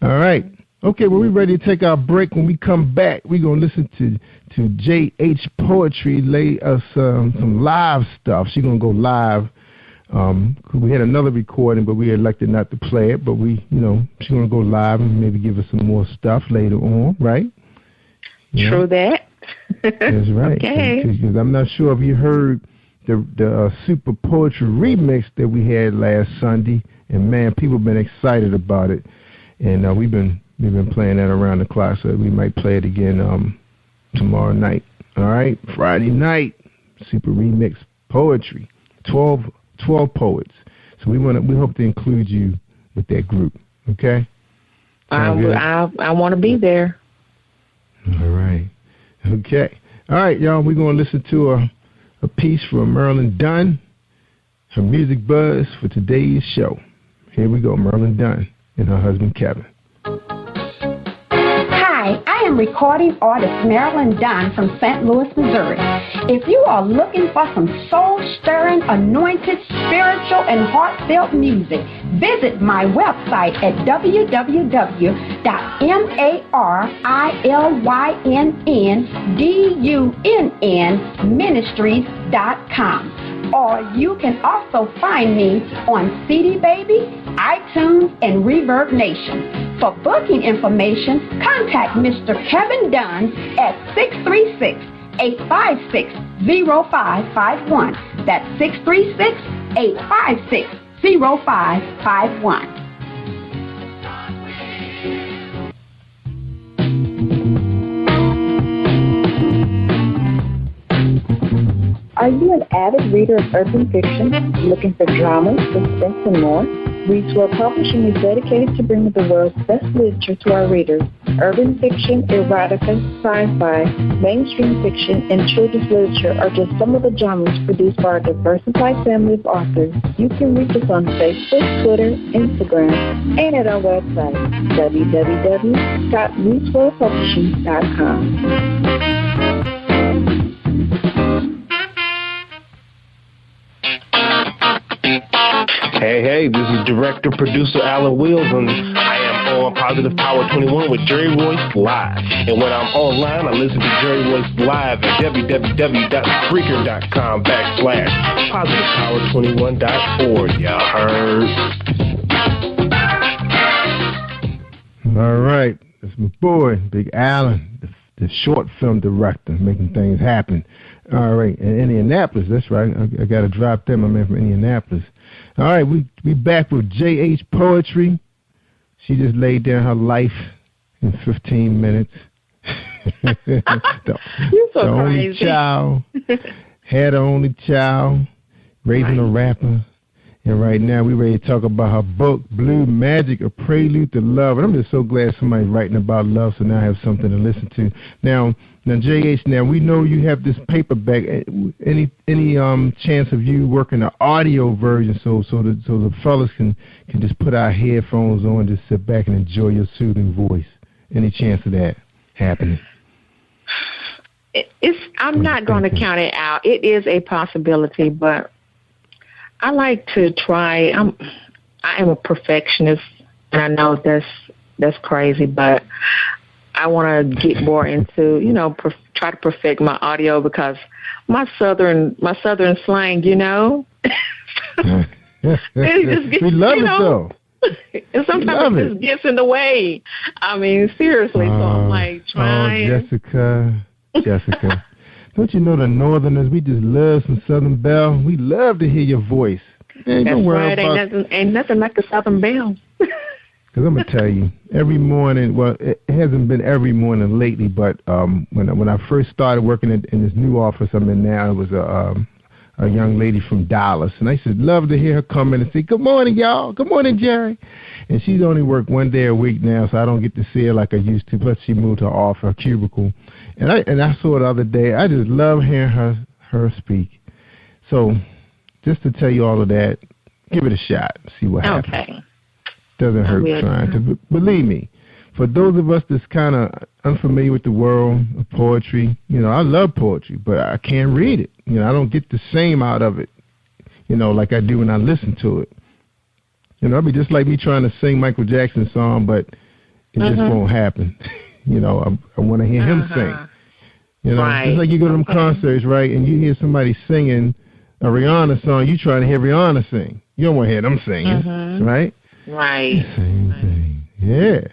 All right. Okay, well, we're ready to take our break. When we come back, we're going to listen to J.H. Poetry lay us some live stuff. She's going to go live. We had another recording, but we elected not to play it. But she's going to go live and maybe give us some more stuff later on, right? True that. That's right. Okay. Because I'm not sure if you heard the Super Poetry remix that we had last Sunday, and man, people have been excited about it, and we've been playing that around the clock, so we might play it again tomorrow night. All right, Friday night, Super Remix Poetry, 12 poets. So we hope to include you with that group. Okay. I want to be there. All right. Okay. All right, y'all. We're going to listen to a piece from Marilyn Dunn, her music buzz for today's show. Here we go, Marilyn Dunn and her husband, Kevin. Hi, I am recording artist Marilyn Dunn from St. Louis, Missouri. If you are looking for some soul-stirring, anointed, spiritual, and heartfelt music, visit my website at www.marilynndunnministries.com. Or you can also find me on CD Baby, iTunes, and Reverb Nation. For booking information, contact Mr. Kevin Dunn at 636-856-0551. That's 636-856-0551. Are you an avid reader of urban fiction, looking for drama, suspense, and more? Thur Publishing is dedicated to bringing the world's best literature to our readers. Urban fiction, erotica, sci-fi, mainstream fiction, and children's literature are just some of the genres produced by our diversified family of authors. You can reach us on Facebook, Twitter, Instagram, and at our website, www.thurpublishing.com. Hey, this is director-producer Alan Wills, and I am on Positive Power 21 with Jerry Royce Live. And when I'm online, I listen to Jerry Royce Live at www.spreaker.com/positivepower21.org. Y'all heard? All right. That's my boy, Big Alan, the short film director, making things happen. All right. In Indianapolis, that's right. I got to drop them, my man from Indianapolis. All right, we back with J.H. Poetry. She just laid down her life in 15 minutes. You're so the only crazy. child, had her only child, raising a rapper. And right now we're ready to talk about her book, Blue Magic, A Prelude to Love. And I'm just so glad somebody's writing about love, so now I have something to listen to. Now, J.H., now we know you have this paperback. Any chance of you working the audio version so the fellas can just put our headphones on, just sit back and enjoy your soothing voice? Any chance of that happening? I'm not going to count it out. It is a possibility, but I like to try. I am a perfectionist, and I know that's crazy, but I want to get more into, try to perfect my audio, because my southern slang, We love it though. And sometimes it just gets in the way. I mean, seriously. So I'm like trying. Oh, Jessica. Don't you know the Northerners? We just love some Southern Belle. We love to hear your voice. Hey, That's don't worry right. about Ain't nothing like the Southern Belle. Because I'm going to tell you, every morning, well, it hasn't been every morning lately, but when I first started working in this new office I'm in now, it was a young lady from Dallas. And I used to love to hear her come in and say, "Good morning, y'all. Good morning, Jerry." And she's only worked one day a week now, so I don't get to see her like I used to. Plus, she moved her off her cubicle. And I saw her the other day. I just love hearing her speak. So just to tell you all of that, give it a shot. See what happens. Okay. Doesn't hurt trying. Cause believe me, for those of us that's kind of unfamiliar with the world of poetry, I love poetry, but I can't read it. I don't get the same out of it, like I do when I listen to it. It'd be just like me trying to sing Michael Jackson's song, but it just won't happen. I want to hear him sing. Right. Just like you go to them concerts, right, and you hear somebody singing a Rihanna song, you trying to hear Rihanna sing. You don't want to hear them singing, right? Right. Same thing. Yeah.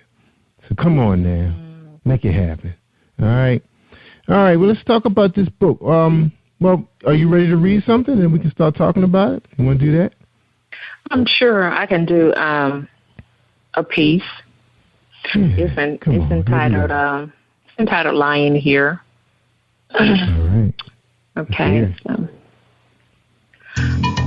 So come on now. Make it happen. All right. Well, let's talk about this book. Well, are you ready to read something and we can start talking about it? You want to do that? I'm sure I can do a piece. It's entitled Lying Here. All right. Okay. So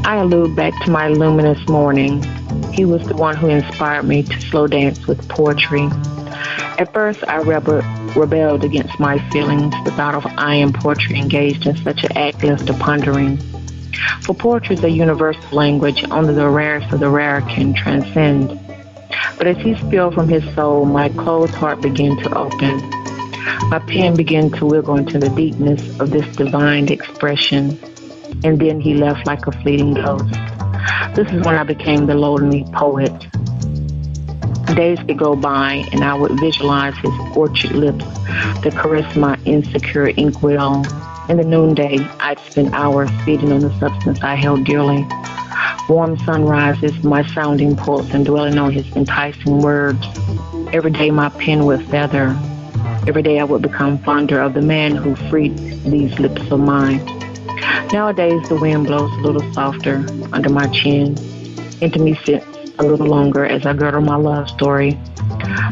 I allude back to my luminous morning. He was the one who inspired me to slow dance with poetry. At first, I reveled rebelled against my feelings. The thought of I am poetry engaged in such an act left to pondering. For poetry is a universal language, only the rarest of the rare can transcend. But as he spilled from his soul, my closed heart began to open. My pen began to wiggle into the deepness of this divine expression, and then he left like a fleeting ghost. This is when I became the lonely poet. Days could go by, and I would visualize his orchard lips that caress my insecure inkwell. In the noonday, I'd spend hours feeding on the substance I held dearly. Warm sunrises, my sounding pulse, and dwelling on his enticing words. Every day my pen would feather. Every day I would become fonder of the man who freed these lips of mine. Nowadays, the wind blows a little softer under my chin. Intimacy a little longer as I girdle my love story.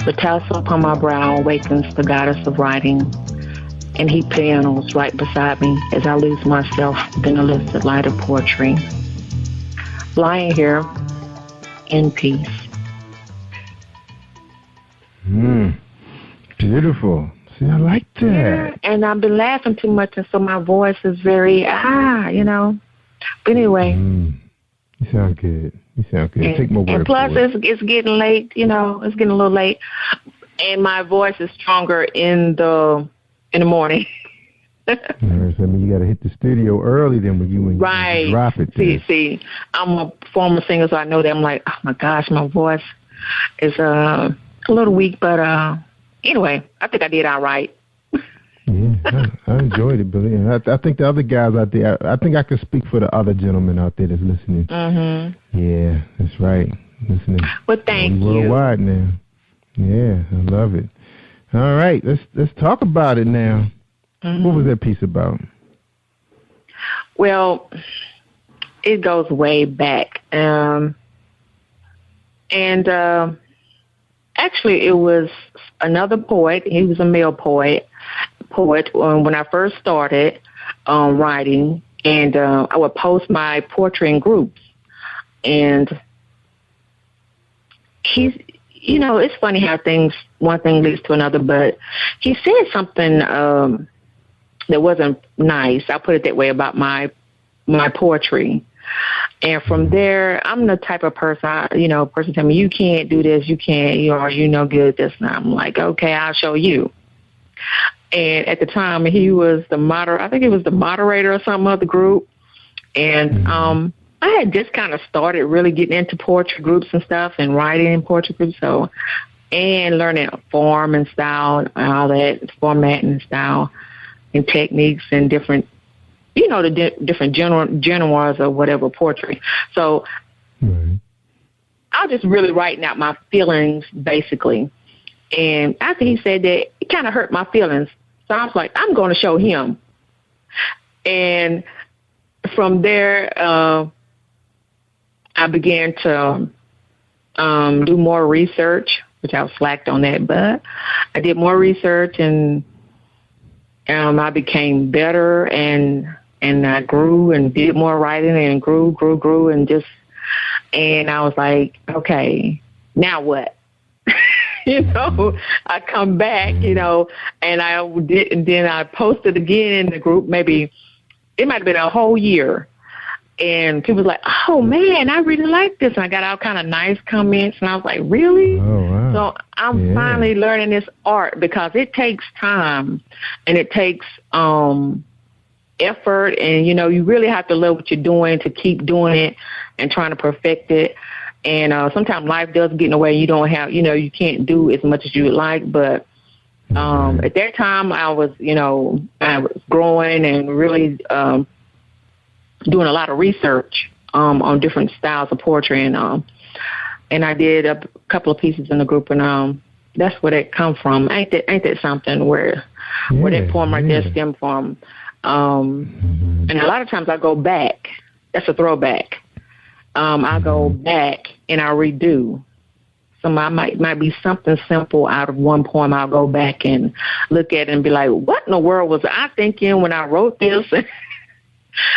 The tassel upon my brow awakens the goddess of writing, and he pianos right beside me as I lose myself within the illicit light of poetry. Lying here in peace. Beautiful. See, I like that. Yeah, and I've been laughing too much, and so my voice is very, you know. But anyway. You sound good. You sound good. And, take my word and plus, for it. it's getting late, you know. It's getting a little late. And my voice is stronger in the morning. I mean, you got to hit the studio early then when you right. drop it. See, I'm a former singer, so I know that. I'm like, oh, my gosh, my voice is a little weak. But anyway, I think I did all right. Yeah, I enjoyed it, Billy. And I think the other guys out there, I think I could speak for the other gentlemen out there that's listening. Mm-hmm. Yeah, that's right. Listening. Well, thank you. Worldwide now. Yeah, I love it. All right, let's talk about it now. Mm-hmm. What was that piece about? Well, it goes way back. Actually, it was another poet. He was a male poet when I first started writing, and I would post my poetry in groups. And he's, you know, it's funny how one thing leads to another, but he said something that wasn't nice. I'll put it that way about my poetry. And from there, I'm the type of person, person tell me, you can't do this, you can't, you're no good at this. And I'm like, okay, I'll show you. And at the time, he was I think he was the moderator or something of the group. And I had just kind of started really getting into poetry groups and stuff and writing in poetry groups. And learning form and style and all that, format and style and techniques and different, the different genres or whatever poetry. So I was just really writing out my feelings, basically. And after he said that, it kind of hurt my feelings. So I was like, I'm going to show him. And from there, I began to do more research, which I was slacked on that, but I did more research and I became better and I grew and did more writing and grew and I was like, okay, now what? I come back, and I did, and then I posted again in the group. Maybe it might have been a whole year, and people was like, "Oh man, I really like this." And I got all kind of nice comments, and I was like, "Really?" Oh wow! So I'm finally learning this art because it takes time, and it takes effort, and you really have to love what you're doing to keep doing it and trying to perfect it. And sometimes life does get in the way. You don't have, you can't do as much as you would like. But at that time, I was growing and really doing a lot of research on different styles of poetry. And I did a couple of pieces in the group, and that's where that come from. Ain't that something where that poem right there stemmed from? And a lot of times I go back. That's a throwback. I go back and I redo. So might be something simple out of one poem. I'll go back and look at it and be like, what in the world was I thinking when I wrote this?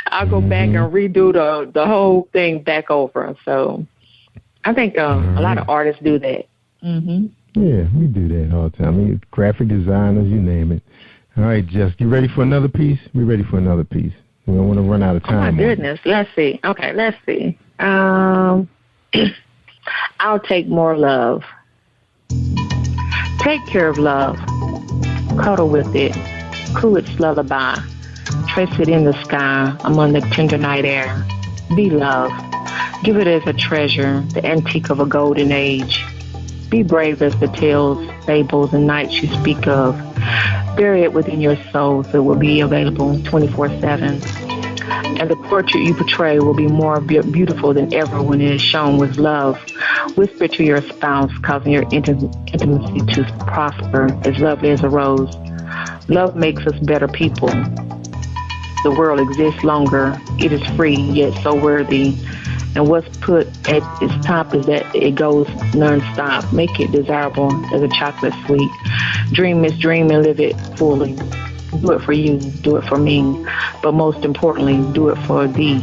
I'll go back and redo the whole thing back over. So I think a lot of artists do that. Mm-hmm. Yeah, we do that all the time. I mean, graphic designers, you name it. All right, Jess, you ready for another piece? We're ready for another piece. We don't want to run out of time. Oh, my goodness. Let's see. Okay, let's see. I'll take more love. Take care of love. Cuddle with it. Coo its lullaby. Trace it in the sky among the tender night air. Be love. Give it as a treasure, the antique of a golden age. Be brave as the tales, fables, and nights you speak of. Bury it within your soul so it will be available 24/7. And the portrait you portray will be more beautiful than ever when it is shown with love. Whisper to your spouse, causing your intimacy to prosper, as lovely as a rose. Love makes us better people. The world exists longer. It is free, yet so worthy. And what's put at its top is that it goes non-stop. Make it desirable as a chocolate sweet. Dream this dream and live it fully. Do it for you, do it for me. But most importantly, do it for thee.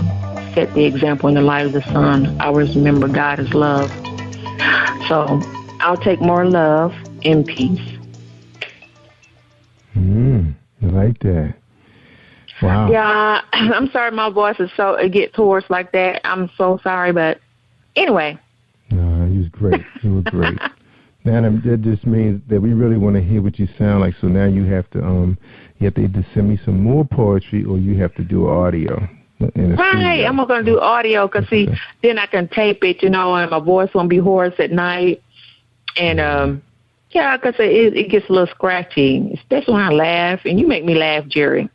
Set the example in the light of the sun. Always remember God is love. So I'll take more love in peace. I like that. Wow. Yeah, I'm sorry my voice is it gets hoarse like that. I'm so sorry, but anyway. No, you was great. You were great. Now that just means that we really want to hear what you sound like. So now you have to either send me some more poetry or you have to do audio. Right, I'm going to do audio because then I can tape it, and my voice won't be hoarse at night. And because it gets a little scratchy, especially when I laugh, and you make me laugh, Jerry.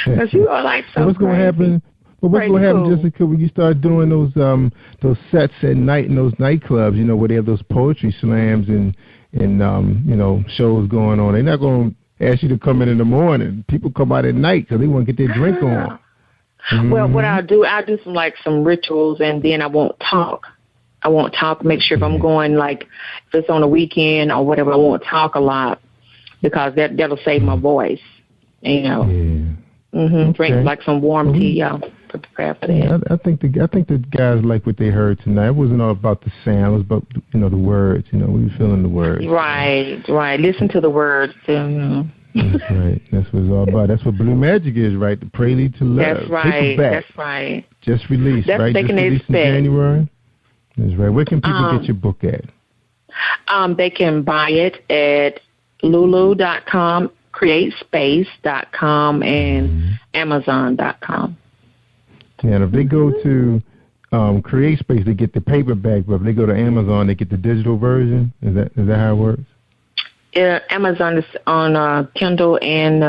Because you are like so what's going to happen? Well, what's going to happen, Jessica, when you start doing those sets at night in those nightclubs, where they have those poetry slams and shows going on? They're not going to ask you to come in the morning. People come out at night because they want to get their drink on. Mm-hmm. Well, what I'll do some rituals, and then I won't talk. Make sure if I'm going, if it's on a weekend or whatever, I won't talk a lot because that'll save my voice. Okay. Drink some warm tea. Prepare for that. Yeah, I think the guys like what they heard tonight. It wasn't all about the sound. It was about the words. We were feeling the words. Right. Listen to the words. That's right. That's what it's all about. That's what Blue Magic is, right? The Prelude to Love. That's right. That's right. Just released, that's right? Just released in January. That's right. Where can people get your book at? They can buy it at lulu.com, createspace.com, and amazon.com. Yeah, and if they go to CreateSpace, they get the paperback, but if they go to Amazon, they get the digital version. Is that how it works? Amazon is on Kindle and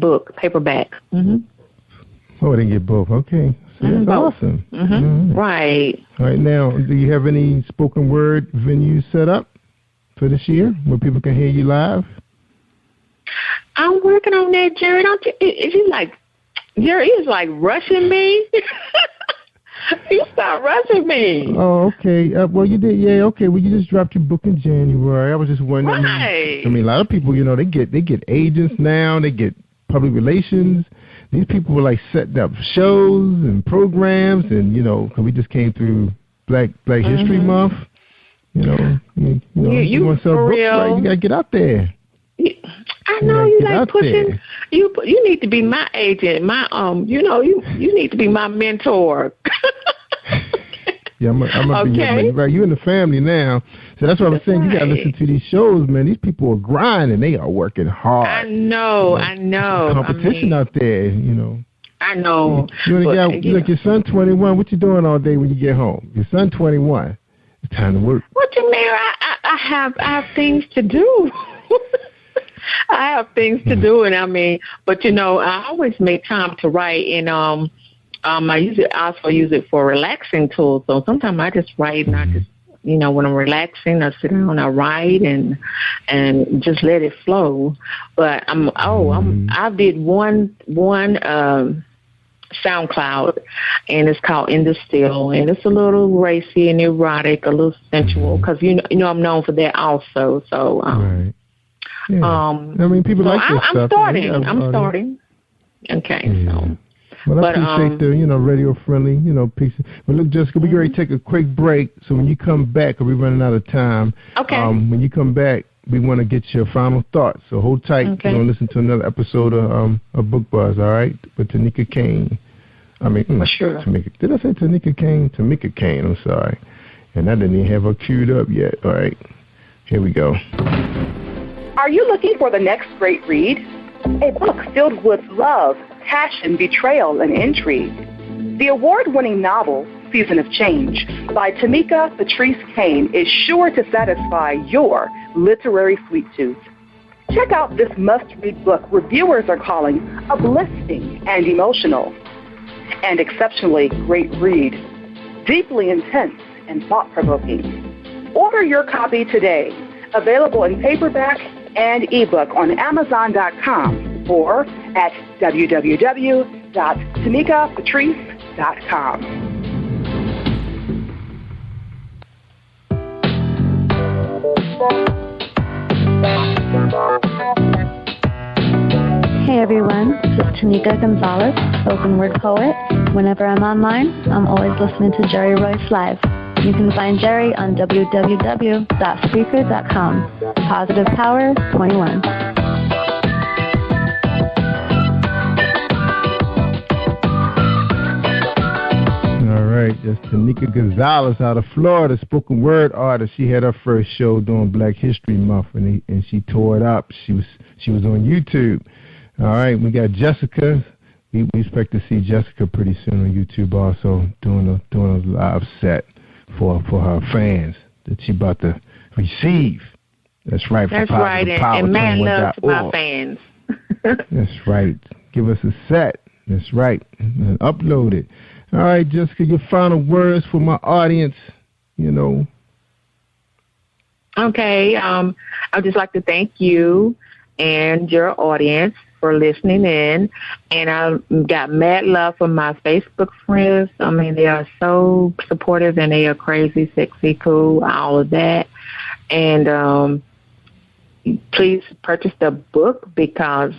book, paperback. Mm-hmm. Oh, they get both. Okay. That's awesome. Mm-hmm. Right. All right. Now, do you have any spoken word venues set up for this year where people can hear you live? I'm working on that, Jerry. Don't you? Is he like Jerry is rushing me? You stop rushing me. Oh, okay. Well, you did. Yeah, okay. Well, you just dropped your book in January. I was just wondering. Right. I mean, a lot of people, they get agents now. They get public relations. These people were setting up shows and programs, and because we just came through Black History Month. You want to sell books, right? You gotta get out there. I know you pushing. You need to be my agent. My you need to be my mentor. Yeah, I'm gonna be your, right. You in the family now, so that's what I was saying. You gotta listen to these shows, man. These people are grinding. They are working hard. I know. Competition out there, I know. Look, your son 21. What you doing all day when you get home? Your son 21. It's time to work. What you mean? I have things to do. I have things to do, and but I always make time to write, and I also use it for relaxing tools. So sometimes I just write, and I just when I'm relaxing, I sit down, I write, and just let it flow. But I did one SoundCloud, and it's called In the Still, and it's a little racy and erotic, a little sensual, because I'm known for that also. So right. Yeah. People like this stuff. I'm starting. Okay, so Well, I appreciate the, radio friendly, piece. Well, look, Jessica, we're going to take a quick break. So when you come back, we're running out of time. Okay. When you come back, we want to get your final thoughts. So hold tight. Okay. We're going to listen to another episode of Book Buzz, all right? With Tanika Kane. Sure. Did I say Tanika Kane? Tamika Kane, I'm sorry. And I didn't even have her queued up yet. All right. Here we go. Are you looking for the next great read? A book filled with love, passion, betrayal, and intrigue. The award-winning novel, Season of Change, by Tamika Patrice Kane is sure to satisfy your literary sweet tooth. Check out this must-read book reviewers are calling uplifting and emotional. And exceptionally great read, deeply intense and thought-provoking. Order your copy today. Available in paperback and ebook on Amazon.com or at www.tamikapatrice.com. Hey everyone, this is Tanika Gonzalez, spoken word poet. Whenever I'm online, I'm always listening to Jerry Royce Live. You can find Jerry on www.spreaker.com. Positive Power 21. All right, that's Tanika Gonzalez out of Florida, spoken word artist. She had her first show during Black History Month, and she tore it up. She was on YouTube. All right, we got Jessica. We expect to see Jessica pretty soon on YouTube, also doing a live set for her fans that she about to receive. That's right. That's right, and man love to my fans. That's right. Give us a set. That's right. And upload it. All right, Jessica, your final words for my audience. Okay. I'd just like to thank you and your audience for listening in, and I got mad love from my Facebook friends. I mean, they are so supportive, and they are crazy, sexy, cool, all of that. And please purchase the book because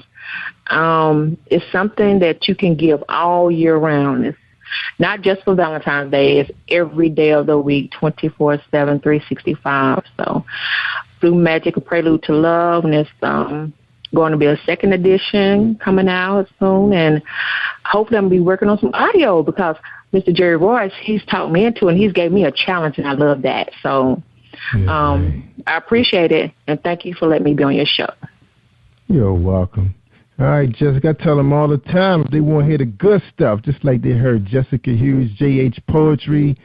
it's something that you can give all year round. It's not just for Valentine's Day. It's every day of the week, 24/7, 365. So, Blue Magic, A Prelude to Love, and it's going to be a second edition coming out soon, and hopefully I'm going to be working on some audio because Mr. Jerry Royce, he's talked me into it, and he's gave me a challenge, and I love that. So I appreciate it, and thank you for letting me be on your show. You're welcome. All right, Jessica, I tell them all the time if they want to hear the good stuff, just like they heard Jessica Hughes, J.H. Poetry,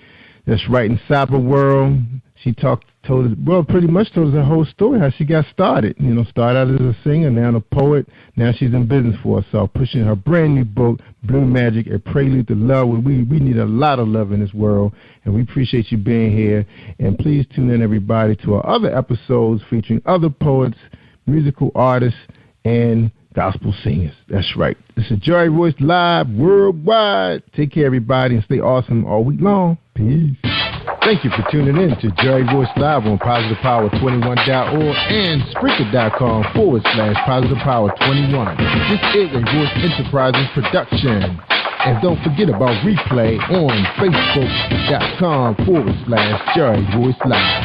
that's right in Cyber World. She pretty much told us her whole story, how she got started. Started out as a singer, now a poet. Now she's in business for herself, pushing her brand new book, Blue Magic, A Prelude to Love. We need a lot of love in this world, and we appreciate you being here. And please tune in, everybody, to our other episodes featuring other poets, musical artists, and gospel singers. That's right. This is Jerry Royce Live Worldwide. Take care, everybody, and stay awesome all week long. Peace. Thank you for tuning in to Jerry Royce Live on PositivePower21.org and Spreaker.com/PositivePower21. This is a Royce Enterprises production. And don't forget about replay on Facebook.com/Jerry Royce Live.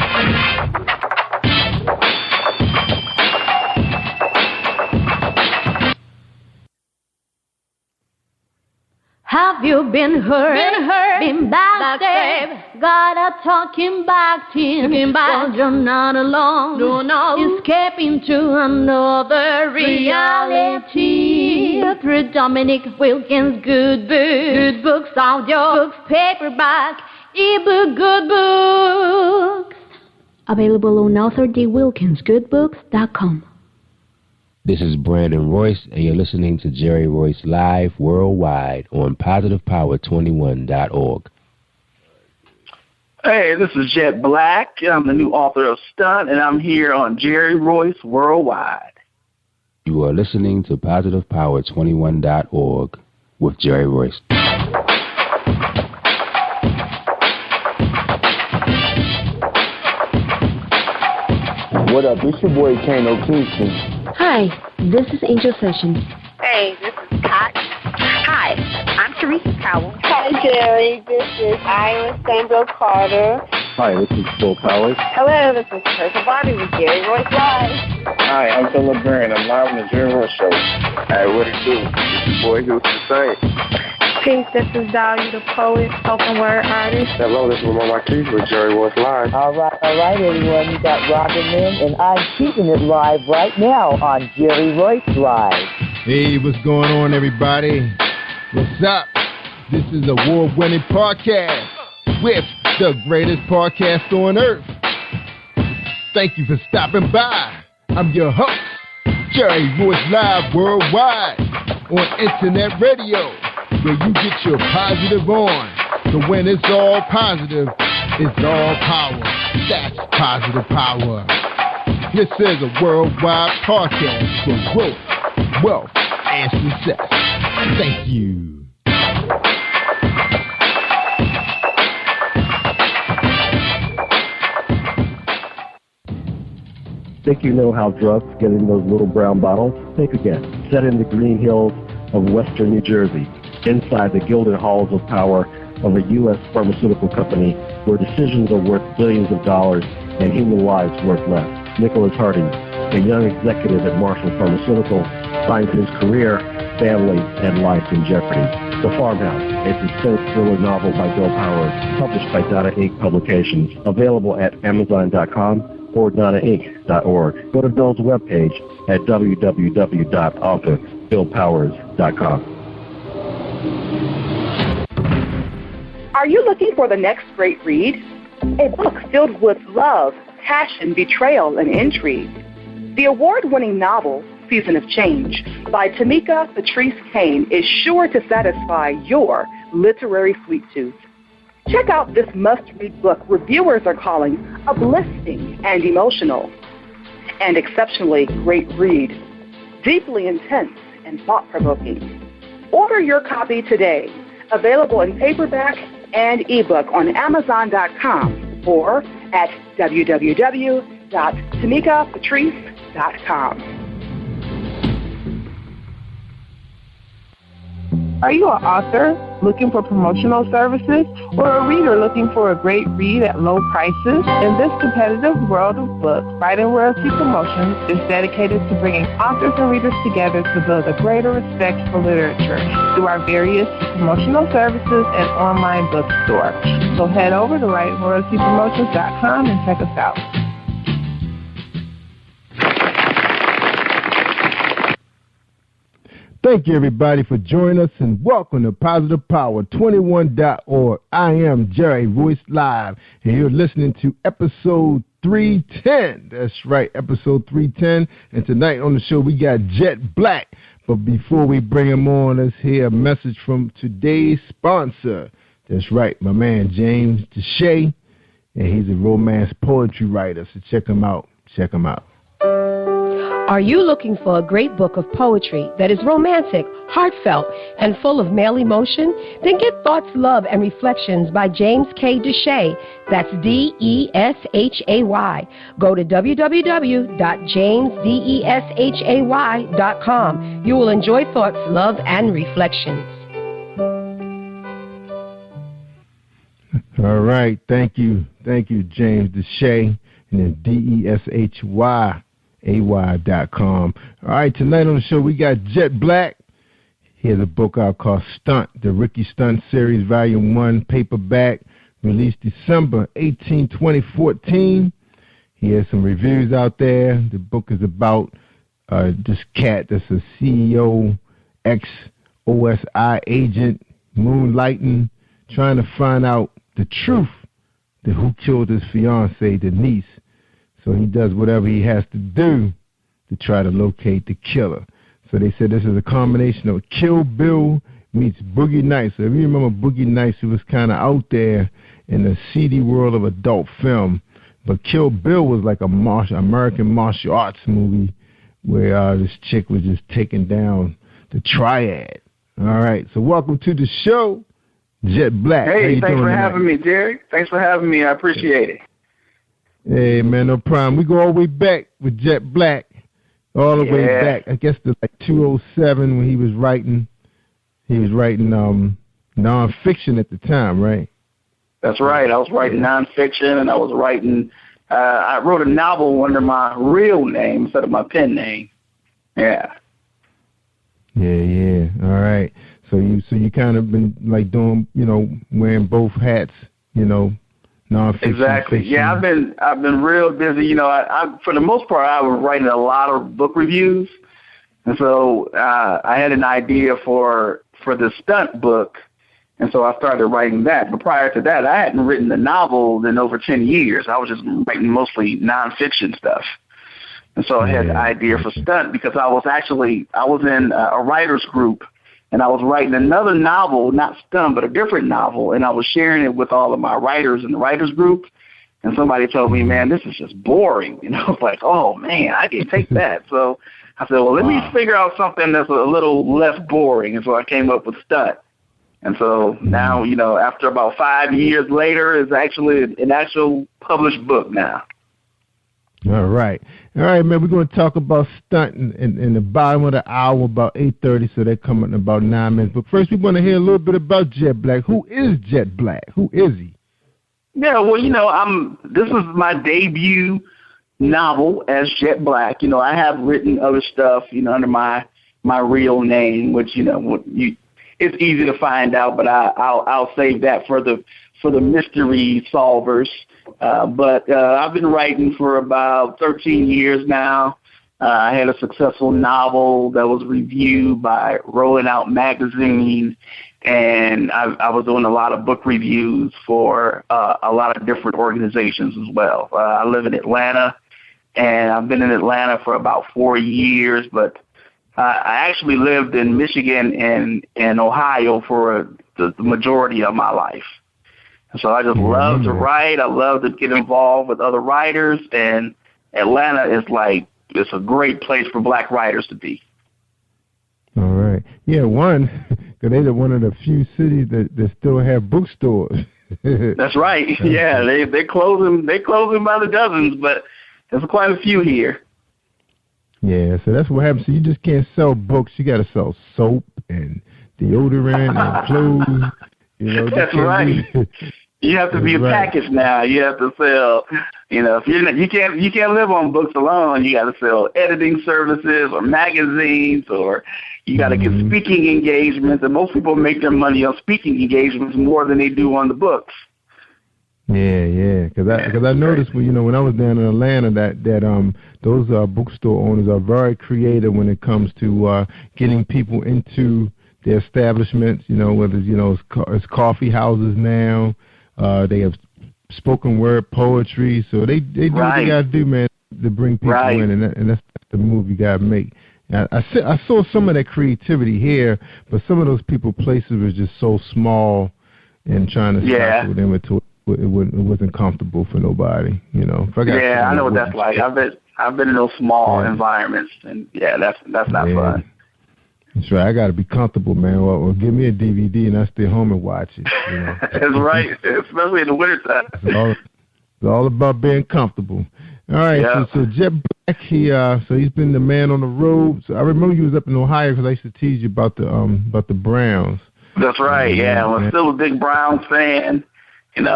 Have you been hurt? Been backstabbed? Got a talking back team. Well, you're not alone. No. Escaping to another reality. Through Dominic Wilkins' good books, audio books, paperback, ebook, good books. Available on ArthurDWilkinsGoodBooks.com. This is Brandon Royce, and you're listening to Jerry Royce Live Worldwide on PositivePower21.org. Hey, this is Jet Black. I'm the new author of Stunt, and I'm here on Jerry Royce Worldwide. You are listening to PositivePower21.org with Jerry Royce. What up? It's your boy Kano Kingston. Hi, this is Angel Sessions. Hey, this is Pat. Hi, I'm Teresa Powell. Hi, Jerry. This is Ira Sandro Carter. Hi, this is Bill Powers. Hello, this is Teresa Bobby with Jerry Royce Live. Hi, I'm Philip Barron. I'm live on the Jerry Royce Show. Hey, what it do? It's your boy Houston Saint. Peace, this is Dahlia, the poet, spoken word artist. Hello, this is Mama Keith with Jerry Royce Live. All right, everyone. You got Robin in, and I'm keeping it live right now on Jerry Royce Live. Hey, what's going on, everybody? What's up? This is award-winning podcast with the greatest podcast on earth. Thank you for stopping by. I'm your host, Jerry Royce Live Worldwide on Internet Radio, where you get your positive on. So when it's all positive, it's all power. That's positive power. This is a worldwide podcast for growth, wealth, and success. Thank you. Think you know how drugs get in those little brown bottles? Think again. Set in the green hills of western New Jersey, inside the gilded halls of power of a U.S. pharmaceutical company where decisions are worth billions of dollars and human lives worth less. Nicholas Harding, a young executive at Marshall Pharmaceutical, finds his career, family, and life in jeopardy. The Farmhouse, a suspense thriller novel by Bill Powers, published by Donna Inc. Publications, available at Amazon.com or DonnaInc.org. Go to Bill's webpage at www.authorBillPowers.com. Are you looking for the next great read? A book filled with love, passion, betrayal, and intrigue. The award-winning novel, Season of Change, by Tamika Patrice Kane, is sure to satisfy your literary sweet tooth. Check out this must-read book reviewers are calling uplifting and emotional. And exceptionally great read, deeply intense and thought-provoking. Order your copy today, available in paperback and ebook on Amazon.com or at www.tamikapatrice.com. Are you an author looking for promotional services or a reader looking for a great read at low prices? In this competitive world of books, Writing Royalty Promotions is dedicated to bringing authors and readers together to build a greater respect for literature through our various promotional services and online bookstore. So head over to WritingRoyaltyPromotions.com and check us out. Thank you, everybody, for joining us, and welcome to Positive Power 21.org. I am Jerry Royce Live, and you're listening to episode 310. That's right, episode 310. And tonight on the show, we got Jet Black. But before we bring him on, let's hear a message from today's sponsor. That's right, my man James Deshay, and he's a romance poetry writer. So check him out. Check him out. Are you looking for a great book of poetry that is romantic, heartfelt, and full of male emotion? Then get Thoughts, Love, and Reflections by James K. Deshay. That's D-E-S-H-A-Y. Go to www.jamesdeshay.com. You will enjoy Thoughts, Love, and Reflections. All right. Thank you. Thank you, James Deshay. And then D-E-S-H-Y. AY.com. All right, tonight on the show, we got Jet Black. He has a book out called Stunt, the Ricky Stunt Series, Volume 1, paperback, released December 18, 2014. He has some reviews out there. The book is about this cat that's a CEO, ex-OSI agent, moonlighting, trying to find out the truth to who killed his fiancée, Denise. So he does whatever he has to do to try to locate the killer. So they said this is a combination of Kill Bill meets Boogie Nights. So if you remember Boogie Nights, it was kind of out there in the seedy world of adult film. But Kill Bill was like a American martial arts movie where this chick was just taking down the triad. All right, so welcome to the show, Jet Black. Hey, thanks for having me, Jerry. Thanks for having me. I appreciate it. Hey, man, no problem. We go all the way back with Jet Black, all the way back. I guess to like 207 when he was writing nonfiction at the time, right? That's right. I was writing nonfiction, and I was writing. I wrote a novel under my real name instead of my pen name. Yeah. Yeah. All right. So you kind of been like doing, wearing both hats, nonfiction. Exactly. Fiction. Yeah, I've been real busy. I for the most part I was writing a lot of book reviews, and so I had an idea for the stunt book, and so I started writing that. But prior to that, I hadn't written a novel in over 10 years. I was just writing mostly nonfiction stuff. And so I had the idea for stunt because I was in a writer's group, and I was writing another novel, not stunt, but a different novel, and I was sharing it with all of my writers in the writers group. And somebody told me, man, this is just boring. I was like, oh, man, I can take that. So I said, well, let me figure out something that's a little less boring. And so I came up with stunt. And so now, after about 5 years later, it's actually an actual published book now. All right, man. We're going to talk about stunt in the bottom of the hour, about 8:30. So they're coming in about 9 minutes. But first, we want to hear a little bit about Jet Black. Who is Jet Black? Who is he? Yeah, well, this is my debut novel as Jet Black. I have written other stuff, under my real name, which it's easy to find out, but I'll save that for the mystery solvers. But I've been writing for about 13 years now. I had a successful novel that was reviewed by Rolling Out magazine, and I was doing a lot of book reviews for a lot of different organizations as well. I live in Atlanta, and I've been in Atlanta for about 4 years, but I actually lived in Michigan and Ohio for the majority of my life. So I just love to write. I love to get involved with other writers, and Atlanta is it's a great place for black writers to be. All right. Yeah, because they're one of the few cities that still have bookstores. That's right. Yeah, they closing by the dozens, but there's quite a few here. Yeah, so that's what happens. So you just can't sell books. You got to sell soap and deodorant and clothes. That's right. You have to be a package now. You have to sell. If you can't live on books alone. You got to sell editing services or magazines, or you got to get speaking engagements. And most people make their money on speaking engagements more than they do on the books. Yeah. Because I noticed when I was down in Atlanta that those bookstore owners are very creative when it comes to getting people into their establishments. Whether it's coffee houses now. They have spoken word poetry, so they do what they gotta do, man, to bring people in, and that's the move you gotta make. I saw some of that creativity here, but some of those places was just so small, and trying to stop with inventory, it wasn't comfortable for nobody. I know what that's like. I've been in those small environments, and that's not fun. That's right. I got to be comfortable, man. Or give me a DVD and I stay home and watch it. That's right, especially in the wintertime. It's all about being comfortable. All right. Yeah. So Jet Black, he's been the man on the road. So I remember you was up in Ohio because I used to tease you about the Browns. That's right. Yeah, I'm still a big Browns fan. And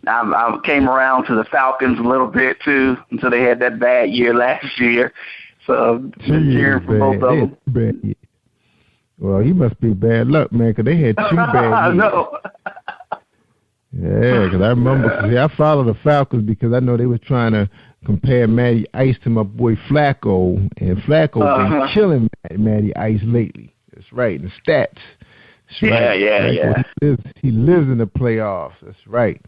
I came around to the Falcons a little bit too until they had that bad year last year. So cheering for both of them. Bad year. Well, you must be bad luck, man, because they had 2 bad years. I know. Yeah, because I remember, I followed the Falcons because I know they were trying to compare Matty Ice to my boy Flacco, and Flacco been killing Matty Ice lately. That's right, the stats. That's right. Yeah. He lives in the playoffs. That's right.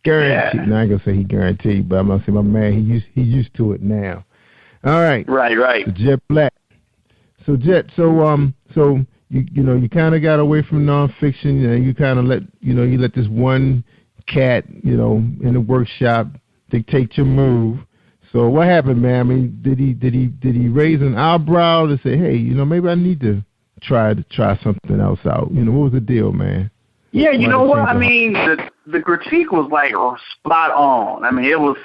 Guaranteed. Yeah. Now I ain't gonna say he guaranteed, but I'm gonna say my man, he's used to it now. All right. Right. So Jet Black. So Jet, so you kind of got away from nonfiction. You kind of let this one cat, in the workshop dictate your move. So what happened, man? I mean, did he raise an eyebrow to say, hey, maybe I need to try something else out? What was the deal, man? Yeah, you know what? I mean, the critique was spot on. I mean, it was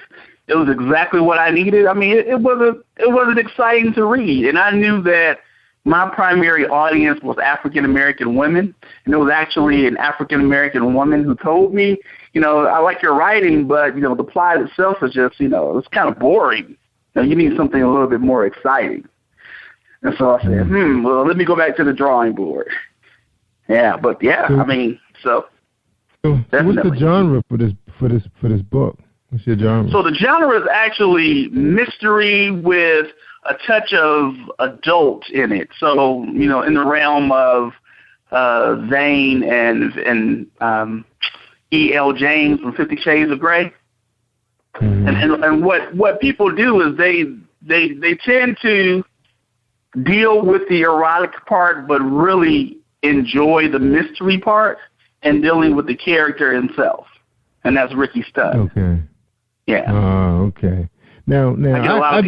exactly what I needed. I mean, it wasn't exciting to read, and I knew that my primary audience was African American women, and it was actually an African American woman who told me, I like your writing, but the plot itself is just, it's kind of boring. You need something a little bit more exciting. And so I said, well, let me go back to the drawing board. Yeah, but so what's the genre for this book? What's your genre? So the genre is actually mystery with a touch of adult in it. So, in the realm of Zane and E.L. James from 50 Shades of Grey. Mm-hmm. And what people do is they tend to deal with the erotic part, but really enjoy the mystery part and dealing with the character himself. And that's Ricky Studd. Okay. Yeah. Okay. Now I get a lot of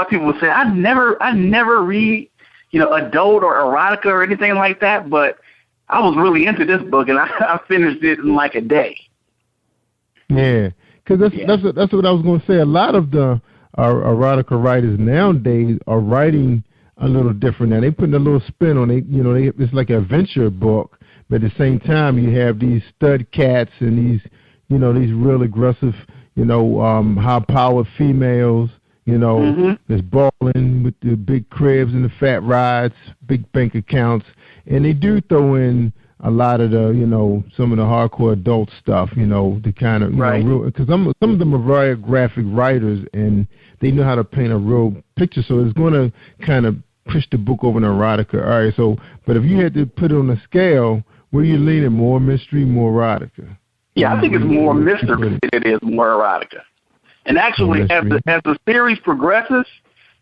people who say I never read, adult or erotica or anything like that, but I was really into this book and I finished it in like a day. Yeah, because that's what I was going to say. A lot of the erotica writers nowadays are writing a little different. Now they putting a little spin on it. It's like an adventure book, but at the same time you have these stud cats and these real aggressive, high-powered females, that's balling with the big cribs and the fat rides, big bank accounts, and they do throw in a lot of the, some of the hardcore adult stuff, the kind of, because some of them are very graphic writers, and they know how to paint a real picture, so it's going to kind of push the book over an erotica. All right, so, but if you had to put it on a scale, where you leaning, more mystery, more erotica? Yeah, I think it's more mystery than it is more erotica. And actually, as the series progresses,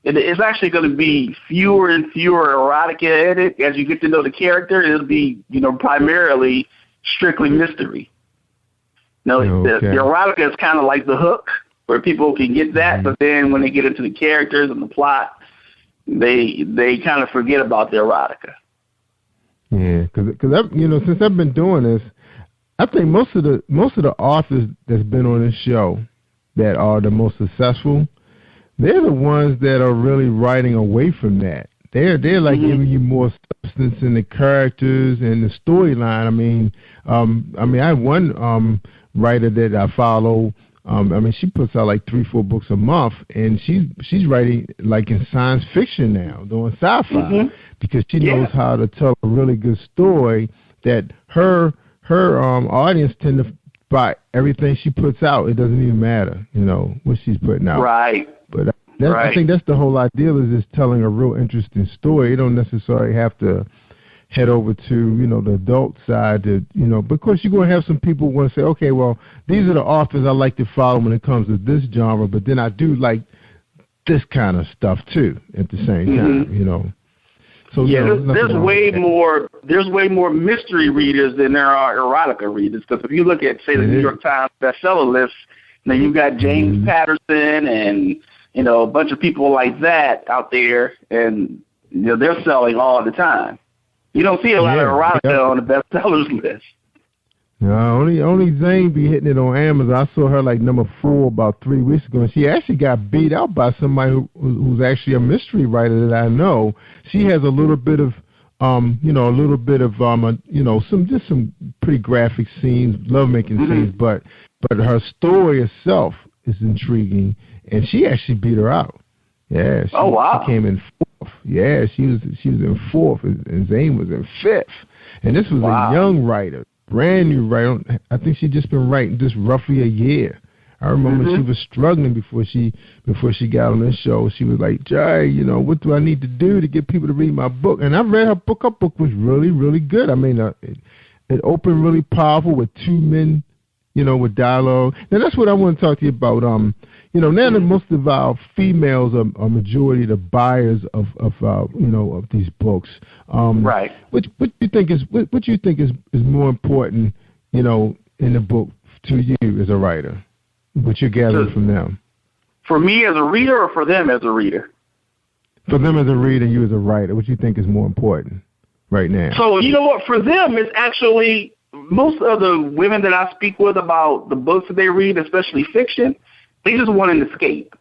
it's actually going to be fewer and fewer erotica in it. As you get to know the character, it'll be, primarily strictly mystery. The erotica is kind of like the hook, where people can get that, but then when they get into the characters and the plot, they kind of forget about the erotica. Yeah, because since I've been doing this, I think most of the authors that's been on this show that are the most successful, they're the ones that are really writing away from that. They're like giving you more substance in the characters and the storyline. I have one writer that I follow. She puts out like 3-4 books a month, and she's writing like in science fiction now, doing sci-fi, because she knows how to tell a really good story that her audience tend to buy everything she puts out. It doesn't even matter, what she's putting out. Right. But I think that's the whole idea, is just telling a real interesting story. You don't necessarily have to head over to, the adult side to, because you're going to have some people who want to say, okay, well, these are the authors I like to follow when it comes to this genre, but then I do like this kind of stuff too at the same time, So there's way more mystery readers than there are erotica readers. Because if you look at, say, the New York Times bestseller list, you've got James Patterson and a bunch of people like that out there, and they're selling all the time. You don't see a lot of erotica on the bestsellers list. No, only Zane be hitting it on Amazon. I saw her like number 4 about 3 weeks ago, and she actually got beat out by somebody who's actually a mystery writer that I know. She has a little bit of, some pretty graphic scenes, lovemaking scenes, but her story itself is intriguing, and she actually beat her out. Yeah. She came in 4th. Yeah, she was in 4th, and Zane was in 5th, and this was a young writer. Brand new writer. I think she'd just been writing just roughly a year. I remember she was struggling before she got on this show. She was like, Jay, what do I need to do to get people to read my book? And I read her book. Her book was really, really good. It opened really powerful with 2 men, with dialogue. And that's what I want to talk to you about. Now that most of our females are majority of the buyers of these books. Right. What you think is more important, in the book to you as a writer? What you're gathering from them? For me as a reader, or for them as a reader? For them as a reader, you as a writer. What you think is more important right now? So you know what? For them, it's actually most of the women that I speak with about the books that they read, especially fiction. They just want an escape.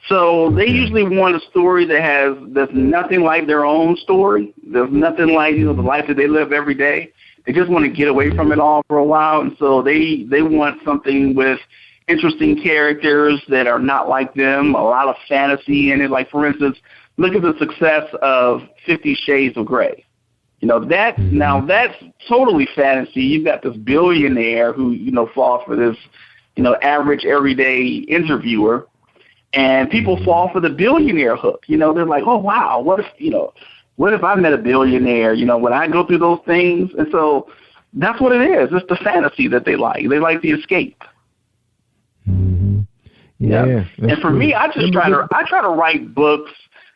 So they usually want a story that's nothing like their own story. There's nothing like, the life that they live every day. They just want to get away from it all for a while, and so they want something with interesting characters that are not like them, a lot of fantasy in it. Like, for instance, look at the success of 50 Shades of Grey. Now that's totally fantasy. You've got this billionaire who, falls for this, average everyday interviewer. And people fall for the billionaire hook. They're like, oh, wow, what if I met a billionaire? Would I go through those things? And so that's what it is. It's the fantasy that they like. They like the escape. Mm-hmm. Yeah. And for me, I try to write books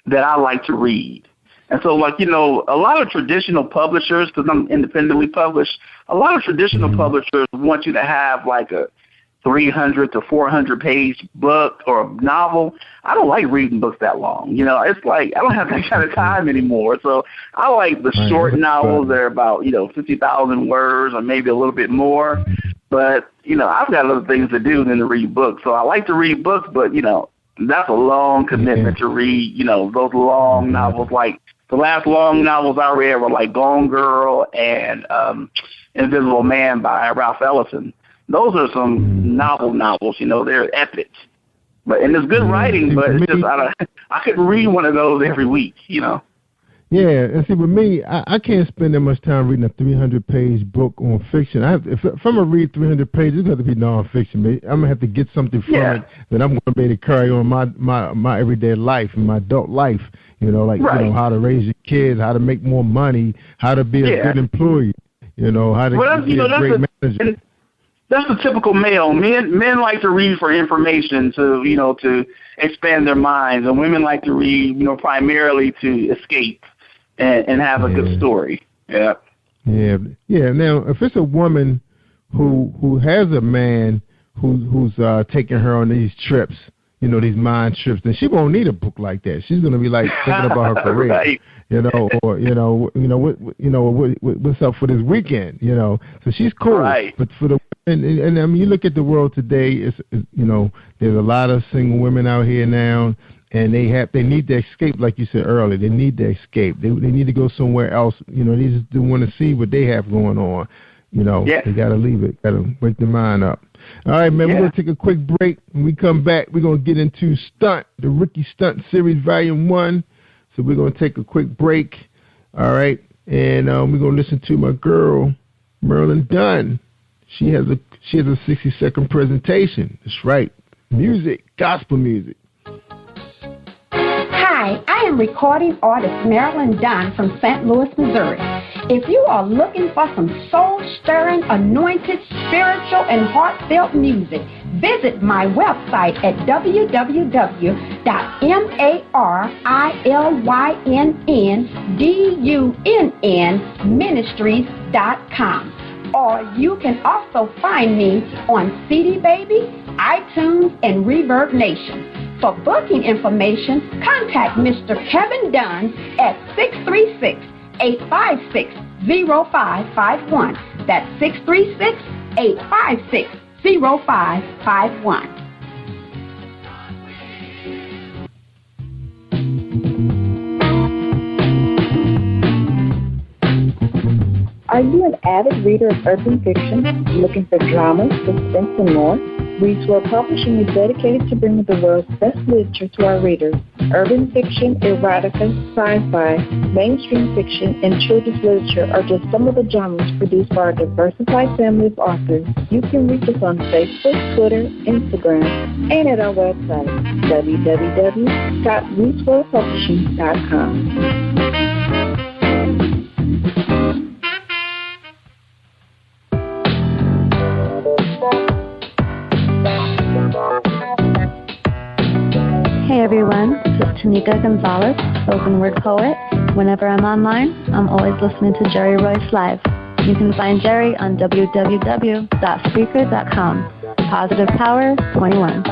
that I like to read. And so, a lot of traditional publishers, because I'm independently published, a lot of traditional publishers want you to have like a 300 to 400 page book or a novel. I don't like reading books that long. It's like I don't have that kind of time anymore. So I like the short novels that are about 50,000 words or maybe a little bit more. But I've got other things to do than to read books. So I like to read books, but that's a long commitment to read. Those long novels. Like the last long novels I read were like Gone Girl and Invisible Man by Ralph Ellison. Those are some novels, they're epic. And it's good writing, but it's just I couldn't read one of those every week, Yeah, and see, with me, I can't spend that much time reading a 300-page book on fiction. If I'm going to read 300 pages, it's got to be nonfiction. I'm going to have to get something from it that I'm going to be able to carry on my everyday life and my adult life, how to raise your kids, how to make more money, how to be a good employee, how to be a great manager. That's the typical male. Men like to read for information to expand their minds, and women like to read, primarily to escape and have a good story. Yeah. Yeah. Now, if it's a woman who has a man who's taking her on these trips, these mind trips, then she won't need a book like that. She's going to be like thinking about her career, right. What's up for this weekend, So she's cool. Right. But for the and I mean, you look at the world today. It's there's a lot of single women out here now, and they need to escape, like you said earlier. They need to escape. They need to go somewhere else. They just want to see what they have going on. They got to leave it. Got to wake their mind up. All right, man, we're going to take a quick break. When we come back, we're going to get into Stunt, the Rookie Stunt Series Volume 1. So we're going to take a quick break. All right, and we're going to listen to my girl, Marilyn Dunn. She has a 60-second presentation. That's right, music, gospel music. Hi, I am recording artist Marilyn Dunn from St. Louis, Missouri. If you are looking for some soul-stirring, anointed, spiritual, and heartfelt music, visit my website at www.marilyndunnministries.com. Or you can also find me on CD Baby, iTunes, and Reverb Nation. For booking information, contact Mr. Kevin Dunn at 636-856-0551. That's 636-856-0551. Are you an avid reader of urban fiction, looking for drama, suspense, and more? Reedswell Publishing is dedicated to bringing the world's best literature to our readers. Urban fiction, erotica, sci-fi, mainstream fiction, and children's literature are just some of the genres produced by our diversified family of authors. You can reach us on Facebook, Twitter, Instagram, and at our website, www.reedswellpublishing.com. Hey everyone, this is Tanika Gonzalez, spoken word poet. Whenever I'm online, I'm always listening to Jerry Royce Live. You can find Jerry on www.spreaker.com. Positive Power 21.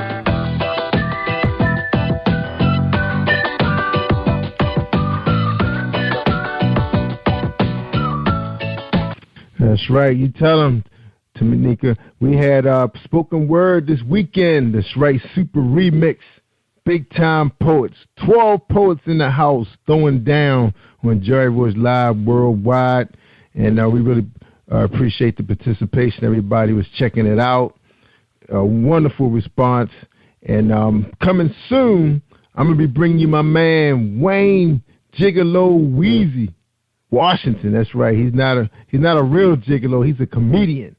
That's right. You tell them, Tanika. We had spoken word this weekend. That's right, super remix. big-time poets. 12 poets in the house throwing down on Jerry Royce Live worldwide. And we really appreciate the participation. Everybody was checking it out. A wonderful response. And coming soon, I'm going to be bringing you my man, Wayne Gigolo Weezy Washington. That's right. He's not a real gigolo. He's a comedian.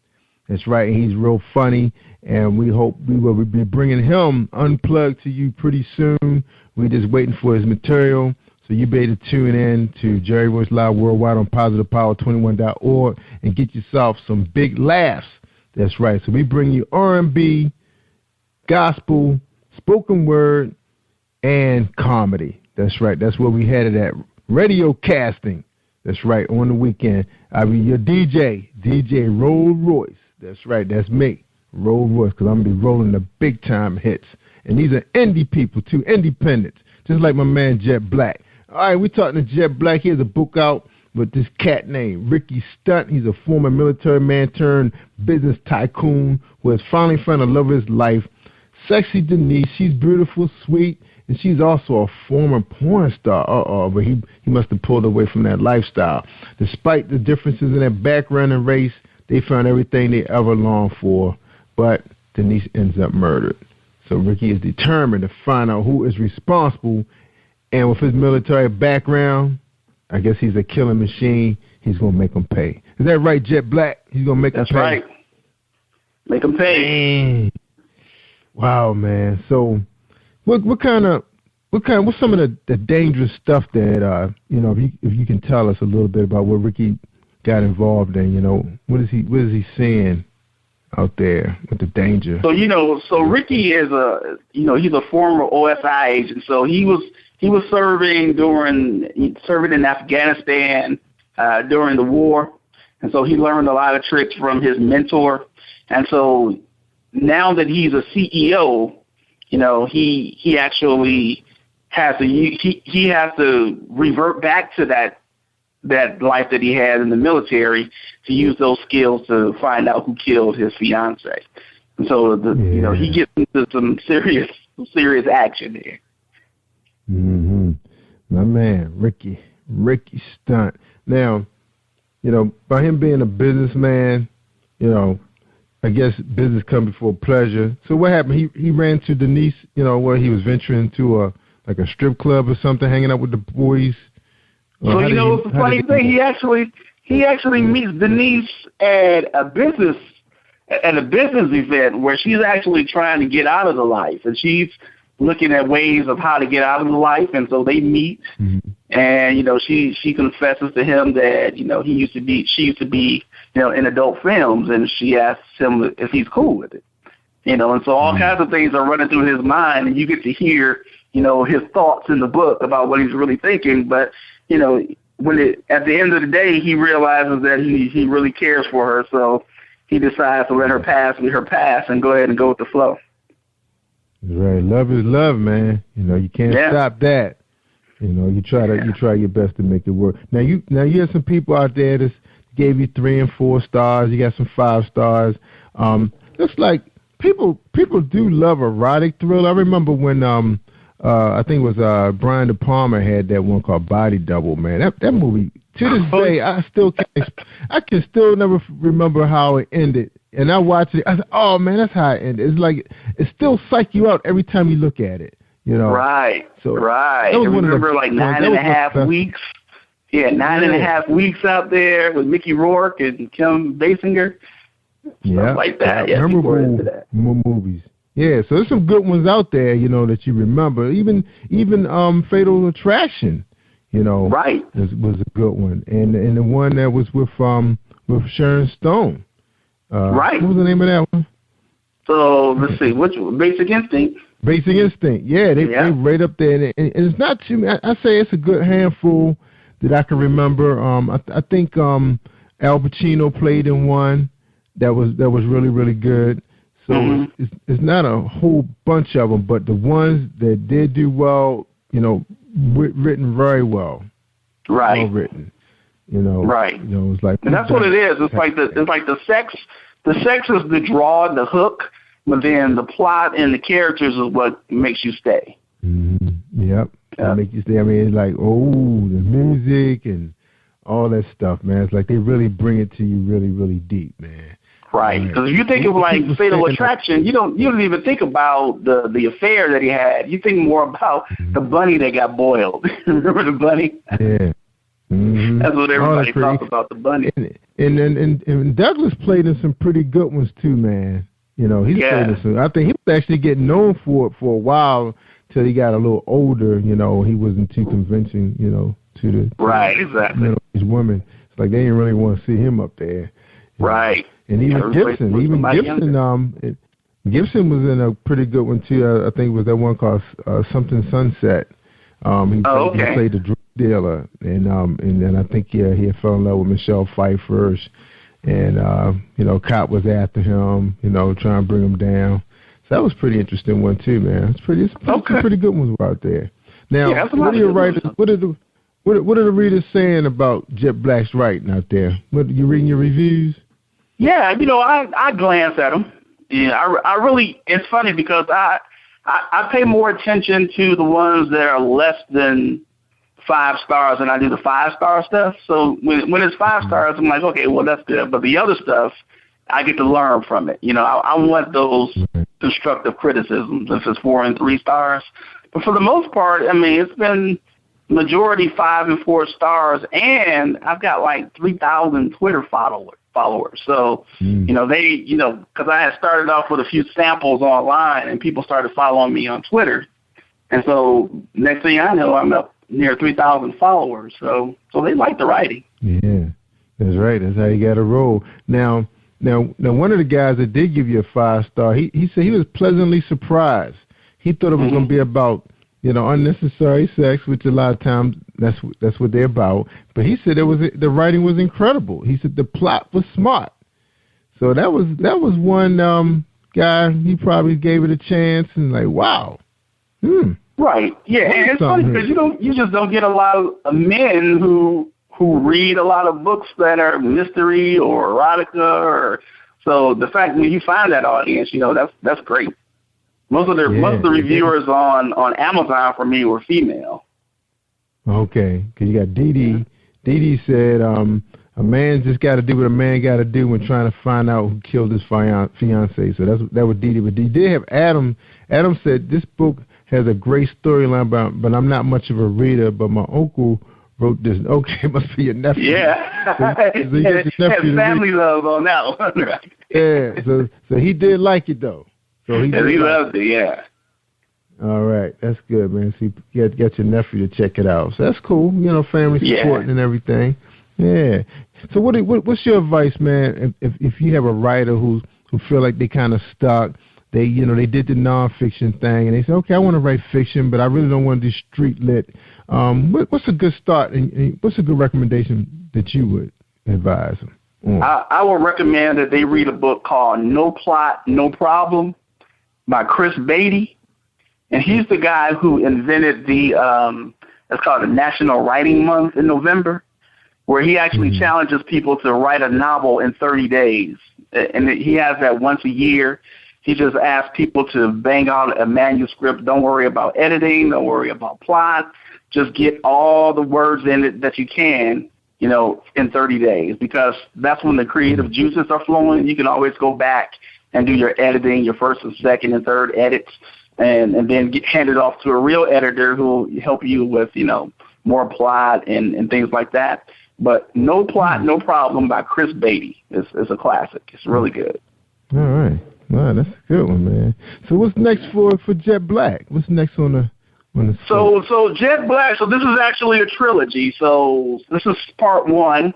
That's right. And he's real funny. And we hope we will be bringing him unplugged to you pretty soon. We're just waiting for his material. So you be able to tune in to Jerry Royce Live Worldwide on PositivePower21.org and get yourself some big laughs. That's right. So we bring you R&B, gospel, spoken word, and comedy. That's right. That's where we headed at. Radio casting. That's right. On the weekend. I'll be your DJ Royce. That's right. That's me. Royce, because I'm going to be rolling the big-time hits. And these are indie people, too, independents, just like my man Jet Black. All right, we're talking to Jet Black. He has a book out with this cat named Ricky Stunt. He's a former military man turned business tycoon who has finally found the love of his life. Sexy Denise, she's beautiful, sweet, and she's also a former porn star. But he must have pulled away from that lifestyle. Despite the differences in their background and race, they found everything they ever longed for. But Denise ends up murdered. So Ricky is determined to find out who is responsible. And with his military background, I guess he's a killing machine. He's going to make him pay. Is that right, Jet Black? He's going to make him pay. That's right. Make him pay. Dang. Wow, man. So what's some of the dangerous stuff that, if you can tell us a little bit about what Ricky got involved in, what is he seeing out there with the danger? So Ricky is he's a former OSI agent. So he was serving in Afghanistan during the war, and so he learned a lot of tricks from his mentor. And so now that he's a CEO, he actually has to revert back to that life that he had in the military to use those skills to find out who killed his fiance. And so he gets into some serious action there. Mm-hmm. My man, Ricky Stunt. Now, by him being a businessman, I guess business comes before pleasure. So what happened? He ran to Denise, where he was venturing into a strip club or something, hanging out with the boys. So the funny thing, he actually meets Denise at a business event where she's actually trying to get out of the life, and she's looking at ways of how to get out of the life. And so they meet, and she confesses to him that she used to be in adult films, and she asks him if he's cool with it. And so all kinds of things are running through his mind, and you get to hear his thoughts in the book about what he's really thinking. But at the end of the day, he realizes that he really cares for her, so he decides to let her pass be her past and go ahead and go with the flow. Right, love is love, man. You can't stop that. You try your best to make it work. Now you have some people out there that gave you 3 and 4 stars. You got some 5 stars. Looks like people do love erotic thrill. I remember when I think it was Brian De Palma had that one called Body Double, man. That movie, to this day, I can still never remember how it ended. And I watched it. I said, "Oh man, that's how it ended." It's like it still psych you out every time you look at it. Right. So right. I remember like 9.5 weeks. Yeah, 9.5 weeks out there with Mickey Rourke and Kim Basinger. Yeah, like that. Yeah, memorable movies. Yeah, so there's some good ones out there, that you remember. Even Fatal Attraction, right, was a good one, and the one that was with Sharon Stone. Right. What was the name of that one? So let's see, which Basic Instinct? Basic Instinct. Yeah, they right up there, and it's not too many. I say it's a good handful that I can remember. I think Al Pacino played in one that was really, really good. So it's not a whole bunch of them, but the ones that did do well, written very well. Right. Well written. Right. It's like, and that's what it is. It's like the sex. The sex is the draw and the hook, but then the plot and the characters is what makes you stay. Yep. Make you stay. I mean, it's like, the music and all that stuff, man. It's like they really bring it to you really, really deep, man. Right. Because if you think of like Fatal Attraction, you don't even think about the affair that he had. You think more about the bunny that got boiled. Remember the bunny? Yeah. Mm-hmm. That's what everybody talks about, the bunny. And Douglas played in some pretty good ones too, man. You know, he's played in some. I think he was actually getting known for it for a while till he got a little older. You know, he wasn't too convincing. You know, to the exactly. You know, these women. It's like they didn't really want to see him up there. Right. And even Gibson, Gibson was in a pretty good one too. I think it was that one called Something Sunset. He played the drug dealer, and then I think he had fell in love with Michelle Pfeiffer, and cop was after him, trying to bring him down. So that was a pretty interesting one too, man. It's pretty good ones out there. Now, what are your writers? What are the readers saying about Jet Black's writing out there? What you reading your reviews? Yeah, I glance at them. Yeah, I really. It's funny because I pay more attention to the ones that are less than 5 stars than I do the 5-star stuff. So when it's 5 stars, I'm like, okay, well that's good. But the other stuff, I get to learn from it. I want those constructive criticisms if it's 4 and 3 stars. But for the most part, I mean, it's been majority 5 and 4 stars, and I've got like 3,000 Twitter followers. So, because I had started off with a few samples online, and people started following me on Twitter. And so next thing I know, I'm up near 3,000 followers. So they like the writing. Yeah, that's right. That's how you got to roll. Now, one of the guys that did give you a 5-star, he said he was pleasantly surprised. He thought it was going to be about, unnecessary sex, which a lot of times that's what they're about. But he said the writing was incredible. He said the plot was smart. So that was one guy. He probably gave it a chance and like, wow. Right. Yeah, and it's funny because you just don't get a lot of men who read a lot of books that are mystery or erotica, so the fact when you find that audience, that's great. Most of the reviewers on Amazon for me were female. Okay, because you got Dee Dee. Dee Dee said a man just got to do what a man got to do when trying to find out who killed his fiance. So that was Dee Dee. But Dee did have Adam. Adam said this book has a great storyline, but I'm not much of a reader. But my uncle wrote this. Okay, it must be your nephew. Yeah, so has family love on that one, right? Yeah, so he did like it though. So he loved it, yeah. All right, that's good, man. So you got your nephew to check it out. So that's cool, family supporting and everything. Yeah. So what's your advice, man? If you have a writer who feel like they kind of stuck, they did the nonfiction thing, and they say, okay, I want to write fiction, but I really don't want to do street lit. What's a good start, and what's a good recommendation that you would advise them? I would recommend that they read a book called No Plot, No Problem by Chris Beatty. And he's the guy who invented it's called the National Writing Month in November, where he actually challenges people to write a novel in 30 days. And he has that once a year. He just asks people to bang out a manuscript. Don't worry about editing. Don't worry about plot. Just get all the words in it that you can, in 30 days, because that's when the creative juices are flowing. You can always go back and do your editing, your first and second and third edits, and then get handed off to a real editor who will help you with, more plot and things like that. But No Plot, No Problem by Chris Beatty is a classic. It's really good. All right. Wow, that's a good one, man. So what's next for Jet Black? What's next on the So Jet Black, so this is actually a trilogy. So this is part 1,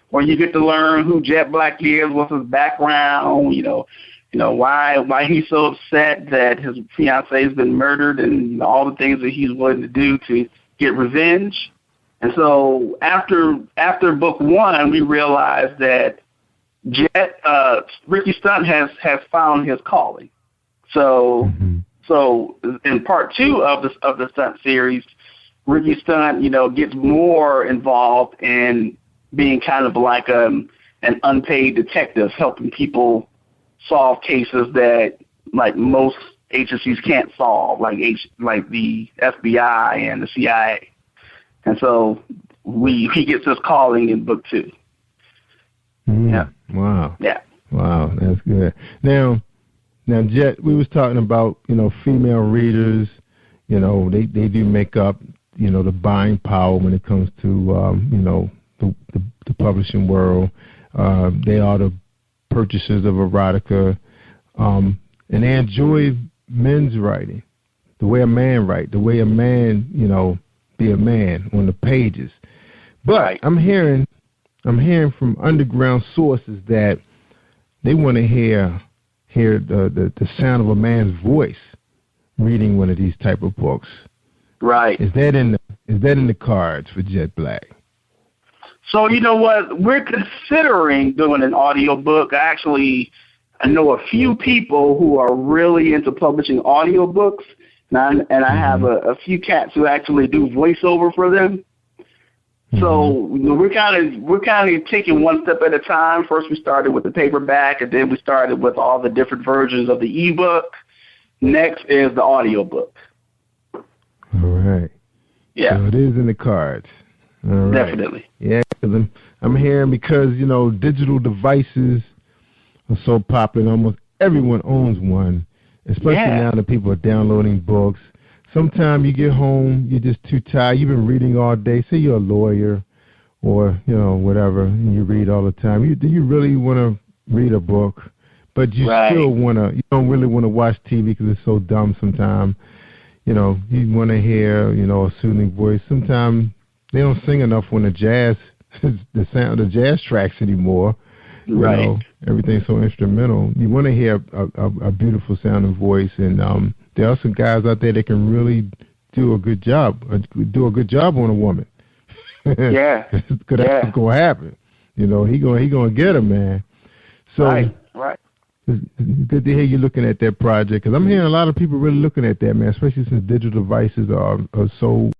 where you get to learn who Jet Black is, what's his background, why he's so upset that his fiancée has been murdered, and all the things that he's willing to do to get revenge. And so after book 1, we realized that Ricky Stunt has found his calling. So in part 2 of the Stunt series, Ricky Stunt, gets more involved in being kind of like an unpaid detective, helping people solve cases that like most agencies can't solve, like the FBI and the CIA. And so he gets us calling in book 2. Yeah. Wow. Yeah. Wow, that's good. Now, Jet, we was talking about, female readers, they do make up, the buying power when it comes to, the publishing world. They are the purchasers of erotica, and they enjoy men's writing, the way a man write, the way a man, be a man on the pages. But I'm hearing from underground sources that they want to hear the sound of a man's voice reading one of these type of books. Right. Is that in the cards for Jet Black? So you know what? We're considering doing an audiobook. I know a few people who are really into publishing audiobooks, and I have a few cats who actually do voiceover for them. So we're kind of taking one step at a time. First, we started with the paperback, and then we started with all the different versions of the ebook. Next is the audiobook. All right. Yeah. So it is in the cards. All right. Definitely. Yeah, because I'm hearing because digital devices are so popular. Almost everyone owns one, especially now that people are downloading books. Sometimes you get home, you're just too tired. You've been reading all day. Say you're a lawyer or, whatever, and you read all the time. Do you really want to read a book? But you still you don't really want to watch TV because it's so dumb sometimes. You want to hear, a soothing voice. Sometimes they don't sing enough on the jazz, the sound of the jazz tracks anymore. Right. Everything's so instrumental. You want to hear a beautiful sounding voice, and there are some guys out there that can really do a good job on a woman. Yeah. Because that's gonna happen. He gonna get her, man. So right. It's good to hear you looking at that project, because I'm hearing a lot of people really looking at that, man, especially since digital devices are so